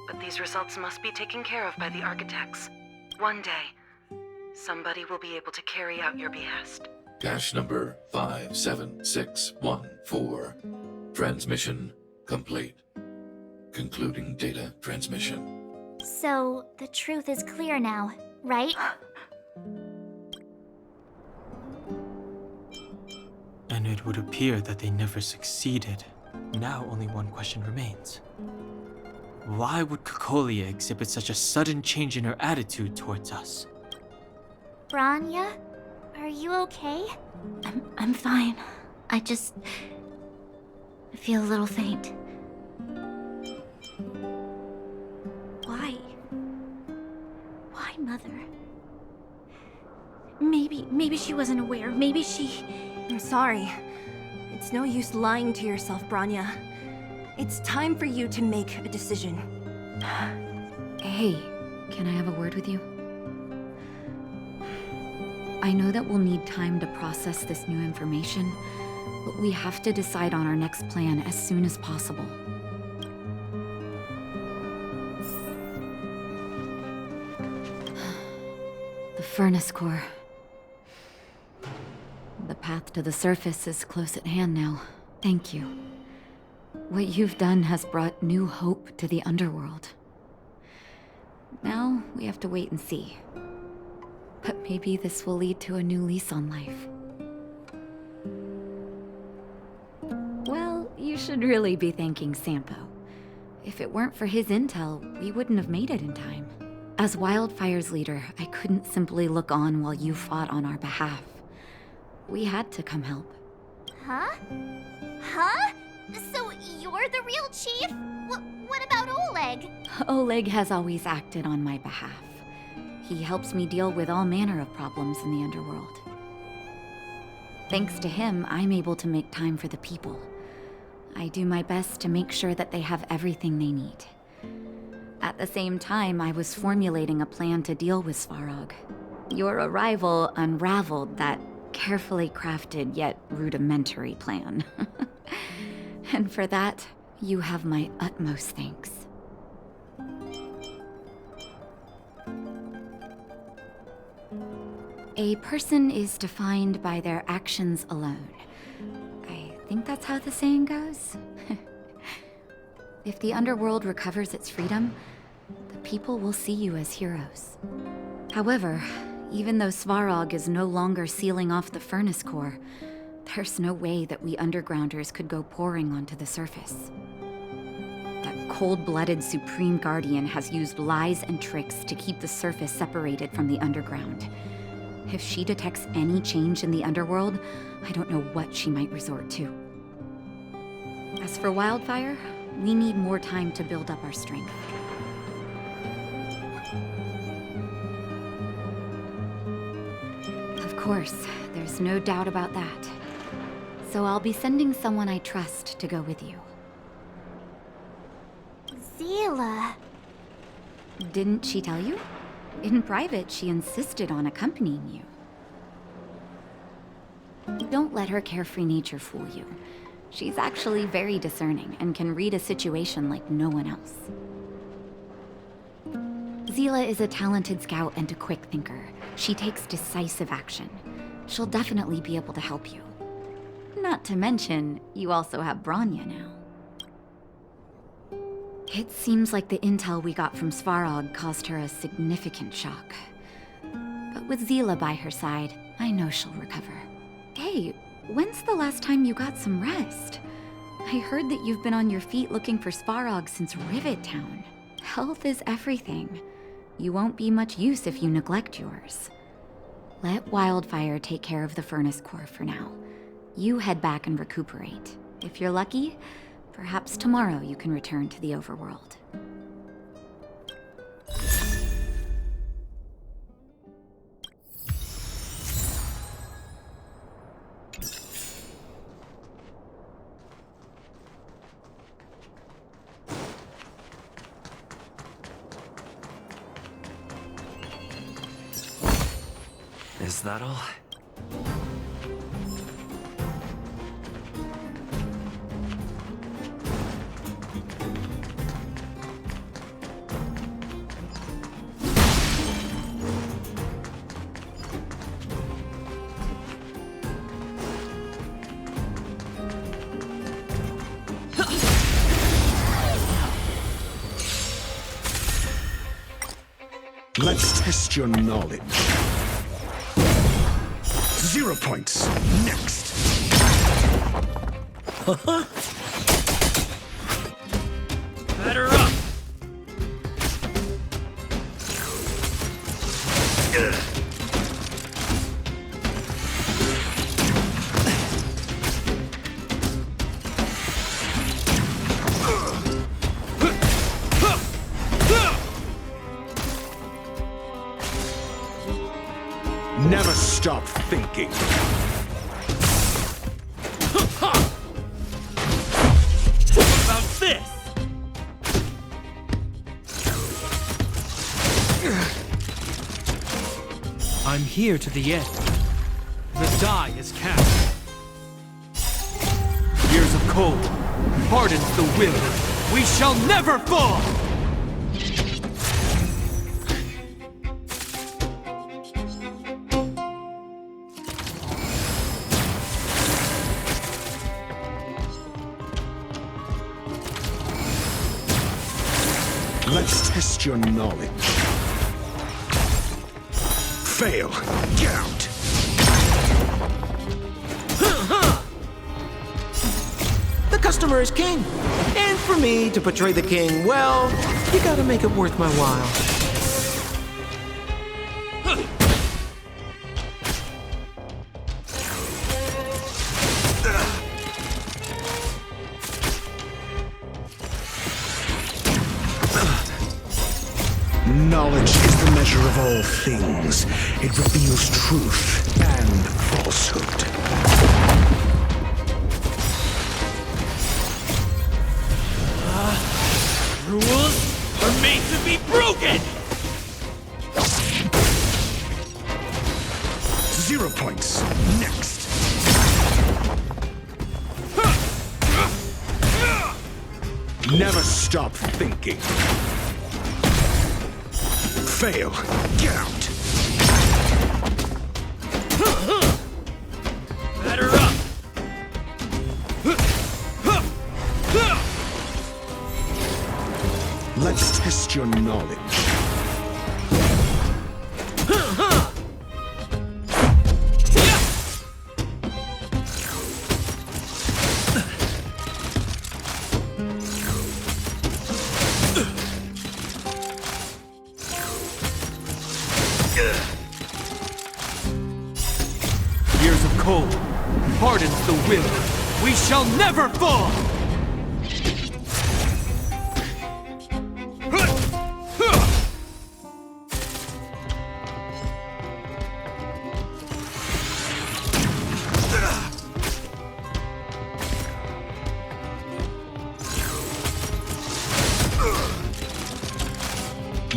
but these results must be taken care of by the architects. One day, somebody will be able to carry out your behest. Cache number 57614. Transmission complete. Concluding data transmission. So, the truth is clear now, right? And it would appear that they never succeeded. Now only one question remains. Why would Cocolia exhibit such a sudden change in her attitude towards us? Brana, are you okay? I'm fine. I feel a little faint. Why, Mother? Maybe she wasn't aware. Maybe she... I'm sorry. It's no use lying to yourself, Brana. It's time for you to make a decision. Hey, can I have a word with you? I know that we'll need time to process this new information, but we have to decide on our next plan as soon as possible. The furnace core. The path to the surface is close at hand now. Thank you. What you've done has brought new hope to the underworld. Now, we have to wait and see. But maybe this will lead to a new lease on life. should really be thanking Sampo. If it weren't for his intel, we wouldn't have made it in time. As Wildfire's leader, I couldn't simply look on while you fought on our behalf. We had to come help. Huh? Huh? So you're the real chief? What about Oleg? Oleg has always acted on my behalf. He helps me deal with all manner of problems in the underworld. Thanks to him, I'm able to make time for the people. I do my best to make sure that they have everything they need. At the same time, I was formulating a plan to deal with Svarog. Your arrival unraveled that carefully crafted yet rudimentary plan. And for that, you have my utmost thanks. A person is defined by their actions alone. I think that's how the saying goes. If the underworld recovers its freedom, the people will see you as heroes. However, even though Svarog is no longer sealing off the furnace core, there's no way that we undergrounders could go pouring onto the surface. That cold-blooded Supreme Guardian has used lies and tricks to keep the surface separated from the underground. If she detects any change in the underworld, I don't know what she might resort to. As for Wildfire, we need more time to build up our strength. Of course, there's no doubt about that. So I'll be sending someone I trust to go with you. Zila. Didn't she tell you? In private, she insisted on accompanying you. Don't let her carefree nature fool you. She's actually very discerning and can read a situation like no one else. Zila is a talented scout and a quick thinker. She takes decisive action. She'll definitely be able to help you. Not to mention, you also have Brana now. It seems like the intel we got from Svarog caused her a significant shock. But with Zila by her side, I know she'll recover. Hey, when's the last time you got some rest? I heard that you've been on your feet looking for Svarog since Rivet Town. Health is everything. You won't be much use if you neglect yours. Let Wildfire take care of the furnace core for now. You head back and recuperate. If you're lucky, perhaps tomorrow you can return to the overworld. Is that all? Let's test your knowledge. 0 points. Next. Batter up! Never stop thinking. What about this? I'm here to the end. The die is cast. Years of cold hardens the will. We shall never fall! Let's test your knowledge. Fail. Get out. The customer is king. And for me to portray the king, well, you gotta make it worth my while. Knowledge is the measure of all things. It reveals truth and falsehood. Rules are made to be broken! 0 points. Next. Never stop thinking. Fail. Get out. Batter up! Let's test your knowledge. Years of cold hardens the will. We shall never fall!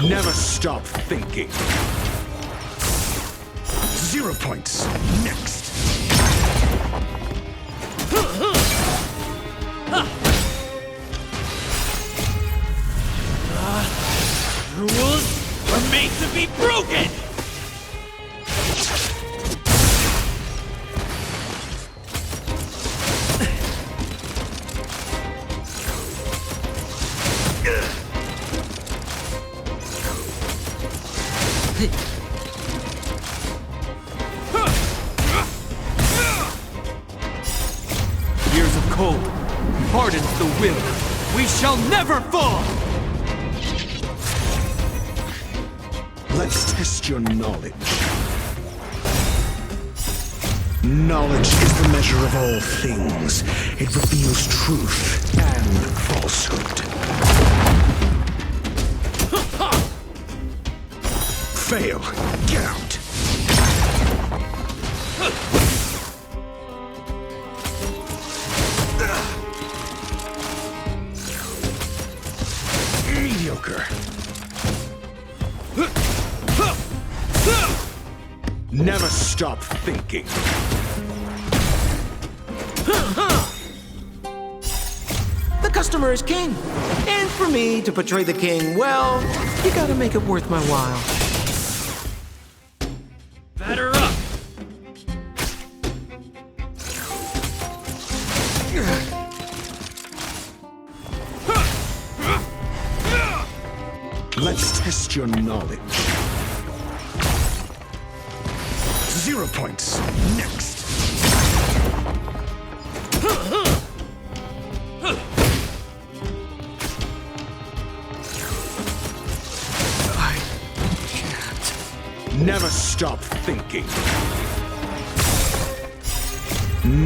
Never stop thinking. 0 points. Next. Rules are made to be broken! Years of cold hardens the will. We shall never fall! Let's test your knowledge. Knowledge is the measure of all things. It reveals truth and falsehood. Fail. Get out. Mediocre. Never stop thinking. The customer is king. And for me to portray the king, well, you gotta make it worth my while. Batter up! Let's test your knowledge. 0 points. Next. I can't. Never stop thinking.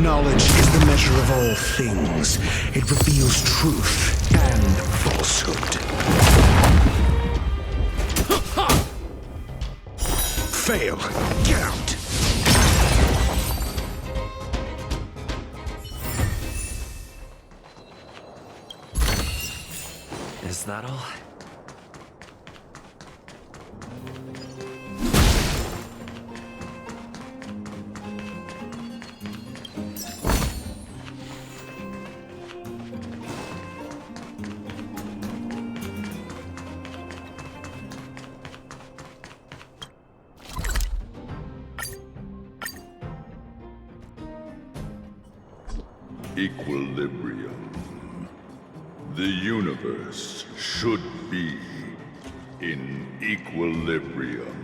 Knowledge is the measure of all things. It reveals truth and falsehood. Fail. Get out. Is that all? Equilibrium. The universe should be in equilibrium.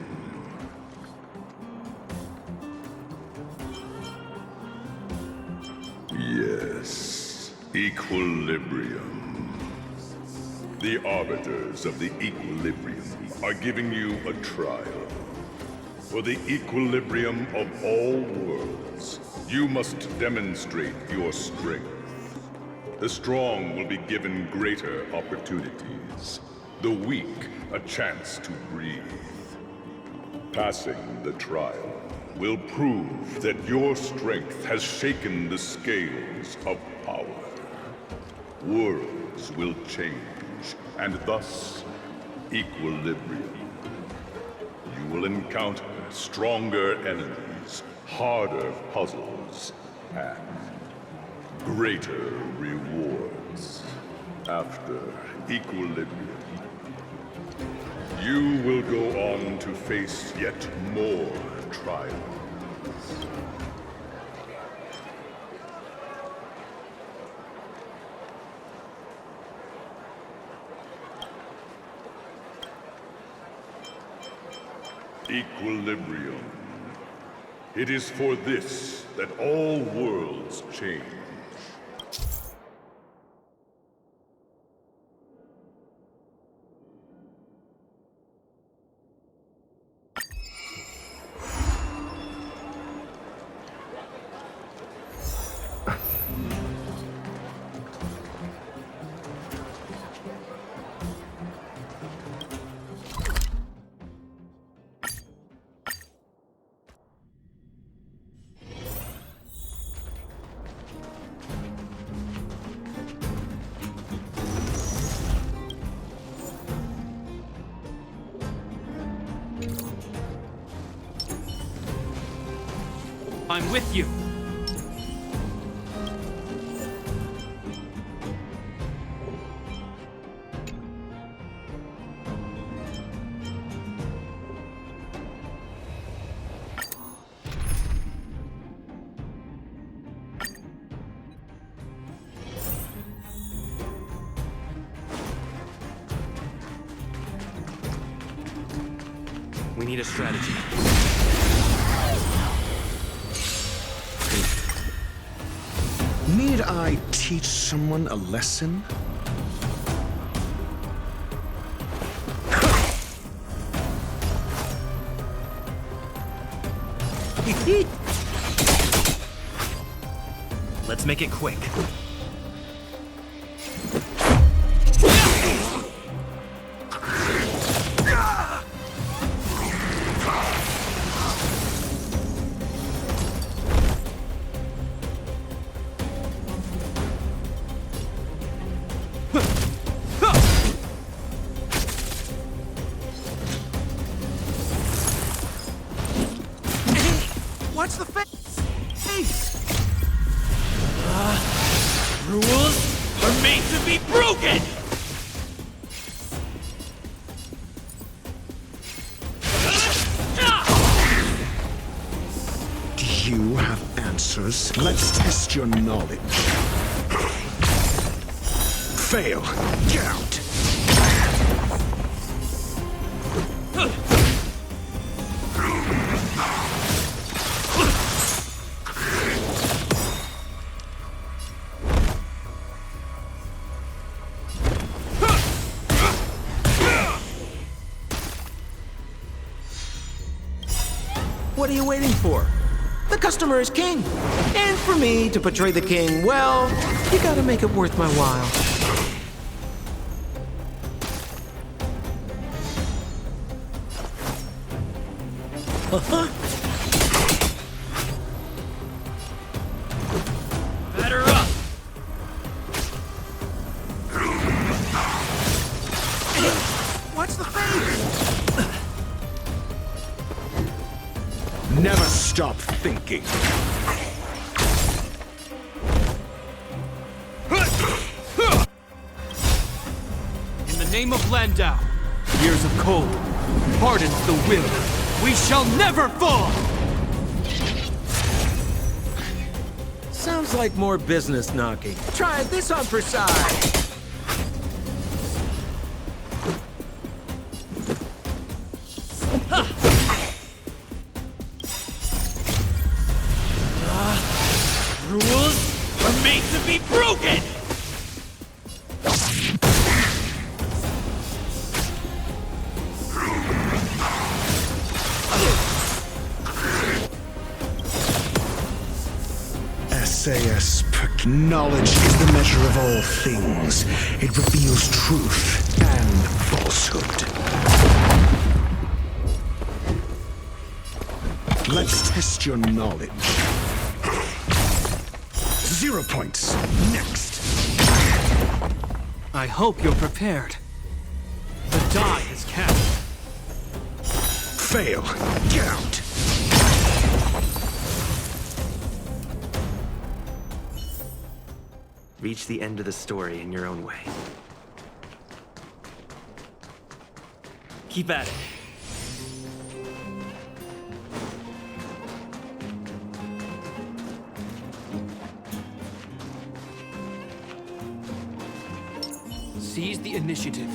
Yes, Equilibrium. The arbiters of the equilibrium are giving you a trial. For the equilibrium of all worlds, you must demonstrate your strength. The strong will be given greater opportunities. The weak a chance to breathe. Passing the trial will prove that your strength has shaken the scales of power. Worlds will change, and thus equilibrium. You will encounter stronger enemies, harder puzzles, and greater rewards. After equilibrium, you will go on to face yet more trials. Equilibrium. It is for this that all worlds change. I'm with you. We need a strategy. Need I teach someone a lesson? Let's make it quick. What's the face? Rules are made to be broken! Do you have answers? Let's test your knowledge. Fail. Get out. What are you waiting for? The customer is king. And for me to portray the king, well, you gotta make it worth my while. Batter up! What's the face? Never stop thinking. In the name of Landau, years of cold, hardens the will. We shall never fall! Sounds like more business knocking. Try this on for size. Rules are made to be broken! Knowledge is the measure of all things. It reveals truth and falsehood. Let's test your knowledge. 0 points. Next. I hope you're prepared. The die is cast. Fail. Get out. Reach the end of the story in your own way. Keep at it. Seize the initiative.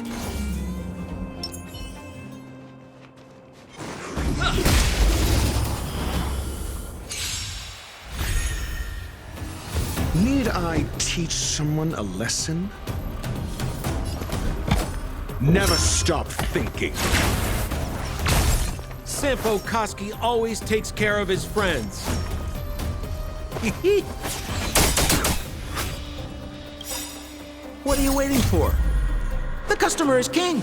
Need I teach someone a lesson? Never stop thinking. Sampo Koski always takes care of his friends. What are you waiting for? The customer is king.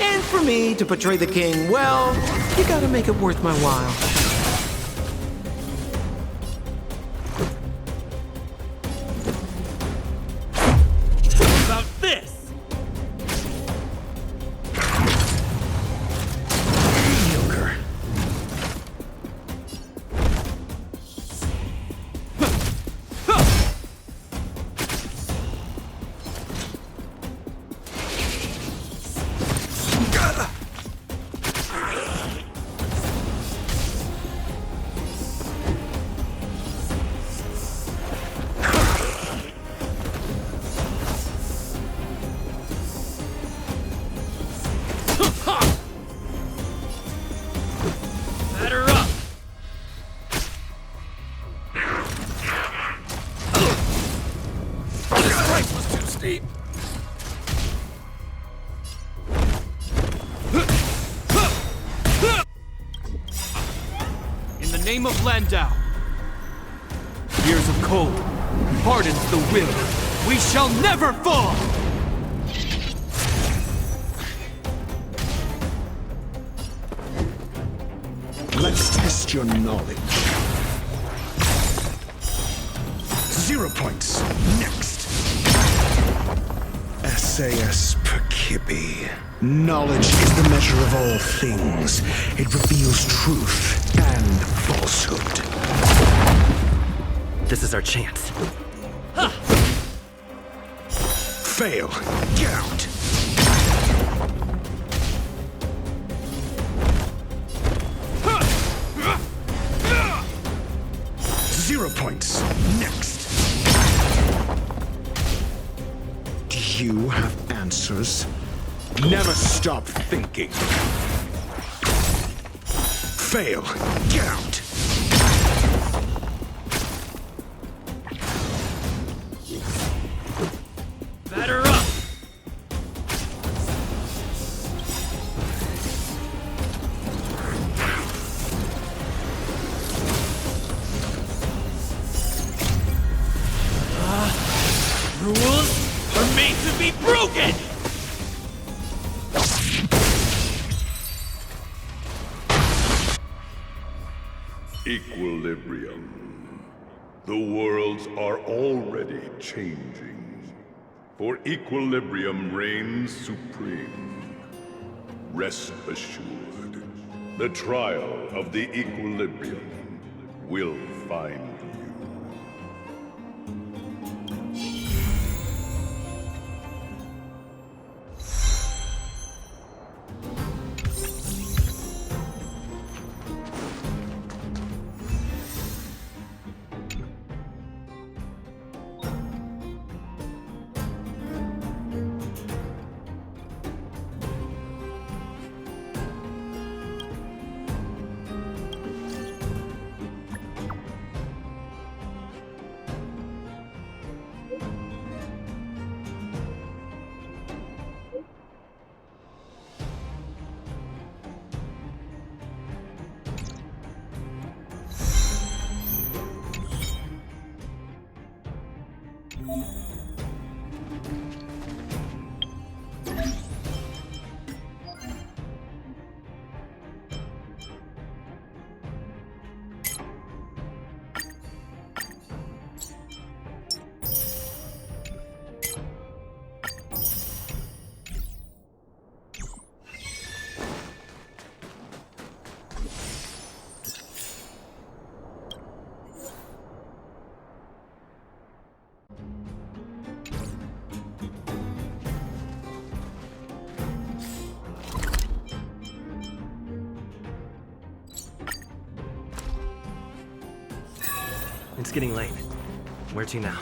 And for me to portray the king, well, you gotta make it worth my while. About this! Mediocre. Batter up! This price was too steep. In the name of Landau, years of cold hardens the will. We shall never fall! Let's test your knowledge. 0 points. Next. SAS Perkibi. Knowledge is the measure of all things. It reveals truth and falsehood. This is our chance. Fail. Get out. Zero points. Next. Do you have answers? Never stop thinking. Fail. Get out. Batter up! Rules are made to be broken! Equilibrium. The worlds are already changing. For equilibrium reigns supreme. Rest assured, the trial of the equilibrium will find you. It's getting late. Where to now?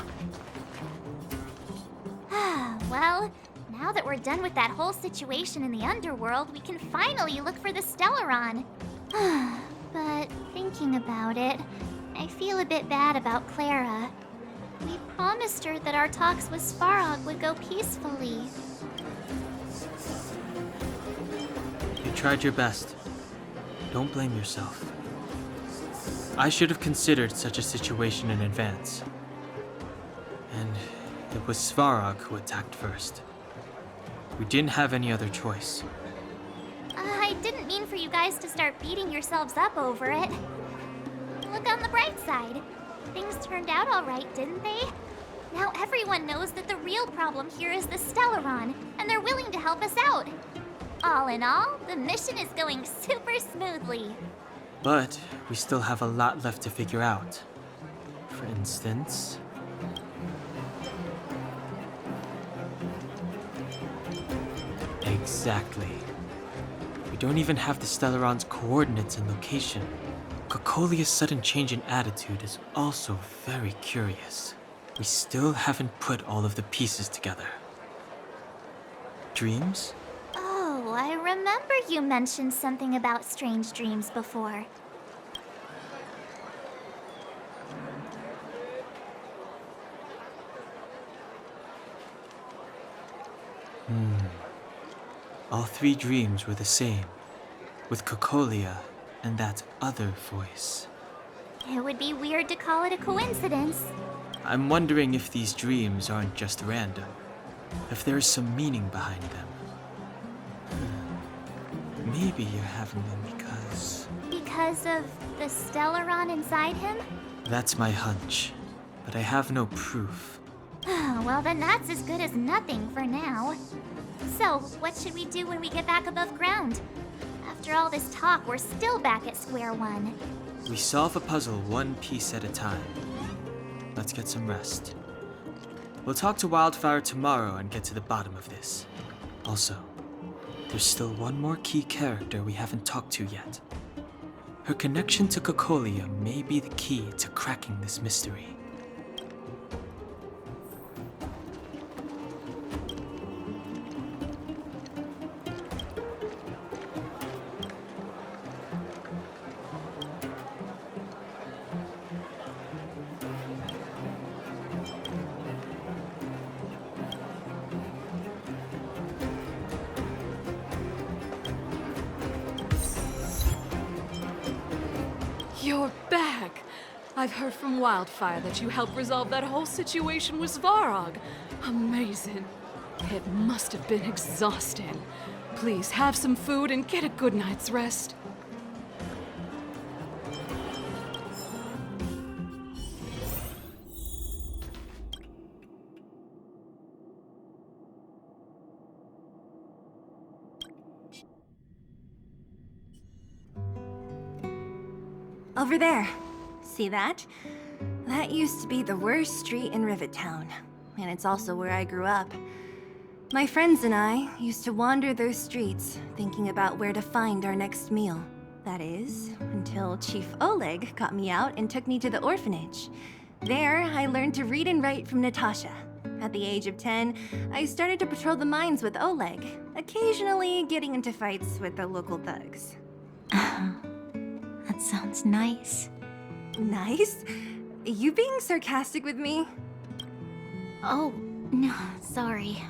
Well, now that we're done with that whole situation in the underworld, we can finally look for the Stellaron. But thinking about it, I feel a bit bad about Clara. We promised her that our talks with Svarog would go peacefully. You tried your best. Don't blame yourself. I should have considered such a situation in advance. And it was Svarog who attacked first. We didn't have any other choice. I didn't mean for you guys to start beating yourselves up over it. Look on the bright side. Things turned out all right, didn't they? Now everyone knows that the real problem here is the Stellaron, and they're willing to help us out. All in all, the mission is going super smoothly. But we still have a lot left to figure out. For instance... Exactly. We don't even have the Stellaron's coordinates and location. Cocolia's sudden change in attitude is also very curious. We still haven't put all of the pieces together. Dreams? Oh, I remember you mentioned something about strange dreams before. All three dreams were the same, with Cocolia and that other voice. It would be weird to call it a coincidence. I'm wondering if these dreams aren't just random, if there is some meaning behind them. Maybe you're having them because... Because of the Stellaron inside him? That's my hunch, but I have no proof. Well, then that's as good as nothing for now. So, what should we do when we get back above ground? After all this talk, we're still back at square one. We solve a puzzle one piece at a time. Let's get some rest. We'll talk to Wildfire tomorrow and get to the bottom of this. Also, there's still one more key character we haven't talked to yet. Her connection to Cocolia may be the key to cracking this mystery. You're back! I've heard from Wildfire that you helped resolve that whole situation with Svarog. Amazing. It must have been exhausting. Please have some food and get a good night's rest. Over there. See that? That used to be the worst street in Rivet Town. And it's also where I grew up. My friends and I used to wander those streets, thinking about where to find our next meal. That is, until Chief Oleg got me out and took me to the orphanage. There, I learned to read and write from Natasha. At the age of 10, I started to patrol the mines with Oleg, occasionally getting into fights with the local thugs. That sounds nice. Nice? You being sarcastic with me? Oh, no, sorry.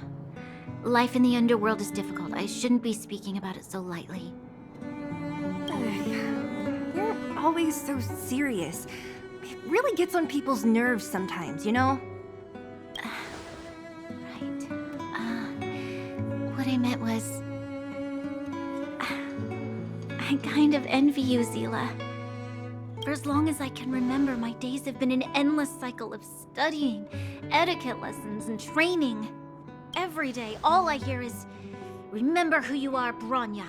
Life in the underworld is difficult. I shouldn't be speaking about it so lightly. You're always so serious. It really gets on people's nerves sometimes, you know? Right. What I meant was... I kind of envy you, Zila. For as long as I can remember, my days have been an endless cycle of studying, etiquette lessons, and training. Every day, all I hear is, "Remember who you are, Brana.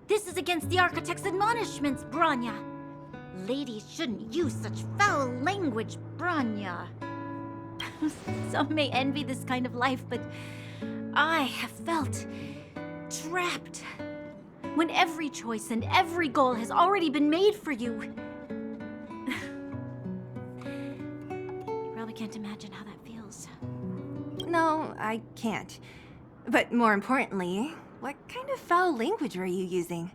This is against the Architect's admonishments, Brana. Ladies shouldn't use such foul language, Brana." Some may envy this kind of life, but I have felt trapped. When every choice and every goal has already been made for you. I can't. But more importantly, what kind of foul language were you using?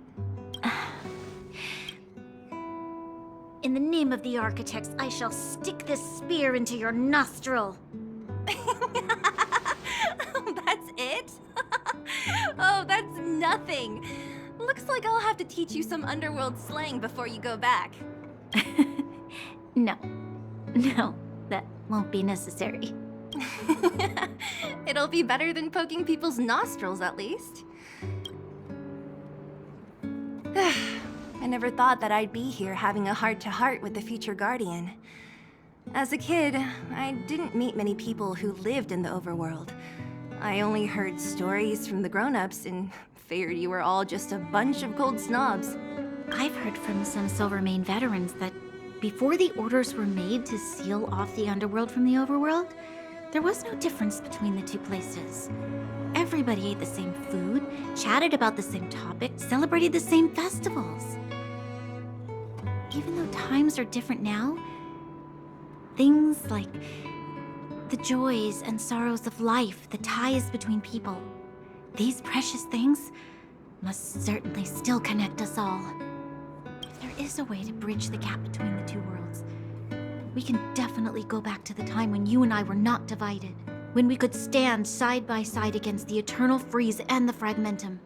In the name of the architects, I shall stick this spear into your nostril. That's it? Oh, that's nothing. Looks like I'll have to teach you some underworld slang before you go back. No, that won't be necessary. It'll be better than poking people's nostrils, at least. I never thought that I'd be here having a heart-to-heart with the future Guardian. As a kid, I didn't meet many people who lived in the overworld. I only heard stories from the grown-ups and figured you were all just a bunch of cold snobs. I've heard from some Silvermane veterans that before the orders were made to seal off the underworld from the overworld, there was no difference between the two places. Everybody ate the same food, chatted about the same topics, celebrated the same festivals. Even though times are different now, things like the joys and sorrows of life, the ties between people, these precious things must certainly still connect us all. If there is a way to bridge the gap between the two worlds, we can definitely go back to the time when you and I were not divided, when we could stand side by side against the Eternal Freeze and the Fragmentum.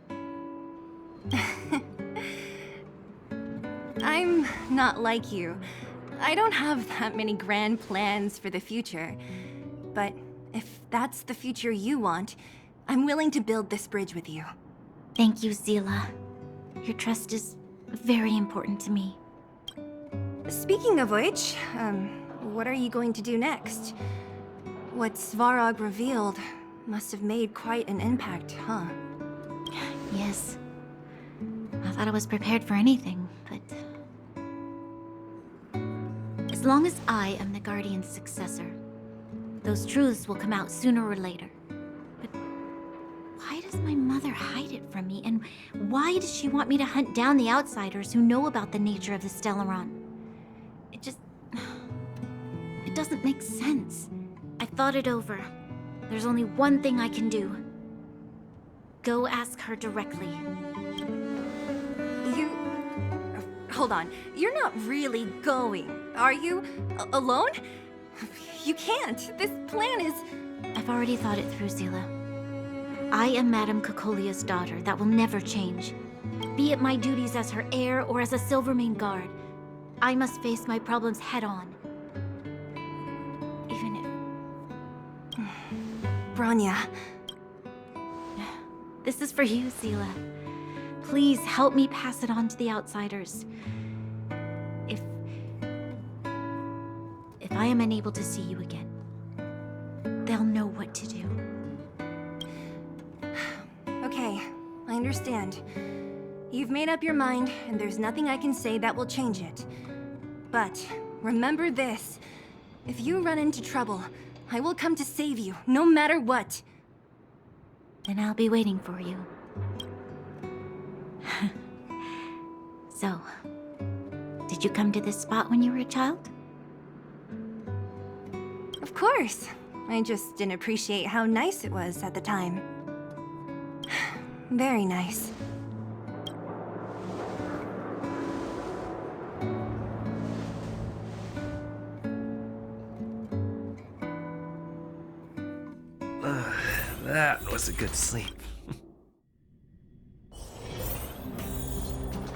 I'm not like you. I don't have that many grand plans for the future. But if that's the future you want, I'm willing to build this bridge with you. Thank you, Zila. Your trust is very important to me. Speaking of which, what are you going to do next? What Svarog revealed must have made quite an impact, huh? Yes. I thought I was prepared for anything, but... as long as I am the Guardian's successor, those truths will come out sooner or later. But why does my mother hide it from me? And why does she want me to hunt down the outsiders who know about the nature of the Stellaron? It doesn't make sense. I thought it over. There's only one thing I can do. Go ask her directly. Hold on. You're not really going, are you? Alone? You can't. This plan is... I've already thought it through, Zila. I am Madame Cocolia's daughter. That will never change. Be it my duties as her heir or as a Silvermane guard, I must face my problems head-on. Even if... Brana. This is for you, Zila. Please help me pass it on to the outsiders. If I am unable to see you again, they'll know what to do. Okay, I understand. You've made up your mind, and there's nothing I can say that will change it. But remember this. If you run into trouble, I will come to save you, no matter what. Then I'll be waiting for you. So, did you come to this spot when you were a child? Of course. I just didn't appreciate how nice it was at the time. Very nice. That was a good sleep.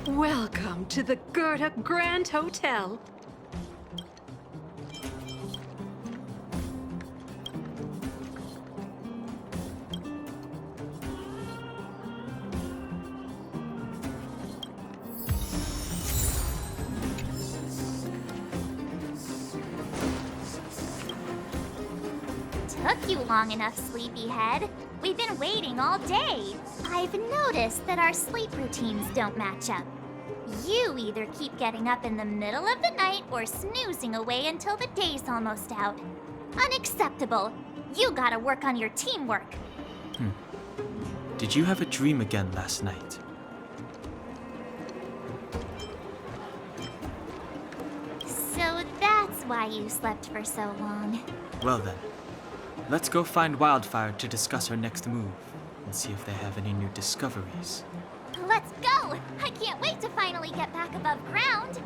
Welcome to the Gerda Grand Hotel. Took you long enough, sleepyhead. We've been waiting all day. I've noticed that our sleep routines don't match up. You either keep getting up in the middle of the night or snoozing away until the day's almost out. Unacceptable. You gotta work on your teamwork. Did you have a dream again last night? So that's why you slept for so long. Well then, Let's go find Wildfire to discuss our next move and see if they have any new discoveries. Let's go! I can't wait to finally get back above ground!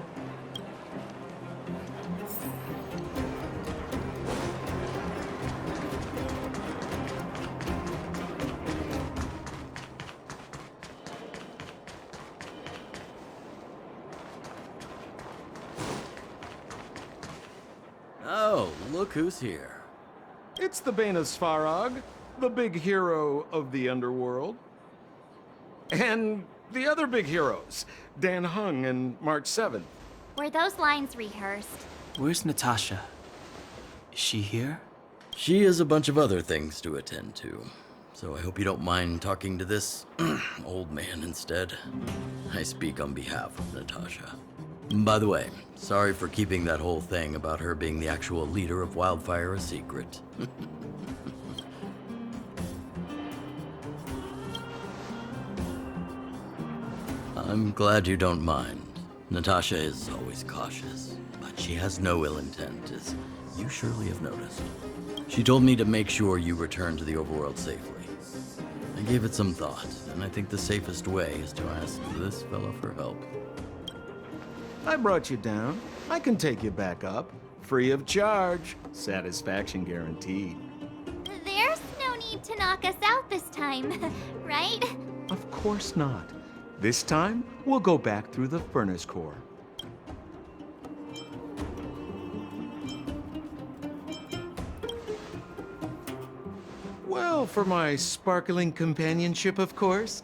Oh, look who's here. It's the Bane of Svarog, the big hero of the underworld. And the other big heroes, Dan Heng and March 7th. Were those lines rehearsed? Where's Natasha? Is she here? She has a bunch of other things to attend to, so I hope you don't mind talking to this old man instead. I speak on behalf of Natasha. By the way, sorry for keeping that whole thing about her being the actual leader of Wildfire a secret. I'm glad you don't mind. Natasha is always cautious, but she has no ill intent, as you surely have noticed. She told me to make sure you return to the overworld safely. I gave it some thought, and I think the safest way is to ask this fellow for help. I brought you down. I can take you back up. Free of charge. Satisfaction guaranteed. There's no need to knock us out this time, right? Of course not. This time, we'll go back through the furnace core. Well, for my sparkling companionship, of course.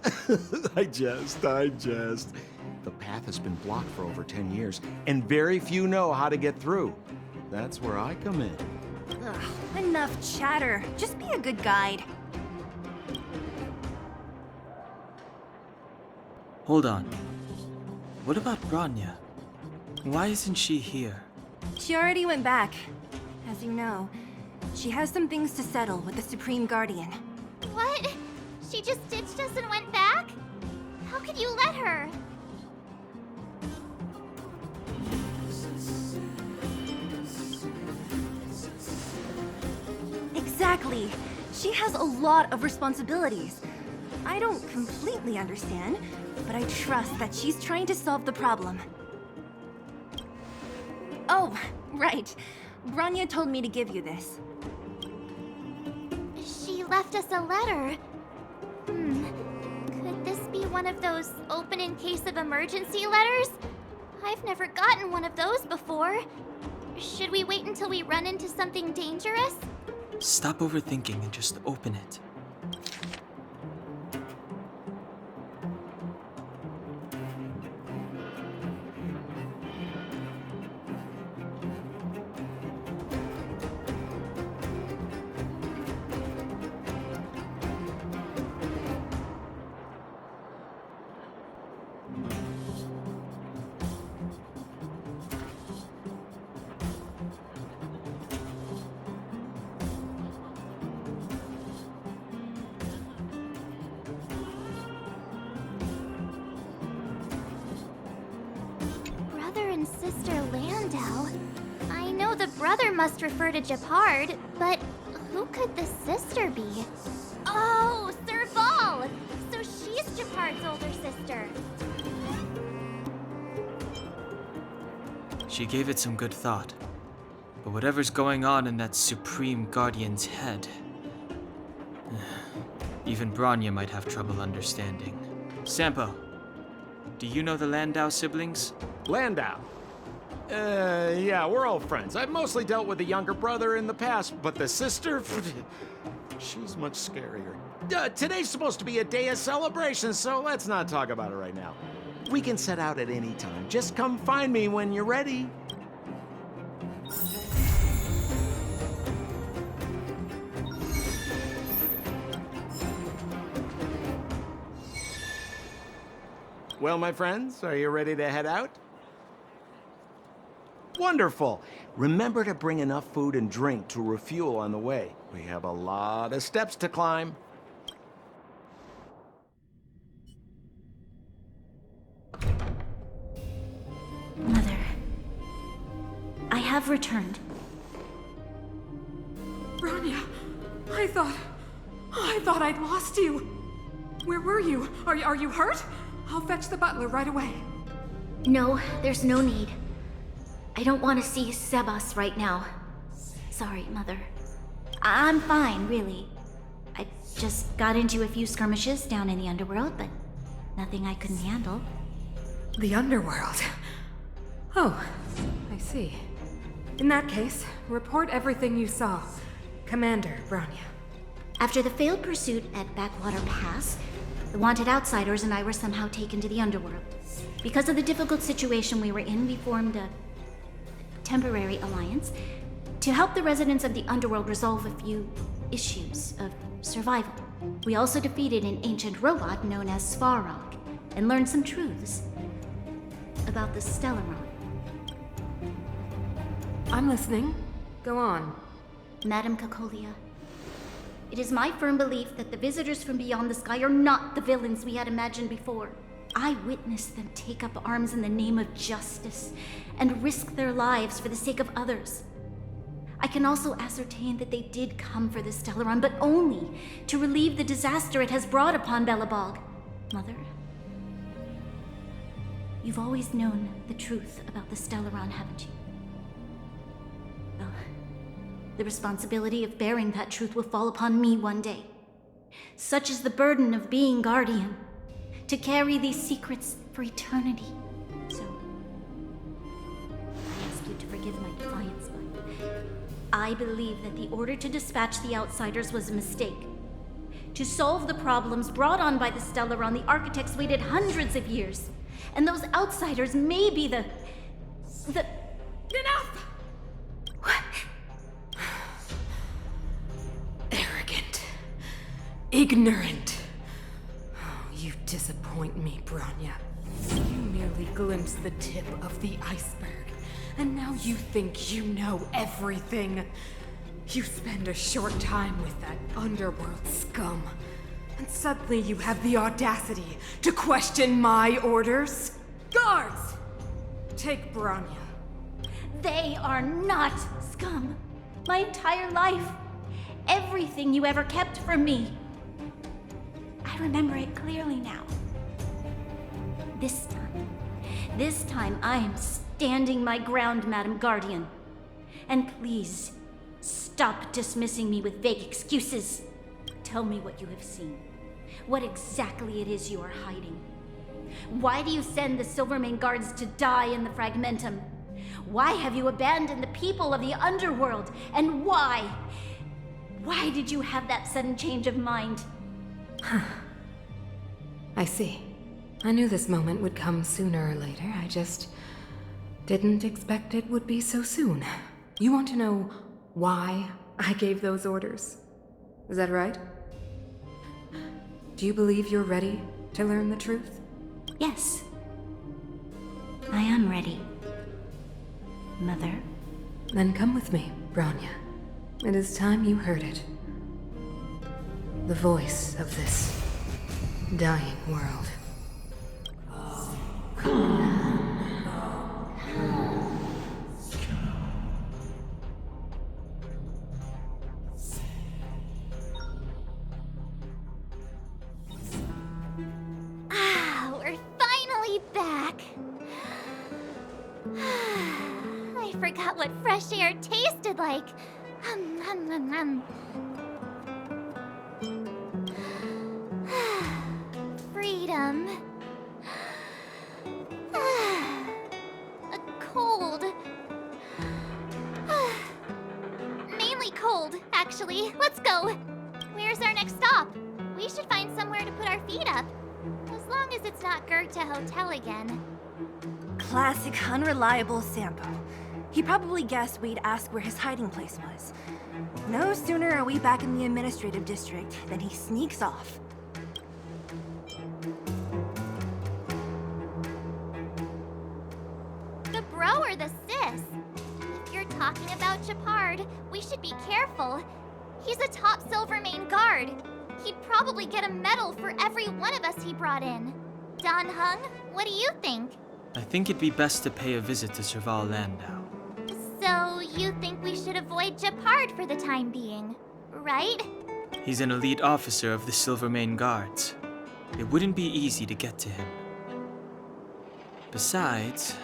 I jest. The path has been blocked for over 10 years, and very few know how to get through. That's where I come in. Ugh, enough chatter. Just be a good guide. Hold on. What about Brana? Why isn't she here? She already went back. As you know, she has some things to settle with the Supreme Guardian. What? She just ditched us and went back? How could you let her? Exactly. She has a lot of responsibilities. I don't completely understand, but I trust that she's trying to solve the problem. Oh, right. Brana told me to give you this. She left us a letter. Could this be one of those open in case of emergency letters? I've never gotten one of those before. Should we wait until we run into something dangerous? Stop overthinking and just open it. Sister Landau. I know the brother must refer to Gepard, but who could the sister be? Oh, Serval! So she's Gepard's older sister. She gave it some good thought. But whatever's going on in that Supreme Guardian's head, even Brana might have trouble understanding. Sampo, do you know the Landau siblings? Landau? Yeah, we're old friends. I've mostly dealt with the younger brother in the past, but the sister, she's much scarier. Today's supposed to be a day of celebration, so let's not talk about it right now. We can set out at any time. Just come find me when you're ready. Well, my friends, are you ready to head out? Wonderful. Remember to bring enough food and drink to refuel on the way. We have a lot of steps to climb. Mother, I have returned. Brana, I thought I'd lost you. Where were you? Are you hurt? I'll fetch the butler right away. No, there's no need. I don't want to see Sebas right now. Sorry, Mother. I'm fine, really. I just got into a few skirmishes down in the underworld, but nothing I couldn't handle. The underworld? Oh, I see. In that case, report everything you saw. Commander Brana. After the failed pursuit at Backwater Pass, the wanted outsiders and I were somehow taken to the underworld. Because of the difficult situation we were in, we formed a temporary alliance to help the residents of the underworld resolve a few issues of survival. We also defeated an ancient robot known as Svarog and learned some truths about the stellon. I'm listening. Go on. Madam Cocolia, it is my firm belief that the visitors from beyond the sky are not the villains we had imagined before. I witnessed them take up arms in the name of justice and risk their lives for the sake of others. I can also ascertain that they did come for the stellon, but only to relieve the disaster it has brought upon Belobog. Mother, you've always known the truth about the stellon, haven't you? Well, the responsibility of bearing that truth will fall upon me one day. Such is the burden of being guardian, to carry these secrets for eternity. So, I ask you to forgive my defiance, but I believe that the order to dispatch the outsiders was a mistake. To solve the problems brought on by the stellon, the architects waited hundreds of years. And those outsiders may be the... Enough! Arrogant. Ignorant. Oh, you disappoint me, Brana. You merely glimpsed the tip of the iceberg, and now you think you know everything. You spend a short time with that underworld scum, and suddenly you have the audacity to question my orders? Guards! Take Brana. They are not scum. My entire life. Everything you ever kept from me. I remember it clearly now. This time I am standing my ground, Madam Guardian. And please, stop dismissing me with vague excuses. Tell me what you have seen. What exactly it is you are hiding. Why do you send the Silvermane guards to die in the Fragmentum? Why have you abandoned the people of the underworld? And why? Why did you have that sudden change of mind? I see. I knew this moment would come sooner or later. I just didn't expect it would be so soon. You want to know why I gave those orders? Is that right? Do you believe you're ready to learn the truth? Yes. I am ready. Mother? Then come with me, Brana. It is time you heard it. The voice of this dying world. We're finally back. I forgot what fresh air tasted like. Freedom. A cold. Mainly cold, actually. Let's go. Where's our next stop? We should find somewhere to put our feet up. As long as it's not Goethe Hotel again. Classic unreliable Sampo. He probably guessed we'd ask where his hiding place was. No sooner are we back in the administrative district than he sneaks off. The bro or the sis? If you're talking about Gepard, we should be careful. He's a top Silvermane guard. He'd probably get a medal for every one of us he brought in. Don Heng, what do you think? I think it'd be best to pay a visit to Serval Landau. So, you think we should avoid Gepard for the time being, right? He's an elite officer of the Silvermane Guards. It wouldn't be easy to get to him. Besides,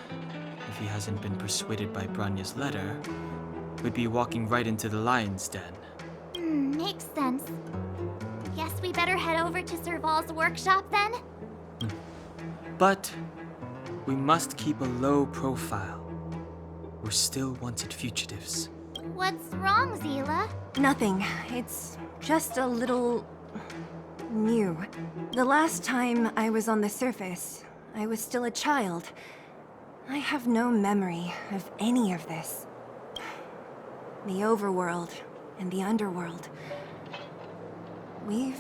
if he hasn't been persuaded by Brana's letter, we'd be walking right into the lion's den. Makes sense. Guess we better head over to Serval's workshop then? But we must keep a low profile. We're still wanted fugitives. What's wrong, Zila? Nothing. It's just a little... new. The last time I was on the surface, I was still a child. I have no memory of any of this. The overworld and the underworld. We've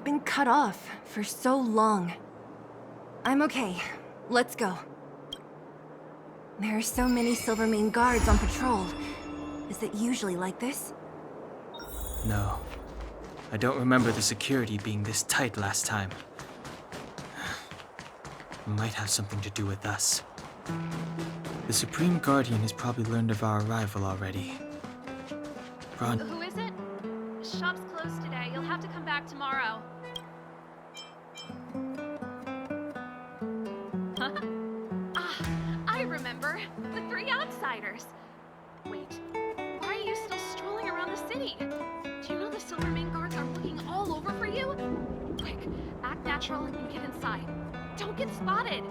been cut off for so long. I'm okay. Let's go. There are so many Silvermane guards on patrol. Is it usually like this? No. I don't remember the security being this tight last time. It might have something to do with us. The Supreme Guardian has probably learned of our arrival already. Brana. Who is it? Shop's closed today. You'll have to come back tomorrow. Huh? I remember. The three outsiders. Wait, why are you still strolling around the city? Do you know the Silvermane guards are looking all over for you? Quick, act natural and get inside. Don't get spotted.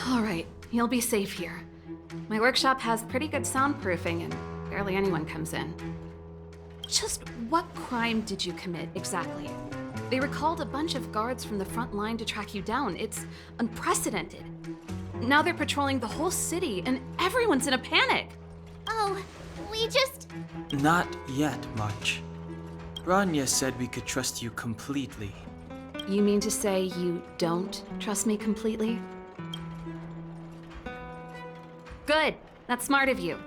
All right, you'll be safe here. My workshop has pretty good soundproofing and barely anyone comes in. Just what crime did you commit exactly? They recalled a bunch of guards from the front line to track you down. It's unprecedented. Now they're patrolling the whole city and everyone's in a panic. Oh, we just... Not yet, March. Brana said we could trust you completely. You mean to say you don't trust me completely? Good. That's smart of you.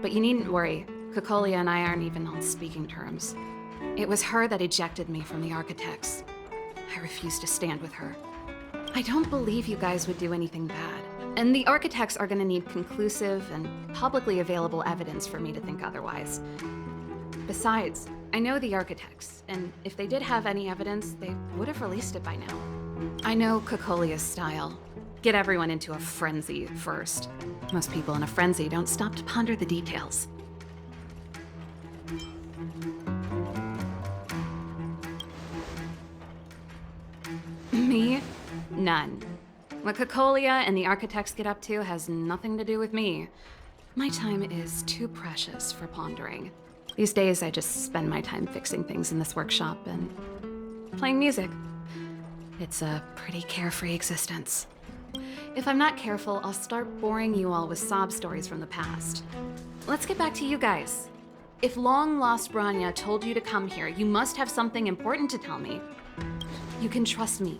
But you needn't worry. Cocolia and I aren't even on speaking terms. It was her that ejected me from the Architects. I refuse to stand with her. I don't believe you guys would do anything bad. And the Architects are gonna need conclusive and publicly available evidence for me to think otherwise. Besides, I know the Architects, and if they did have any evidence, they would have released it by now. I know Cocolia's style. Get everyone into a frenzy first. Most people in a frenzy don't stop to ponder the details. Me? None. What Cocolia and the Architects get up to has nothing to do with me. My time is too precious for pondering. These days, I just spend my time fixing things in this workshop and playing music. It's a pretty carefree existence. If I'm not careful, I'll start boring you all with sob stories from the past. Let's get back to you guys. If long-lost Brana told you to come here, you must have something important to tell me. You can trust me.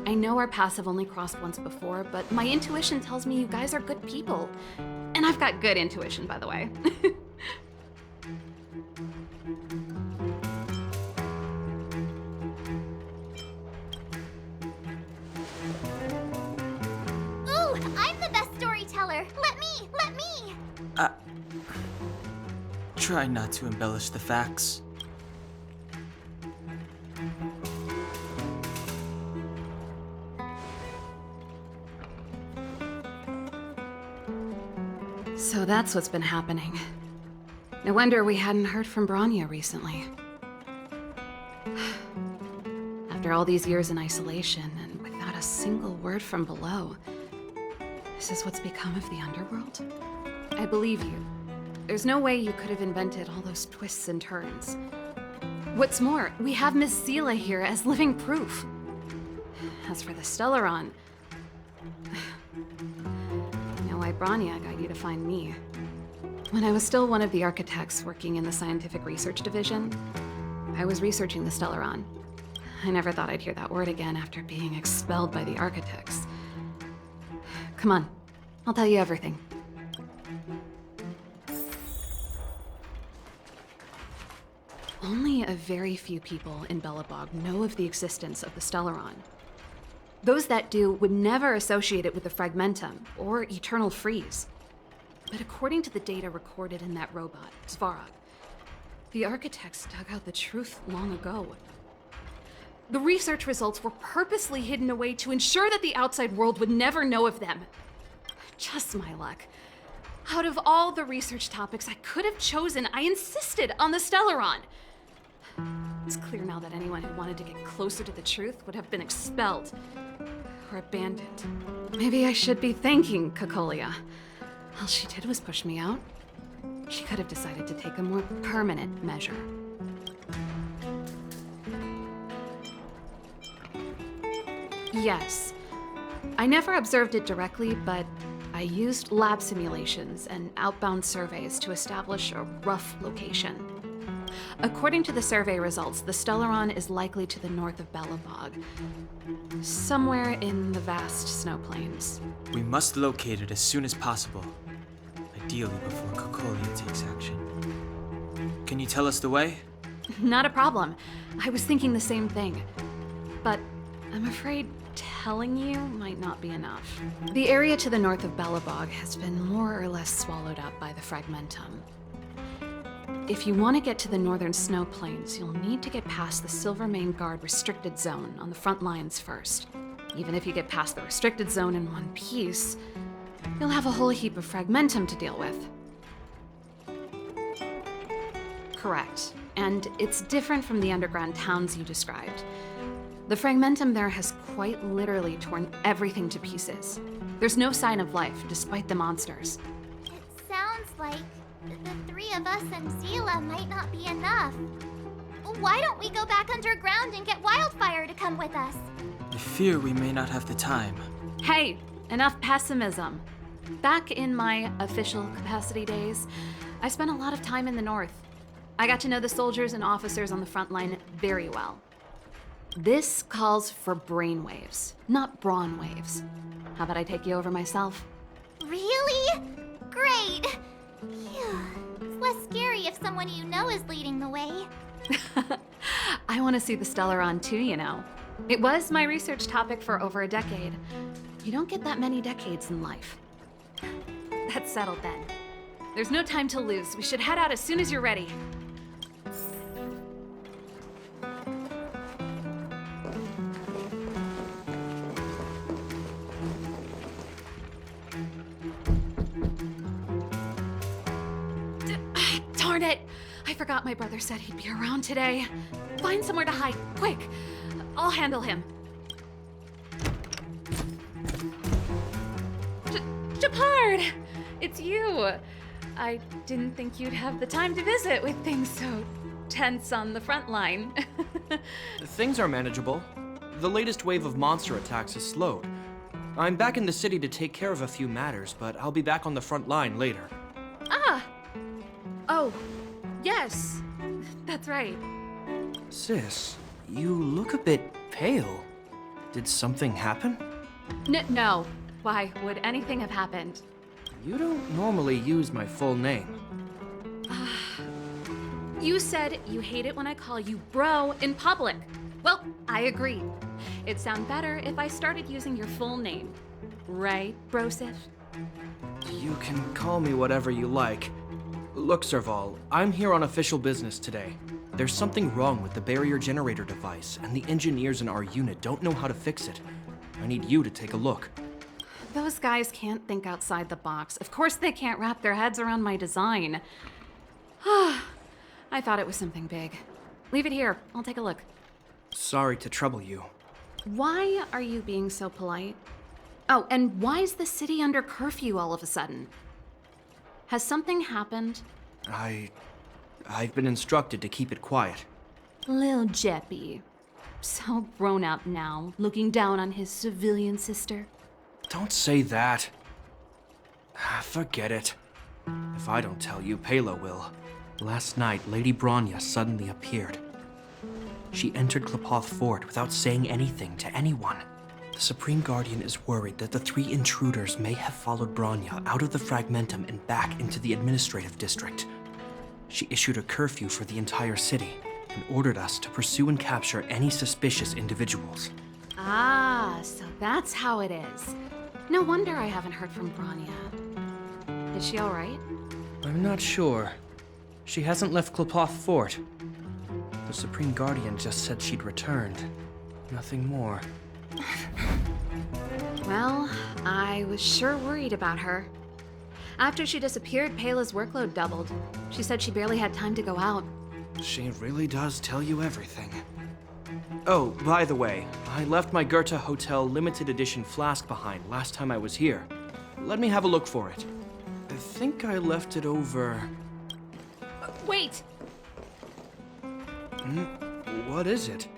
I know our paths have only crossed once before, but my intuition tells me you guys are good people. And I've got good intuition, by the way. Ooh, I'm the best storyteller. Let me! Try not to embellish the facts. So that's what's been happening. No wonder we hadn't heard from Brana recently. After all these years in isolation and without a single word from below, this is what's become of the underworld? I believe you. There's no way you could have invented all those twists and turns. What's more, we have Miss Zila here as living proof. As for the Stellaron, you know why Brana got you to find me. When I was still one of the Architects working in the Scientific Research Division, I was researching the Stellaron. I never thought I'd hear that word again after being expelled by the Architects. Come on, I'll tell you everything. Only a very few people in Belobog know of the existence of the Stellaron. Those that do would never associate it with the Fragmentum or Eternal Freeze. But according to the data recorded in that robot, Svarog, the architects dug out the truth long ago. The research results were purposely hidden away to ensure that the outside world would never know of them. Just my luck. Out of all the research topics I could have chosen, I insisted on the Stellaron. It's clear now that anyone who wanted to get closer to the truth would have been expelled or abandoned. Maybe I should be thanking Cocolia. All she did was push me out. She could have decided to take a more permanent measure. Yes. I never observed it directly, but I used lab simulations and outbound surveys to establish a rough location. According to the survey results, the Stellaron is likely to the north of Belobog, somewhere in the vast snow plains. We must locate it as soon as possible, ideally before Cocolia takes action. Can you tell us the way? Not a problem. I was thinking the same thing. But I'm afraid telling you might not be enough. The area to the north of Belobog has been more or less swallowed up by the Fragmentum. If you want to get to the northern snow plains, you'll need to get past the Silvermane Guard restricted zone on the front lines first. Even if you get past the restricted zone in one piece, you'll have a whole heap of Fragmentum to deal with. Correct. And it's different from the underground towns you described. The Fragmentum there has quite literally torn everything to pieces. There's no sign of life, despite the monsters. It sounds like the three of us and Zila might not be enough. Why don't we go back underground and get Wildfire to come with us? I fear we may not have the time. Hey, enough pessimism. Back in my official capacity days, I spent a lot of time in the north. I got to know the soldiers and officers on the front line very well. This calls for brainwaves, not brawn waves. How about I take you over myself? Really? Great! Phew. It's less scary if someone you know is leading the way. I want to see the Stellaron too, you know. It was my research topic for over a decade. You don't get that many decades in life. That's settled then. There's no time to lose. We should head out as soon as you're ready. Darn it! I forgot my brother said he'd be around today. Find somewhere to hide, quick! I'll handle him. Gepard! It's you! I didn't think you'd have the time to visit with things so tense on the front line. Things are manageable. The latest wave of monster attacks has slowed. I'm back in the city to take care of a few matters, but I'll be back on the front line later. Ah! Oh, yes. That's right. Sis, you look a bit pale. Did something happen? No. Why would anything have happened? You don't normally use my full name. You said you hate it when I call you bro in public. Well, I agree. It'd sound better if I started using your full name. Right, Brosif? You can call me whatever you like. Look, Serval, I'm here on official business today. There's something wrong with the barrier generator device, and the engineers in our unit don't know how to fix it. I need you to take a look. Those guys can't think outside the box. Of course they can't wrap their heads around my design. I thought it was something big. Leave it here. I'll take a look. Sorry to trouble you. Why are you being so polite? Oh, and why is the city under curfew all of a sudden? Has something happened? I've been instructed to keep it quiet. Lil Jeppy. So grown up now, looking down on his civilian sister. Don't say that. Forget it. If I don't tell you, Pela will. Last night, Lady Brana suddenly appeared. She entered Klapoth Fort without saying anything to anyone. The Supreme Guardian is worried that the 3 intruders may have followed Brana out of the Fragmentum and back into the administrative district. She issued a curfew for the entire city and ordered us to pursue and capture any suspicious individuals. Ah, so that's how it is. No wonder I haven't heard from Brana. Is she alright? I'm not sure. She hasn't left Klepoth Fort. The Supreme Guardian just said she'd returned. Nothing more. Well, I was sure worried about her. After she disappeared, Pela's workload doubled. She said she barely had time to go out. She really does tell you everything. Oh, by the way, I left my Goethe Hotel limited edition flask behind last time I was here. Let me have a look for it. I think I left it over... Wait! What is it?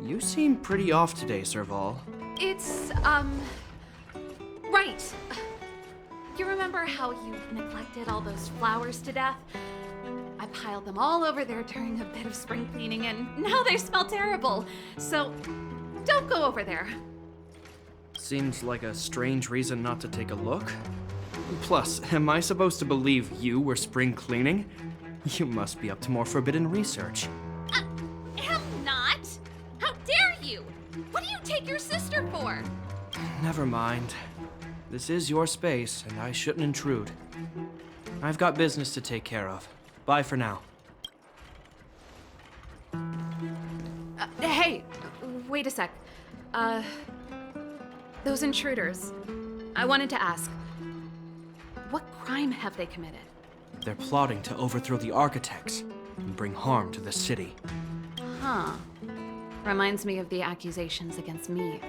You seem pretty off today, Serval. It's, right. You remember how you neglected all those flowers to death? I piled them all over there during a bit of spring cleaning, and now they smell terrible. So, don't go over there. Seems like a strange reason not to take a look. Plus, am I supposed to believe you were spring cleaning? You must be up to more forbidden research. Am not! How dare you! What do you take your sister for? Never mind. This is your space, and I shouldn't intrude. I've got business to take care of. Bye for now. Hey, wait a sec. Those intruders. I wanted to ask, what crime have they committed? They're plotting to overthrow the architects and bring harm to the city. Huh. Reminds me of the accusations against me.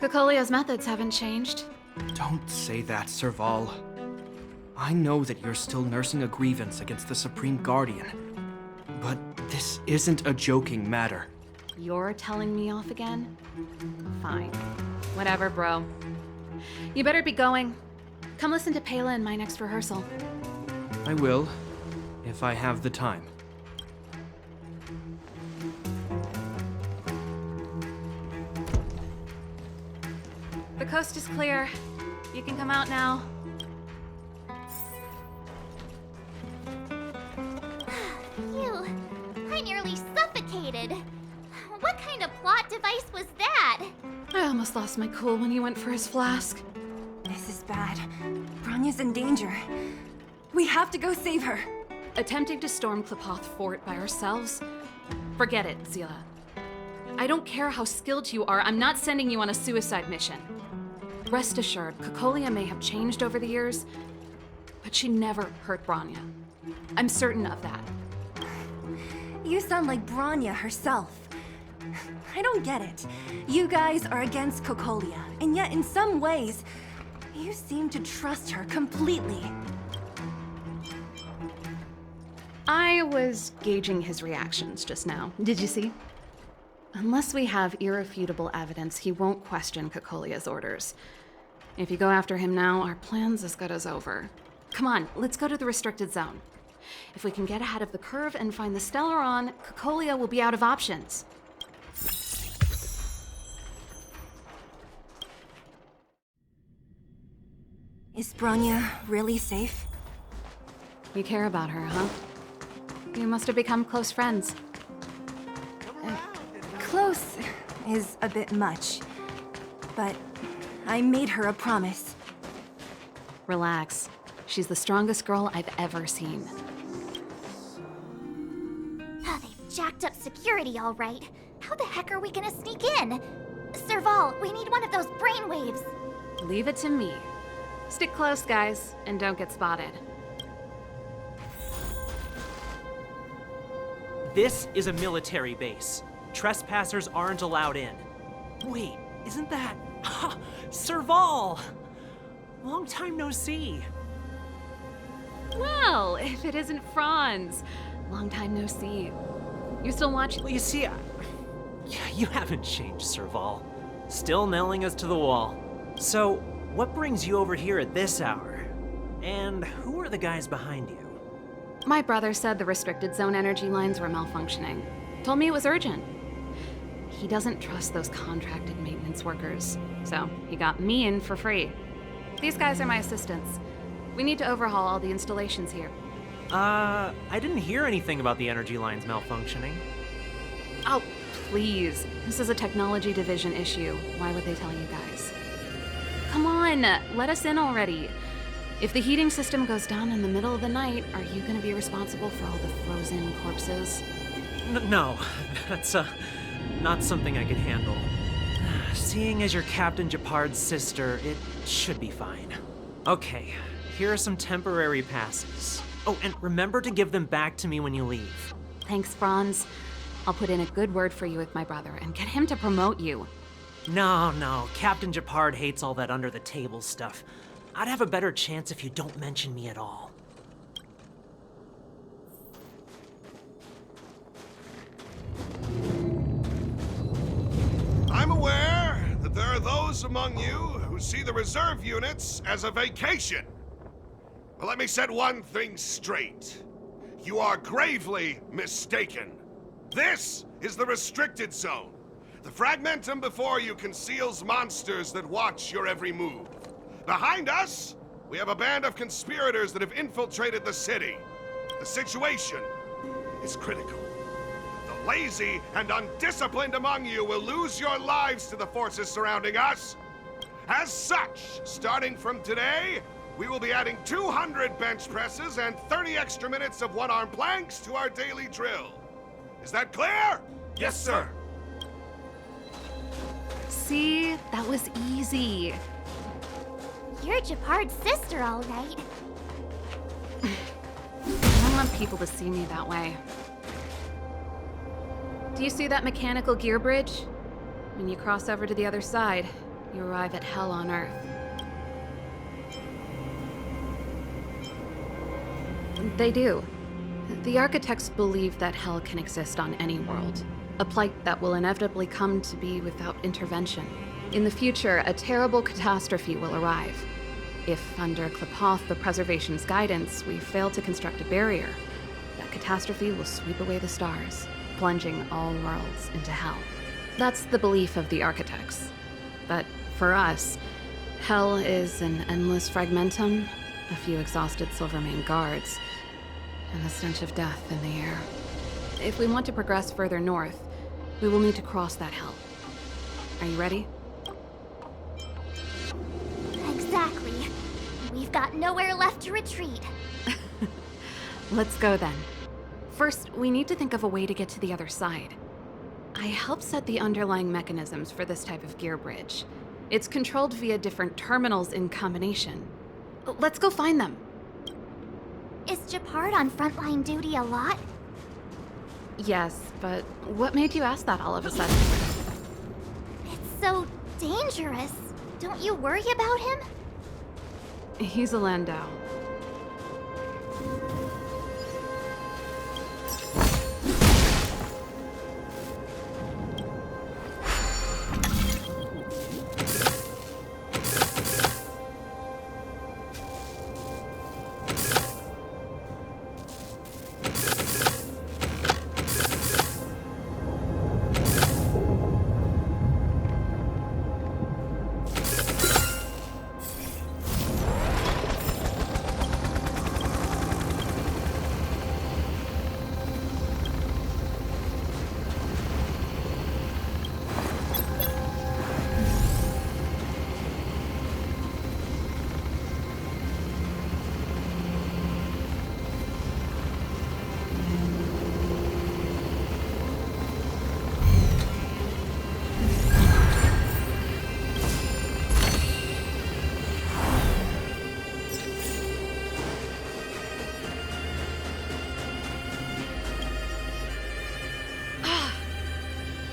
Cocolia's methods haven't changed. Don't say that, Serval. I know that you're still nursing a grievance against the Supreme Guardian. But this isn't a joking matter. You're telling me off again? Fine. Whatever, bro. You better be going. Come listen to Pela in my next rehearsal. I will, if I have the time. The coast is clear. You can come out now. Phew, I nearly suffocated. What kind of plot device was that? I almost lost my cool when he went for his flask. This is bad. Branya's in danger. We have to go save her. Attempting to storm Klepoth Fort by ourselves? Forget it, Zila. I don't care how skilled you are, I'm not sending you on a suicide mission. Rest assured, Cocolia may have changed over the years, but she never hurt Brana. I'm certain of that. You sound like Brana herself. I don't get it. You guys are against Cocolia, and yet in some ways, you seem to trust her completely. I was gauging his reactions just now. Did you see? Unless we have irrefutable evidence, he won't question Cocolia's orders. If you go after him now, our plan's as good as over. Come on, let's go to the restricted zone. If we can get ahead of the curve and find the Stellaron, Cocolia will be out of options. Is Brana really safe? You care about her, huh? You must have become close friends. Close is a bit much, but I made her a promise. Relax. She's the strongest girl I've ever seen. They've jacked up security all right. How the heck are we gonna sneak in? Serval, we need one of those brainwaves. Leave it to me. Stick close, guys, and don't get spotted. This is a military base. Trespassers aren't allowed in. Wait, isn't that... Serval! Long time no see. Well, if it isn't Franz. Long time no see. You still watching? Well, you see, you haven't changed, Serval. Still nailing us to the wall. So, what brings you over here at this hour? And who are the guys behind you? My brother said the restricted zone energy lines were malfunctioning. Told me it was urgent. He doesn't trust those contracted maintenance workers, so he got me in for free. These guys are my assistants. We need to overhaul all the installations here. I didn't hear anything about the energy lines malfunctioning. Oh, please. This is a technology division issue. Why would they tell you guys? Come on, let us in already. If the heating system goes down in the middle of the night, are you gonna be responsible for all the frozen corpses? No, that's not something I could handle. Seeing as you're Captain Gepard's sister, it should be fine. Okay, here are some temporary passes. Oh, and remember to give them back to me when you leave. Thanks, Franz. I'll put in a good word for you with my brother and get him to promote you. No, Captain Gepard hates all that under-the-table stuff. I'd have a better chance if you don't mention me at all. I'm aware that there are those among you who see the reserve units as a vacation. But let me set one thing straight. You are gravely mistaken. This is the restricted zone. The fragmentum before you conceals monsters that watch your every move. Behind us, we have a band of conspirators that have infiltrated the city. The situation is critical. The lazy and undisciplined among you will lose your lives to the forces surrounding us. As such, starting from today, we will be adding 200 bench presses and 30 extra minutes of one-arm planks to our daily drill. Is that clear? Yes, sir. See? That was easy. You're Gepard's sister, all right. I don't want people to see me that way. Do you see that mechanical gear bridge? When you cross over to the other side, you arrive at Hell on Earth. They do. The architects believe that Hell can exist on any world, a plight that will inevitably come to be without intervention. In the future, a terrible catastrophe will arrive. If, under Klapoth the Preservation's guidance, we fail to construct a barrier, that catastrophe will sweep away the stars, plunging all worlds into Hell. That's the belief of the architects. But for us, Hell is an endless fragmentum, a few exhausted Silvermane guards, and the stench of death in the air. If we want to progress further north, we will need to cross that Hell. Are you ready? Exactly. We've got nowhere left to retreat. Let's go then. First, we need to think of a way to get to the other side. I helped set the underlying mechanisms for this type of gear bridge. It's controlled via different terminals in combination. Let's go find them. Is Gepard on frontline duty a lot? Yes, but what made you ask that all of a sudden? It's so dangerous. Don't you worry about him? He's a Landau.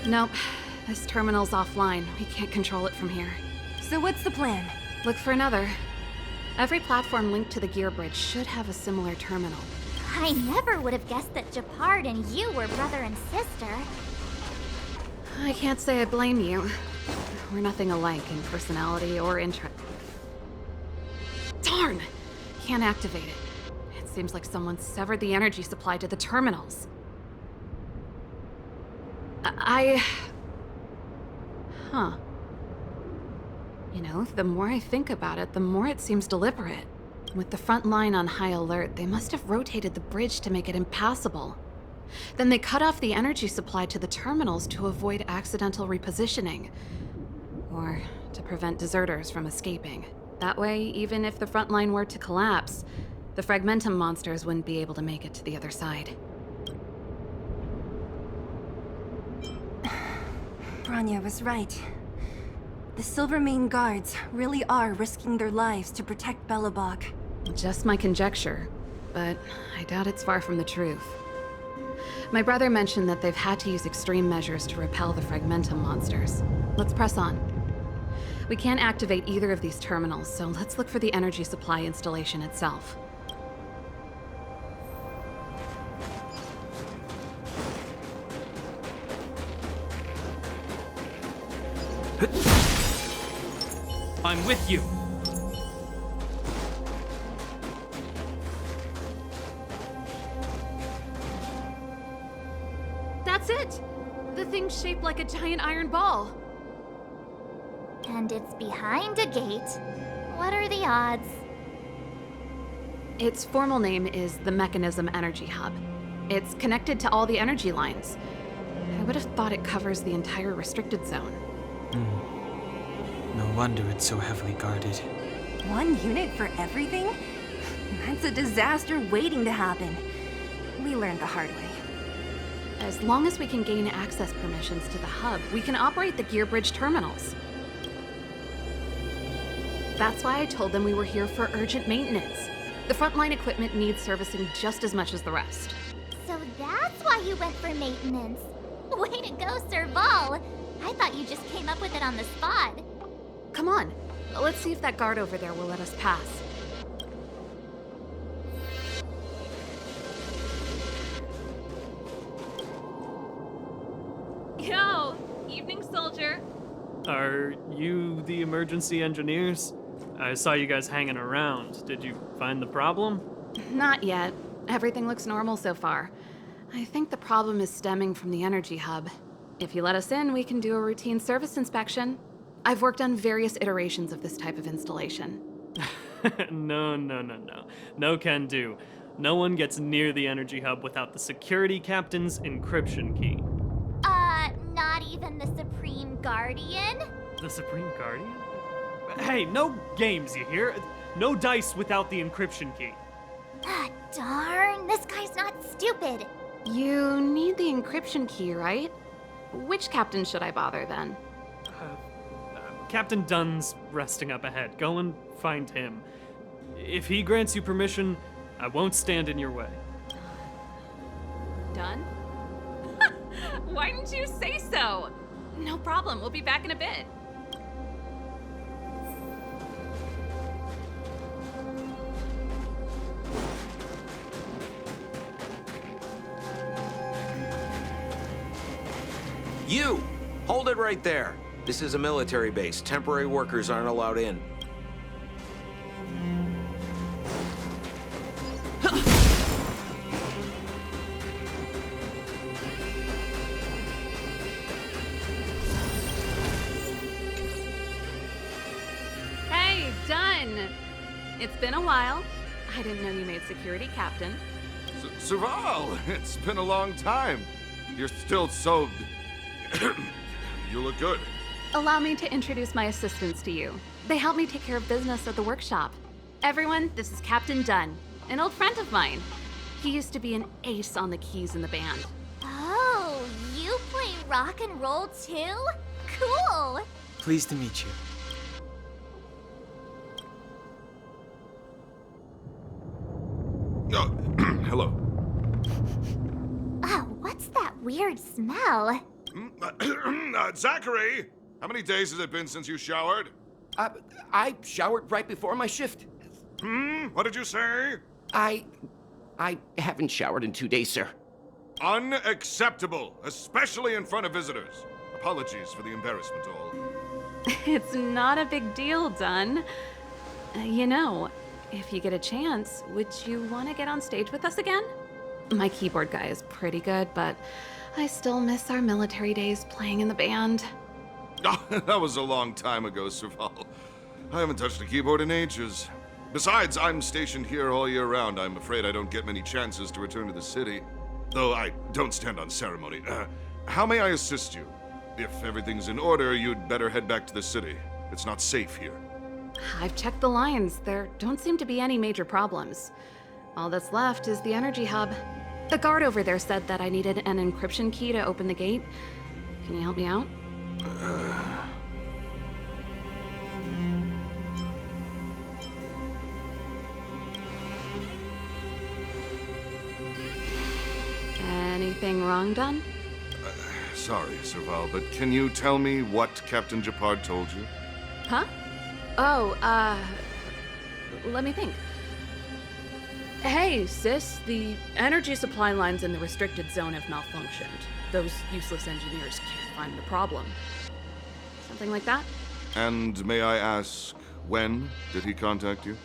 Nope. This terminal's offline. We can't control it from here. So what's the plan? Look for another. Every platform linked to the gear bridge should have a similar terminal. I never would have guessed that Gepard and you were brother and sister. I can't say I blame you. We're nothing alike in personality or interest. Darn! Can't activate it. It seems like someone severed the energy supply to the terminals. Huh. You know, the more I think about it, the more it seems deliberate. With the front line on high alert, they must have rotated the bridge to make it impassable. Then they cut off the energy supply to the terminals to avoid accidental repositioning. Or to prevent deserters from escaping. That way, even if the front line were to collapse, the Fragmentum monsters wouldn't be able to make it to the other side. Brana was right. The Silvermane guards really are risking their lives to protect Belobog. Just my conjecture, but I doubt it's far from the truth. My brother mentioned that they've had to use extreme measures to repel the Fragmentum monsters. Let's press on. We can't activate either of these terminals, so let's look for the energy supply installation itself. I'm with you. That's it! The thing's shaped like a giant iron ball. And it's behind a gate. What are the odds? Its formal name is the Mechanism Energy Hub. It's connected to all the energy lines. I would have thought it covers the entire restricted zone. No wonder it's so heavily guarded. One unit for everything? That's a disaster waiting to happen. We learned the hard way. As long as we can gain access permissions to the hub, we can operate the gear bridge terminals. That's why I told them we were here for urgent maintenance. The frontline equipment needs servicing just as much as the rest. So that's why you went for maintenance. Way to go, Serval! I thought you just came up with it on the spot. Come on, let's see if that guard over there will let us pass. Yo! Evening, soldier. Are you the emergency engineers? I saw you guys hanging around. Did you find the problem? Not yet. Everything looks normal so far. I think the problem is stemming from the energy hub. If you let us in, we can do a routine service inspection. I've worked on various iterations of this type of installation. No. No can do. No one gets near the energy hub without the security captain's encryption key. Not even the Supreme Guardian? The Supreme Guardian? Hey, no games, you hear? No dice without the encryption key. Ah, darn, this guy's not stupid. You need the encryption key, right? Which captain should I bother then? Captain Dunn's resting up ahead. Go and find him. If he grants you permission, I won't stand in your way. Dunn? Why didn't you say so? No problem, we'll be back in a bit. You! Hold it right there. This is a military base. Temporary workers aren't allowed in. Hey, Dunn! It's been a while. I didn't know you made security captain. Serval, it's been a long time. You're still so... You look good. Allow me to introduce my assistants to you. They help me take care of business at the workshop. Everyone, this is Captain Dunn, an old friend of mine. He used to be an ace on the keys in the band. Oh, you play rock and roll too? Cool! Pleased to meet you. Hello. Oh, what's that weird smell? Zachary! How many days has it been since you showered? I showered right before my shift. What did you say? I haven't showered in 2 days, sir. Unacceptable, especially in front of visitors. Apologies for the embarrassment, all. It's not a big deal, Dunn. You know, if you get a chance, would you want to get on stage with us again? My keyboard guy is pretty good, but I still miss our military days playing in the band. That was a long time ago, Serval. I haven't touched a keyboard in ages. Besides, I'm stationed here all year round. I'm afraid I don't get many chances to return to the city. Though I don't stand on ceremony. How may I assist you? If everything's in order, you'd better head back to the city. It's not safe here. I've checked the lines. There don't seem to be any major problems. All that's left is the energy hub. The guard over there said that I needed an encryption key to open the gate. Can you help me out? Anything wrong done? Sorry, Serval, but can you tell me what Captain Gepard told you? Huh? Oh, let me think. Hey, sis, the energy supply lines in the restricted zone have malfunctioned. Those useless engineers can't find the problem. Something like that? And may I ask, when did he contact you?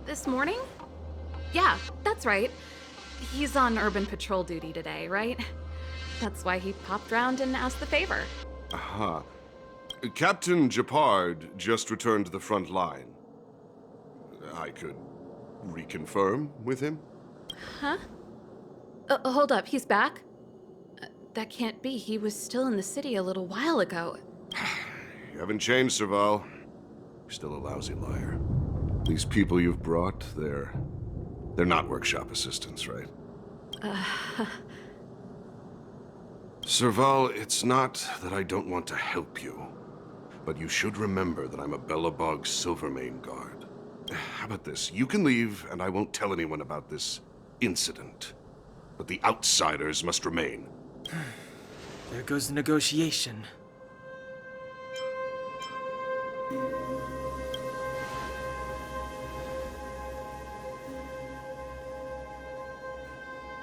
This morning? Yeah, that's right. He's on urban patrol duty today, right? That's why he popped round and asked the favor. Aha. Captain Gepard just returned to the front line. I could reconfirm with him? Huh? Hold up, he's back? That can't be. He was still in the city a little while ago. You haven't changed, Serval. You're still a lousy liar. These people you've brought, they're not workshop assistants, right? Serval, it's not that I don't want to help you, but you should remember that I'm a Belobog Silvermane guard. How about this? You can leave, and I won't tell anyone about this incident. But the outsiders must remain. There goes the negotiation.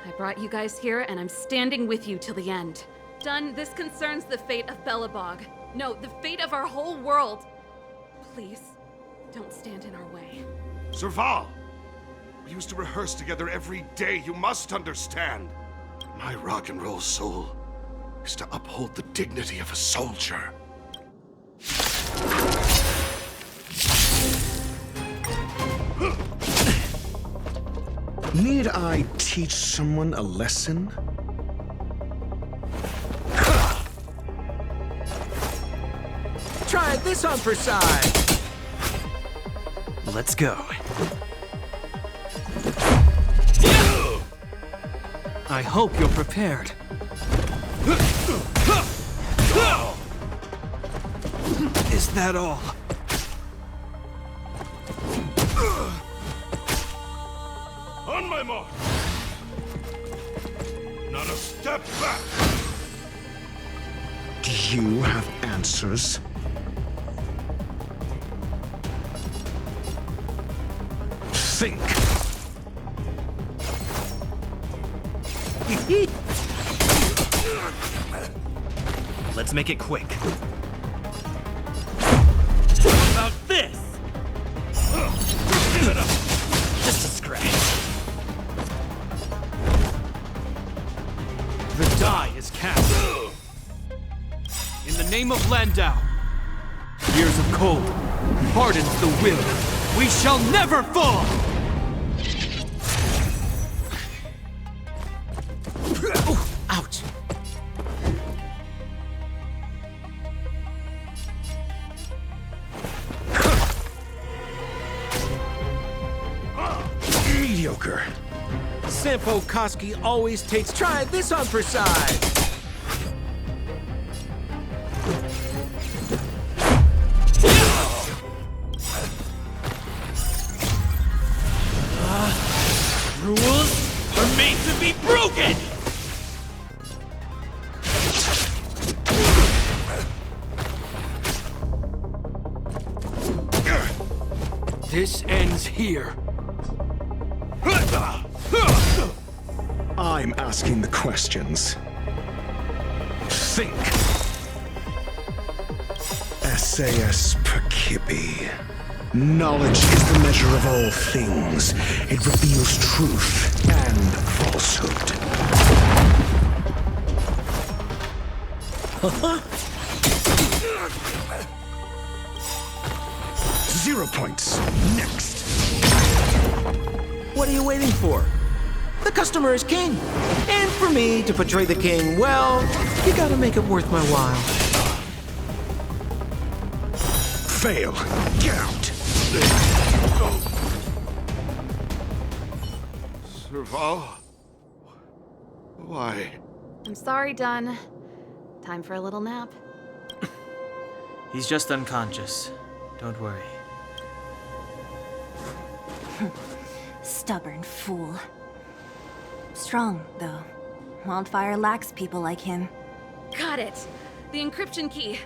I brought you guys here, and I'm standing with you till the end. Done. This concerns the fate of Belobog. No, the fate of our whole world. Please, don't stand in our way. Serval! We used to rehearse together every day, you must understand. My rock and roll soul is to uphold the dignity of a soldier. Need I teach someone a lesson? Try this on for size. Let's go. I hope you're prepared. Is that all? On my mark! Not a step back! Do you have answers? Think! Let's make it quick. How about this? Just a scratch. The die is cast. In the name of Landau, years of cold hardens the will. We shall never fall! Ouch! Mediocre. Sampo Koski always takes. Try this on for size. Rules are made to be broken! This ends here. I'm asking the questions. Think. SAS Perkipi. Knowledge is the measure of all things. It reveals truth and falsehood. 0 points. Next. What are you waiting for? The customer is king. And for me to portray the king, well, you gotta make it worth my while. Fail. Get out. Serval? Why? I'm sorry, Dunn. Time for a little nap. He's just unconscious. Don't worry. Stubborn fool. Strong, though. Wildfire lacks people like him. Got it! The encryption key.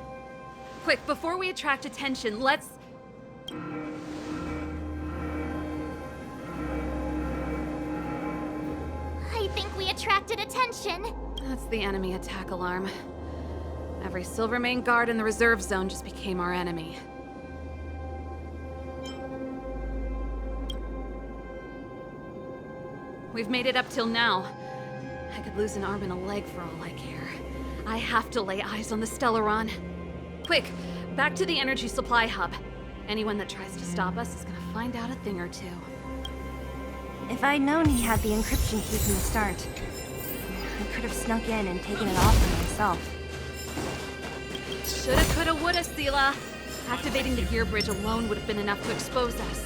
Quick, before we attract attention, let's... I think we attracted attention. That's the enemy attack alarm. Every Silvermane guard in the reserve zone just became our enemy. We've made it up till now. I could lose an arm and a leg for all I care. I have to lay eyes on the Stellaron. Quick, back to the energy supply hub. Anyone that tries to stop us is gonna find out a thing or two. If I'd known he had the encryption key from the start, I could have snuck in and taken it off for myself. Shoulda, coulda, woulda, Sela. Activating the gear bridge alone would have been enough to expose us.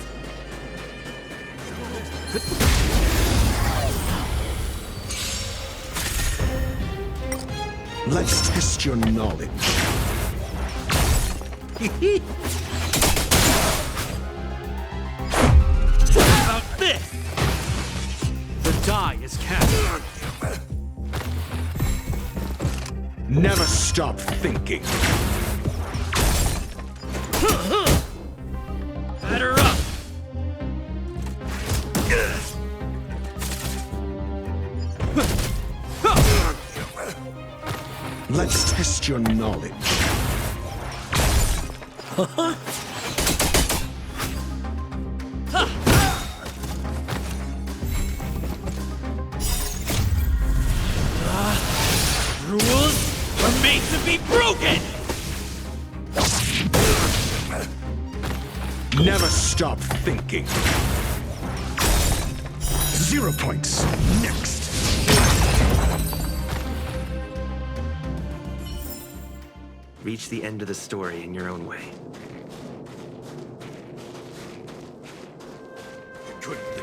Let's test your knowledge. How about this? The die is cast. Never stop thinking. Batter up! Let's test your knowledge. Rules are made to be broken! Never stop thinking. 0 points. Next. Reach the end of the story in your own way. Could be.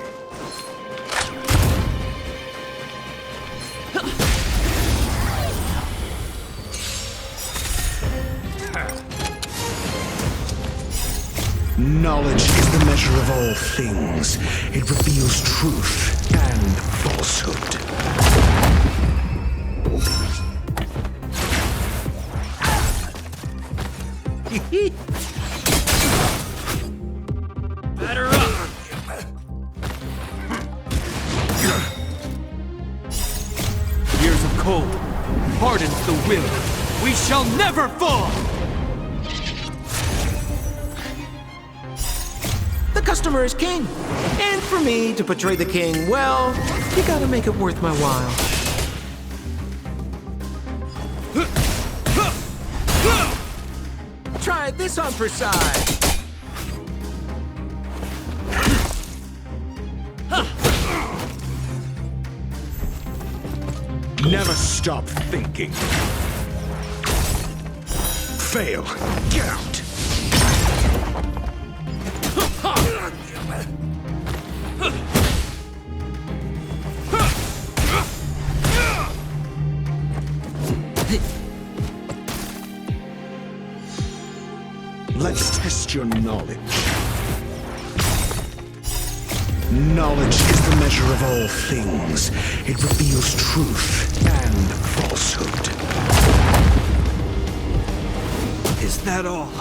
Knowledge is the measure of all things. It reveals truth and falsehood. Batter up! Years of cold hardens the will. We shall never fall! The customer is king. And for me to portray the king, well, you gotta make it worth my while. Try this on for size. Never stop thinking. Fail. Get out. Let's test your knowledge. Knowledge is the measure of all things. It reveals truth and falsehood. Is that all?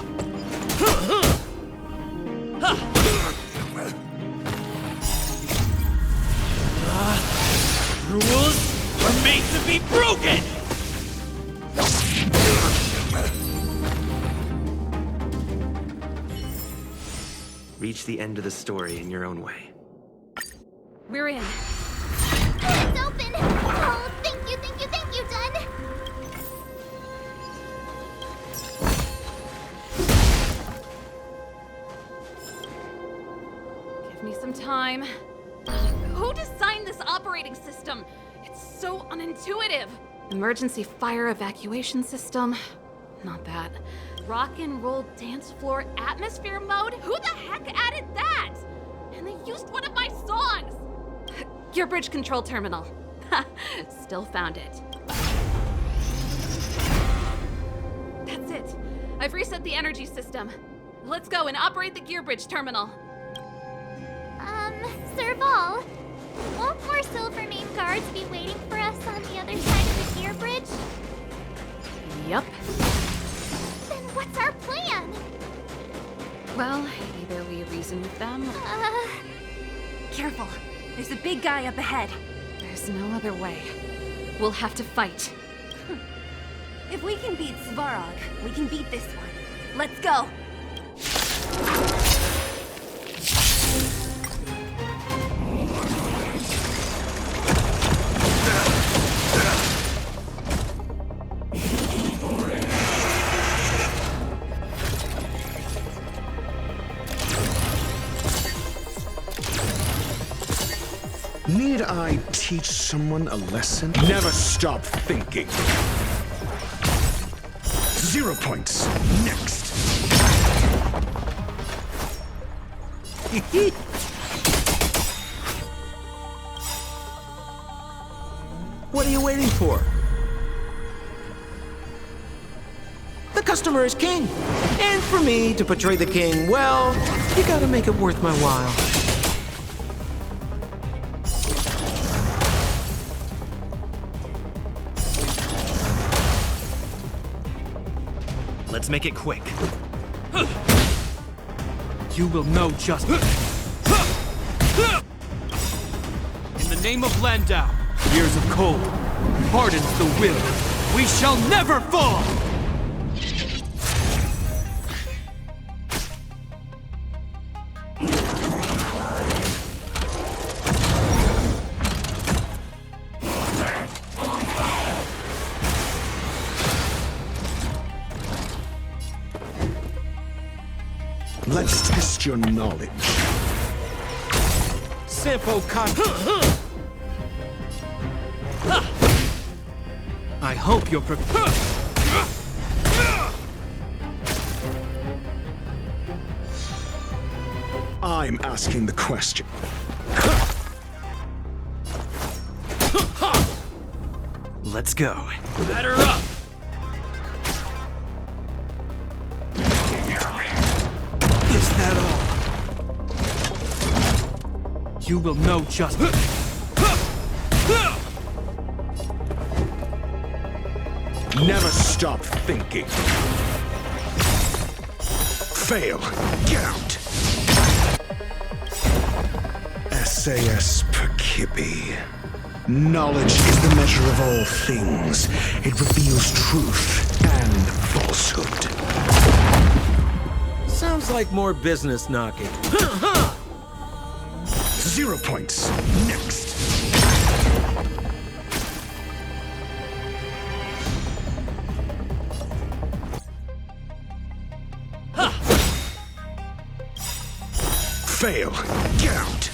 Rules are made to be broken! Reach the end of the story in your own way. We're in. It's open! Oh, thank you, Dunn! Give me some time. Who designed this operating system? It's so unintuitive. Emergency fire evacuation system? Not that. rock and roll dance floor atmosphere mode? Who the heck added that? And they used one of my songs! Gear bridge control terminal. Still found it. That's it. I've reset the energy system. Let's go and operate the gear bridge terminal. Serval, won't more Silvermane guards be waiting for us on the other side of the gear bridge? Yup. Then what's our plan? Well, either we reason with them. Careful. There's a big guy up ahead. There's no other way. We'll have to fight. If we can beat Svarog, we can beat this one. Let's go! Need I teach someone a lesson? Never stop thinking. 0 points. Next. What are you waiting for? The customer is king. And for me to portray the king, well, you gotta make it worth my while. Let's make it quick. You will know justice. In the name of Landau, years of cold, hardens the will. We shall never fall! Let's test your knowledge. Sampo Con. I hope you're prepared. I'm asking the question. Let's go. Batter up! Is that all? You will know justice. Never stop thinking. Fail. Get out. SAS Perkibi. Knowledge is the measure of all things. It reveals truth and falsehood. Sounds like more business knocking. 0 points. Next. Fail. Get out.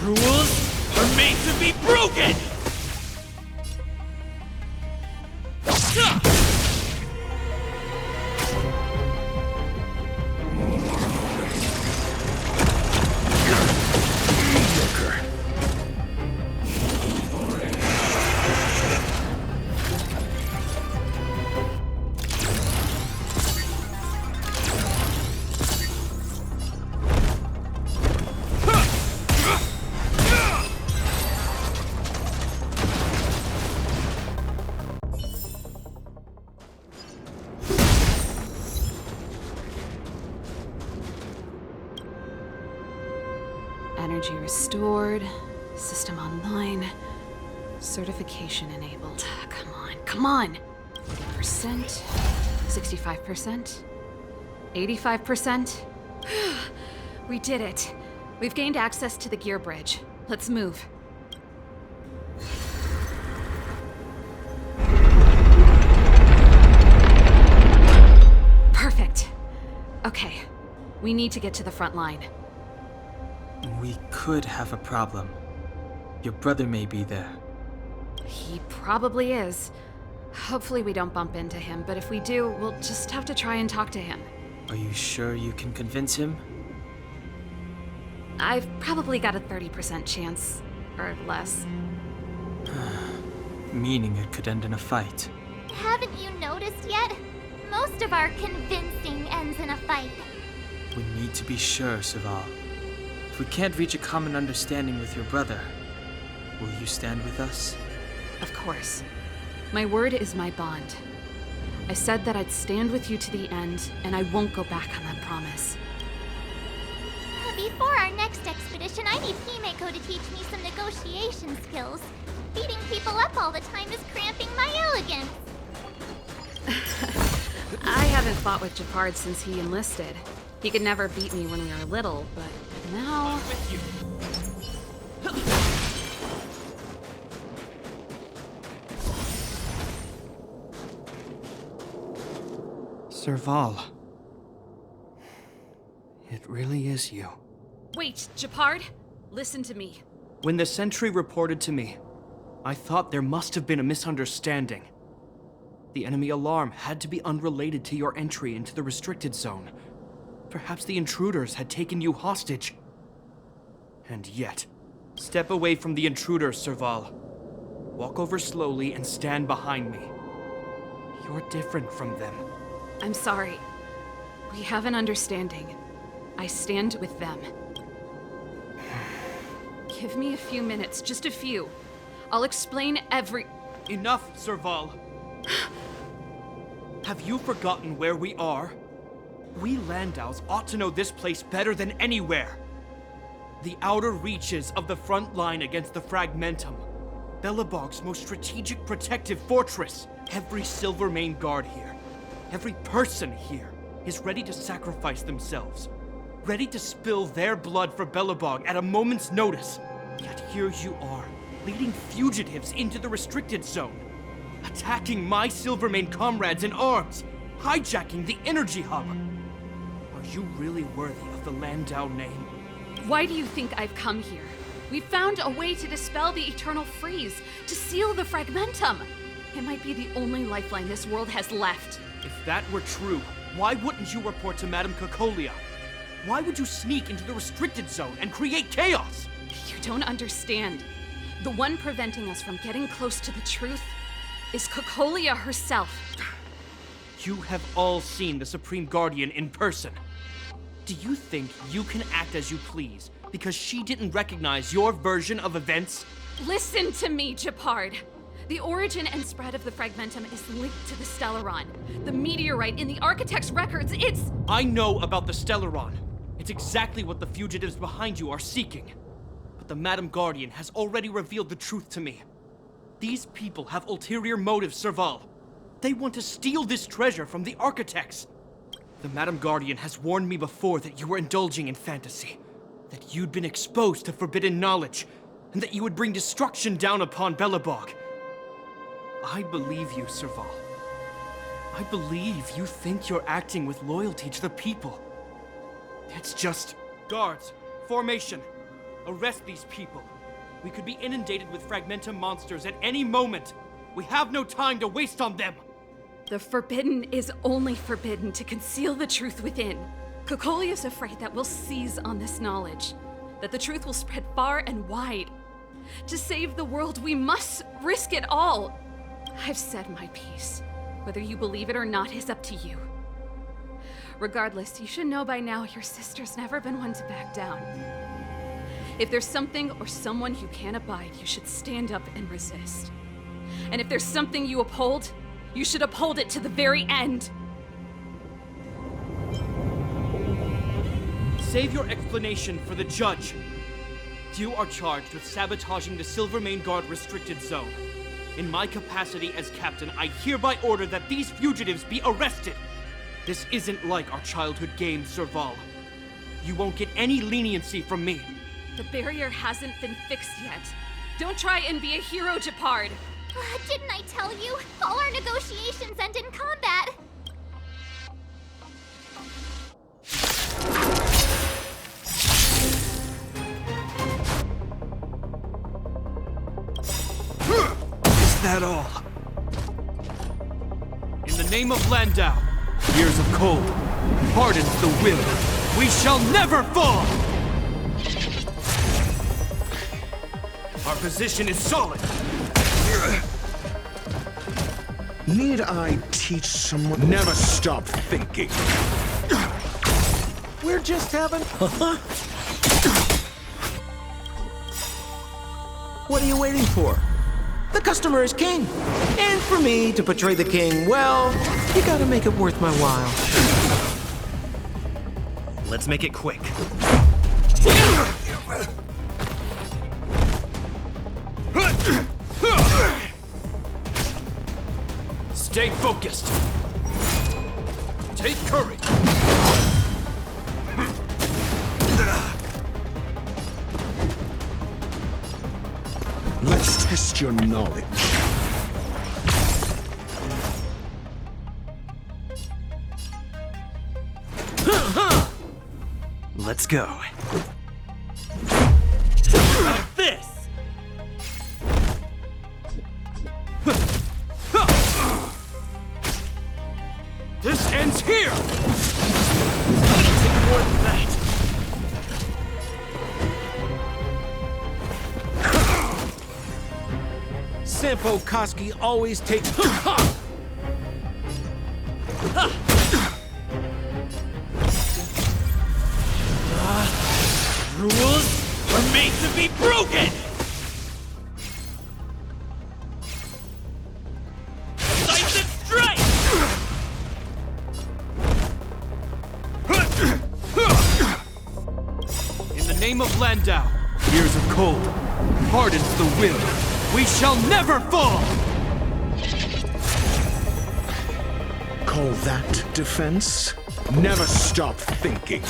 Rules are made to be broken! Energy restored, system online, certification enabled. Come on! 80%, 65%, 85%. We did it. We've gained access to the gear bridge. Let's move. Perfect. Okay, we need to get to the front line. We could have a problem. Your brother may be there. He probably is. Hopefully we don't bump into him, but if we do, we'll just have to try and talk to him. Are you sure you can convince him? I've probably got a 30% chance, or less. Meaning it could end in a fight. Haven't you noticed yet? Most of our convincing ends in a fight. We need to be sure, Svarog. If we can't reach a common understanding with your brother, will you stand with us? Of course. My word is my bond. I said that I'd stand with you to the end, and I won't go back on that promise. Before our next expedition, I need Himeko to teach me some negotiation skills. Beating people up all the time is cramping my elegance. I haven't fought with Gepard since he enlisted. He could never beat me when we were little, but now... Serval. It really is you. Wait, Gepard! Listen to me. When the sentry reported to me, I thought there must have been a misunderstanding. The enemy alarm had to be unrelated to your entry into the restricted zone. Perhaps the intruders had taken you hostage. And yet, step away from the intruders, Serval. Walk over slowly and stand behind me. You're different from them. I'm sorry. We have an understanding. I stand with them. Give me a few minutes, just a few. I'll explain every... Enough, Serval. Have you forgotten where we are? We Landaus ought to know this place better than anywhere. The outer reaches of the front line against the Fragmentum. Belobog's most strategic protective fortress. Every Silvermane guard here, every person here, is ready to sacrifice themselves. Ready to spill their blood for Belobog at a moment's notice. Yet here you are, leading fugitives into the restricted zone. Attacking my Silvermane comrades in arms. Hijacking the energy hub. Are you really worthy of the Landau name? Why do you think I've come here? We found a way to dispel the eternal freeze, to seal the Fragmentum. It might be the only lifeline this world has left. If that were true, why wouldn't you report to Madame Cocolia? Why would you sneak into the restricted zone and create chaos? You don't understand. The one preventing us from getting close to the truth is Cocolia herself. You have all seen the Supreme Guardian in person. Do you think you can act as you please because she didn't recognize your version of events? Listen to me, Gepard. The origin and spread of the Fragmentum is linked to the Stellaron. The meteorite in the Architect's records, it's... I know about the Stellaron. It's exactly what the fugitives behind you are seeking. But the Madam Guardian has already revealed the truth to me. These people have ulterior motives, Serval. They want to steal this treasure from the Architects. The Madam Guardian has warned me before that you were indulging in fantasy. That you'd been exposed to forbidden knowledge. And that you would bring destruction down upon Belobog. I believe you, Serval. I believe you think you're acting with loyalty to the people. It's just... Guards, formation. Arrest these people. We could be inundated with Fragmentum monsters at any moment. We have no time to waste on them. The forbidden is only forbidden to conceal the truth within. Cocolia's afraid that we'll seize on this knowledge. That the truth will spread far and wide. To save the world, we must risk it all. I've said my piece. Whether you believe it or not is up to you. Regardless, you should know by now your sister's never been one to back down. If there's something or someone you can't abide, you should stand up and resist. And if there's something you uphold, you should uphold it to the very end. Save your explanation for the judge. You are charged with sabotaging the Silvermane Guard restricted zone. In my capacity as captain, I hereby order that these fugitives be arrested. This isn't like our childhood game, Serval. You won't get any leniency from me. The barrier hasn't been fixed yet. Don't try and be a hero, Gepard. Didn't I tell you? All our negotiations end in combat. Is that all? In the name of Landau, years of cold, hardens the will. We shall never fall! Our position is solid. Need I teach someone? Never stop thinking. We're just having... What are you waiting for? The customer is king. And for me to portray the king, well, you gotta make it worth my while. Let's make it quick. Stay focused. Take courage. Let's test your knowledge. Let's go. This! This ends here! More than that. Sampo Koski always takes... Rules are made to be broken! Decisive strike! In the name of Landau, years of cold, hardens the will. We shall never fall! Call that defense? Never stop thinking.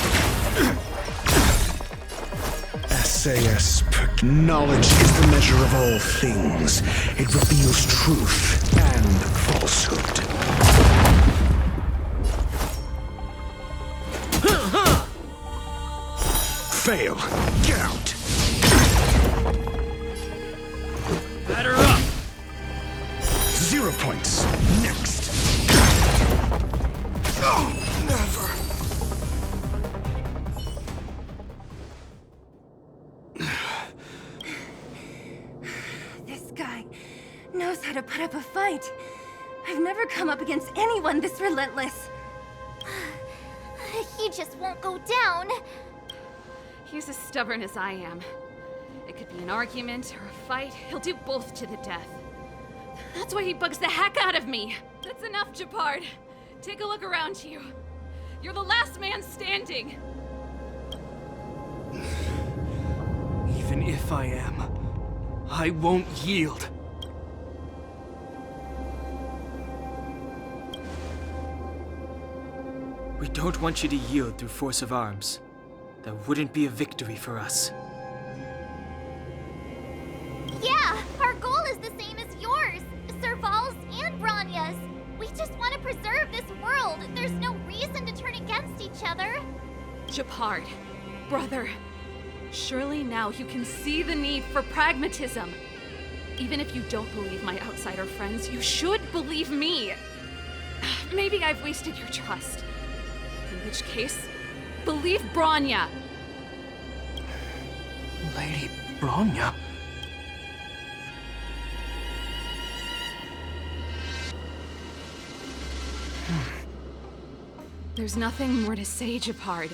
SAS knowledge is the measure of all things. It reveals truth and falsehood. Fail. Get out. Batter up! 0 points. Next. Oh, never. This guy knows how to put up a fight. I've never come up against anyone this relentless. He just won't go down. He's as stubborn as I am. It could be an argument or a fight. He'll do both to the death. That's why he bugs the heck out of me. That's enough, Gepard. Take a look around you. You're the last man standing. Even if I am, I won't yield. We don't want you to yield through force of arms. That wouldn't be a victory for us. Yeah, our goal is the same as yours, Serval's and Brana's. We just want to preserve this world. There's no reason to turn against each other. Gepard, brother, surely now you can see the need for pragmatism. Even if you don't believe my outsider friends, you should believe me. Maybe I've wasted your trust. In which case, believe Brana. Lady Brana? There's nothing more to say, Gepard.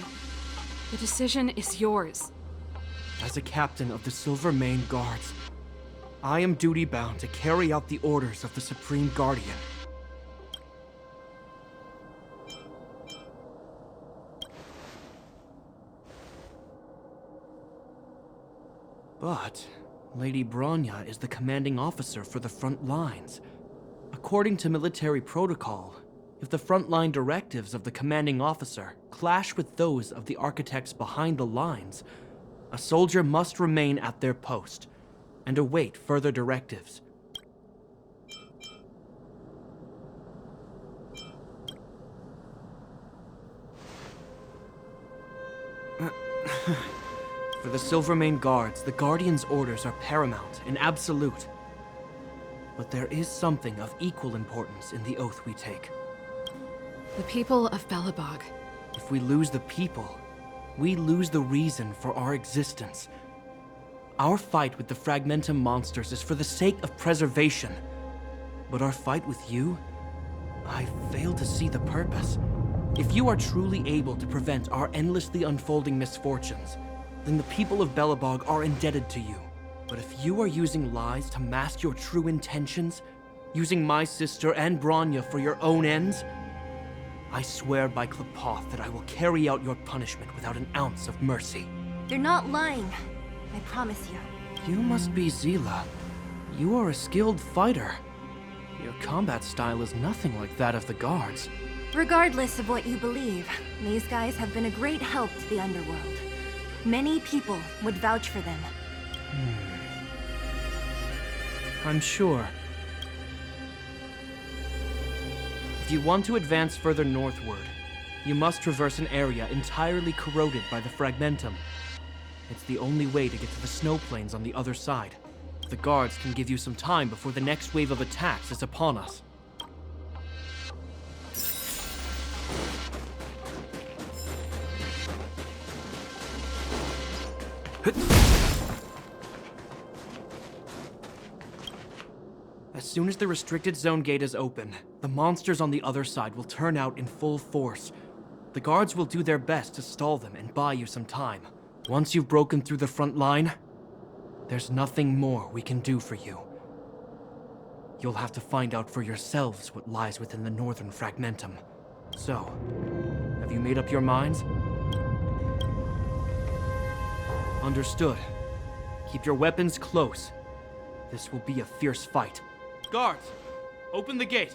The decision is yours. As a captain of the Silver Mane Guards, I am duty-bound to carry out the orders of the Supreme Guardian. But Lady Brana is the commanding officer for the front lines. According to military protocol, if the frontline directives of the commanding officer clash with those of the architects behind the lines, a soldier must remain at their post and await further directives. For the Silvermane Guards, the Guardian's orders are paramount and absolute. But there is something of equal importance in the oath we take. The people of Belobog. If we lose the people, we lose the reason for our existence. Our fight with the Fragmentum monsters is for the sake of preservation. But our fight with you? I fail to see the purpose. If you are truly able to prevent our endlessly unfolding misfortunes, then the people of Belobog are indebted to you. But if you are using lies to mask your true intentions, using my sister and Brana for your own ends, I swear by Klepoth that I will carry out your punishment without an ounce of mercy. They're not lying. I promise you. You must be Zila. You are a skilled fighter. Your combat style is nothing like that of the guards. Regardless of what you believe, these guys have been a great help to the underworld. Many people would vouch for them. I'm sure. If you want to advance further northward, you must traverse an area entirely corroded by the Fragmentum. It's the only way to get to the snow plains on the other side. The guards can give you some time before the next wave of attacks is upon us. As soon as the restricted zone gate is open, the monsters on the other side will turn out in full force. The guards will do their best to stall them and buy you some time. Once you've broken through the front line, there's nothing more we can do for you. You'll have to find out for yourselves what lies within the northern Fragmentum. So, have you made up your minds? Understood. Keep your weapons close. This will be a fierce fight. Guards, open the gate.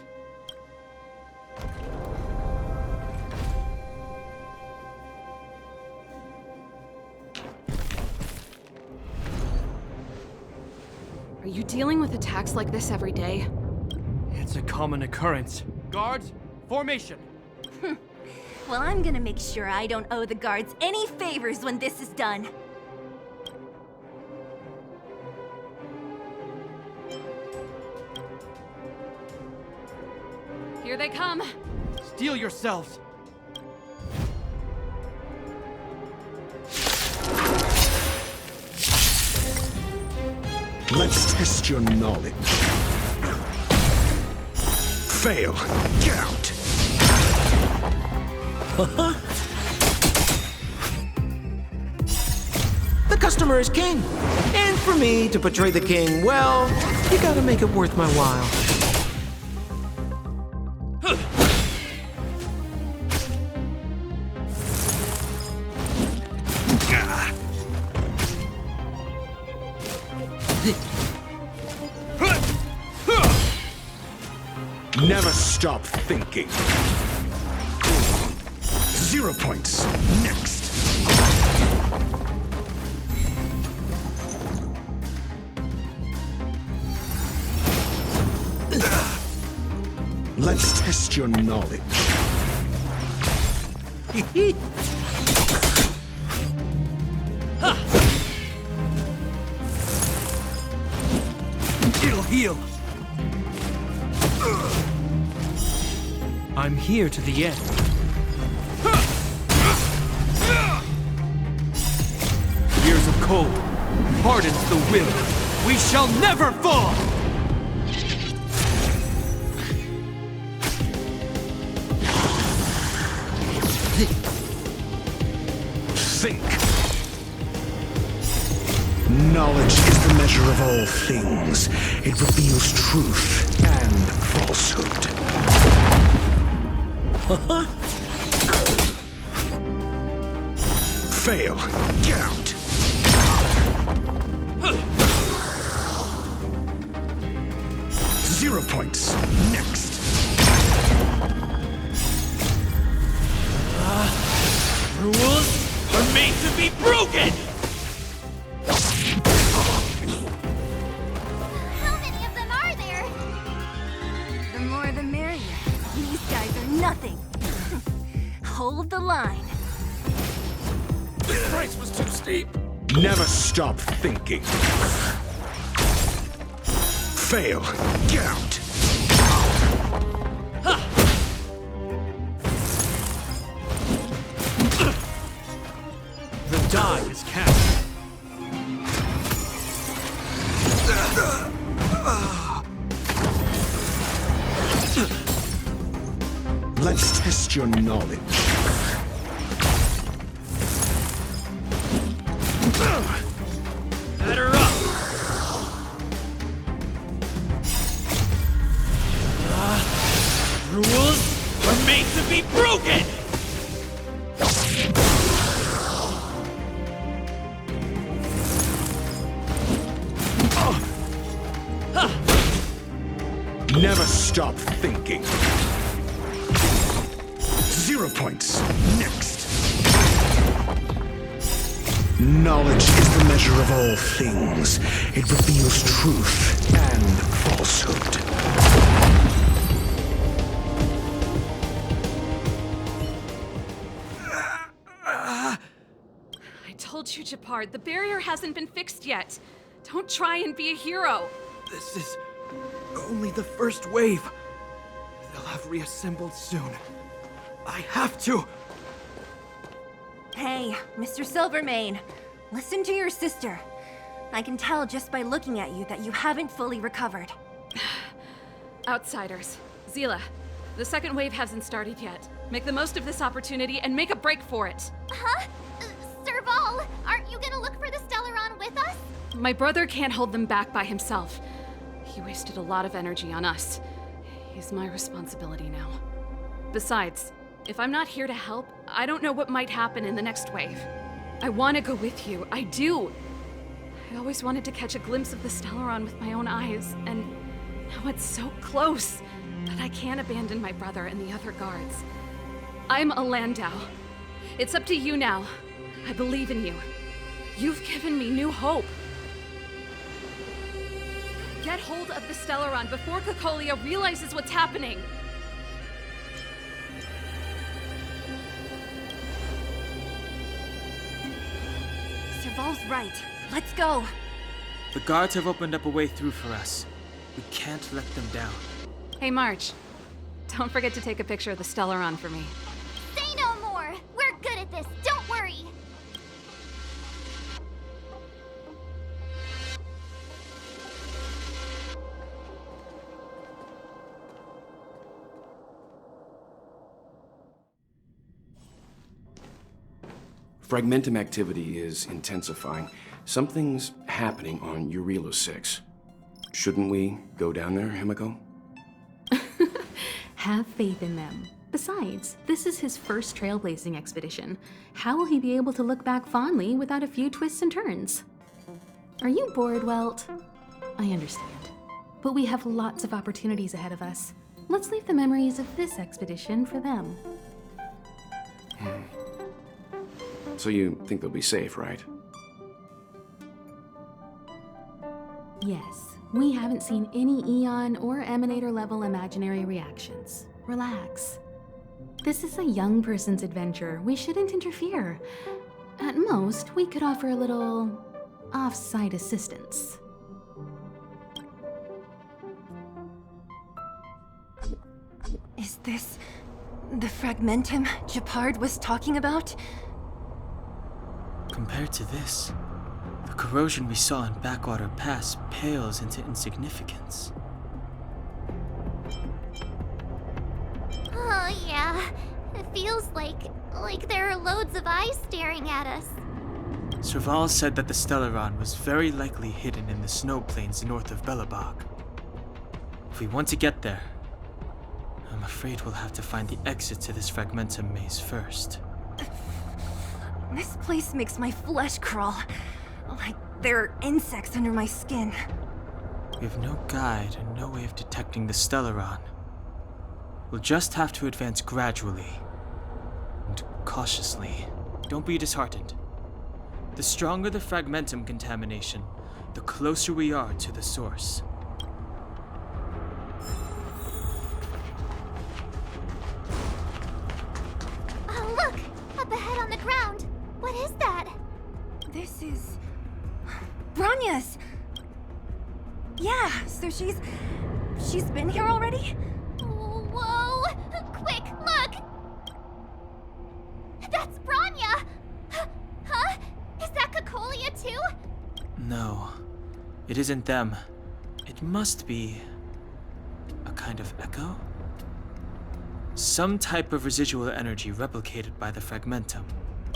Are you dealing with attacks like this every day? It's a common occurrence. Guards, formation! Well, I'm gonna make sure I don't owe the guards any favors when this is done. Here they come! Steel yourselves! Let's test your knowledge. Fail. Get out. The customer is king. And for me to portray the king, well, you gotta make it worth my while. Never stop thinking. 0 points. Next. Let's test your knowledge. It'll heal. I'm here to the end. Years of cold hardens the will. We shall never fall! Think. Knowledge is the measure of all things. It reveals truth and falsehood. Fail. Get out. Zero points. Next. Rules are made to be broken! How many of them are there? The more the merrier. These guys are nothing. Hold the line. This price was too steep. Never stop thinking. fail. Get out! The die is cast. Let's test your knowledge. Batter up! Rules are made to be broken! Never stop thinking. 0 points. Next. Knowledge is the measure of all things. It reveals truth and falsehood. I told you, Gepard, the barrier hasn't been fixed yet. Don't try and be a hero. This is only the first wave. They'll have reassembled soon. I have to! Hey, Mr. Silvermane, listen to your sister. I can tell just by looking at you that you haven't fully recovered. Outsiders. Zila, the second wave hasn't started yet. Make the most of this opportunity and make a break for it. Huh? Serval, aren't you gonna look for the Stellaron with us? My brother can't hold them back by himself. He wasted a lot of energy on us. He's my responsibility now. Besides, if I'm not here to help, I don't know what might happen in the next wave. I want to go with you. I do. I always wanted to catch a glimpse of the Stellaron with my own eyes, and now it's so close that I can't abandon my brother and the other guards. I'm a Landau. It's up to you now. I believe in you. You've given me new hope. Get hold of the Stellaron before Cocolia realizes what's happening. Serval's right. Let's go. The guards have opened up a way through for us. We can't let them down. Hey, March. Don't forget to take a picture of the Stellaron for me. Say no more! We're good at this, don't worry! Fragmentum activity is intensifying. Something's happening on Jarilo-VI. Shouldn't we go down there, Himiko? Have faith in them. Besides, this is his first trailblazing expedition. How will he be able to look back fondly without a few twists and turns? Are you bored, Welt? I understand. But we have lots of opportunities ahead of us. Let's leave the memories of this expedition for them. So you think they'll be safe, right? Yes, we haven't seen any Eon or Emanator level imaginary reactions. Relax. This is a young person's adventure. We shouldn't interfere. At most, we could offer a little off-site assistance. Is this the Fragmentum Gepard was talking about? Compared to this, the corrosion we saw in Backwater Pass pales into insignificance. Oh yeah, it feels like there are loads of eyes staring at us. Serval said that the Stellaron was very likely hidden in the snow plains north of Belobog. If we want to get there, I'm afraid we'll have to find the exit to this Fragmentum maze first. This place makes my flesh crawl. Like there are insects under my skin. We have no guide and no way of detecting the Stellaron. We'll just have to advance gradually and cautiously. Don't be disheartened. The stronger the Fragmentum contamination, the closer we are to the source. Oh, look! Up ahead on the ground! What is that? This is... Brana's! Yeah, So she's been here already? Whoa! Quick, look! That's Brana! Huh? Is that Cocolia too? No, it isn't them. It must be a kind of echo? Some type of residual energy replicated by the fragmentum.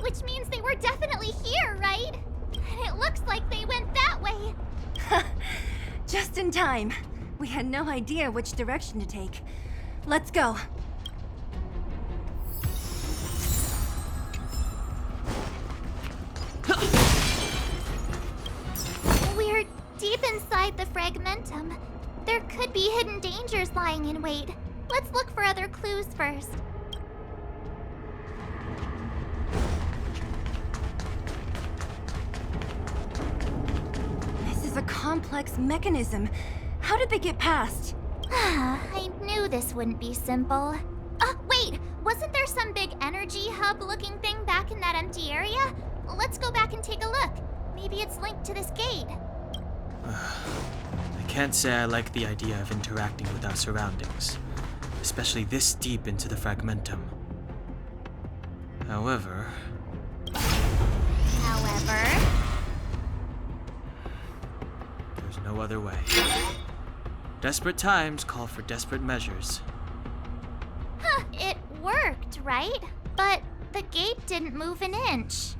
Which means they were definitely here, right? And it looks like they went that way. Just in time. We had no idea which direction to take. Let's go. We're deep inside the fragmentum. There could be hidden dangers lying in wait. Let's look for other clues first. This is a complex mechanism. How did they get past? I knew this wouldn't be simple. Wait! Wasn't there some big energy hub-looking thing back in that empty area? Let's go back and take a look. Maybe it's linked to this gate. I can't say I like the idea of interacting with our surroundings, especially this deep into the fragmentum. However, there's no other way. Desperate times call for desperate measures. Huh, it worked, right? But the gate didn't move an inch.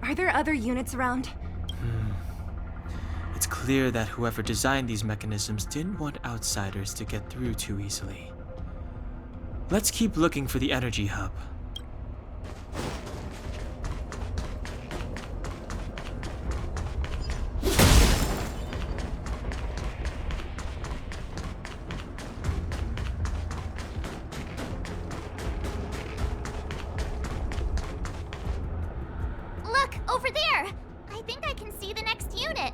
Are there other units around? It's clear that whoever designed these mechanisms didn't want outsiders to get through too easily. Let's keep looking for the energy hub. Look, over there! I think I can see the next unit.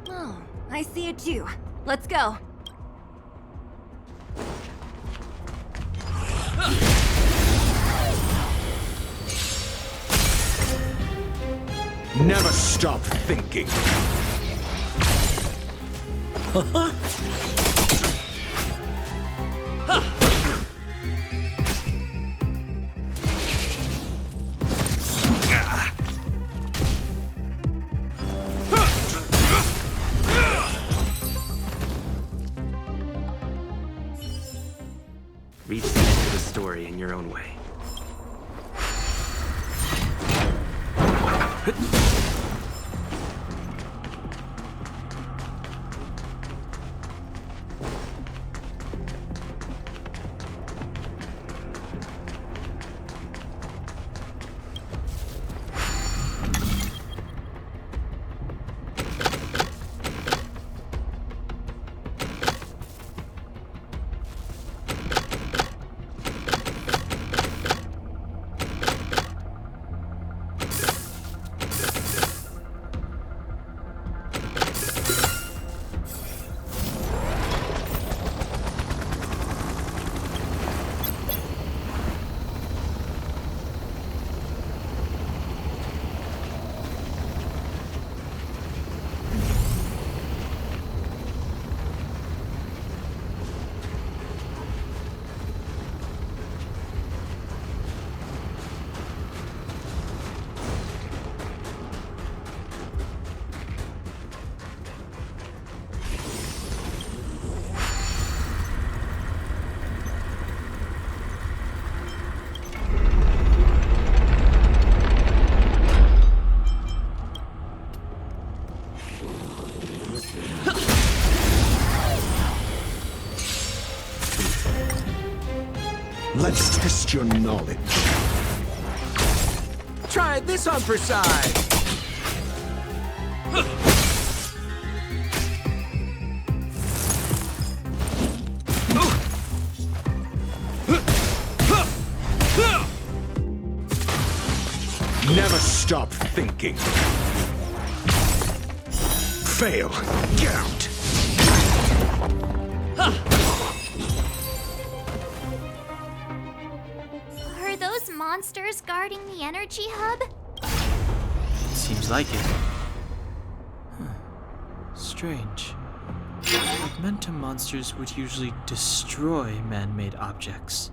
Oh, I see it too. Let's go. Never stop thinking. Read the end of the story in your own way. Let's test your knowledge. Try this on for size. Never stop thinking. Fail. Get out. Are those monsters guarding the energy hub? Seems like it. Strange. Fragmentum monsters would usually destroy man-made objects.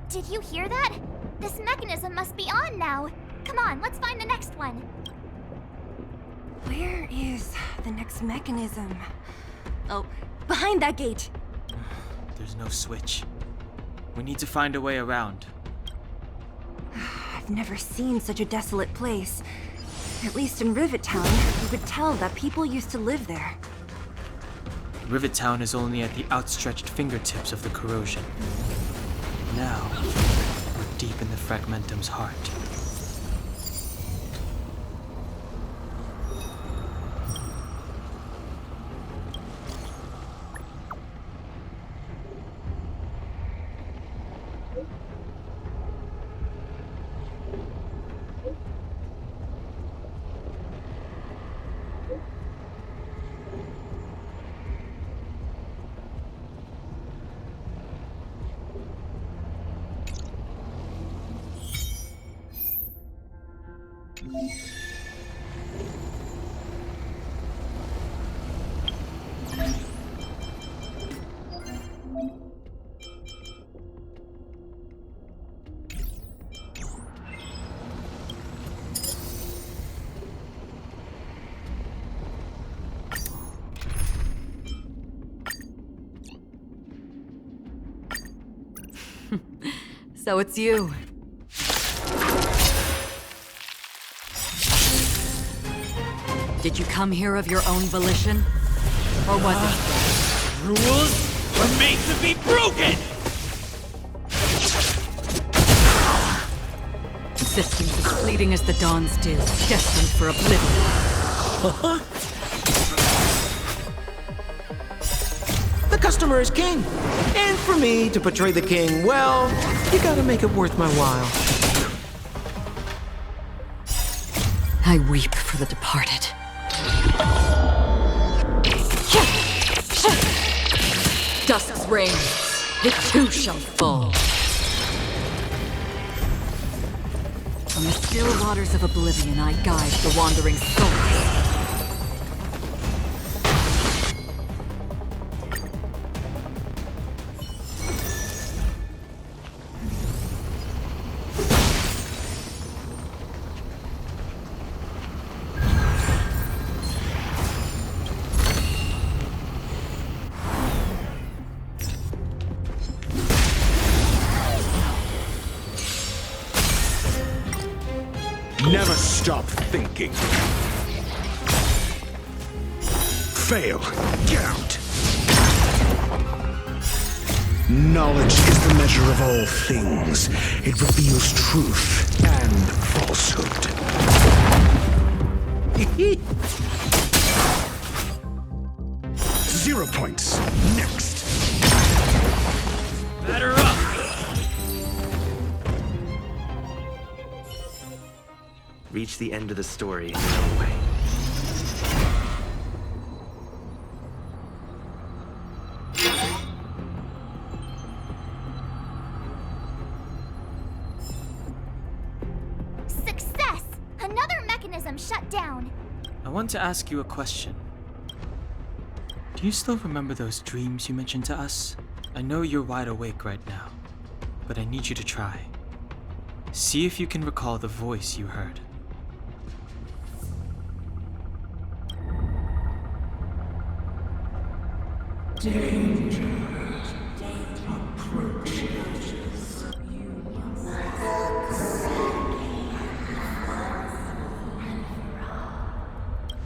Did you hear that? This mechanism must be on now. Come on, let's find the next one. Where is the next mechanism? Oh, behind that gate. There's no switch. We need to find a way around. I've never seen such a desolate place. At least in Rivet Town, you could tell that people used to live there. Rivet Town is only at the outstretched fingertips of the corrosion. Now, we're deep in the Fragmentum's heart. So it's you. Did you come here of your own volition? Or was it? Rules are made to be broken! Systems as fleeting as the dawn's dew, destined for oblivion. The customer is king. And for me to portray the king, well, you gotta make it worth my while. I weep for the departed. Dusk's reign, it too shall fall. From the still waters of oblivion I guide the wandering souls. Never stop thinking. Fail. Get out. Knowledge is the measure of all things. It reveals truth and falsehood. 0 points. Next. Batter up! Reach the end of the story in your own way. Success! Another mechanism shut down. I want to ask you a question. Do you still remember those dreams you mentioned to us? I know you're wide awake right now, but I need you to try. See if you can recall the voice you heard. Danger approaches.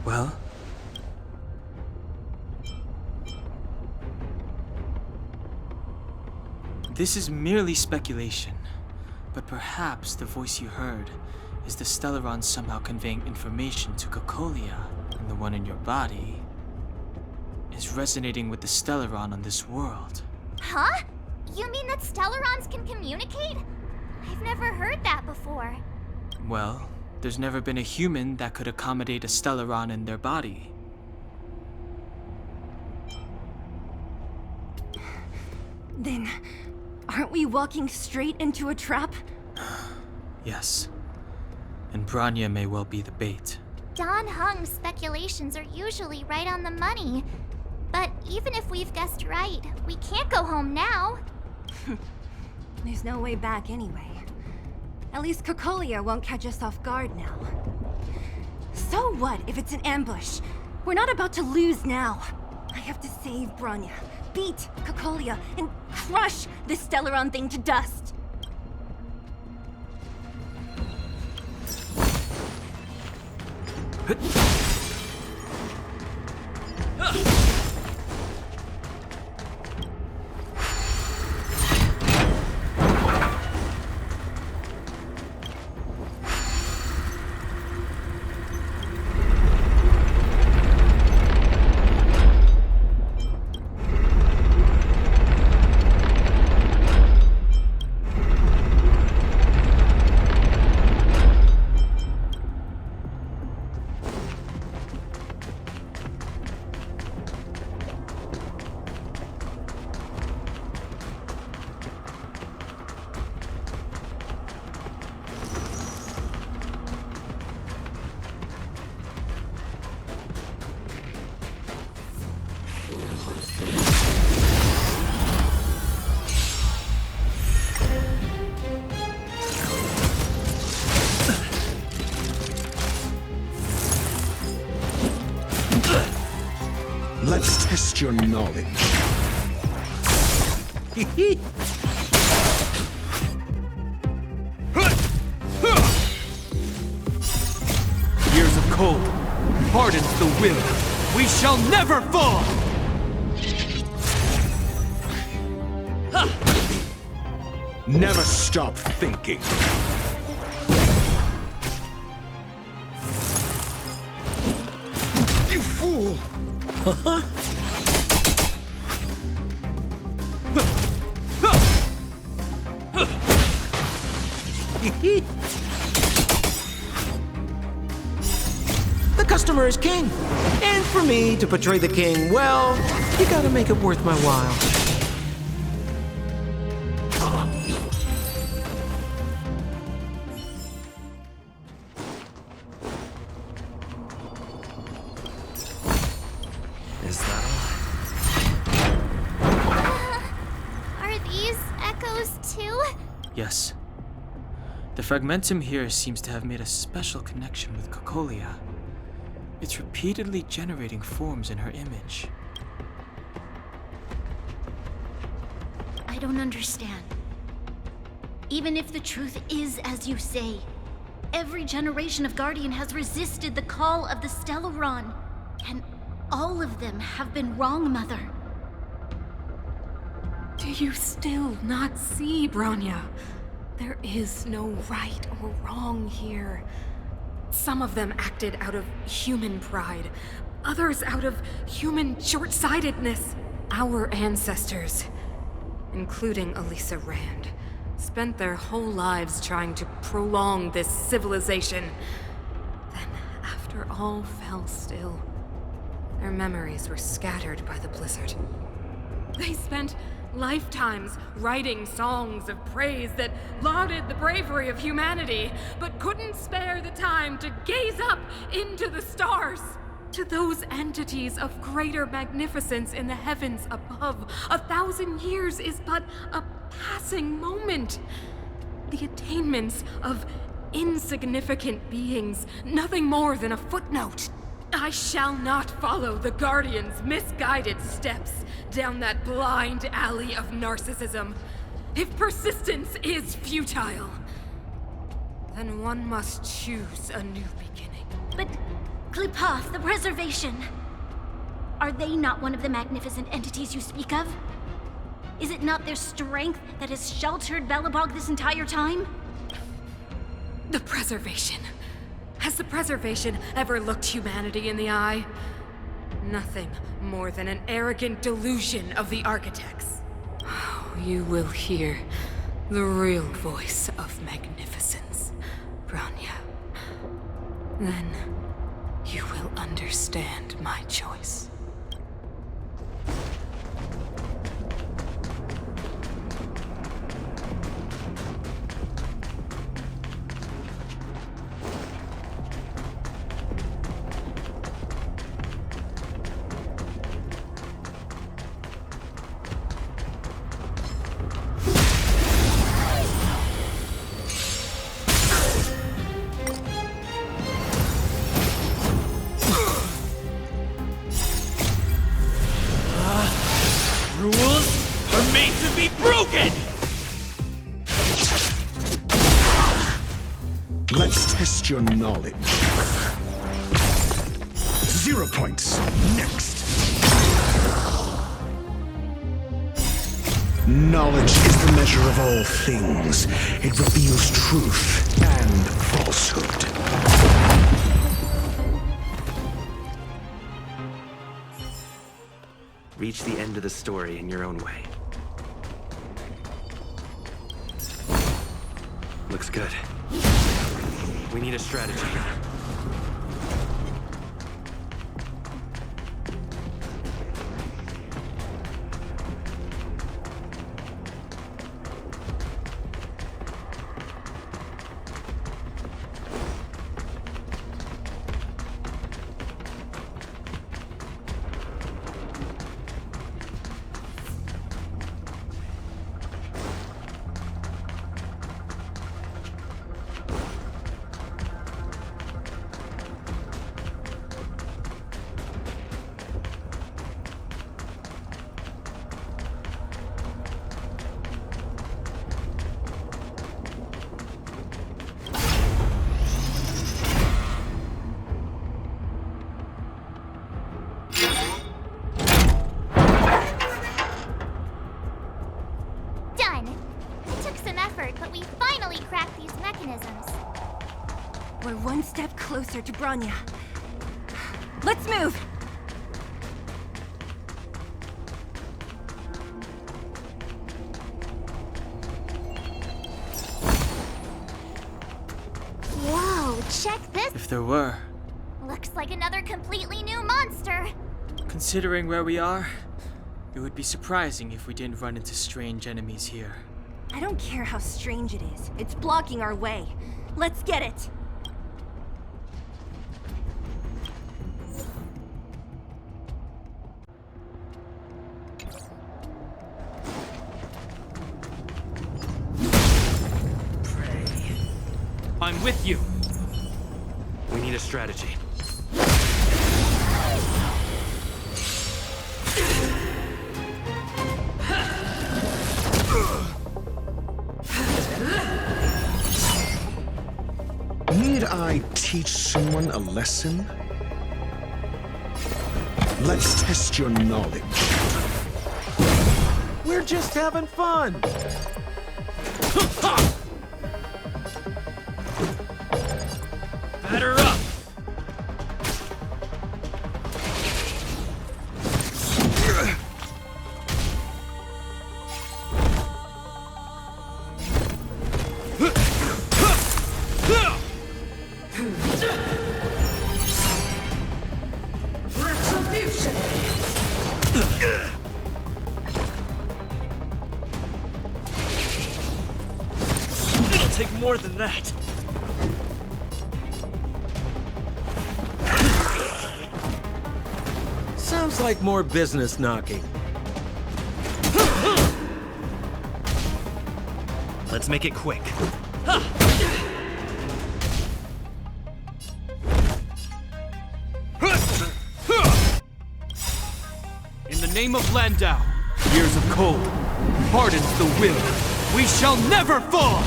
Well? This is merely speculation, but perhaps the voice you heard is the Stellaron somehow conveying information to Cocolia, and the one in your body is resonating with the Stellaron on this world. Huh? You mean that Stellarons can communicate? I've never heard that before. Well, there's never been a human that could accommodate a Stellaron in their body. Then, aren't we walking straight into a trap? Yes. And Brana may well be the bait. Don Heng's speculations are usually right on the money. But even if we've guessed right, we can't go home now. There's no way back anyway. At least Cocolia won't catch us off guard now. So what if it's an ambush? We're not about to lose now. I have to save Brana, beat Cocolia, and crush this stellon thing to dust. Let's test your knowledge. Years of cold hardens the will. We shall never fall! Never stop thinking. You fool! The customer is king. And for me to portray the king, well, you gotta make it worth my while. Is that Are these echoes too? Yes. The fragmentum here seems to have made a special connection with Cocolia. It's repeatedly generating forms in her image. I don't understand. Even if the truth is as you say, every generation of Guardian has resisted the call of the stellon, and all of them have been wrong, Mother. Do you still not see, Brana? There is no right or wrong here. Some of them acted out of human pride, others out of human short-sightedness. Our ancestors, including Elisa Rand, spent their whole lives trying to prolong this civilization. Then, after all fell still, their memories were scattered by the blizzard. They spent lifetimes writing songs of praise that lauded the bravery of humanity, but couldn't spare the time to gaze up into the stars. To those entities of greater magnificence in the heavens above, 1,000 years is but a passing moment. The attainments of insignificant beings, nothing more than a footnote. I shall not follow the Guardian's misguided steps down that blind alley of narcissism. If persistence is futile, then one must choose a new beginning. But Klipoth, the Preservation, are they not one of the magnificent entities you speak of? Is it not their strength that has sheltered Belobog this entire time? The Preservation. Has the Preservation ever looked humanity in the eye? Nothing more than an arrogant delusion of the architects. You will hear the real voice of magnificence, Brana. Then you will understand my choice. Let's test your knowledge. 0 points. Next. Knowledge is the measure of all things. It reveals truth and falsehood. Reach the end of the story in your own way. Looks good. We need a strategy. We're one step closer to Brana. Let's move! Whoa, check this! If there were. Looks like another completely new monster! Considering where we are, it would be surprising if we didn't run into strange enemies here. I don't care how strange it is. It's blocking our way. Let's get it! I'm with you. We need a strategy. Need I teach someone a lesson? Let's test your knowledge. We're just having fun. Batter up! Retribution! It'll take more than that. Sounds like more business knocking. Let's make it quick. In the name of Landau, years of cold, hardens the will. We shall never fall!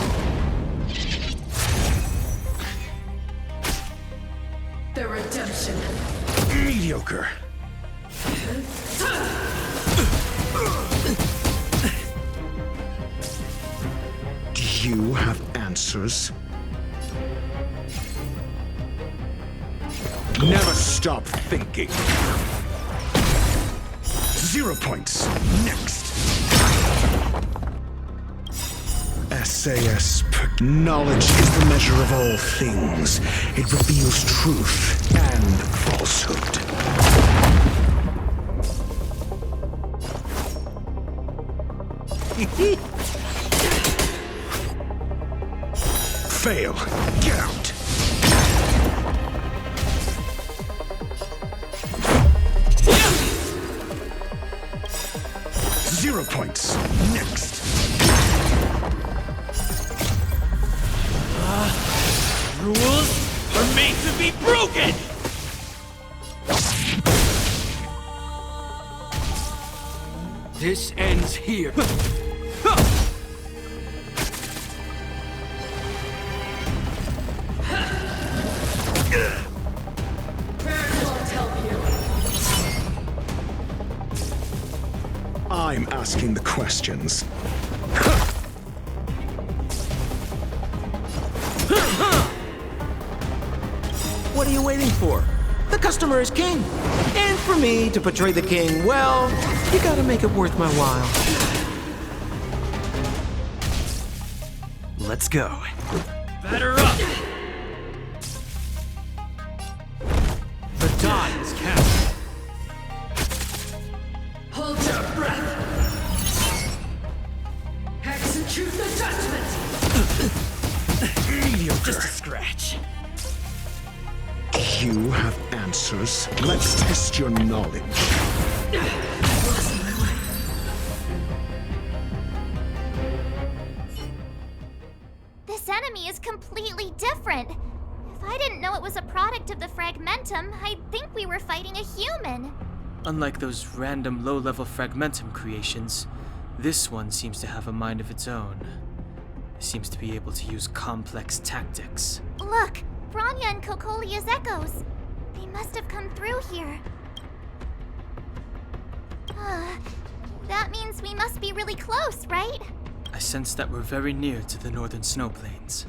The redemption. Mediocre. Do you have answers? Never stop thinking. 0 points. Next. SAS. Knowledge is the measure of all things. It reveals truth and falsehood. Fail. Get out. Yeah. 0 points. Next. Rules are made to be broken! This ends here. questions. What are you waiting for? The customer is king. And for me to portray the king, well, you gotta make it worth my while. Let's go. Batter up! The die is cast. Hold your breath. Hex and choose the judgment. Just a scratch. You have answers. Let's test your knowledge. This enemy is completely different. If I didn't know it was a product of the Fragmentum, I'd think we were fighting a human. Unlike those random low-level Fragmentum creations, this one seems to have a mind of its own. It seems to be able to use complex tactics. Look! Brana and Cocolia's echoes. They must have come through here. That means we must be really close, right? I sense that we're very near to the northern snow plains.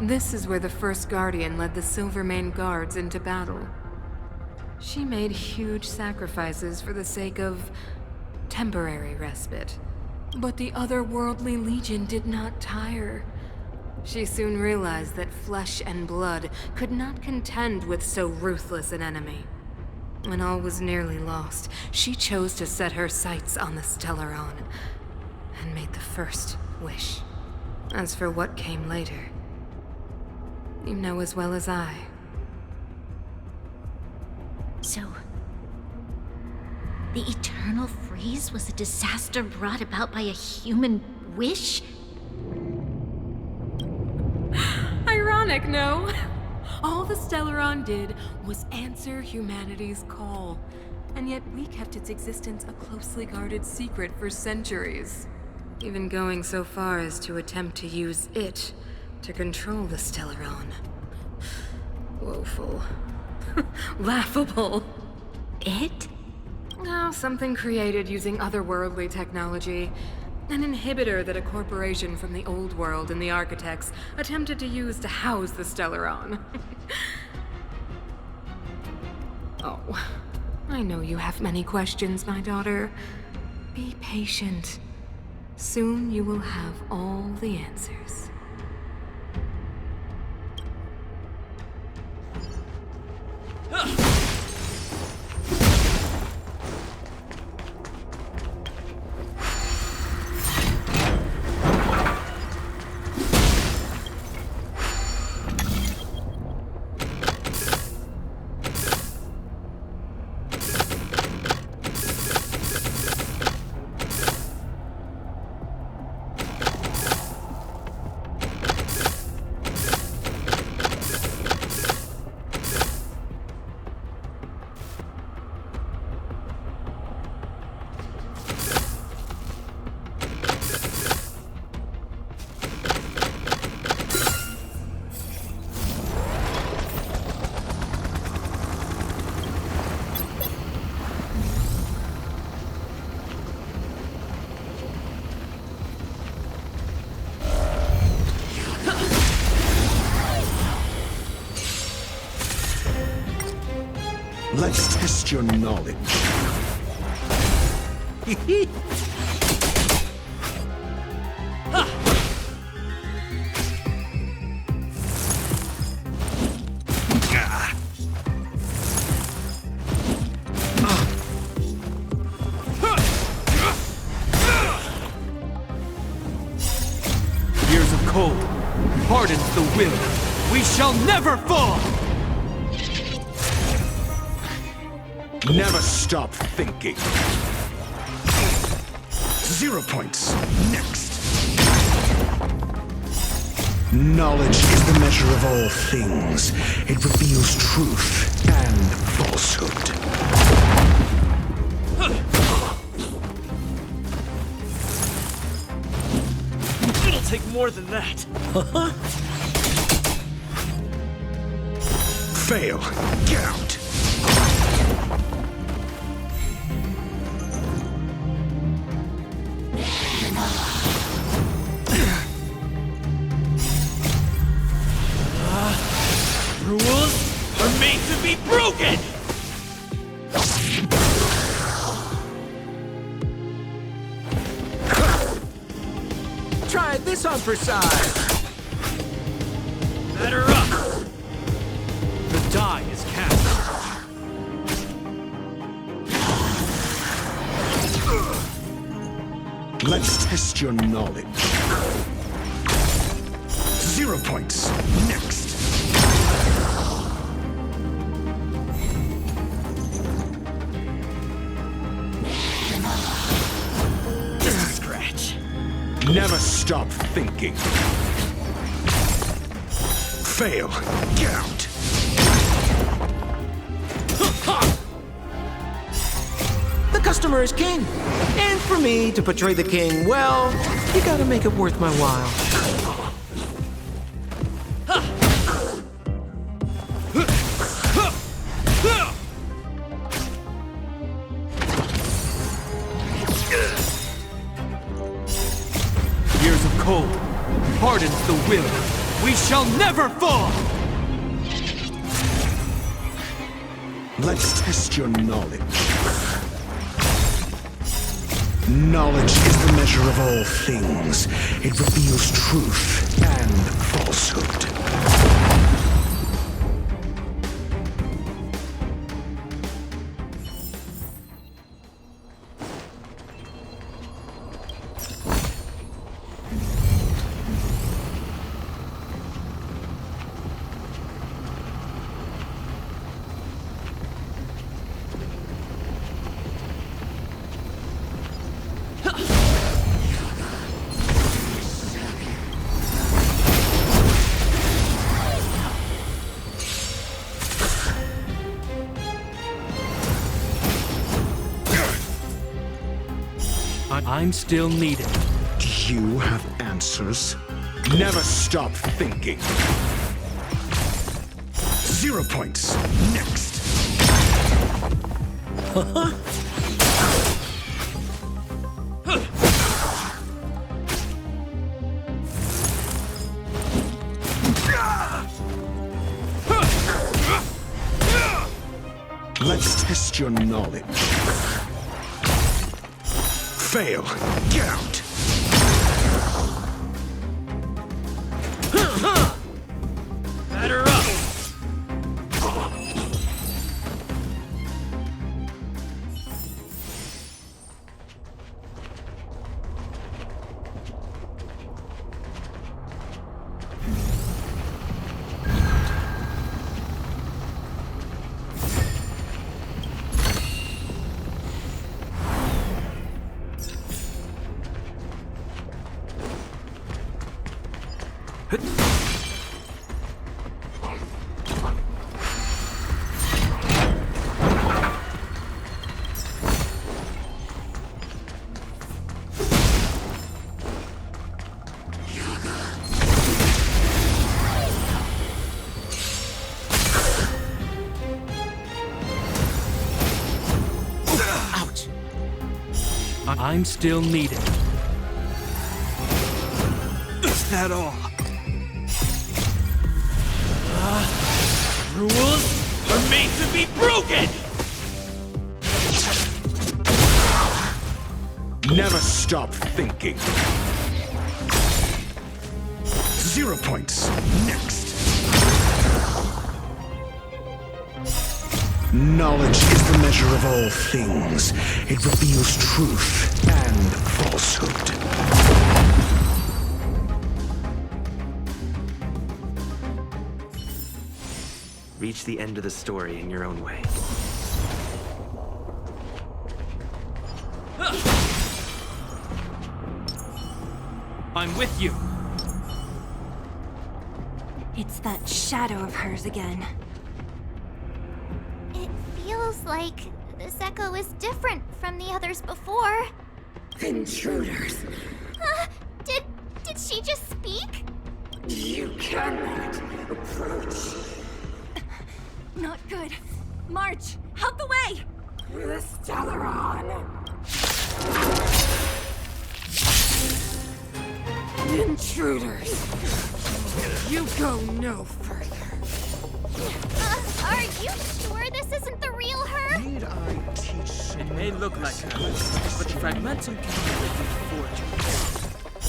This is where the first Guardian led the Silvermane Guards into battle. She made huge sacrifices for the sake of temporary respite. But the otherworldly Legion did not tire. She soon realized that flesh and blood could not contend with so ruthless an enemy. When all was nearly lost, she chose to set her sights on the Stellaron and made the first wish. As for what came later, you know as well as I. So, the eternal freeze was a disaster brought about by a human wish? Ironic, no? All the Stellaron did was answer humanity's call, and yet we kept its existence a closely guarded secret for centuries. Even going so far as to attempt to use it to control the Stellaron. Woeful. Laughable. It? Oh, something created using otherworldly technology. An inhibitor that a corporation from the old world and the architects attempted to use to house the Stellaron. Oh, I know you have many questions, my daughter. Be patient. Soon you will have all the answers. Let's test your knowledge. Years of cold hardens the will. We shall never fall! Never stop thinking. 0 points. Next. Knowledge is the measure of all things. It reveals truth and falsehood. It'll take more than that. Fail. Get out. this on for size. Batter up! The die is cast. Let's test your knowledge. 0 points. Next. Just a scratch. Never stop thinking. Fail. Get out. The customer is king. And for me to portray the king, well, you gotta make it worth my while. Years of cold hardens the will. We shall never fall! Let's test your knowledge. Knowledge is the measure of all things. It reveals truth and falsehood. I'm still needed. Do you have answers? Never stop thinking. 0 points. Next. Let's test your knowledge. Fail. Get out. Batter up! I'm still needed. Is that all? Rules are made to be broken! Never stop thinking. 0 points. Next. Knowledge is the measure of all things. It reveals truth and falsehood. Reach the end of the story in your own way. I'm with you. It's that shadow of hers again. It feels like this echo is different from the others before. Intruders! Did she just speak? You cannot approach. Not good. March, out the way! The Stellaron! Intruders! You go no further. Are you sure this isn't the real her? Need I teach? It may look like her, but the fragmentum can be forged.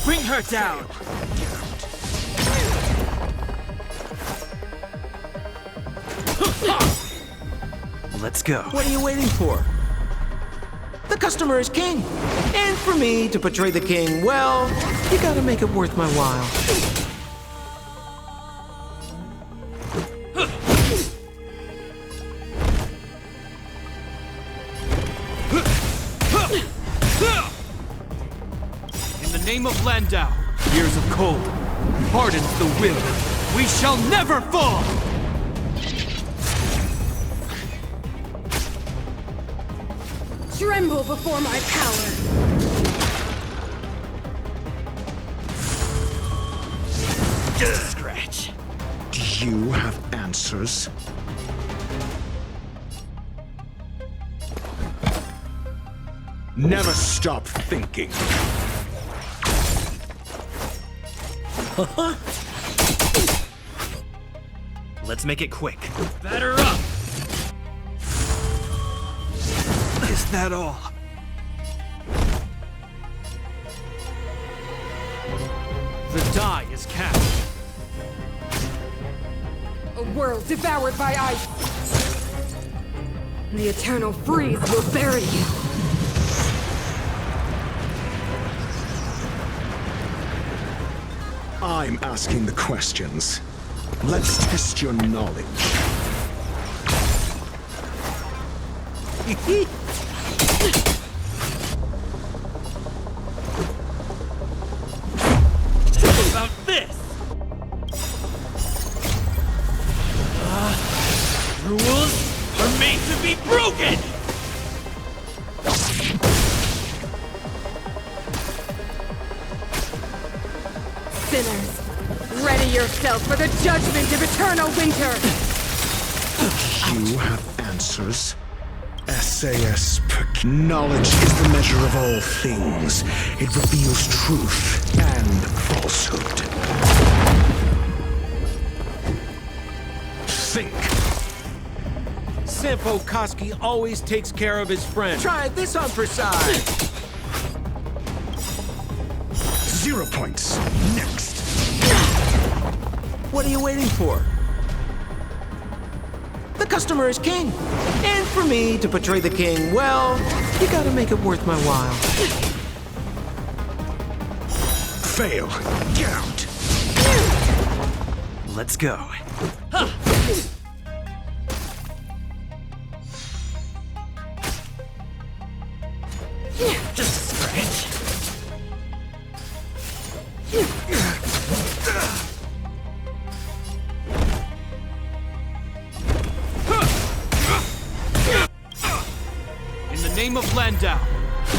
Bring her down! Let's go. What are you waiting for? The customer is king. And for me to portray the king, well, you gotta make it worth my while. In the name of Landau, years of cold, hardens the will. We shall never fall! Tremble before my power! Just a scratch. Do you have answers? Never stop thinking. Let's make it quick. Batter up! Is that all? The die is cast. A world devoured by ice! The eternal freeze will bury you! I'm asking the questions. Let's test your knowledge. About this! Rules are made to be broken! Sinners, ready yourself for the judgment of eternal winter! You have answers? SAS knowledge is the measure of all things. It reveals truth and falsehood. Think. Senpo Koski always takes care of his friend. Try this on for size. 0 points. Next. What are you waiting for? The customer is king. And for me to portray the king, well, you gotta make it worth my while. Fail. Get out. Let's go. Just a scratch. In the name of Landau,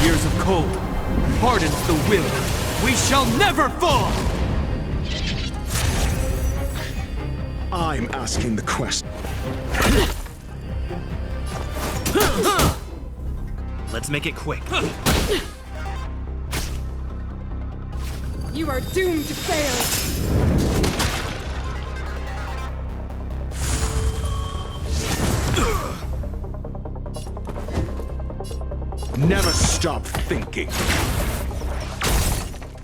years of cold, hardens the will. We shall never fall! I'm asking the question. Let's make it quick. You are doomed to fail! Never stop thinking.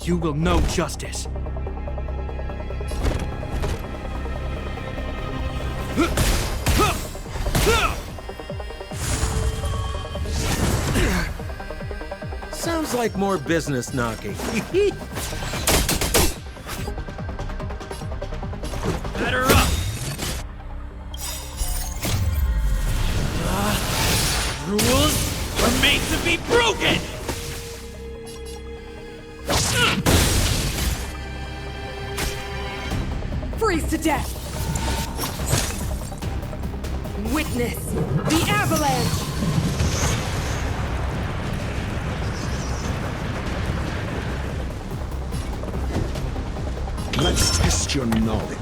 You will know justice. Sounds like more business knocking. Batter up! Rules are made to be broken! Freeze to death! Witness the avalanche! Let's test your knowledge.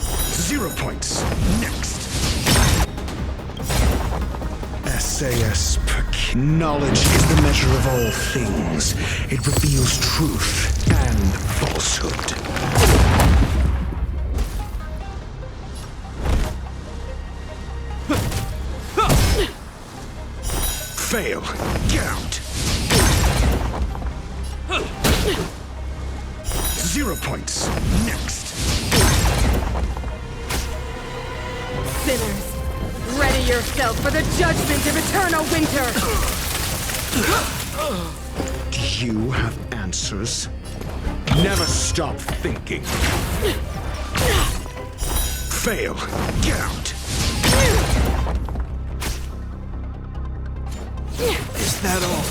0 points. Next. SAS knowledge is the measure of all things. It reveals truth and falsehood. Fail. Get out. 0 points. Next. Sinners, ready yourself for the judgment of eternal winter! Do you have answers? Never stop thinking. Fail. Get out. Is that all?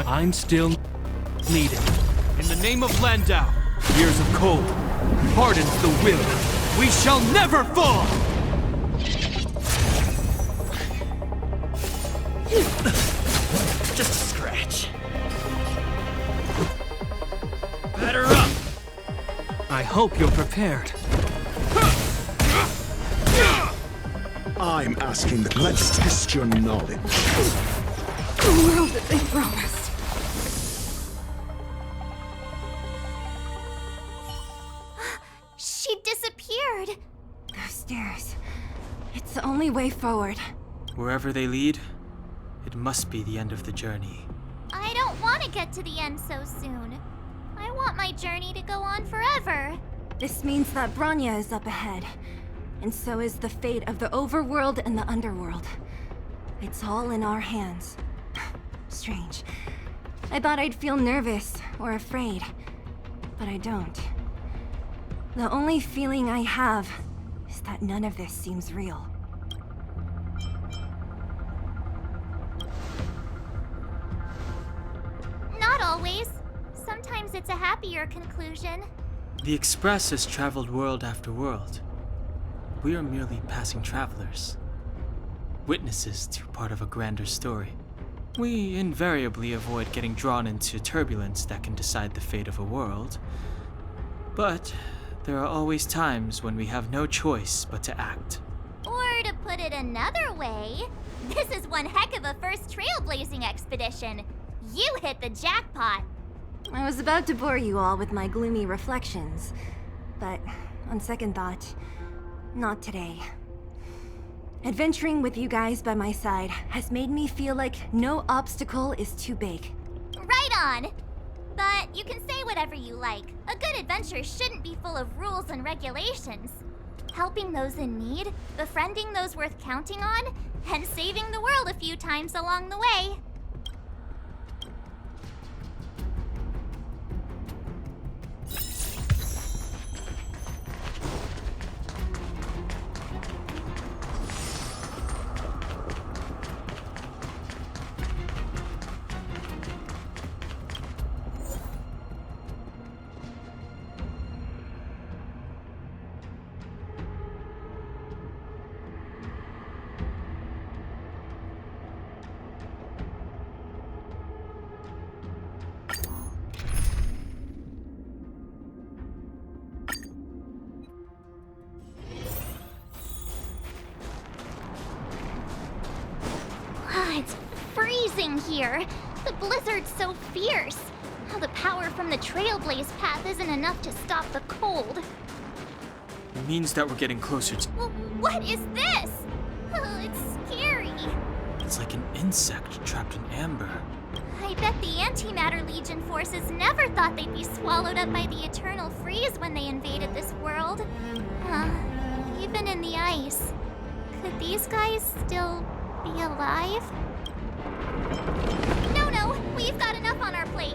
I'm still needed. In the name of Landau, years of cold, hardens the will. We shall never fall! Just a scratch. Batter up! I hope you're prepared. I'm asking that let's test your knowledge. The world that they promised. She disappeared. Those stairs. It's the only way forward. Wherever they lead, it must be the end of the journey. I don't want to get to the end so soon. I want my journey to go on forever. This means that Brana is up ahead. And so is the fate of the overworld and the underworld. It's all in our hands. Strange. I thought I'd feel nervous or afraid, but I don't. The only feeling I have is that none of this seems real. Not always. Sometimes it's a happier conclusion. The Express has traveled world after world. We are merely passing travelers, witnesses to part of a grander story. We invariably avoid getting drawn into turbulence that can decide the fate of a world. But there are always times when we have no choice but to act. Or to put it another way, this is one heck of a first trailblazing expedition. You hit the jackpot. I was about to bore you all with my gloomy reflections, but on second thought, not today. Adventuring with you guys by my side has made me feel like no obstacle is too big. Right on! But you can say whatever you like. A good adventure shouldn't be full of rules and regulations. Helping those in need, befriending those worth counting on, and saving the world a few times along the way. It's freezing here. The blizzard's so fierce. How the power from the trailblaze path isn't enough to stop the cold. It means that we're getting closer to... What is this? It's scary. It's like an insect trapped in amber. I bet the Antimatter Legion forces never thought they'd be swallowed up by the eternal freeze when they invaded this world. Even in the ice. Could these guys still be alive? No, we've got enough on our plate.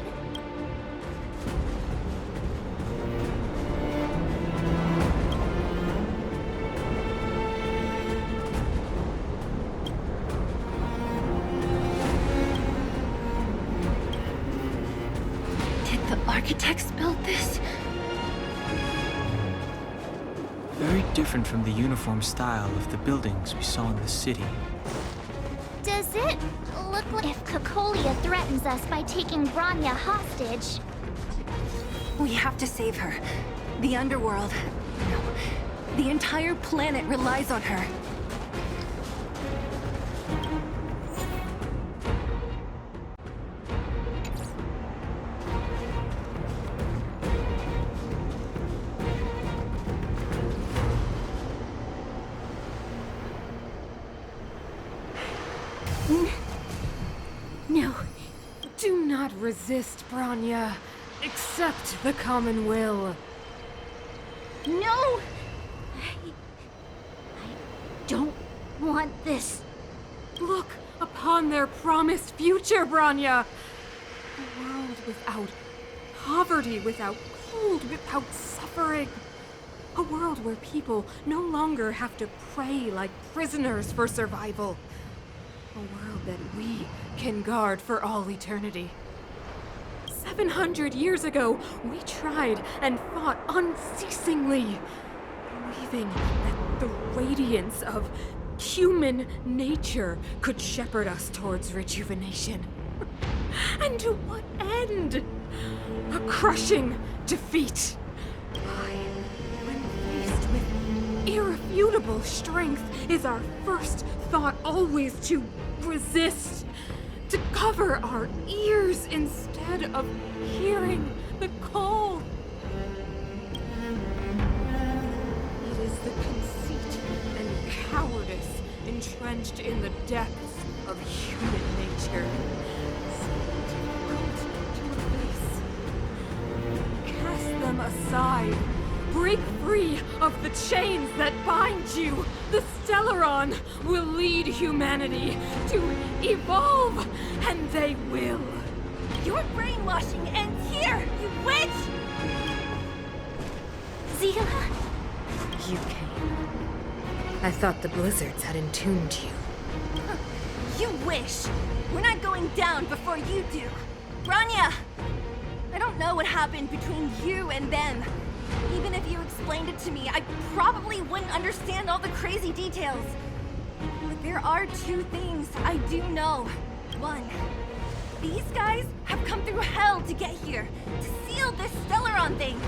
Did the architects build this? Very different from the uniform style of the buildings we saw in the city. Does it look like if Cocolia threatens us by taking Brana hostage? We have to save her. The underworld. No, the entire planet relies on her. No, do cannot resist, Brana. Accept the common will. No! I don't want this. Look upon their promised future, Brana. A world without poverty, without cold, without suffering. A world where people no longer have to pray like prisoners for survival. A world that we can guard for all eternity. 700 years ago, we tried and fought unceasingly, believing that the radiance of human nature could shepherd us towards rejuvenation. And to what end? A crushing defeat. When faced with irrefutable strength, is our first thought always to resist, to cover our ears instead of hearing the call. It is the conceit and cowardice entrenched in the depths of human nature. So difficult to erase. Cast them aside. Break free of the chains that bind you. The Stellaron will lead humanity to evolve, and they will. Your brainwashing ends here, you witch! Zila? You came. I thought the blizzards had entombed you. You wish! We're not going down before you do. Brana! I don't know what happened between you and them. Even if you explained it to me, I probably wouldn't understand all the crazy details. But there are two things I do know. One, these guys have come through hell to get here, to seal this Stellaron thing.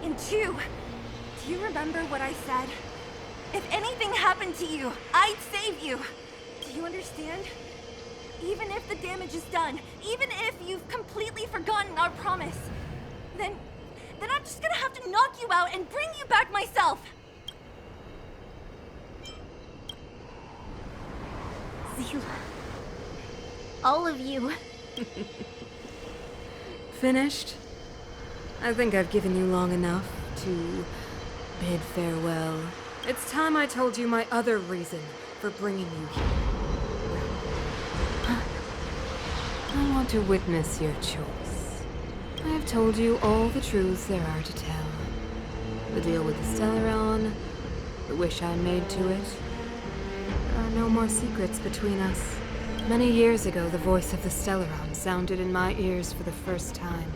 And two, do you remember what I said? If anything happened to you, I'd save you. Do you understand? Even if the damage is done, even if you've completely forgotten our promise, then I'm just gonna have to knock you out and bring you back myself! Zila. All of you. Finished? I think I've given you long enough to bid farewell. It's time I told you my other reason for bringing you here. I want to witness your choice. I have told you all the truths there are to tell. The deal with the Stellaron, the wish I made to it. There are no more secrets between us. Many years ago, the voice of the Stellaron sounded in my ears for the first time.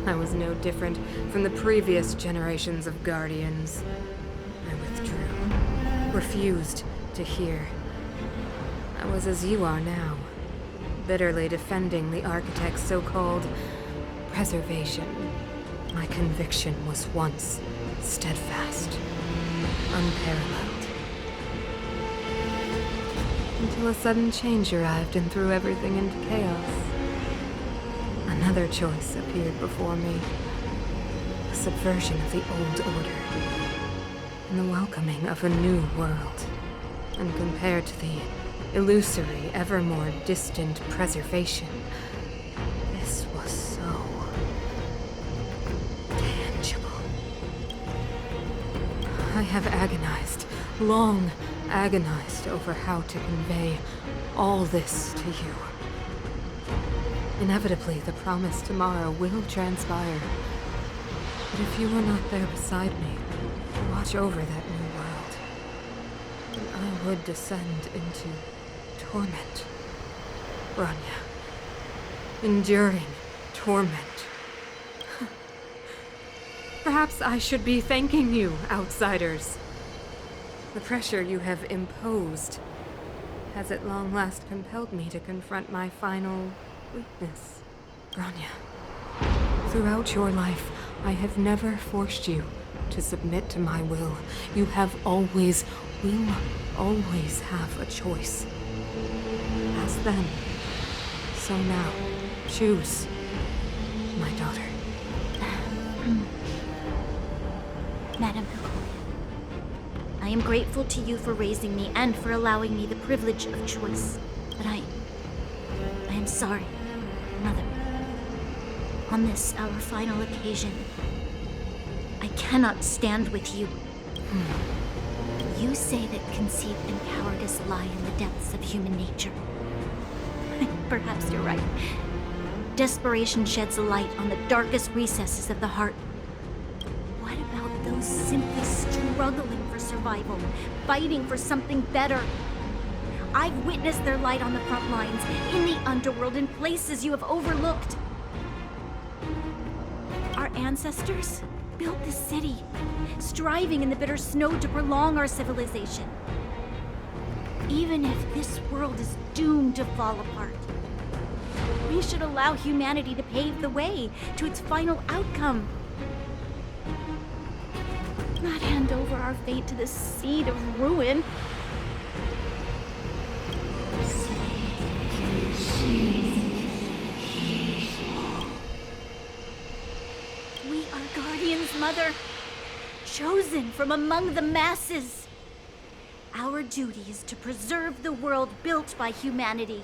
I was no different from the previous generations of Guardians. I withdrew, refused to hear. I was as you are now, bitterly defending the Architect's so-called preservation. My conviction was once steadfast, unparalleled. Until a sudden change arrived and threw everything into chaos. Another choice appeared before me. A subversion of the old order. And the welcoming of a new world. And compared to the illusory, ever more distant preservation, this was so tangible. I have agonized, long agonized over how to convey all this to you. Inevitably, the promised tomorrow will transpire. But if you were not there beside me, to watch over that new world, then I would descend into torment. Brana. Enduring torment. Perhaps I should be thanking you, outsiders. The pressure you have imposed has at long last compelled me to confront my final weakness. Brana. Throughout your life, I have never forced you to submit to my will. You have always, will always have a choice. As then, so now, choose, my daughter. Madam Cocolia, I am grateful to you for raising me and for allowing me the privilege of choice. But I I am sorry, Mother. On this, our final occasion, I cannot stand with you. You say that conceit and cowardice lie in the depths of human nature. Perhaps you're right. Desperation sheds a light on the darkest recesses of the heart. What about those simply struggling for survival, fighting for something better? I've witnessed their light on the front lines, in the underworld, in places you have overlooked. Our ancestors built this city, striving in the bitter snow to prolong our civilization. Even if this world is doomed to fall apart, we should allow humanity to pave the way to its final outcome. Not hand over our fate to the seed of ruin. We are guardians, Mother, chosen from among the masses. Our duty is to preserve the world built by humanity.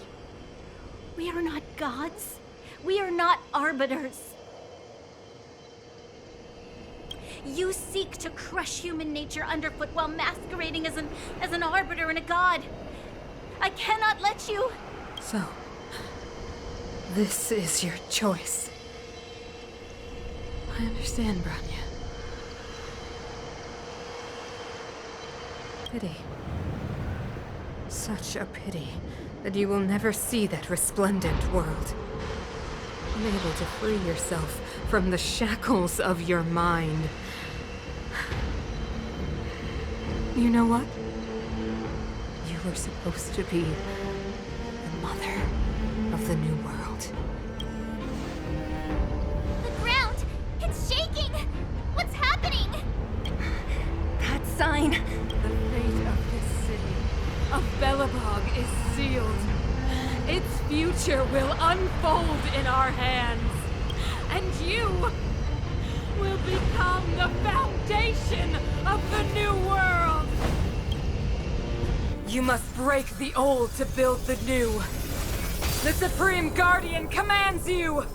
We are not gods. We are not arbiters. You seek to crush human nature underfoot while masquerading as an arbiter and a god. I cannot let you. So, this is your choice. I understand, Brana. Pity. Such a pity that you will never see that resplendent world. Unable to free yourself from the shackles of your mind. You know what? You were supposed to be the mother of the new world. The ground! It's shaking! What's happening? That sign. The fate of this city, of Belobog, is sealed. Its future will unfold in our hands. And you will become the foundation of the new world. You must break the old to build the new. The Supreme Guardian commands you!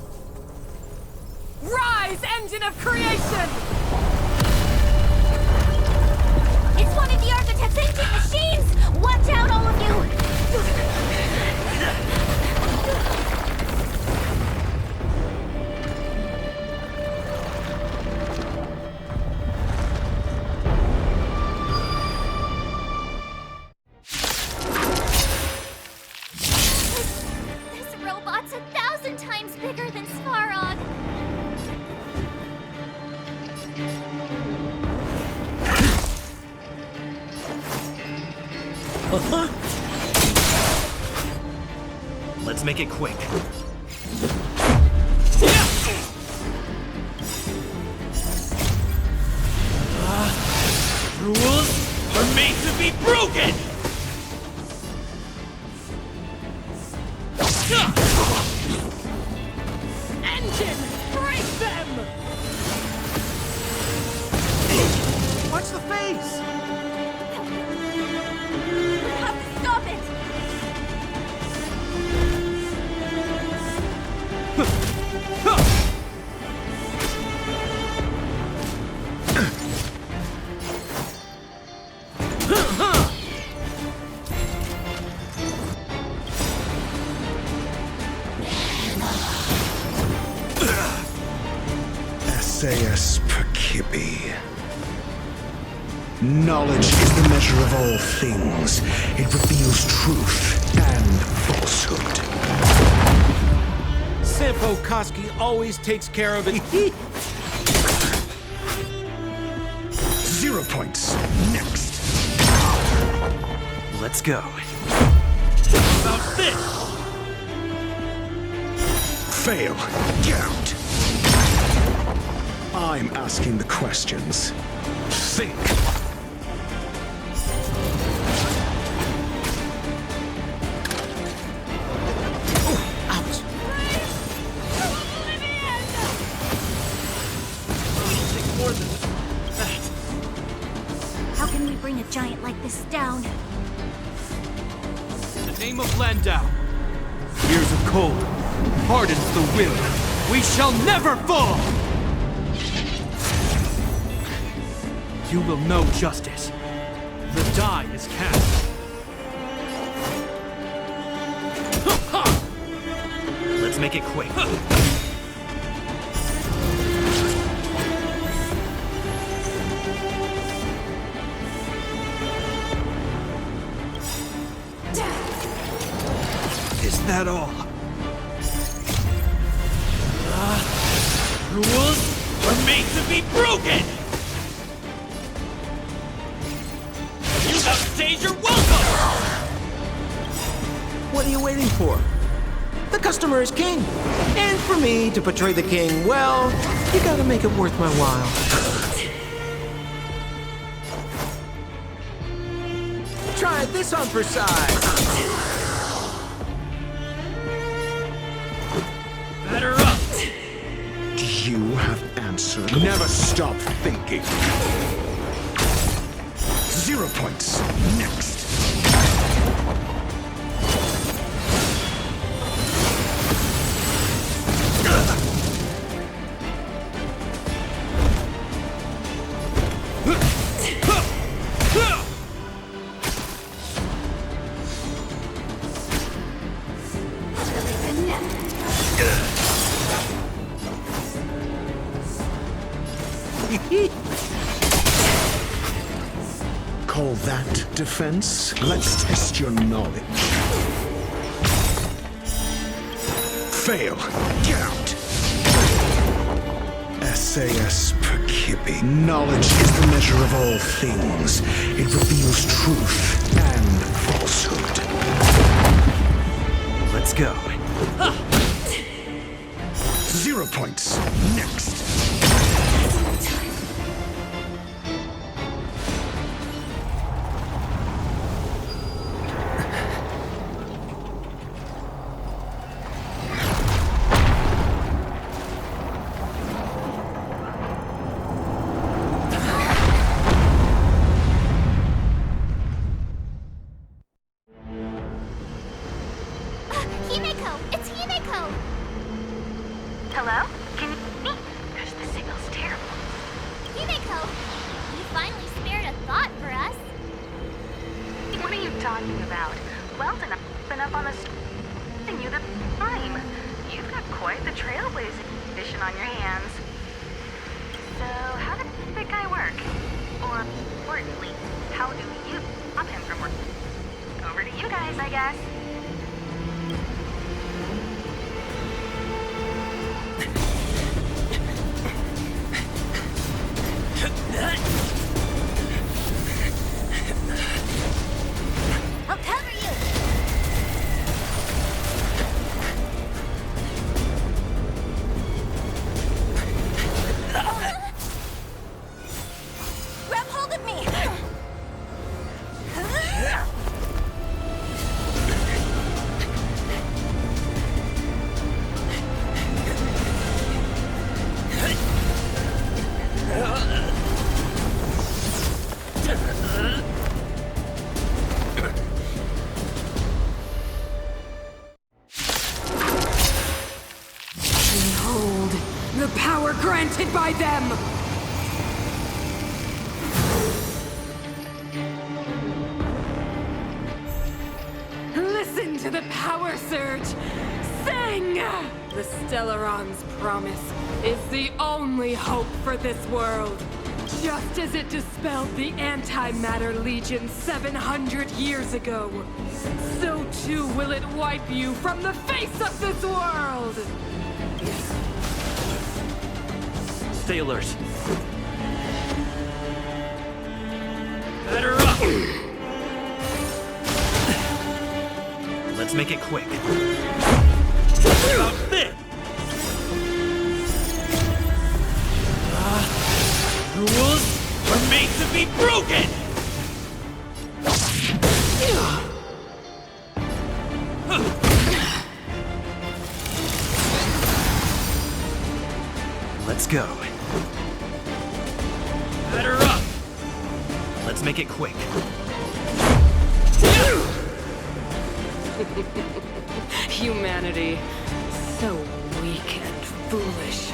Rise, engine of creation! It's one of the architect's ancient machines! Watch out, all of you! This robot's 1,000 times bigger than Svarog. Let's make it quick. Rules are made to be broken! Engine! Break them! Watch the face! We have to stop it! SAS Perkibi. Knowledge is the measure of all things. It reveals truth and falsehood. Sampo Koski always takes care of it. 0 points. Next. Let's go. About this! Fail. Get out. I'm asking the questions. Think. How can we bring a giant like this down? In the name of Landau, Years of cold hardens the will. We shall never fall! You will know justice. The die is cast. Let's make it quick. Is that all? Rules are made to be broken! You outstayed your welcome! What are you waiting for? The customer is king. And for me to portray the king, well, you gotta make it worth my while. Try this on for size. Better up! You have answered. Never stop thinking. 0 points. Next. Call that defense? Let's test your knowledge. Fail. Get out. SAS Perkipi. Knowledge is the measure of all things. It reveals truth and falsehood. Let's go. 0 points. Next. Hello? Can you hear me? Gosh, the signal's terrible. Himeko, you finally spared a thought for us. What are you talking about? Weldon, I've been up on the and you the time. You've got quite the trailblazing mission on your hands. So, how did that guy work? Or, importantly, how do you stop him from working? Over to you guys, I guess. I'll cover you! Grab hold of me! Behold, the power granted by them! Listen to the power surge! Sing! The Stellaron's promise is the only hope for this world. Just as it dispelled the Antimatter Legion 700 years ago, so too will it wipe you from the face of this world! Stay alert. Better up! Let's make it quick. About this! Rules are made to be broken! Let's go. Better up! Let's make it quick. Humanity. So weak and foolish.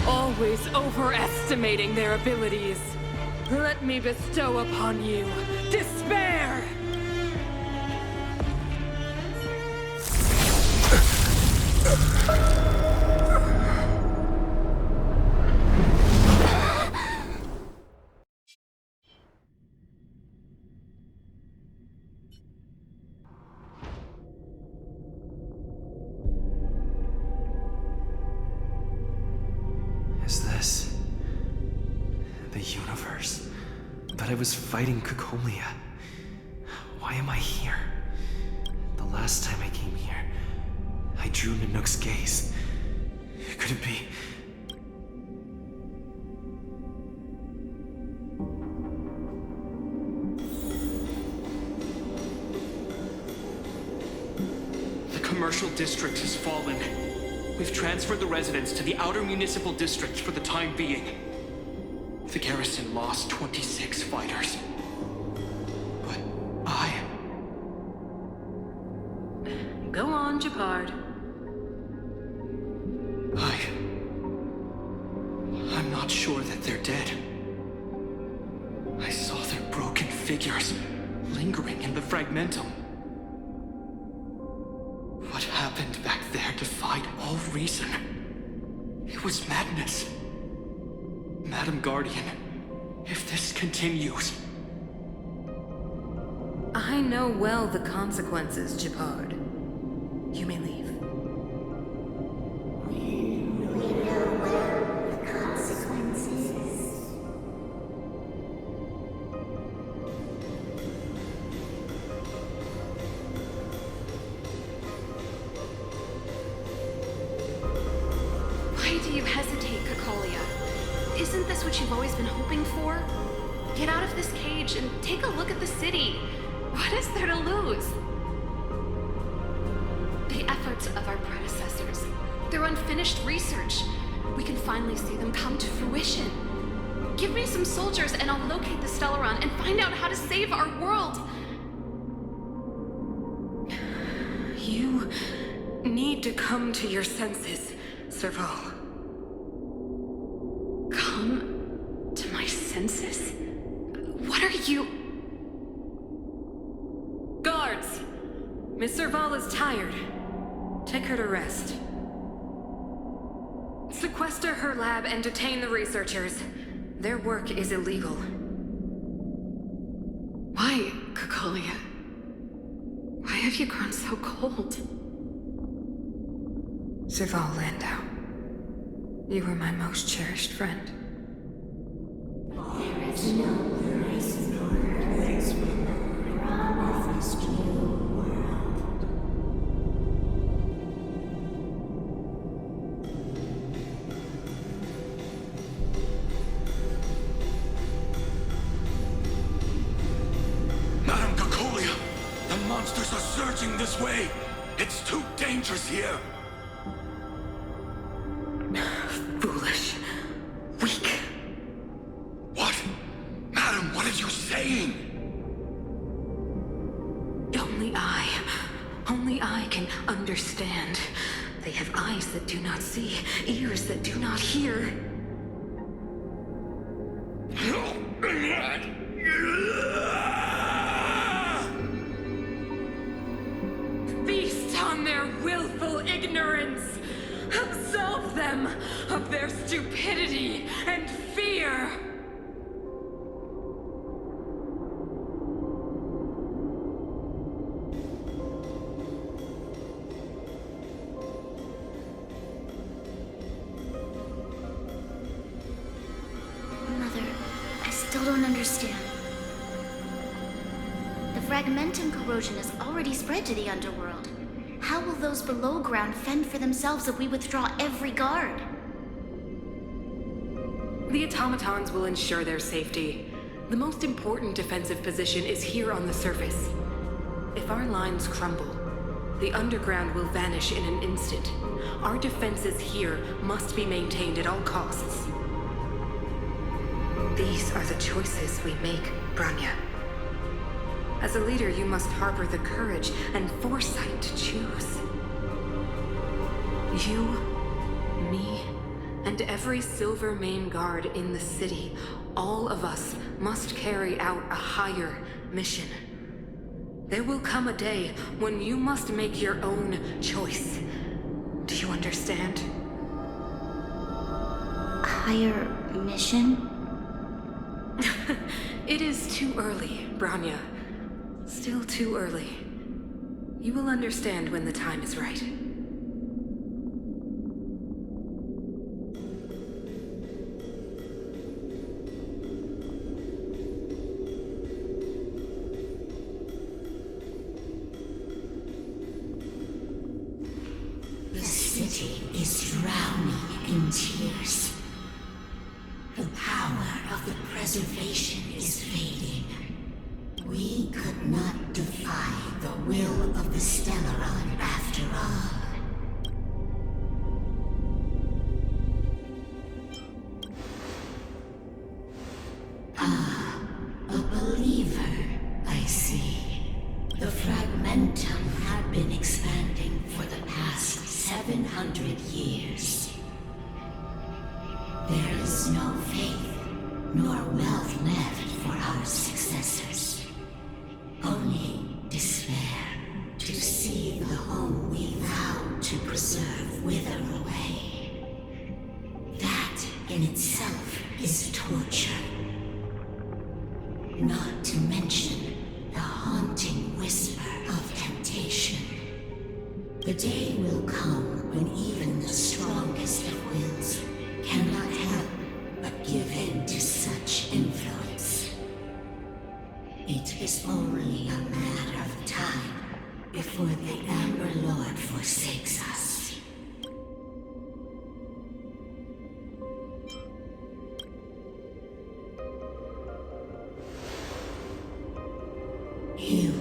Always overestimating their abilities. Let me bestow upon you despair! Is this the universe? But I was fighting Cocolia. Why am I here? The last time I came here, I drew Nanook's gaze. Could it be? The commercial district has fallen. We've transferred the residents to the outer municipal districts for the time being. The garrison lost 26 fighters. But Go on, Gepard. I'm not sure that they're dead. I saw their broken figures lingering in the fragmentum. What happened back there defied all reason. It was madness. Madam Guardian, if this continues... I know well the consequences, Gepard. You may leave. Why do you hesitate, Cocolia? Isn't this what you've always been hoping for? Get out of this cage and take a look at the city. What is there to lose? The efforts of our predecessors, their unfinished research. We can finally see them come to fruition. Give me some soldiers and I'll locate the Stellaron and find out how to save our world. You need to come to your senses, Serval. Come to my senses? What are you... Guards! Miss Serval is tired. Take her to rest. Sequester her lab and detain the researchers. Their work is illegal. Why, Cocolia? Why have you grown so cold? Serval Landau. You were my most cherished friend. There is no grace nor grace when Brana rescue world. Madam Cocolia, the monsters are surging this way. It's too dangerous here. Foolish. Weak. What? Madam, what are you saying? Only I can understand. They have eyes that do not see, ears that do not hear. Feast on their willful ignorance! Absolve them of their stupidity and fear! Mother, I still don't understand. The fragmentum corrosion has already spread to the underworld. How will those below ground fend for themselves if we withdraw every guard? The automatons will ensure their safety. The most important defensive position is here on the surface. If our lines crumble, the underground will vanish in an instant. Our defenses here must be maintained at all costs. These are the choices we make, Brana. As a leader, you must harbor the courage and foresight to choose. You, me, and every Silver Main Guard in the city, all of us must carry out a higher mission. There will come a day when you must make your own choice. Do you understand? Higher mission? It is too early, Brana. Still too early. You will understand when the time is right. The city is drowning in tears. The power of the preservation is fading. We could not defy the will of the stellon after all. Ah, a believer, I see. The fragmentum had been expanding for the past 700 years. There is no faith nor wealth left for our successors. Only despair to see the home we vowed to preserve wither away. That in itself is torture. Not to mention the haunting whisper of temptation. The day will come when even the strongest of wills cannot help but give in to such influence. It is only a matter of time before the Amber Lord forsakes us. You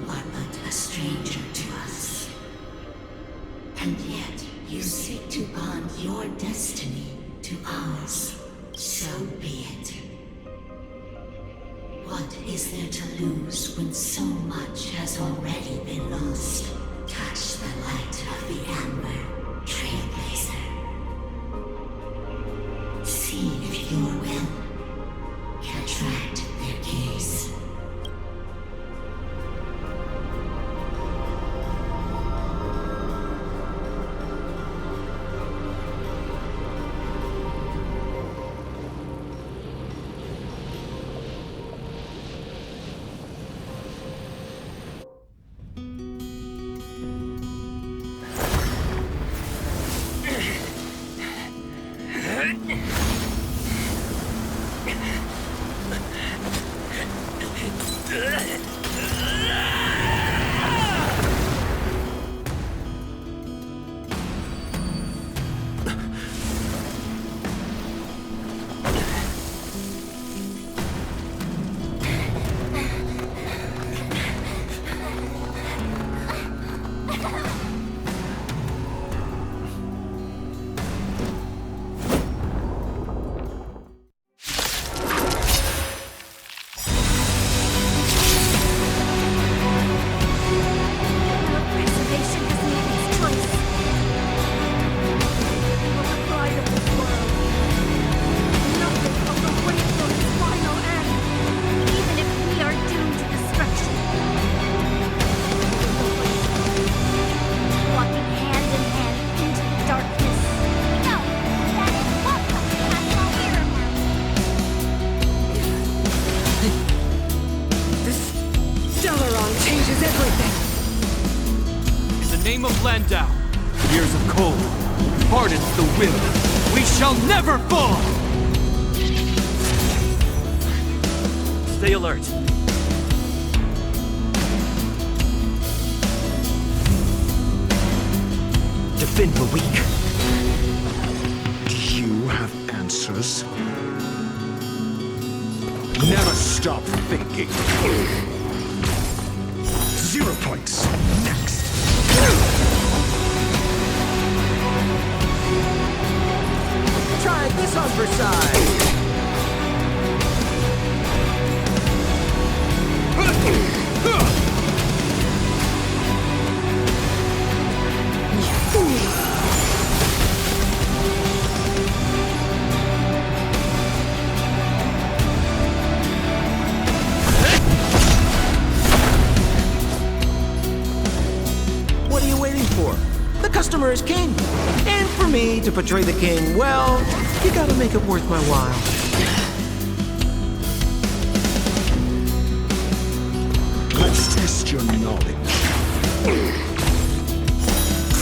are but a stranger to us. And yet you seek to bond your destiny to ours. So be it. What is there to lose when so much has already been lost? Touch the light of the Amber, Trailblazer. See if your will can attract their gaze. Years of cold hardens the will. We shall never fall! Stay alert. Defend the weak. Do you have answers? Never stop thinking. 0 points. Next. Try this on for size. customer is king. And for me to portray the king, well, you gotta make it worth my while. Let's test your knowledge.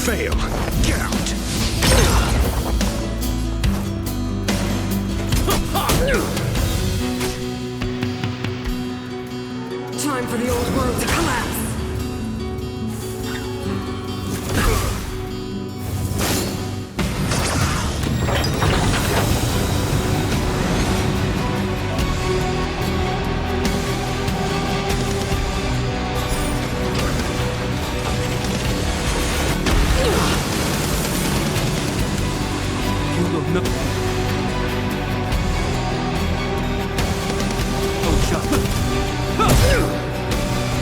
Fail. Get out. Time for the old world to collapse.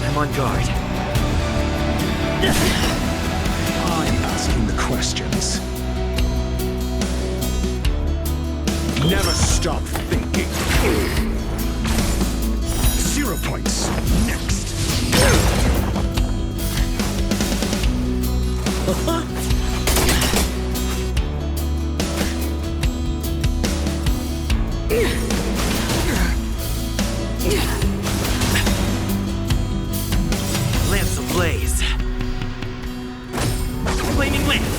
I'm on guard. I'm asking the questions. Never stop thinking. 0 points. Next. Lance ablaze. Flaming lance.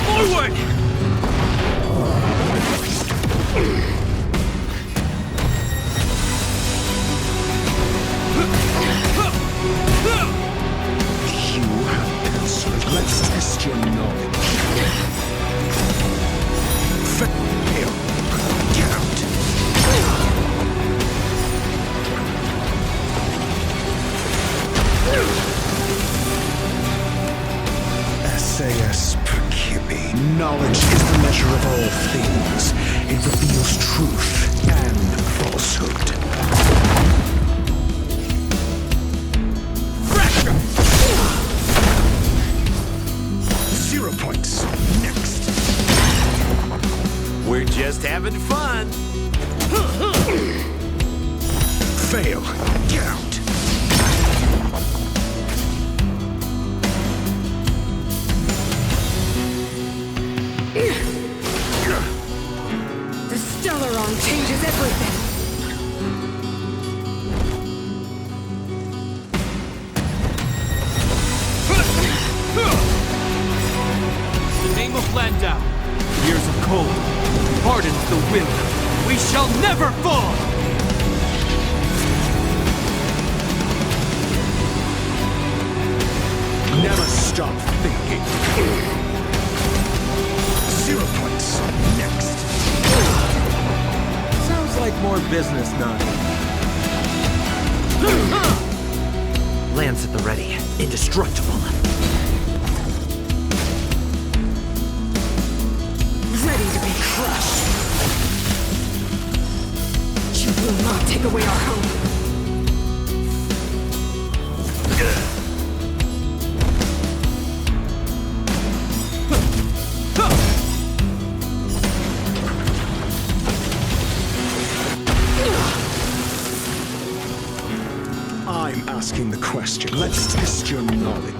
Forward! You have answered. Let's test your knowledge. Fail. Get out. SAS Perkibi. Knowledge is the measure of all things. It reveals truth and falsehood. Fracture! 0 points. Next. We're just having fun. Fail. Get out. The Stellaron changes everything. The name of Landau, years of cold, hardens the will. We shall never fall! Never stop thinking. 0 points. Next. Sounds like more business now. Lance at the ready. Indestructible. Ready to be crushed. You will not take away our home. I'm asking the question. Let's test your knowledge.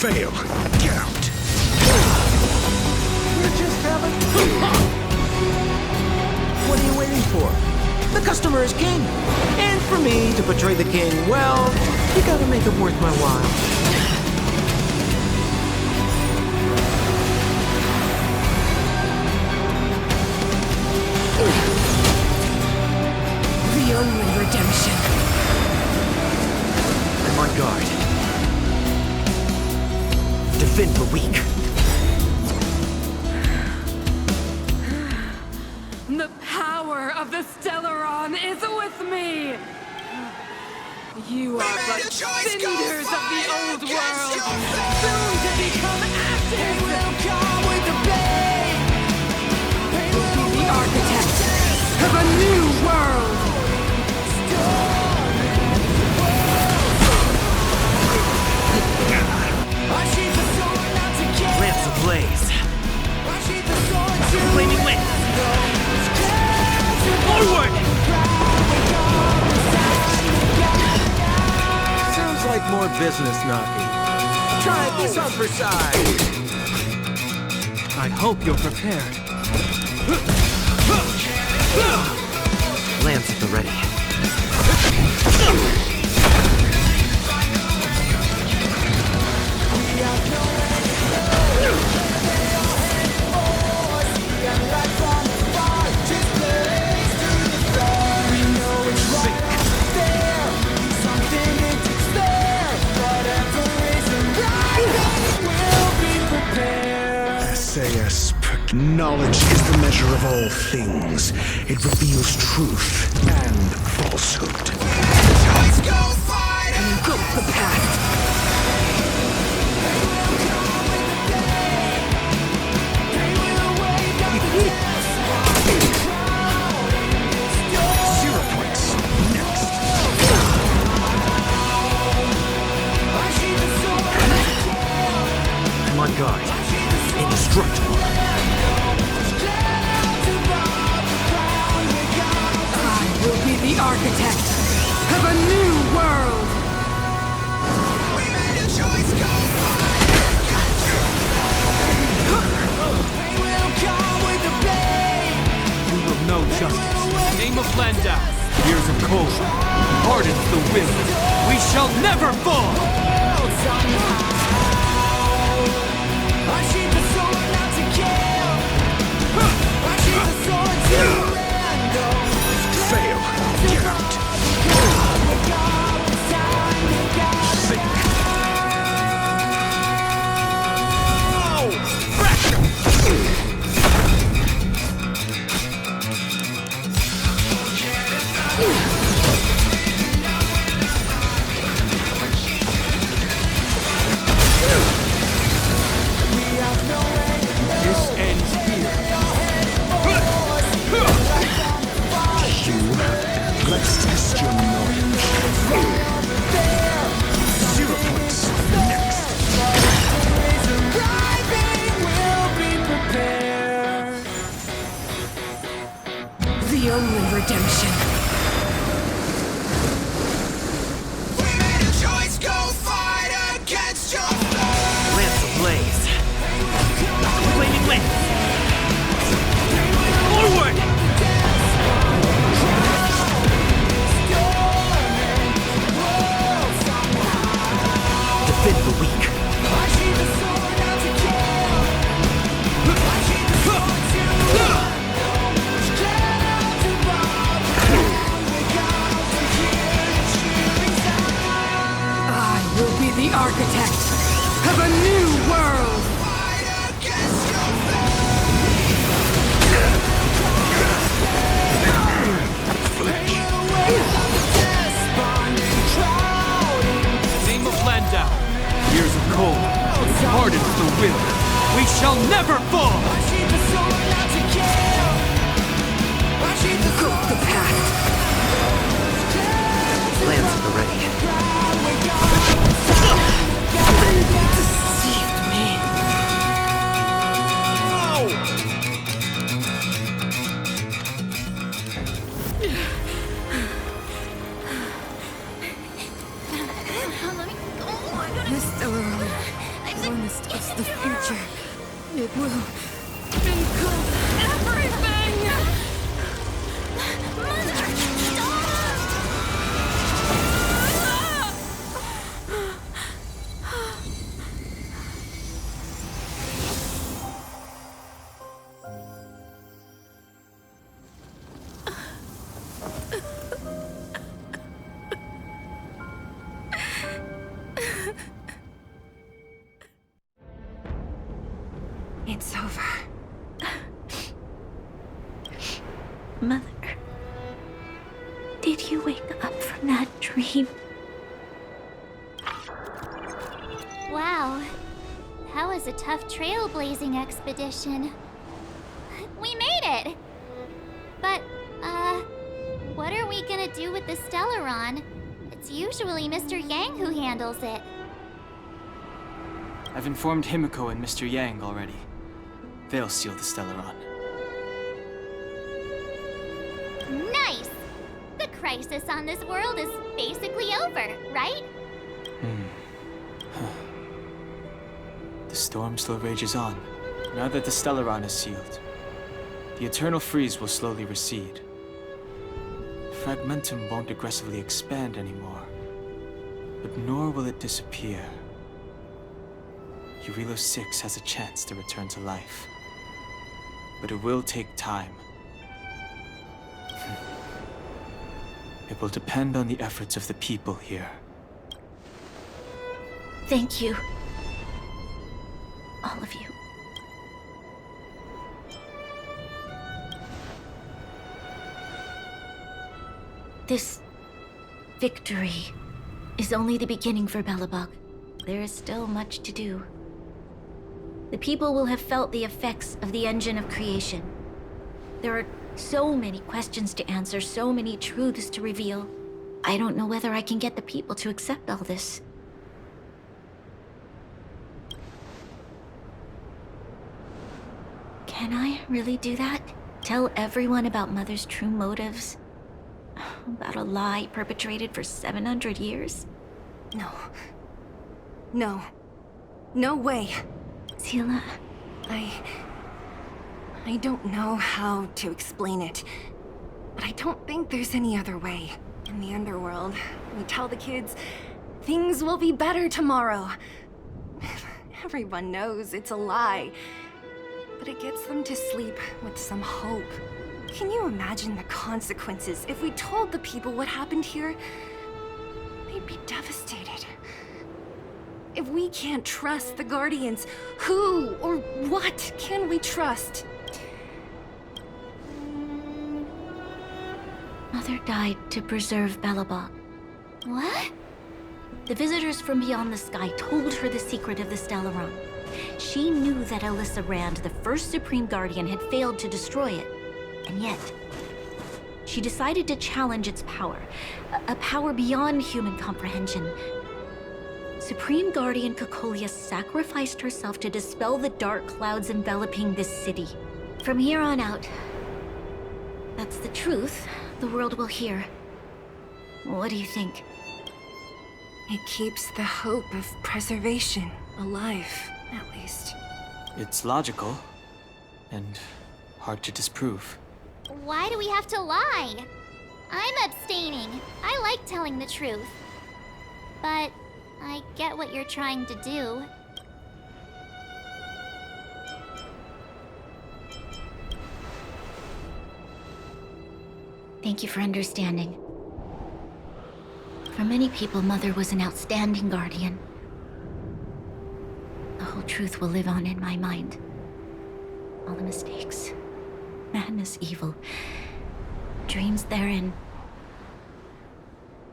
Fail. Get out. We're just having What are you waiting for? The customer is king. And for me to portray the king, well, you gotta make it worth my while. The only redemption. I'm on guard. Defend the weak. The power of the Stellaron is with me! You are but cinders of the old world, soon to become ashes! We'll be the architect of a new world! Lance ablaze. Flaming lance. Forward! Sounds like more business knocking. Try this on for size. I hope you're prepared. Lance at the ready. SAS knowledge is the measure of all things. It reveals truth and falsehood. Go the path. I'm on guard. Indestructible. I will be the architect of a new world. We made a choice, go You will know justice. Name of Landau. Years of Kozu. Hardens the will. We shall never fall! I sheathe the sword not to kill. I sheathe the sword to end. Fail. Get out. Think. This ends here. Let's test your knowledge. 0 points. Next. The only redemption. We made a choice, go fight against your fate. Lance ablaze. Flaming wind! Forward! Defend the weak. I will be the architect of a new world. Name of Landau. Years of cold. Hardens the will. We shall never fall! Go the path. Lance at the ready. Deceived me. This stellon promised the future. It will include everything. Mother, It's over. Mother, did you wake up from that dream? Wow. That was a tough trailblazing expedition. We made it! But, what are we gonna do with the Stellaron? It's usually Mr. Yang who handles it. I've informed Himiko and Mr. Yang already. They'll seal the Stellaron. Nice! The crisis on this world is basically over, right? storm still rages on. Now that the Stellaron is sealed, the eternal freeze will slowly recede. Fragmentum won't aggressively expand anymore, but nor will it disappear. Jarilo-VI has a chance to return to life, but it will take time. It will depend on the efforts of the people here. Thank you. All of you. This victory is only the beginning for Belobog. There is still much to do. The people will have felt the effects of the engine of creation. There are so many questions to answer, so many truths to reveal. I don't know whether I can get the people to accept all this. Can I really do that? Tell everyone about Mother's true motives? About a lie perpetrated for 700 years? No. No. No way. Seele. I don't know how to explain it, but I don't think there's any other way. In the underworld, we tell the kids, things will be better tomorrow. Everyone knows it's a lie, but it gets them to sleep with some hope. Can you imagine the consequences if we told the people what happened here? They'd be devastated. If we can't trust the Guardians, who or what can we trust? Mother died to preserve Belobog. What? The visitors from beyond the sky told her the secret of the Stellaron. She knew that Alyssa Rand, the first Supreme Guardian, had failed to destroy it. And yet, she decided to challenge its power. A power beyond human comprehension. Supreme Guardian Cocolia sacrificed herself to dispel the dark clouds enveloping this city. From here on out, that's the truth the world will hear. What do you think? It keeps the hope of preservation alive, at least. It's logical, and hard to disprove. Why do we have to lie? I'm abstaining. I like telling the truth. But I get what you're trying to do. Thank you for understanding. For many people, Mother was an outstanding guardian. The whole truth will live on in my mind. All the mistakes, madness, evil, dreams therein.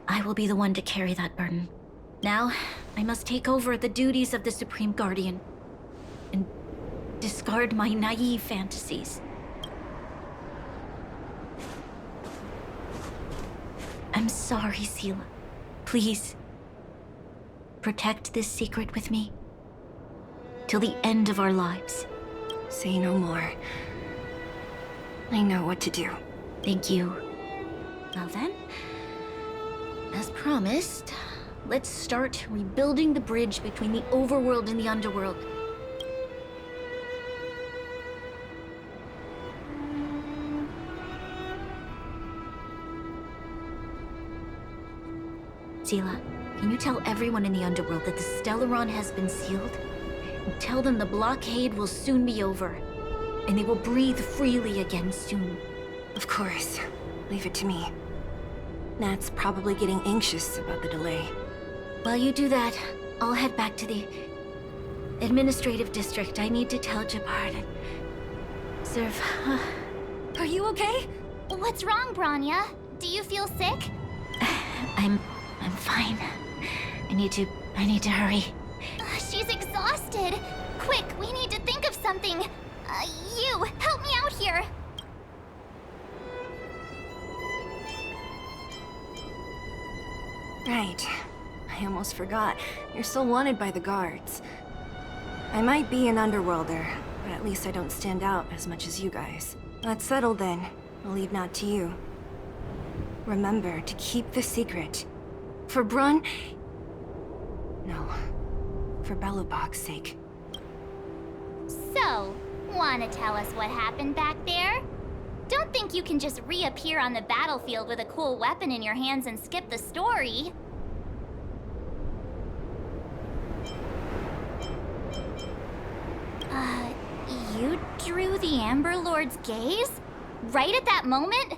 I will be the one to carry that burden. Now, I must take over the duties of the Supreme Guardian and discard my naive fantasies. I'm sorry, Seele. Please, protect this secret with me till the end of our lives. Say no more. I know what to do. Thank you. Now then, as promised, let's start rebuilding the bridge between the overworld and the underworld. Seele, can you tell everyone in the underworld that the Stellaron has been sealed? And tell them the blockade will soon be over, and they will breathe freely again soon. Of course. Leave it to me. Nat's probably getting anxious about the delay. While you do that, I'll head back to the administrative district. I need to tell Gepard and serve. Are you okay? What's wrong, Brana? Do you feel sick? I'm fine. I need to hurry. She's exhausted. Quick, we need to think of something. You, help me out here. Right. I almost forgot. You're still wanted by the guards. I might be an underworlder, but at least I don't stand out as much as you guys. That's settled then. I'll leave Nat to you. Remember to keep the secret. For Brun... No. For Belobog's sake. So, wanna tell us what happened back there? Don't think you can just reappear on the battlefield with a cool weapon in your hands and skip the story. You drew the Amber Lord's gaze? Right at that moment?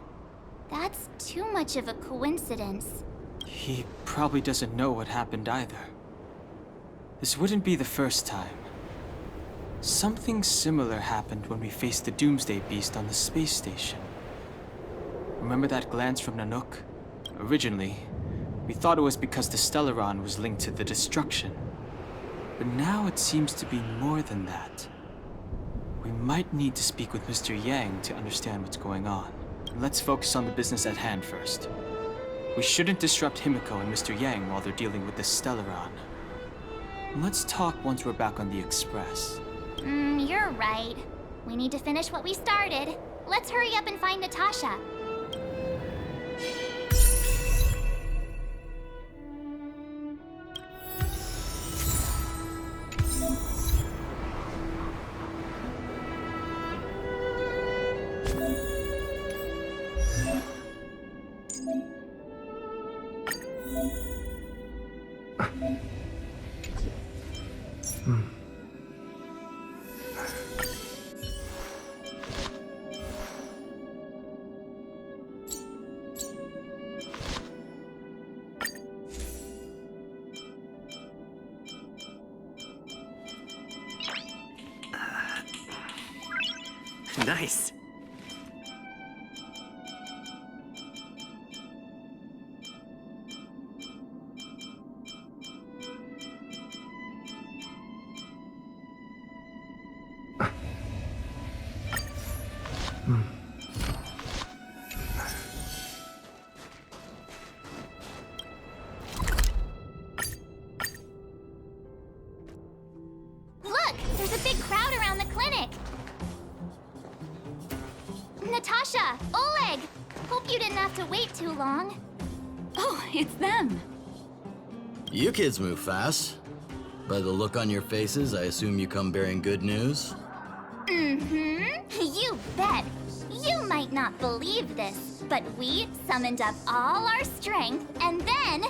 That's too much of a coincidence. He probably doesn't know what happened either. This wouldn't be the first time. Something similar happened when we faced the Doomsday Beast on the space station. Remember that glance from Nanook? Originally, we thought it was because the Stellaron was linked to the destruction. But now it seems to be more than that. We might need to speak with Mr. Yang to understand what's going on. Let's focus on the business at hand first. We shouldn't disrupt Himiko and Mr. Yang while they're dealing with the Stellaron. Let's talk once we're back on the Express. You're right. We need to finish what we started. Let's hurry up and find Natasha. Nice. Look! There's a big crowd around the clinic! Natasha! Oleg! Hope you didn't have to wait too long. Oh, it's them. You kids move fast. By the look on your faces, I assume you come bearing good news? You bet! You might not believe this, but we summoned up all our strength and then...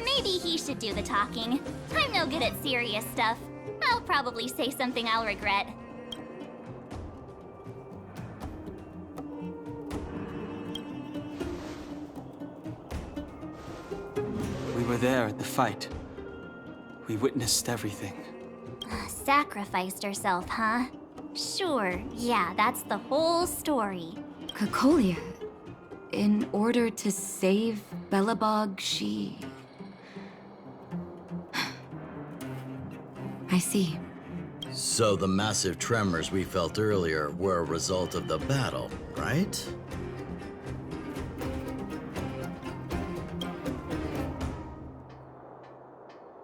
maybe he should do the talking. I'm no good at serious stuff. I'll probably say something I'll regret. We were there at the fight. We witnessed everything. Sacrificed herself, huh? Sure, yeah, that's the whole story. Cocolia. In order to save Belobog, she... I see. So the massive tremors we felt earlier were a result of the battle, right?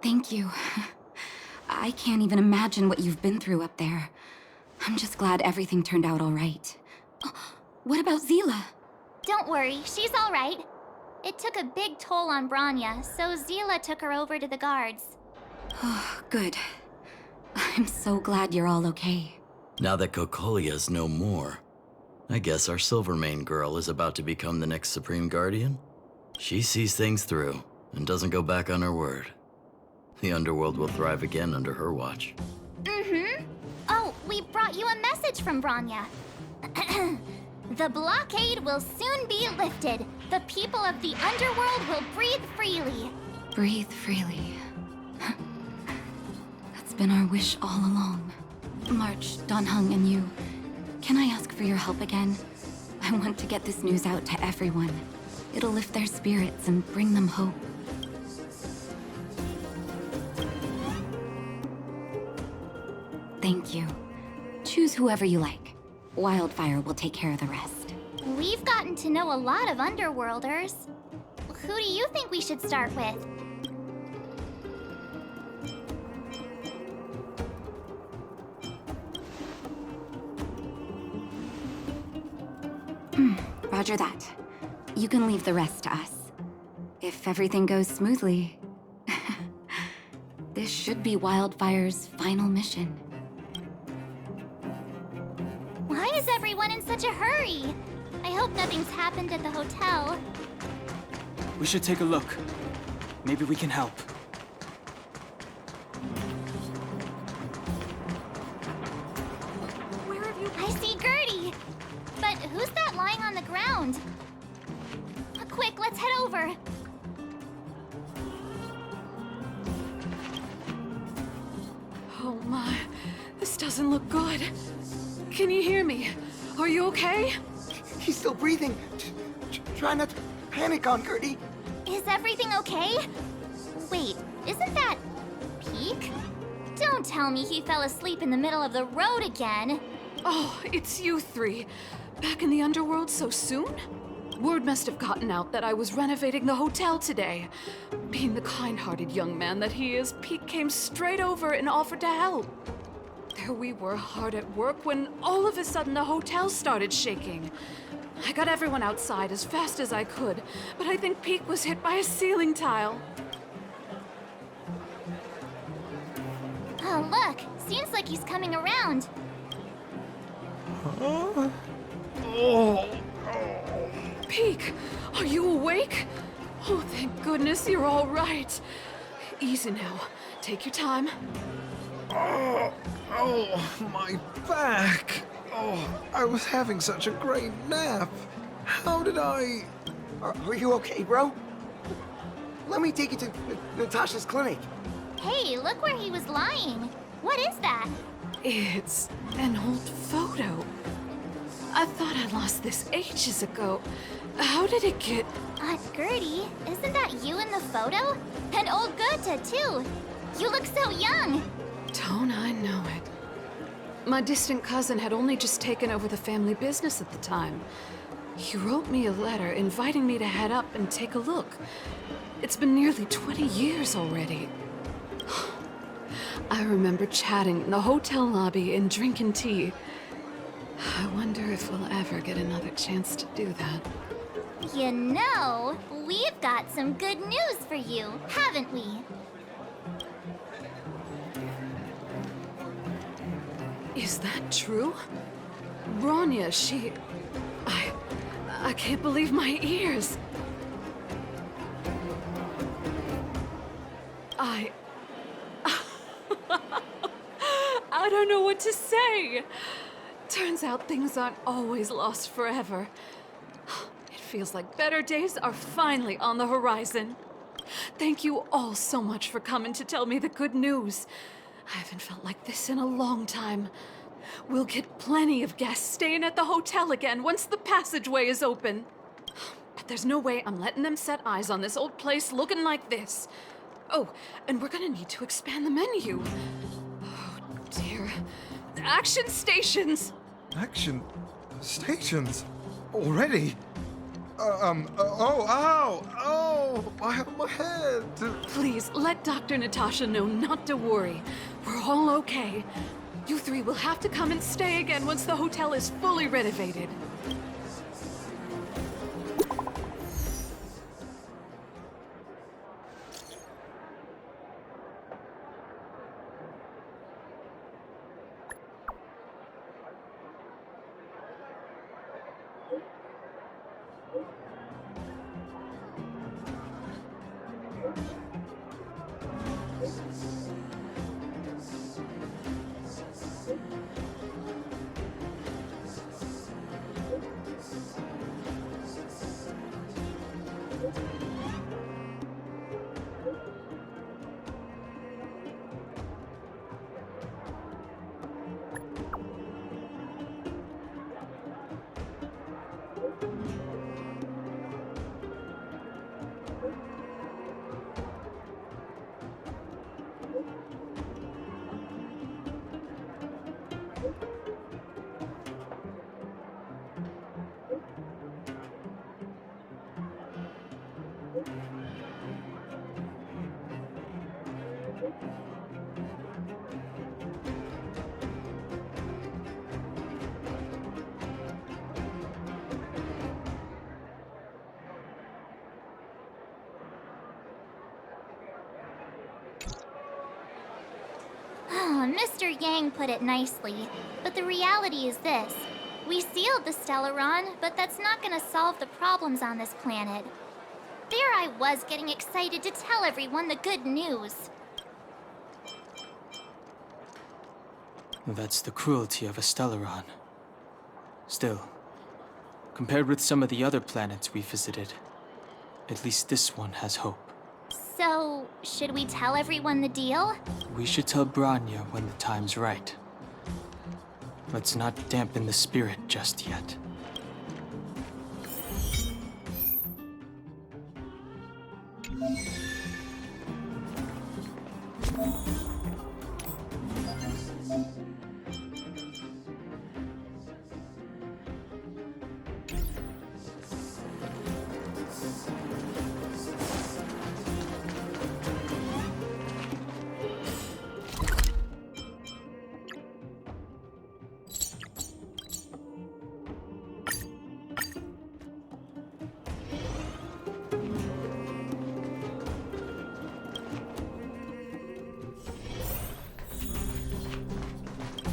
Thank you. I can't even imagine what you've been through up there. I'm just glad everything turned out all right. Oh, what about Zila? Don't worry, she's all right. It took a big toll on Brana, so Zila took her over to the guards. Oh, good. I'm so glad you're all okay. Now that Cocolia's no more, I guess our Silvermane girl is about to become the next Supreme Guardian? She sees things through and doesn't go back on her word. The underworld will thrive again under her watch. Oh, we brought you a message from Brana. The blockade will soon be lifted. The people of the underworld will breathe freely. Breathe freely. That's been our wish all along. March, Don Heng, and you. Can I ask for your help again? I want to get this news out to everyone. It'll lift their spirits and bring them hope. Thank you. Choose whoever you like. Wildfire will take care of the rest. We've gotten to know a lot of underworlders. Who do you think we should start with? Roger that. You can leave the rest to us. If everything goes smoothly, this This should be Wildfire's final mission. Why is everyone in such a hurry? I hope nothing's happened at the hotel. We should take a look. Maybe we can help. Where have you... I see Gertie! But who's that lying on the ground? Quick, let's head over. Oh my, this doesn't look good. Can you hear me? Are you okay? He's still breathing. Try not to panic on Gertie. Is everything okay? Wait, isn't that Peak? Don't tell me he fell asleep in the middle of the road again. Oh, it's you three. Back in the underworld so soon? Word must have gotten out that I was renovating the hotel today. Being the kind-hearted young man that he is, Peak came straight over and offered to help. There we were, hard at work, when all of a sudden the hotel started shaking. I got everyone outside as fast as I could, but I think Peak was hit by a ceiling tile. Oh, look! Seems like he's coming around. Huh? Oh. Peak, are you awake? Oh, thank goodness you're all right. Easy now. Take your time. Oh, my back. Oh, I was having such a great nap. How did I... Are you okay, bro? Let me take you to Natasha's clinic. Hey, look where he was lying. What is that? It's an old photo. I thought I lost this ages ago. How did it get... Gertie, isn't that you in the photo? And old Goethe, too. You look so young. Don't I know it? My distant cousin had only just taken over the family business at the time. He wrote me a letter inviting me to head up and take a look. It's been nearly 20 years already. I remember chatting in the hotel lobby and drinking tea. I wonder if we'll ever get another chance to do that. You know, we've got some good news for you, haven't we? Is that true? Brana, she... I can't believe my ears. I don't know what to say. Turns out things aren't always lost forever. It feels like better days are finally on the horizon. Thank you all so much for coming to tell me the good news. I haven't felt like this in a long time. We'll get plenty of guests staying at the hotel again once the passageway is open. But there's no way I'm letting them set eyes on this old place looking like this. Oh, and we're gonna need to expand the menu. Oh, dear. Action stations! Action stations? Already? Oh, my head. Please, let Dr. Natasha know not to worry. We're all okay. You three will have to come and stay again once the hotel is fully renovated. Mr. Yang put it nicely, but the reality is this. We sealed the Stellaron, but that's not gonna solve the problems on this planet. There I was getting excited to tell everyone the good news. That's the cruelty of a Stellaron. Still, compared with some of the other planets we visited, at least this one has hope. So, should we tell everyone the deal? We should tell Brana when the time's right. Let's not dampen the spirit just yet.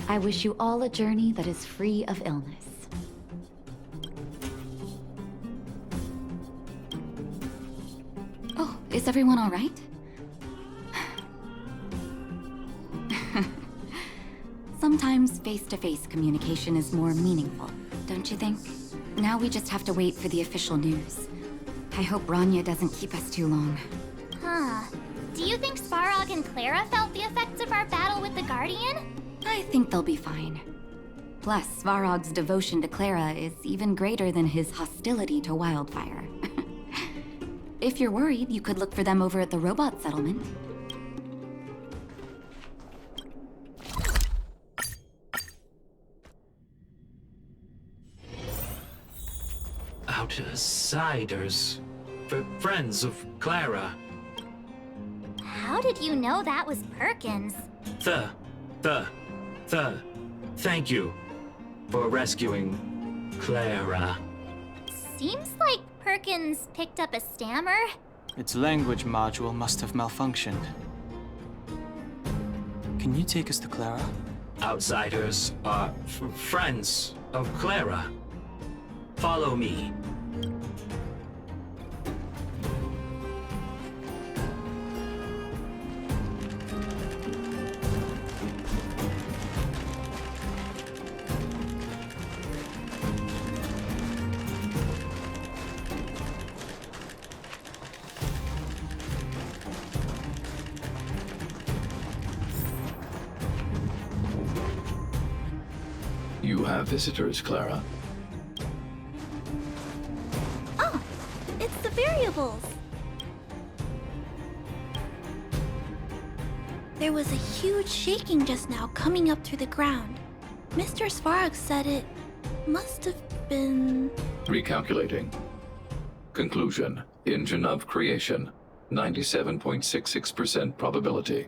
I wish you all a journey that is free of illness. Oh, is everyone all right? Sometimes face-to-face communication is more meaningful, don't you think? Now we just have to wait for the official news. I hope Brana doesn't keep us too long. Huh. Do you think Svarog and Clara felt the effects of our battle with the Guardian? I think they'll be fine. Plus, Svarog's devotion to Clara is even greater than his hostility to Wildfire. If you're worried, you could look for them over at the robot settlement. Outsiders. Friends of Clara. How did you know that was Perkins? Thank you for rescuing Clara. Seems like Perkins picked up a stammer. Its language module must have malfunctioned. Can you take us to Clara? Outsiders are friends of Clara. Follow me. You have visitors, Clara. Oh, it's the variables. There was a huge shaking just now coming up through the ground. Mr. Svarog said it must have been... Recalculating. Conclusion. Engine of creation. 97.66% probability.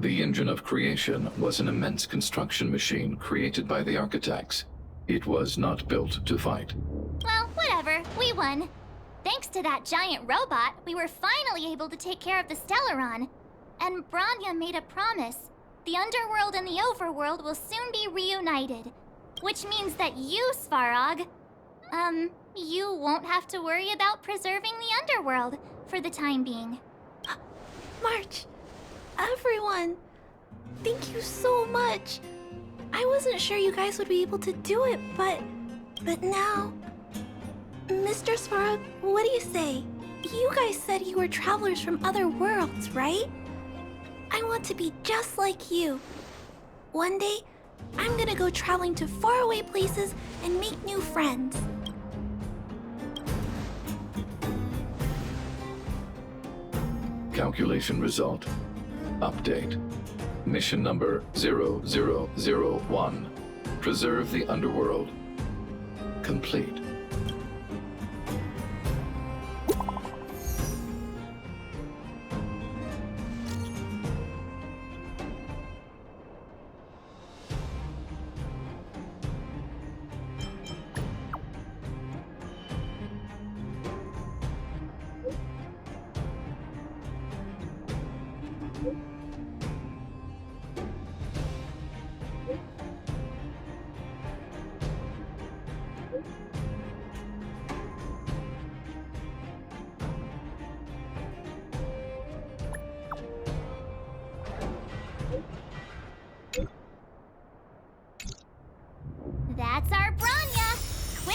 The engine of creation was an immense construction machine created by the architects. It was not built to fight. Well, whatever. We won. Thanks to that giant robot, we were finally able to take care of the Stellaron. And Brana made a promise. The underworld and the overworld will soon be reunited. Which means that you, Svarog, you won't have to worry about preserving the underworld for the time being. March! Everyone! Thank you so much! I wasn't sure you guys would be able to do it, but now... Mr. Svarog, what do you say? You guys said you were travelers from other worlds, right? I want to be just like you. One day, I'm gonna go traveling to faraway places and make new friends. Calculation result. Update. Mission number 0001. Preserve the underworld. Complete.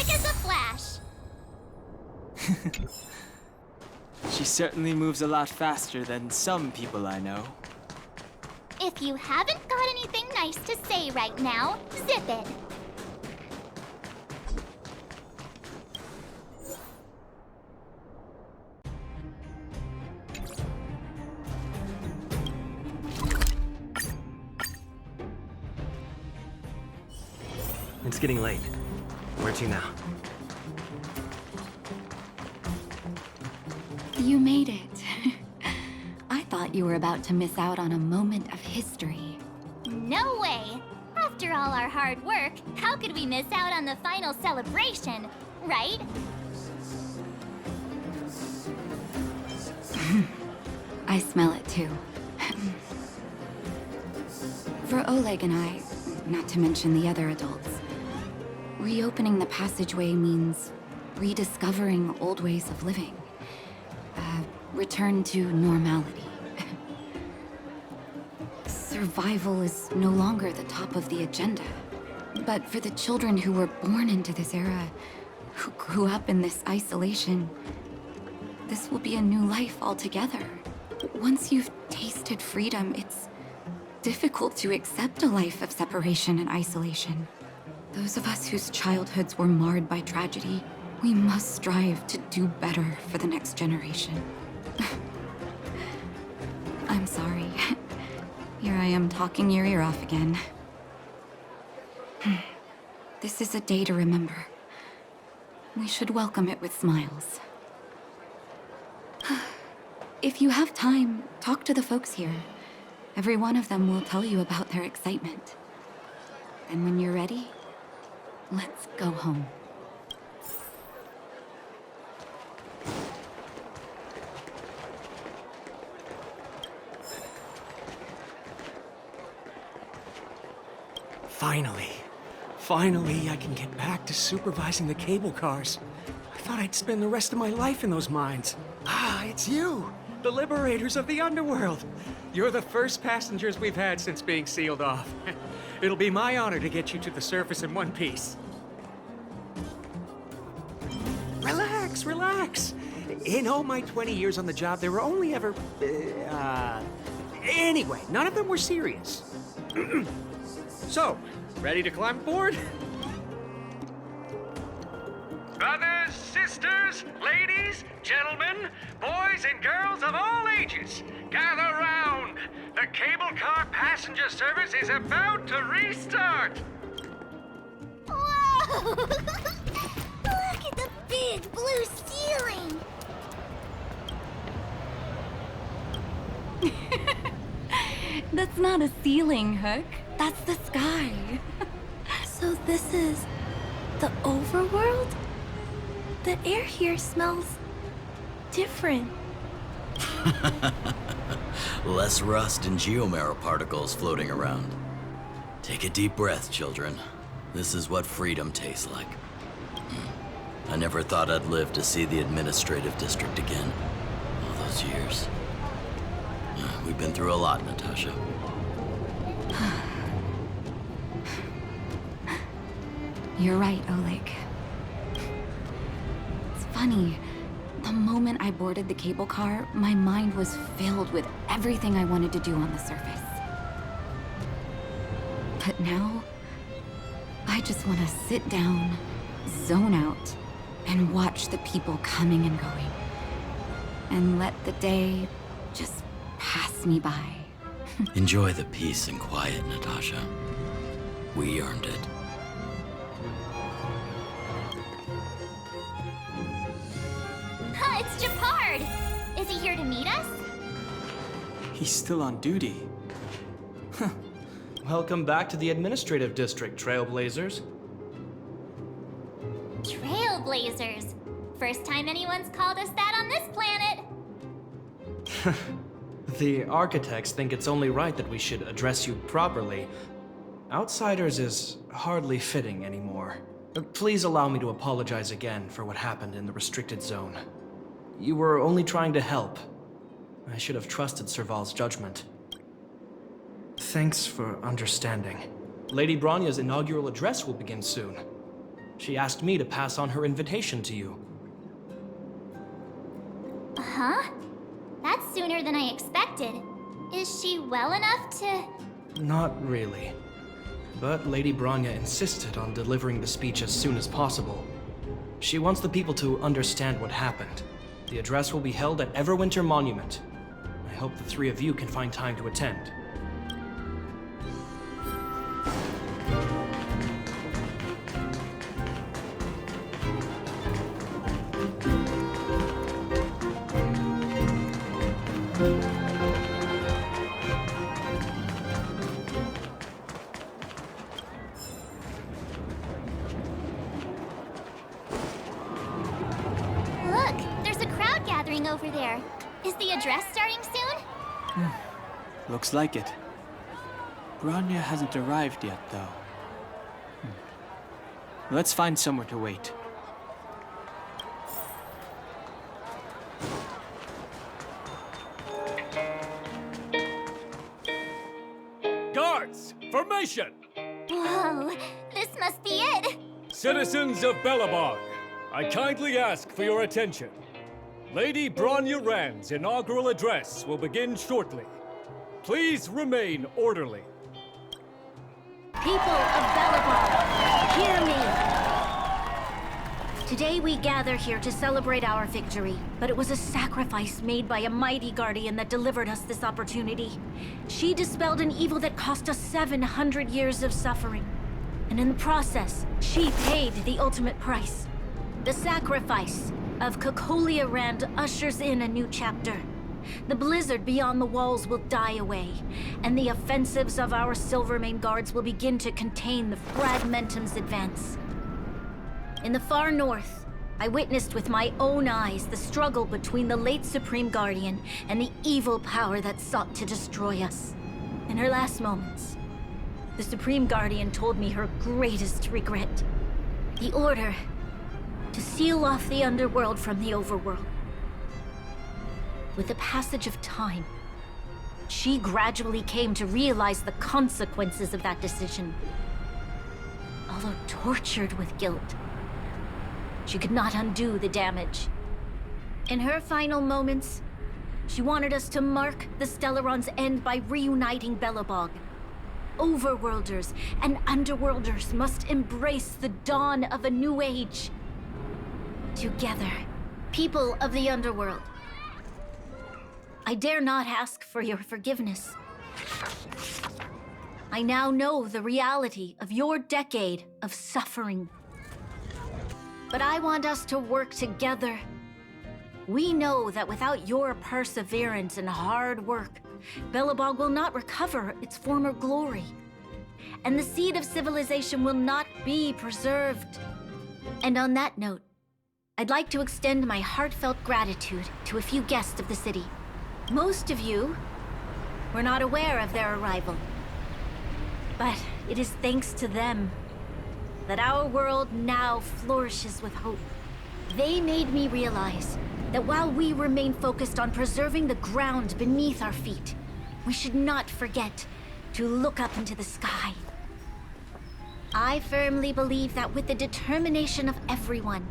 quick as a flash. She certainly moves a lot faster than some people I know. If you haven't got anything nice to say right now, zip it. It's getting late. Where to now? You made it. I thought you were about to miss out on a moment of history. No way! After all our hard work, how could we miss out on the final celebration, right? I smell it too. For Oleg and I, not to mention the other adults, reopening the passageway means rediscovering old ways of living. Return to normality. Survival is no longer the top of the agenda. But for the children who were born into this era, who grew up in this isolation, this will be a new life altogether. Once you've tasted freedom, it's difficult to accept a life of separation and isolation. Those of us whose childhoods were marred by tragedy, we must strive to do better for the next generation. I'm sorry. Here I am talking your ear off again. This is a day to remember. We should welcome it with smiles. If you have time, talk to the folks here. Every one of them will tell you about their excitement. And when you're ready, let's go home. Finally, I can get back to supervising the cable cars. I thought I'd spend the rest of my life in those mines. Ah, it's you, the liberators of the underworld. You're the first passengers we've had since being sealed off. It'll be my honor to get you to the surface in one piece. Relax. In all my 20 years on the job, there were only ever... Anyway, none of them were serious. So, ready to climb aboard? Brothers, sisters, ladies, gentlemen, boys and girls of all ages, gather round. The cable car passenger service is about to restart. Whoa! Look at the big blue ceiling! That's not a ceiling, Hook. That's the sky. So this is the overworld? The air here smells different. Less rust and geomarrow particles floating around. Take a deep breath, children. This is what freedom tastes like. I never thought I'd live to see the administrative district again. All those years. We've been through a lot, Natasha. You're right, Oleg. It's funny. The moment I boarded the cable car, my mind was filled with everything I wanted to do on the surface. But now, I just want to sit down, zone out, and watch the people coming and going. And let the day just pass me by. Enjoy the peace and quiet, Natasha. We earned it. It's Gepard! Is he here to meet us? He's still on duty. Welcome back to the administrative district, trailblazers. Trailblazers. First time anyone's called us that on this planet. The architects think it's only right that we should address you properly. Outsiders is hardly fitting anymore. Please allow me to apologize again for what happened in the restricted zone. You were only trying to help. I should have trusted Serval's judgment. Thanks for understanding. Lady Brana's inaugural address will begin soon. She asked me to pass on her invitation to you. Huh? That's sooner than I expected. Is she well enough to... Not really. But Lady Brana insisted on delivering the speech as soon as possible. She wants the people to understand what happened. The address will be held at Everwinter Monument. I hope the three of you can find time to attend. Look, there's a crowd gathering over there. Is the address starting soon? Looks like it. Brana hasn't arrived yet, though. Let's find somewhere to wait. Guards, formation! Whoa, this must be it! Citizens of Belobog, I kindly ask for your attention. Lady Brana Rand's inaugural address will begin shortly. Please remain orderly. People of Belobog, hear me! Today we gather here to celebrate our victory, but it was a sacrifice made by a mighty guardian that delivered us this opportunity. She dispelled an evil that cost us 700 years of suffering. And in the process, she paid the ultimate price. The sacrifice of Cocolia Rand ushers in a new chapter. The blizzard beyond the walls will die away, and the offensives of our Silvermane guards will begin to contain the Fragmentum's advance. In the far north, I witnessed with my own eyes the struggle between the late Supreme Guardian and the evil power that sought to destroy us. In her last moments, the Supreme Guardian told me her greatest regret. The order to seal off the underworld from the overworld. With the passage of time, she gradually came to realize the consequences of that decision. Although tortured with guilt, she could not undo the damage. In her final moments, she wanted us to mark the Stellaron's end by reuniting Belobog. Overworlders and underworlders must embrace the dawn of a new age. Together, people of the underworld, I dare not ask for your forgiveness. I now know the reality of your decade of suffering. But I want us to work together. We know that without your perseverance and hard work, Belobog will not recover its former glory. And the seed of civilization will not be preserved. And on that note, I'd like to extend my heartfelt gratitude to a few guests of the city. Most of you were not aware of their arrival. But it is thanks to them that our world now flourishes with hope. They made me realize that while we remain focused on preserving the ground beneath our feet, we should not forget to look up into the sky. I firmly believe that with the determination of everyone,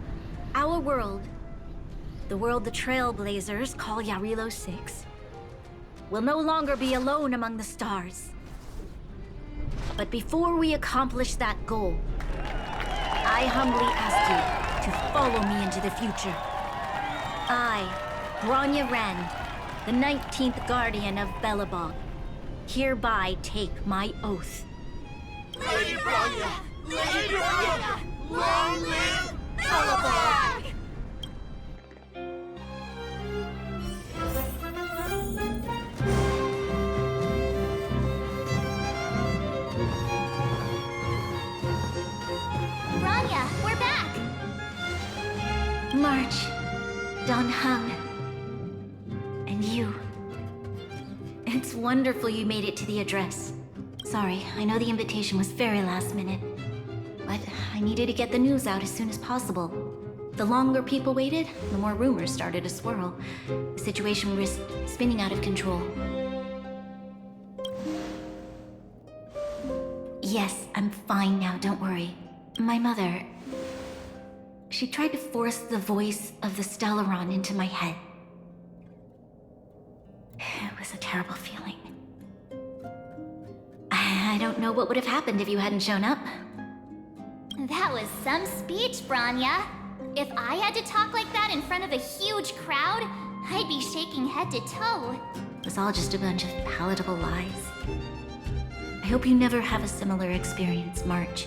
our world, the world the trailblazers call Jarilo-VI, will no longer be alone among the stars. But before we accomplish that goal, I humbly ask you to follow me into the future. I, Brana Rand, the 19th Guardian of Belobog, hereby take my oath. Lady Brana! Lady Brana! Long live Belobog! Brana, we're back! March, Don Heng, and you. It's wonderful you made it to the address. Sorry, I know the invitation was very last minute, but I needed to get the news out as soon as possible. The longer people waited, the more rumors started to swirl. The situation risked spinning out of control. Yes, I'm fine now, don't worry. My mother, She tried to force the voice of the Stellaron into my head. It was a terrible feeling. I don't know what would have happened if you hadn't shown up. That was some speech, Branya. If I had to talk like that in front of a huge crowd, I'd be shaking head to toe. It was all just a bunch of palatable lies. I hope you never have a similar experience, March.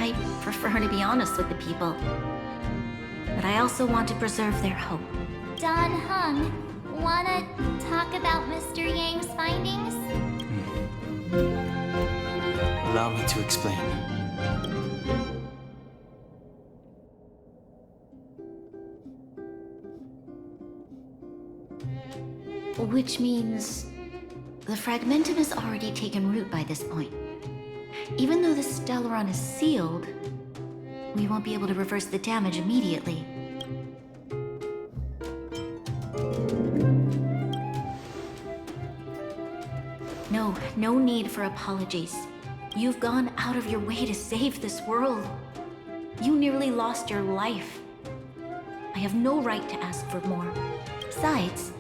I prefer to be honest with the people, but I also want to preserve their hope. Don Heng, wanna talk about Mr. Yang's findings? Allow me to explain. Which means the Fragmentum has already taken root by this point. Even though the Stellaron is sealed, we won't be able to reverse the damage immediately. No need for apologies. You've gone out of your way to save this world. You nearly lost your life. I have no right to ask for more. Besides,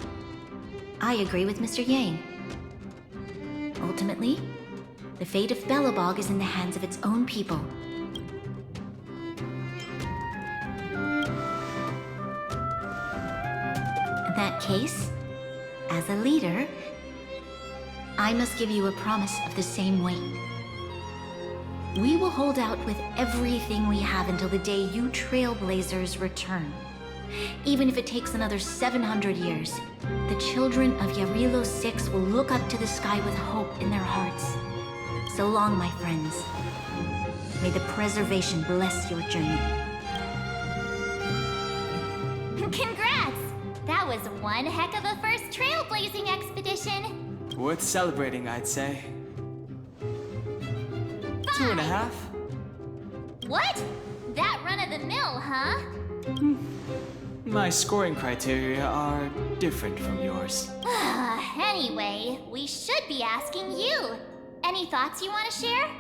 I agree with Mr. Yang. Ultimately, the fate of Belobog is in the hands of its own people. In that case, as a leader, I must give you a promise of the same weight. We will hold out with everything we have until the day you trailblazers return. Even if it takes another 700 years, the children of Jarilo-VI will look up to the sky with hope in their hearts. So long, my friends. May the preservation bless your journey. Congrats! That was one heck of a first trailblazing expedition. Worth celebrating, I'd say. 2.5? What? That run-of-the-mill, huh? My scoring criteria are different from yours. Anyway, we should be asking you. Any thoughts you want to share?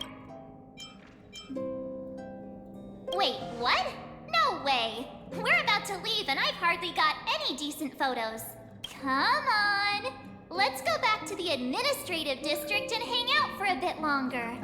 Wait, what? No way! We're about to leave and I've hardly got any decent photos. Come on! Let's go back to the administrative district and hang out for a bit longer.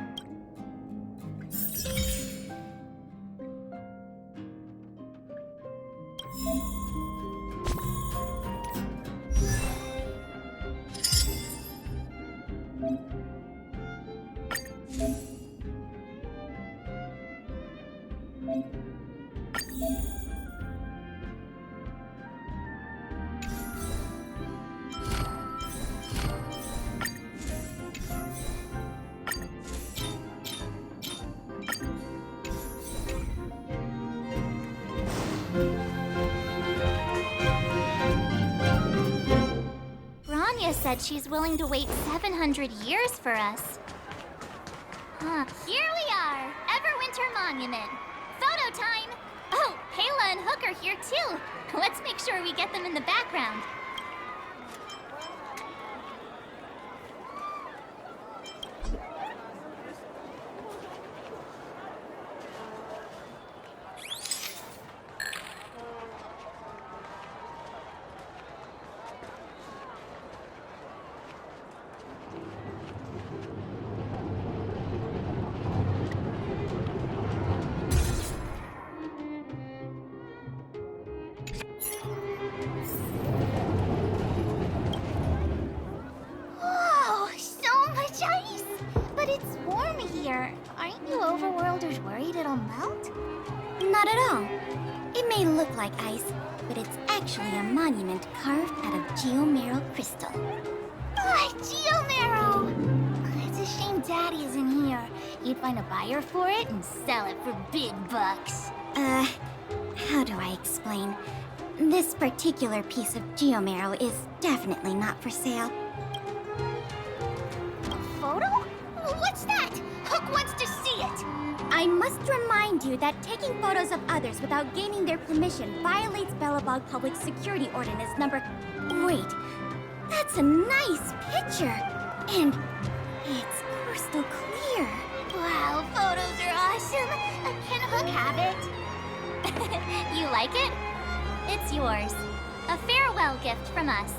Branya said she's willing to wait 700 years for us. Here we are, Everwinter Monument. Photo time! Oh, Kayla and Hook are here too. Let's make sure we get them in the background. Aren't you overworlders worried it'll melt? Not at all. It may look like ice, but it's actually a monument carved out of geomerald crystal. Geomerald! It's a shame Daddy isn't here. You'd find a buyer for it and sell it for big bucks. How do I explain? This particular piece of geomerald is definitely not for sale. A photo? What's that? Hook wants to see it! I must remind you that taking photos of others without gaining their permission violates Belobog Public Security Ordinance number... Wait, that's That's a nice picture. And it's crystal clear. Wow, photos are awesome. Can Hook have it? You like it? It's yours. A farewell gift from us.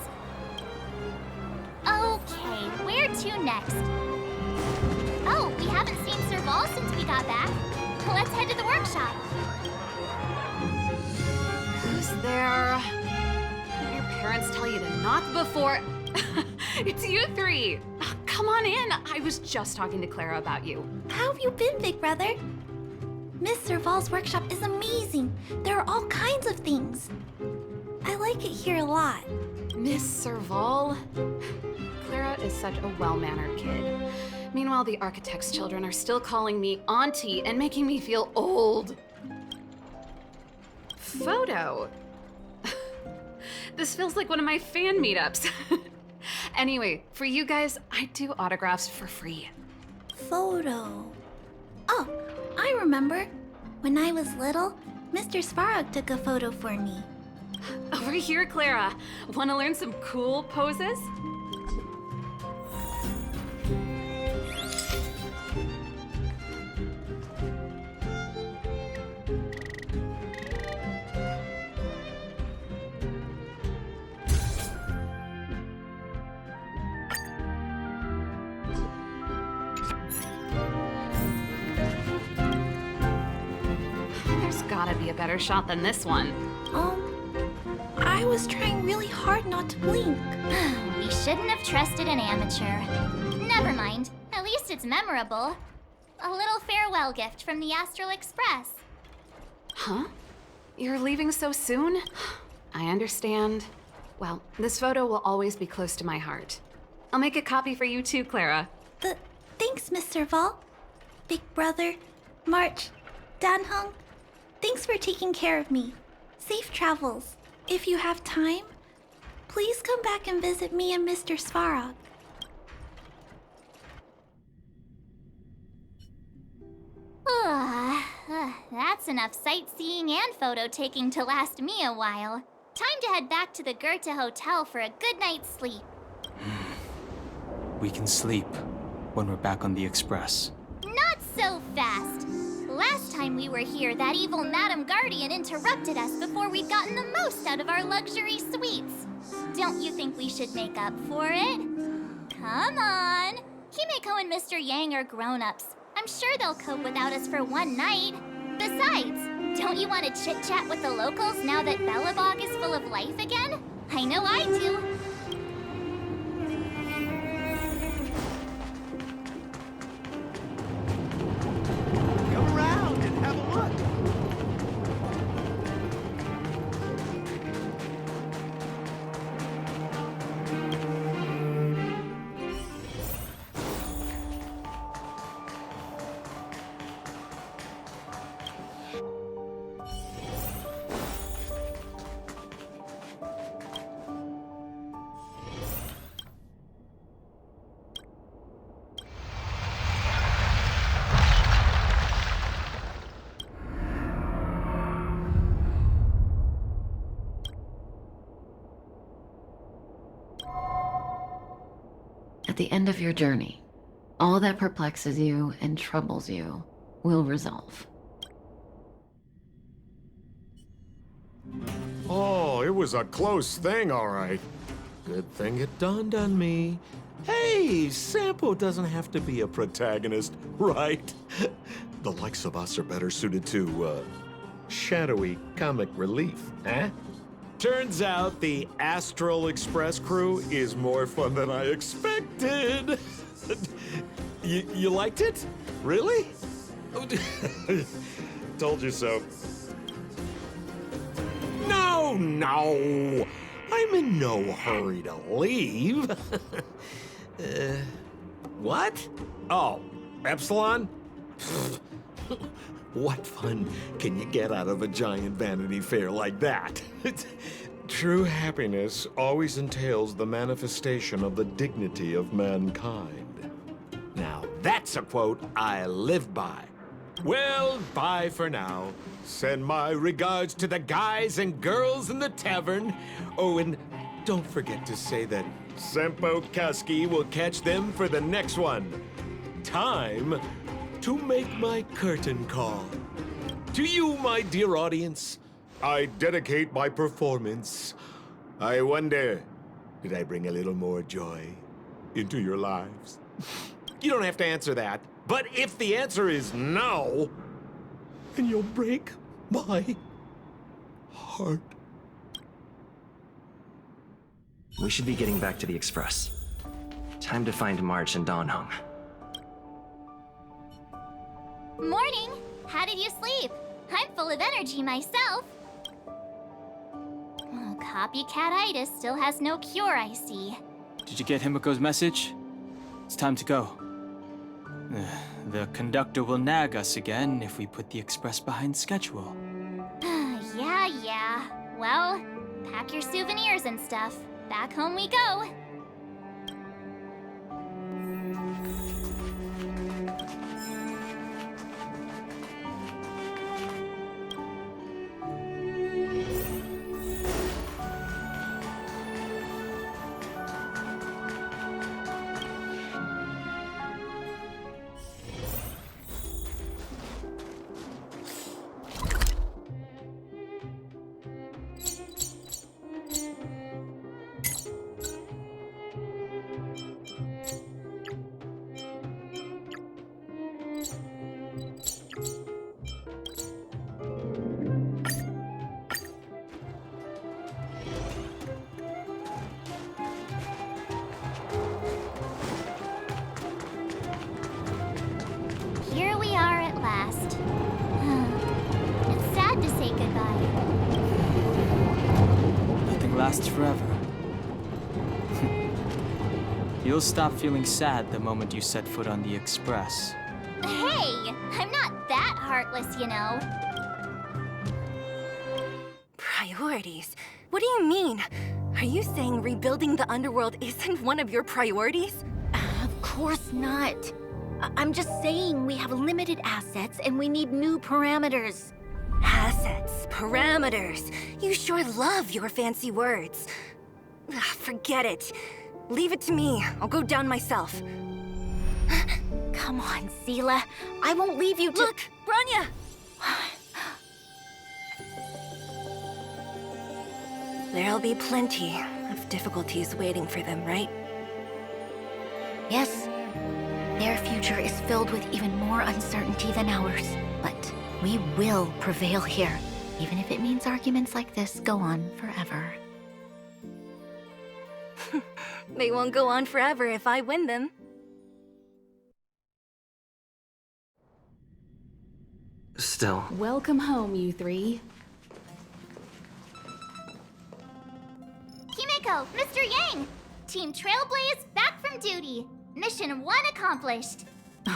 Okay, where to next? Oh, we haven't seen Serval since we got back. Let's head to the workshop. Who's there? Did your parents tell you to knock before? It's you three. Come on in. I was just talking to Clara about you. How have you been, big brother? Miss Serval's workshop is amazing. There are all kinds of things. I like it here a lot. Miss Serval? Clara is such a well-mannered kid. Meanwhile, the architect's children are still calling me auntie and making me feel old. Photo? This feels like one of my fan meetups. Anyway, for you guys, I do autographs for free. Photo. Oh, I remember. When I was little, Mr. Svarog took a photo for me. Over here, Clara. Want to learn some cool poses? There's gotta be a better shot than this one. I was trying really hard not to blink. We shouldn't have trusted an amateur. Never mind. At least it's memorable. A little farewell gift from the Astral Express. Huh? You're leaving so soon? I understand. Well, this photo will always be close to my heart. I'll make a copy for you too, Clara. Thanks, Miss Serval. Big brother, March, Dan Heng. Thanks for taking care of me. Safe travels. If you have time, please come back and visit me and Mr. Svarog. That's enough sightseeing and photo taking to last me a while. Time to head back to the Goethe Hotel for a good night's sleep. We can sleep when we're back on the Express. Not so fast. Last time we were here, that evil Madam Guardian interrupted us before we'd gotten the most out of our luxury suites. Don't you think we should make up for it? Come on. Himeko and Mr. Yang are grown-ups. I'm sure they'll cope without us for one night. Besides, don't you want to chit-chat with the locals now that Belobog is full of life again? I know I do. At the end of your journey, all that perplexes you and troubles you will resolve. Oh, it was a close thing, all right. Good thing it dawned on me. Hey, Sampo doesn't have to be a protagonist, right? The likes of us are better suited to, shadowy comic relief, eh? Turns out the Astral Express crew is more fun than I expected. You liked it? Really? Told you so. No! I'm in no hurry to leave. What? Oh, Epsilon? What fun can you get out of a giant Vanity Fair like that? True happiness always entails the manifestation of the dignity of mankind. Now, that's a quote I live by. Well, bye for now. Send my regards to the guys and girls in the tavern. Oh, and don't forget to say that Sempo Kaski will catch them for the next one. Time to make my curtain call. To you, my dear audience, I dedicate my performance. I wonder, did I bring a little more joy into your lives? You don't have to answer that. But if the answer is no, then you'll break my heart. We should be getting back to the Express. Time to find March and Don Heng. Morning! How did you sleep? I'm full of energy myself. Oh, copycat-itis still has no cure, I see. Did you get Himiko's message? It's time to go. The conductor will nag us again if we put the Express behind schedule. Yeah. Well, pack your souvenirs and stuff. Back home we go. Here we are at last. It's sad to say goodbye. Nothing lasts forever. You'll stop feeling sad the moment you set foot on the Express. Hey, I'm not that heartless, you know. Priorities? What do you mean? Are you saying rebuilding the underworld isn't one of your priorities? Of course not. I'm just saying we have limited assets and we need new parameters. Assets, parameters. You sure love your fancy words. Forget it. Leave it to me. I'll go down myself. Come on, Seela. I won't leave you to— Look, Branya! There'll be plenty of difficulties waiting for them, right? Yes. Their future is filled with even more uncertainty than ours. But we will prevail here, even if it means arguments like this go on forever. They won't go on forever if I win them. Still. Welcome home, you three. Himiko, Mr. Yang! Team Trailblaze back from duty. Mission 1 accomplished.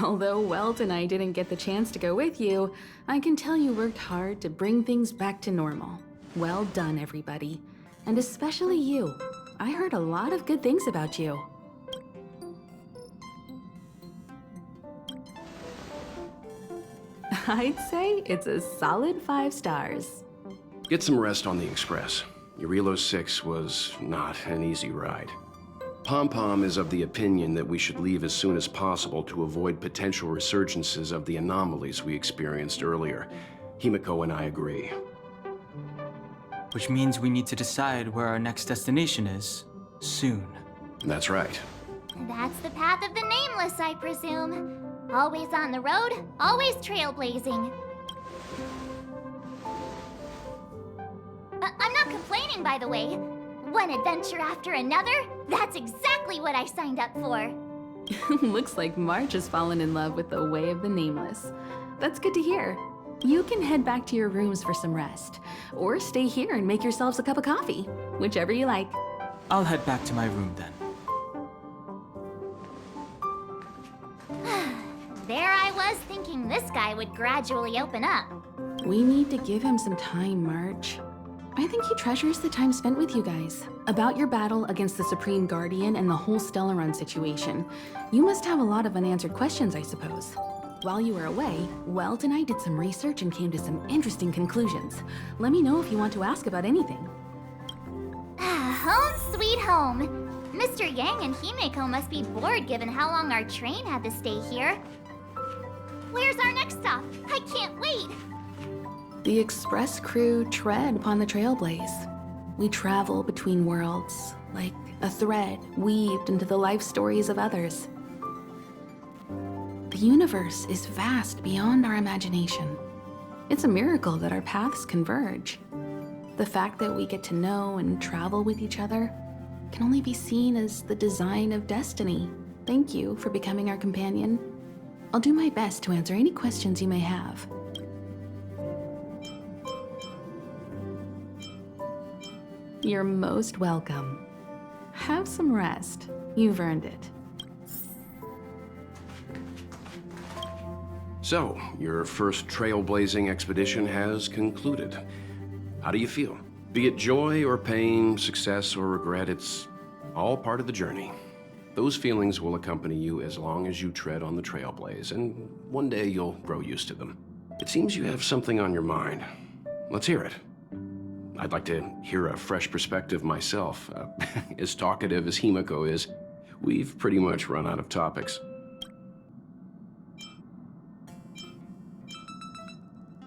Although Welt and I didn't get the chance to go with you, I can tell you worked hard to bring things back to normal. Well done, everybody. And especially you. I heard a lot of good things about you. I'd say it's a solid 5 stars. Get some rest on the Express. Jarilo-VI was not an easy ride. Pom-Pom is of the opinion that we should leave as soon as possible to avoid potential resurgences of the anomalies we experienced earlier. Himiko and I agree. Which means we need to decide where our next destination is, soon. That's right. That's the path of the Nameless, I presume. Always on the road, always trailblazing. I'm not complaining, by the way. One adventure after another, that's exactly what I signed up for. Looks like March has fallen in love with the way of the Nameless. That's good to hear. You can head back to your rooms for some rest, or stay here and make yourselves a cup of coffee, whichever you like. I'll head back to my room then. There I was thinking this guy would gradually open up. We need to give him some time, March. I think he treasures the time spent with you guys. About your battle against the Supreme Guardian and the whole stellon situation, you must have a lot of unanswered questions, I suppose. While you were away, Welt and I did some research and came to some interesting conclusions. Let me know if you want to ask about anything. Home sweet home. Mr. Yang and Himeko must be bored given how long our train had to stay here. Where's our next stop? I can't wait! The express crew tread upon the trailblaze. We travel between worlds, like a thread weaved into the life stories of others. The universe is vast beyond our imagination. It's a miracle that our paths converge. The fact that we get to know and travel with each other can only be seen as the design of destiny. Thank you for becoming our companion. I'll do my best to answer any questions you may have. You're most welcome. Have some rest. You've earned it. So, your first trailblazing expedition has concluded. How do you feel? Be it joy or pain, success or regret, it's all part of the journey. Those feelings will accompany you as long as you tread on the trailblaze, and one day you'll grow used to them. It seems you have something on your mind. Let's hear it. I'd like to hear a fresh perspective myself. As talkative as Himeko is, we've pretty much run out of topics.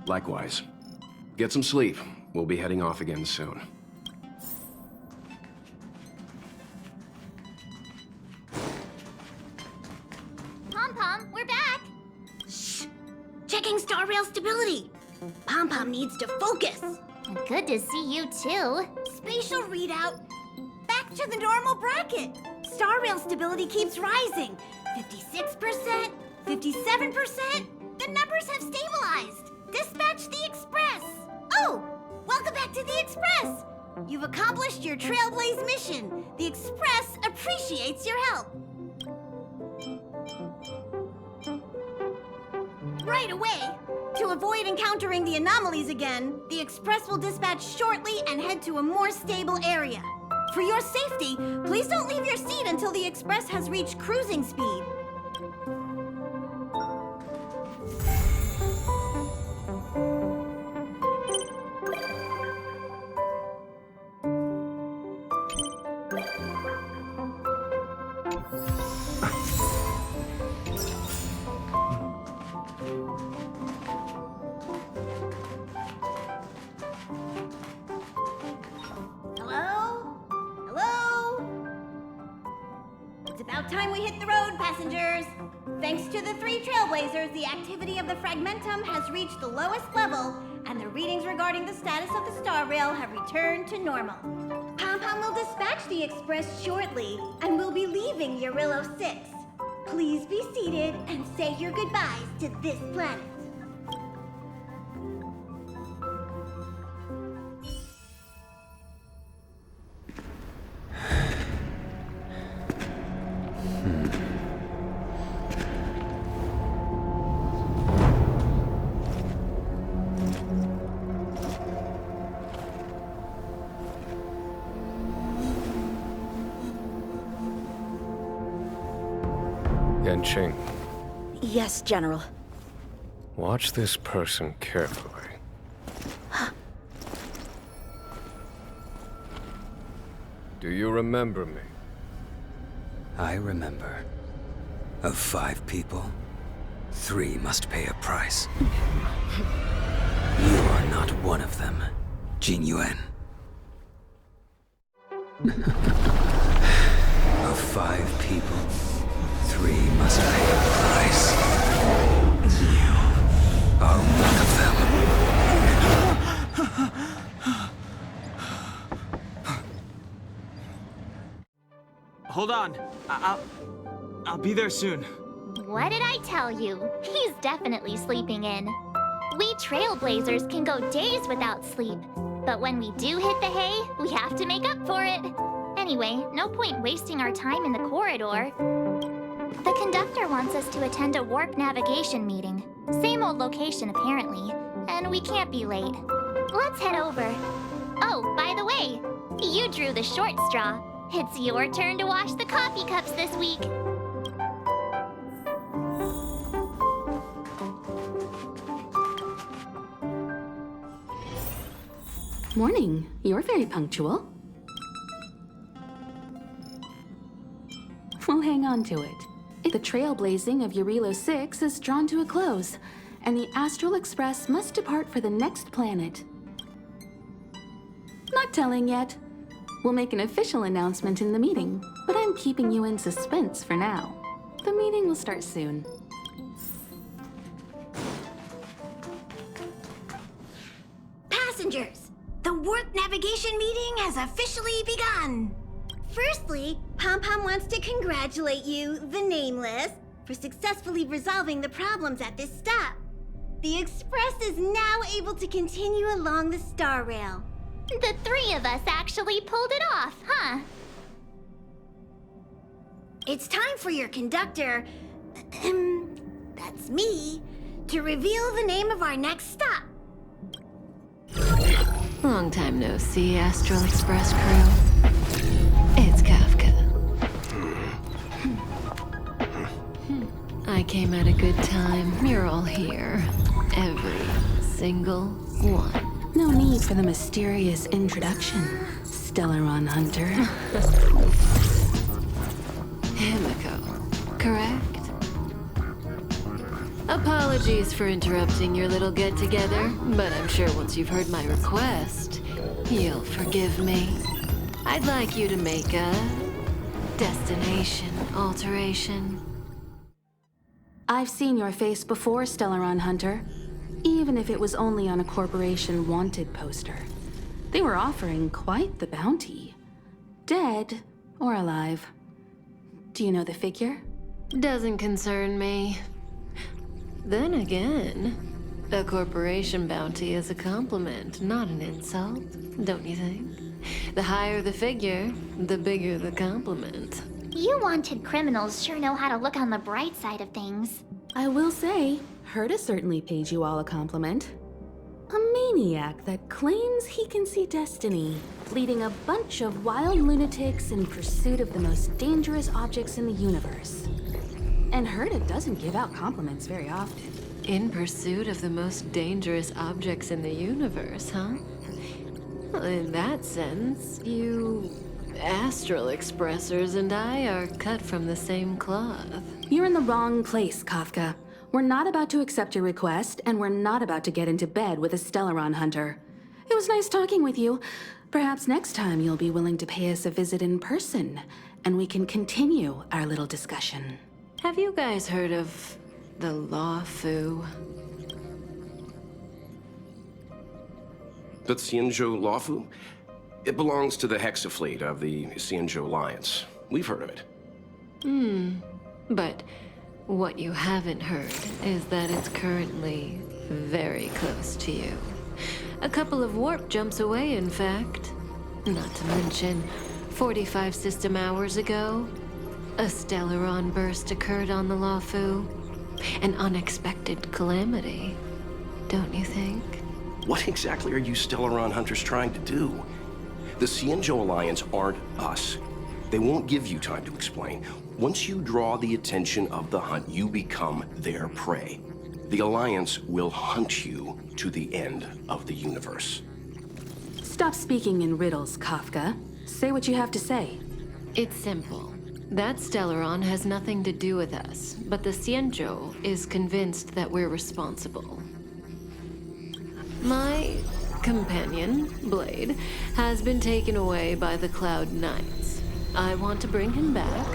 Likewise. Get some sleep. We'll be heading off again soon. Pom-Pom, we're back! Shh! Checking star rail stability! Pom-Pom needs to focus! Good to see you too. Spatial readout! Back to the normal bracket! Star rail stability keeps rising! 56%, 57%! The numbers have stabilized! Dispatch the Express! Oh! Welcome back to the Express! You've accomplished your Trailblaze mission. The Express appreciates your help. Right away! To avoid encountering the anomalies again, the Express will dispatch shortly and head to a more stable area. For your safety, please don't leave your seat until the Express has reached cruising speed. The activity of the Fragmentum has reached the lowest level, and the readings regarding the status of the star rail have returned to normal. Pom-Pom will dispatch the Express shortly, and will be leaving Jarilo-VI. Please be seated and say your goodbyes to this planet. Yanqing, Yes, General. watch this person carefully. Do you remember me? I remember. Of 5 people, 3 must pay a price. You are not one of them, Jin Yuan. Of 5 people, 3 must pay a price. You are one of them. Hold on. I'll be there soon. What did I tell you? He's definitely sleeping in. We trailblazers can go days without sleep, but when we do hit the hay, we have to make up for it. Anyway, no point wasting our time in the corridor. The conductor wants us to attend a warp navigation meeting. Same old location, apparently, and we can't be late. Let's head over. Oh, by the way, you drew the short straw. It's your turn to wash the coffee cups this week. Morning. You're very punctual. We'll hang on to it. The trailblazing of Jarilo-VI is drawn to a close, and the Astral Express must depart for the next planet. Not telling yet. We'll make an official announcement in the meeting, but I'm keeping you in suspense for now. The meeting will start soon. Passengers, the warp navigation meeting has officially begun. Firstly, Pom-Pom wants to congratulate you, the Nameless, for successfully resolving the problems at this stop. The Express is now able to continue along the Star Rail. The three of us actually pulled it off, huh? It's time for your conductor, that's me, to reveal the name of our next stop. Long time no see, Astral Express crew. It's Kafka. I came at a good time. You're all here. Every single one. No need for the mysterious introduction, Stellon Hunter. Himiko, correct? Apologies for interrupting your little get-together, but I'm sure once you've heard my request, you'll forgive me. I'd like you to make a destination alteration. I've seen your face before, Stellon Hunter. Even if it was only on a corporation wanted poster. They were offering quite the bounty. Dead or alive. Do you know the figure? Doesn't concern me. Then again, a corporation bounty is a compliment, not an insult, don't you think? The higher the figure, the bigger the compliment. You wanted criminals sure know how to look on the bright side of things. I will say, Herta certainly paid you all a compliment. A maniac that claims he can see destiny, leading a bunch of wild lunatics in pursuit of the most dangerous objects in the universe. And Herta doesn't give out compliments very often. In pursuit of the most dangerous objects in the universe, huh? Well, in that sense, you Astral Expressors and I are cut from the same cloth. You're in the wrong place, Kafka. We're not about to accept your request, and we're not about to get into bed with a Stellon Hunter. It was nice talking with you. Perhaps next time you'll be willing to pay us a visit in person, and we can continue our little discussion. Have you guys heard of the Law-Fu? The Xianzhou Law-Fu? It belongs to the Hexafleet of the Xianzhou Alliance. We've heard of it. But what you haven't heard is that it's currently very close to you. A couple of warp jumps away, in fact. Not to mention, 45 system hours ago, a Stellaron burst occurred on the Law-Fu. An unexpected calamity, don't you think? What exactly are you Stellaron hunters trying to do? The Xianzhou Alliance aren't us. They won't give you time to explain. Once you draw the attention of the hunt, you become their prey. The Alliance will hunt you to the end of the universe. Stop speaking in riddles, Kafka. Say what you have to say. It's simple. That Stellaron has nothing to do with us, but the Xianzhou is convinced that we're responsible. My companion, Blade, has been taken away by the Cloud Knights. I want to bring him back,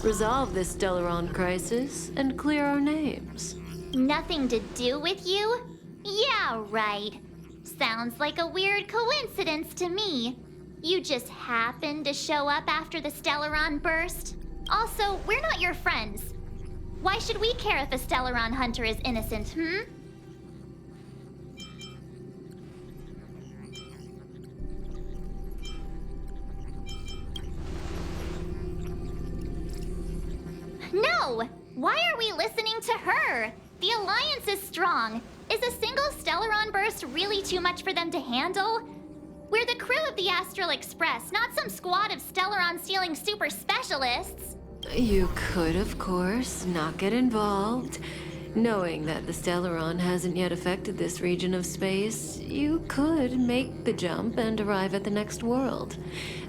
resolve this Stellaron crisis, and clear our names. Nothing to do with you? Yeah, right. Sounds like a weird coincidence to me. You just happened to show up after the Stellaron burst? Also, we're not your friends. Why should we care if a Stellaron hunter is innocent, No! Why are we listening to her? The Alliance is strong. Is a single Stellaron burst really too much for them to handle? We're the crew of the Astral Express, not some squad of Stellaron-stealing super specialists. You could, of course, not get involved. Knowing that the Stellaron hasn't yet affected this region of space, you could make the jump and arrive at the next world.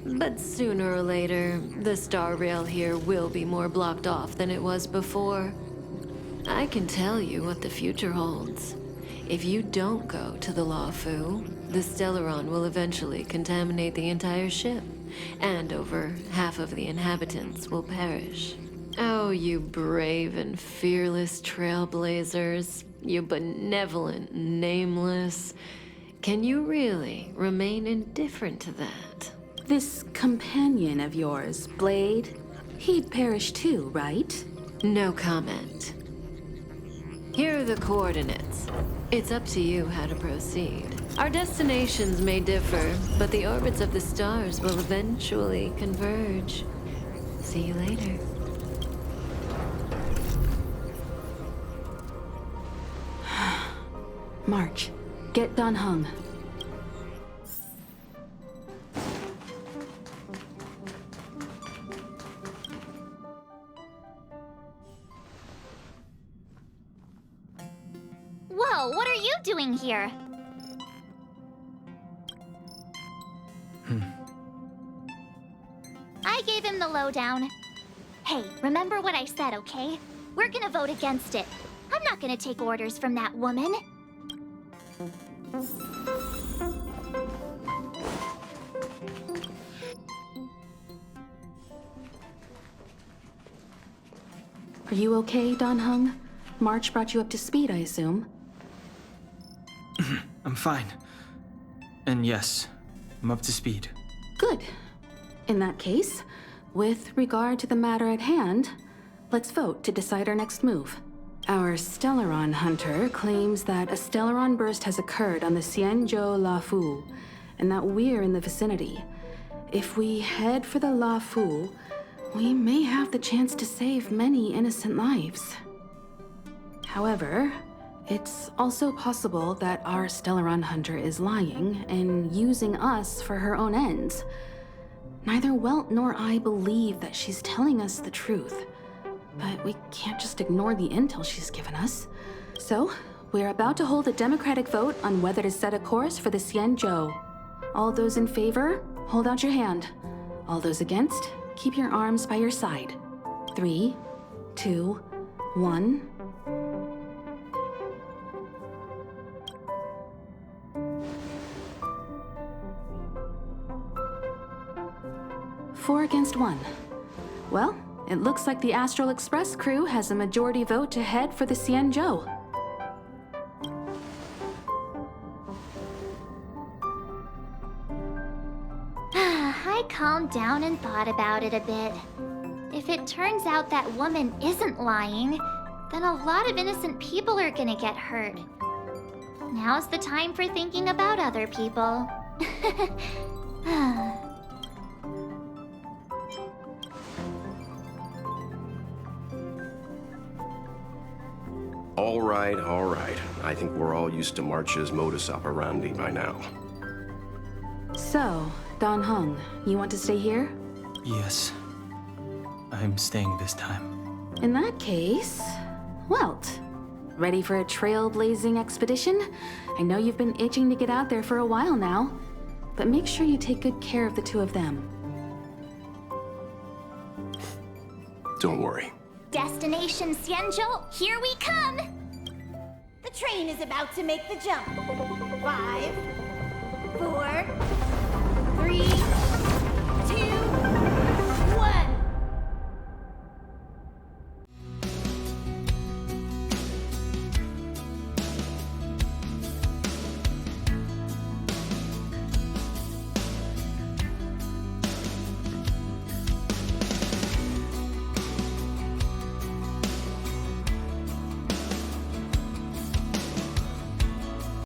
But sooner or later, the star rail here will be more blocked off than it was before. I can tell you what the future holds. If you don't go to the Lafu, the Stellaron will eventually contaminate the entire ship, and over half of the inhabitants will perish. Oh, you brave and fearless trailblazers, you benevolent nameless. Can you really remain indifferent to that? This companion of yours, Blade, he'd perish too, right? No comment. Here are the coordinates. It's up to you how to proceed. Our destinations may differ, but the orbits of the stars will eventually converge. See you later. March, get Dan Heng. Whoa, what are you doing here? I gave him the lowdown. Hey, remember what I said, okay? We're gonna vote against it. I'm not gonna take orders from that woman. Are you okay, Dan Heng? March brought you up to speed, I assume. I'm fine. And yes, I'm up to speed. Good. In that case, with regard to the matter at hand, let's vote to decide our next move. Our Stellaron hunter claims that a Stellaron burst has occurred on the Xianzhou Lafu, and that we're in the vicinity. If we head for the Lafu, we may have the chance to save many innocent lives. However, it's also possible that our Stellaron hunter is lying and using us for her own ends. Neither Welt nor I believe that she's telling us the truth, but we can't just ignore the intel she's given us. So, we're about to hold a democratic vote on whether to set a course for the Xianzhou. All those in favor, hold out your hand. All those against, keep your arms by your side. 3, 2, 1... Four against one. Well, it looks like the Astral Express crew has a majority vote to head for the Xianzhou. I calmed down and thought about it a bit. If it turns out that woman isn't lying, then a lot of innocent people are gonna get hurt. Now's the time for thinking about other people. All right, all right. I think we're all used to March's modus operandi by now. So, Dan Heng, you want to stay here? Yes. I'm staying this time. In that case, Welt, ready for a trailblazing expedition? I know you've been itching to get out there for a while now, but make sure you take good care of the two of them. Don't worry. Destination Xianzhou, here we come! The train is about to make the jump. 5, 4, 3, 2,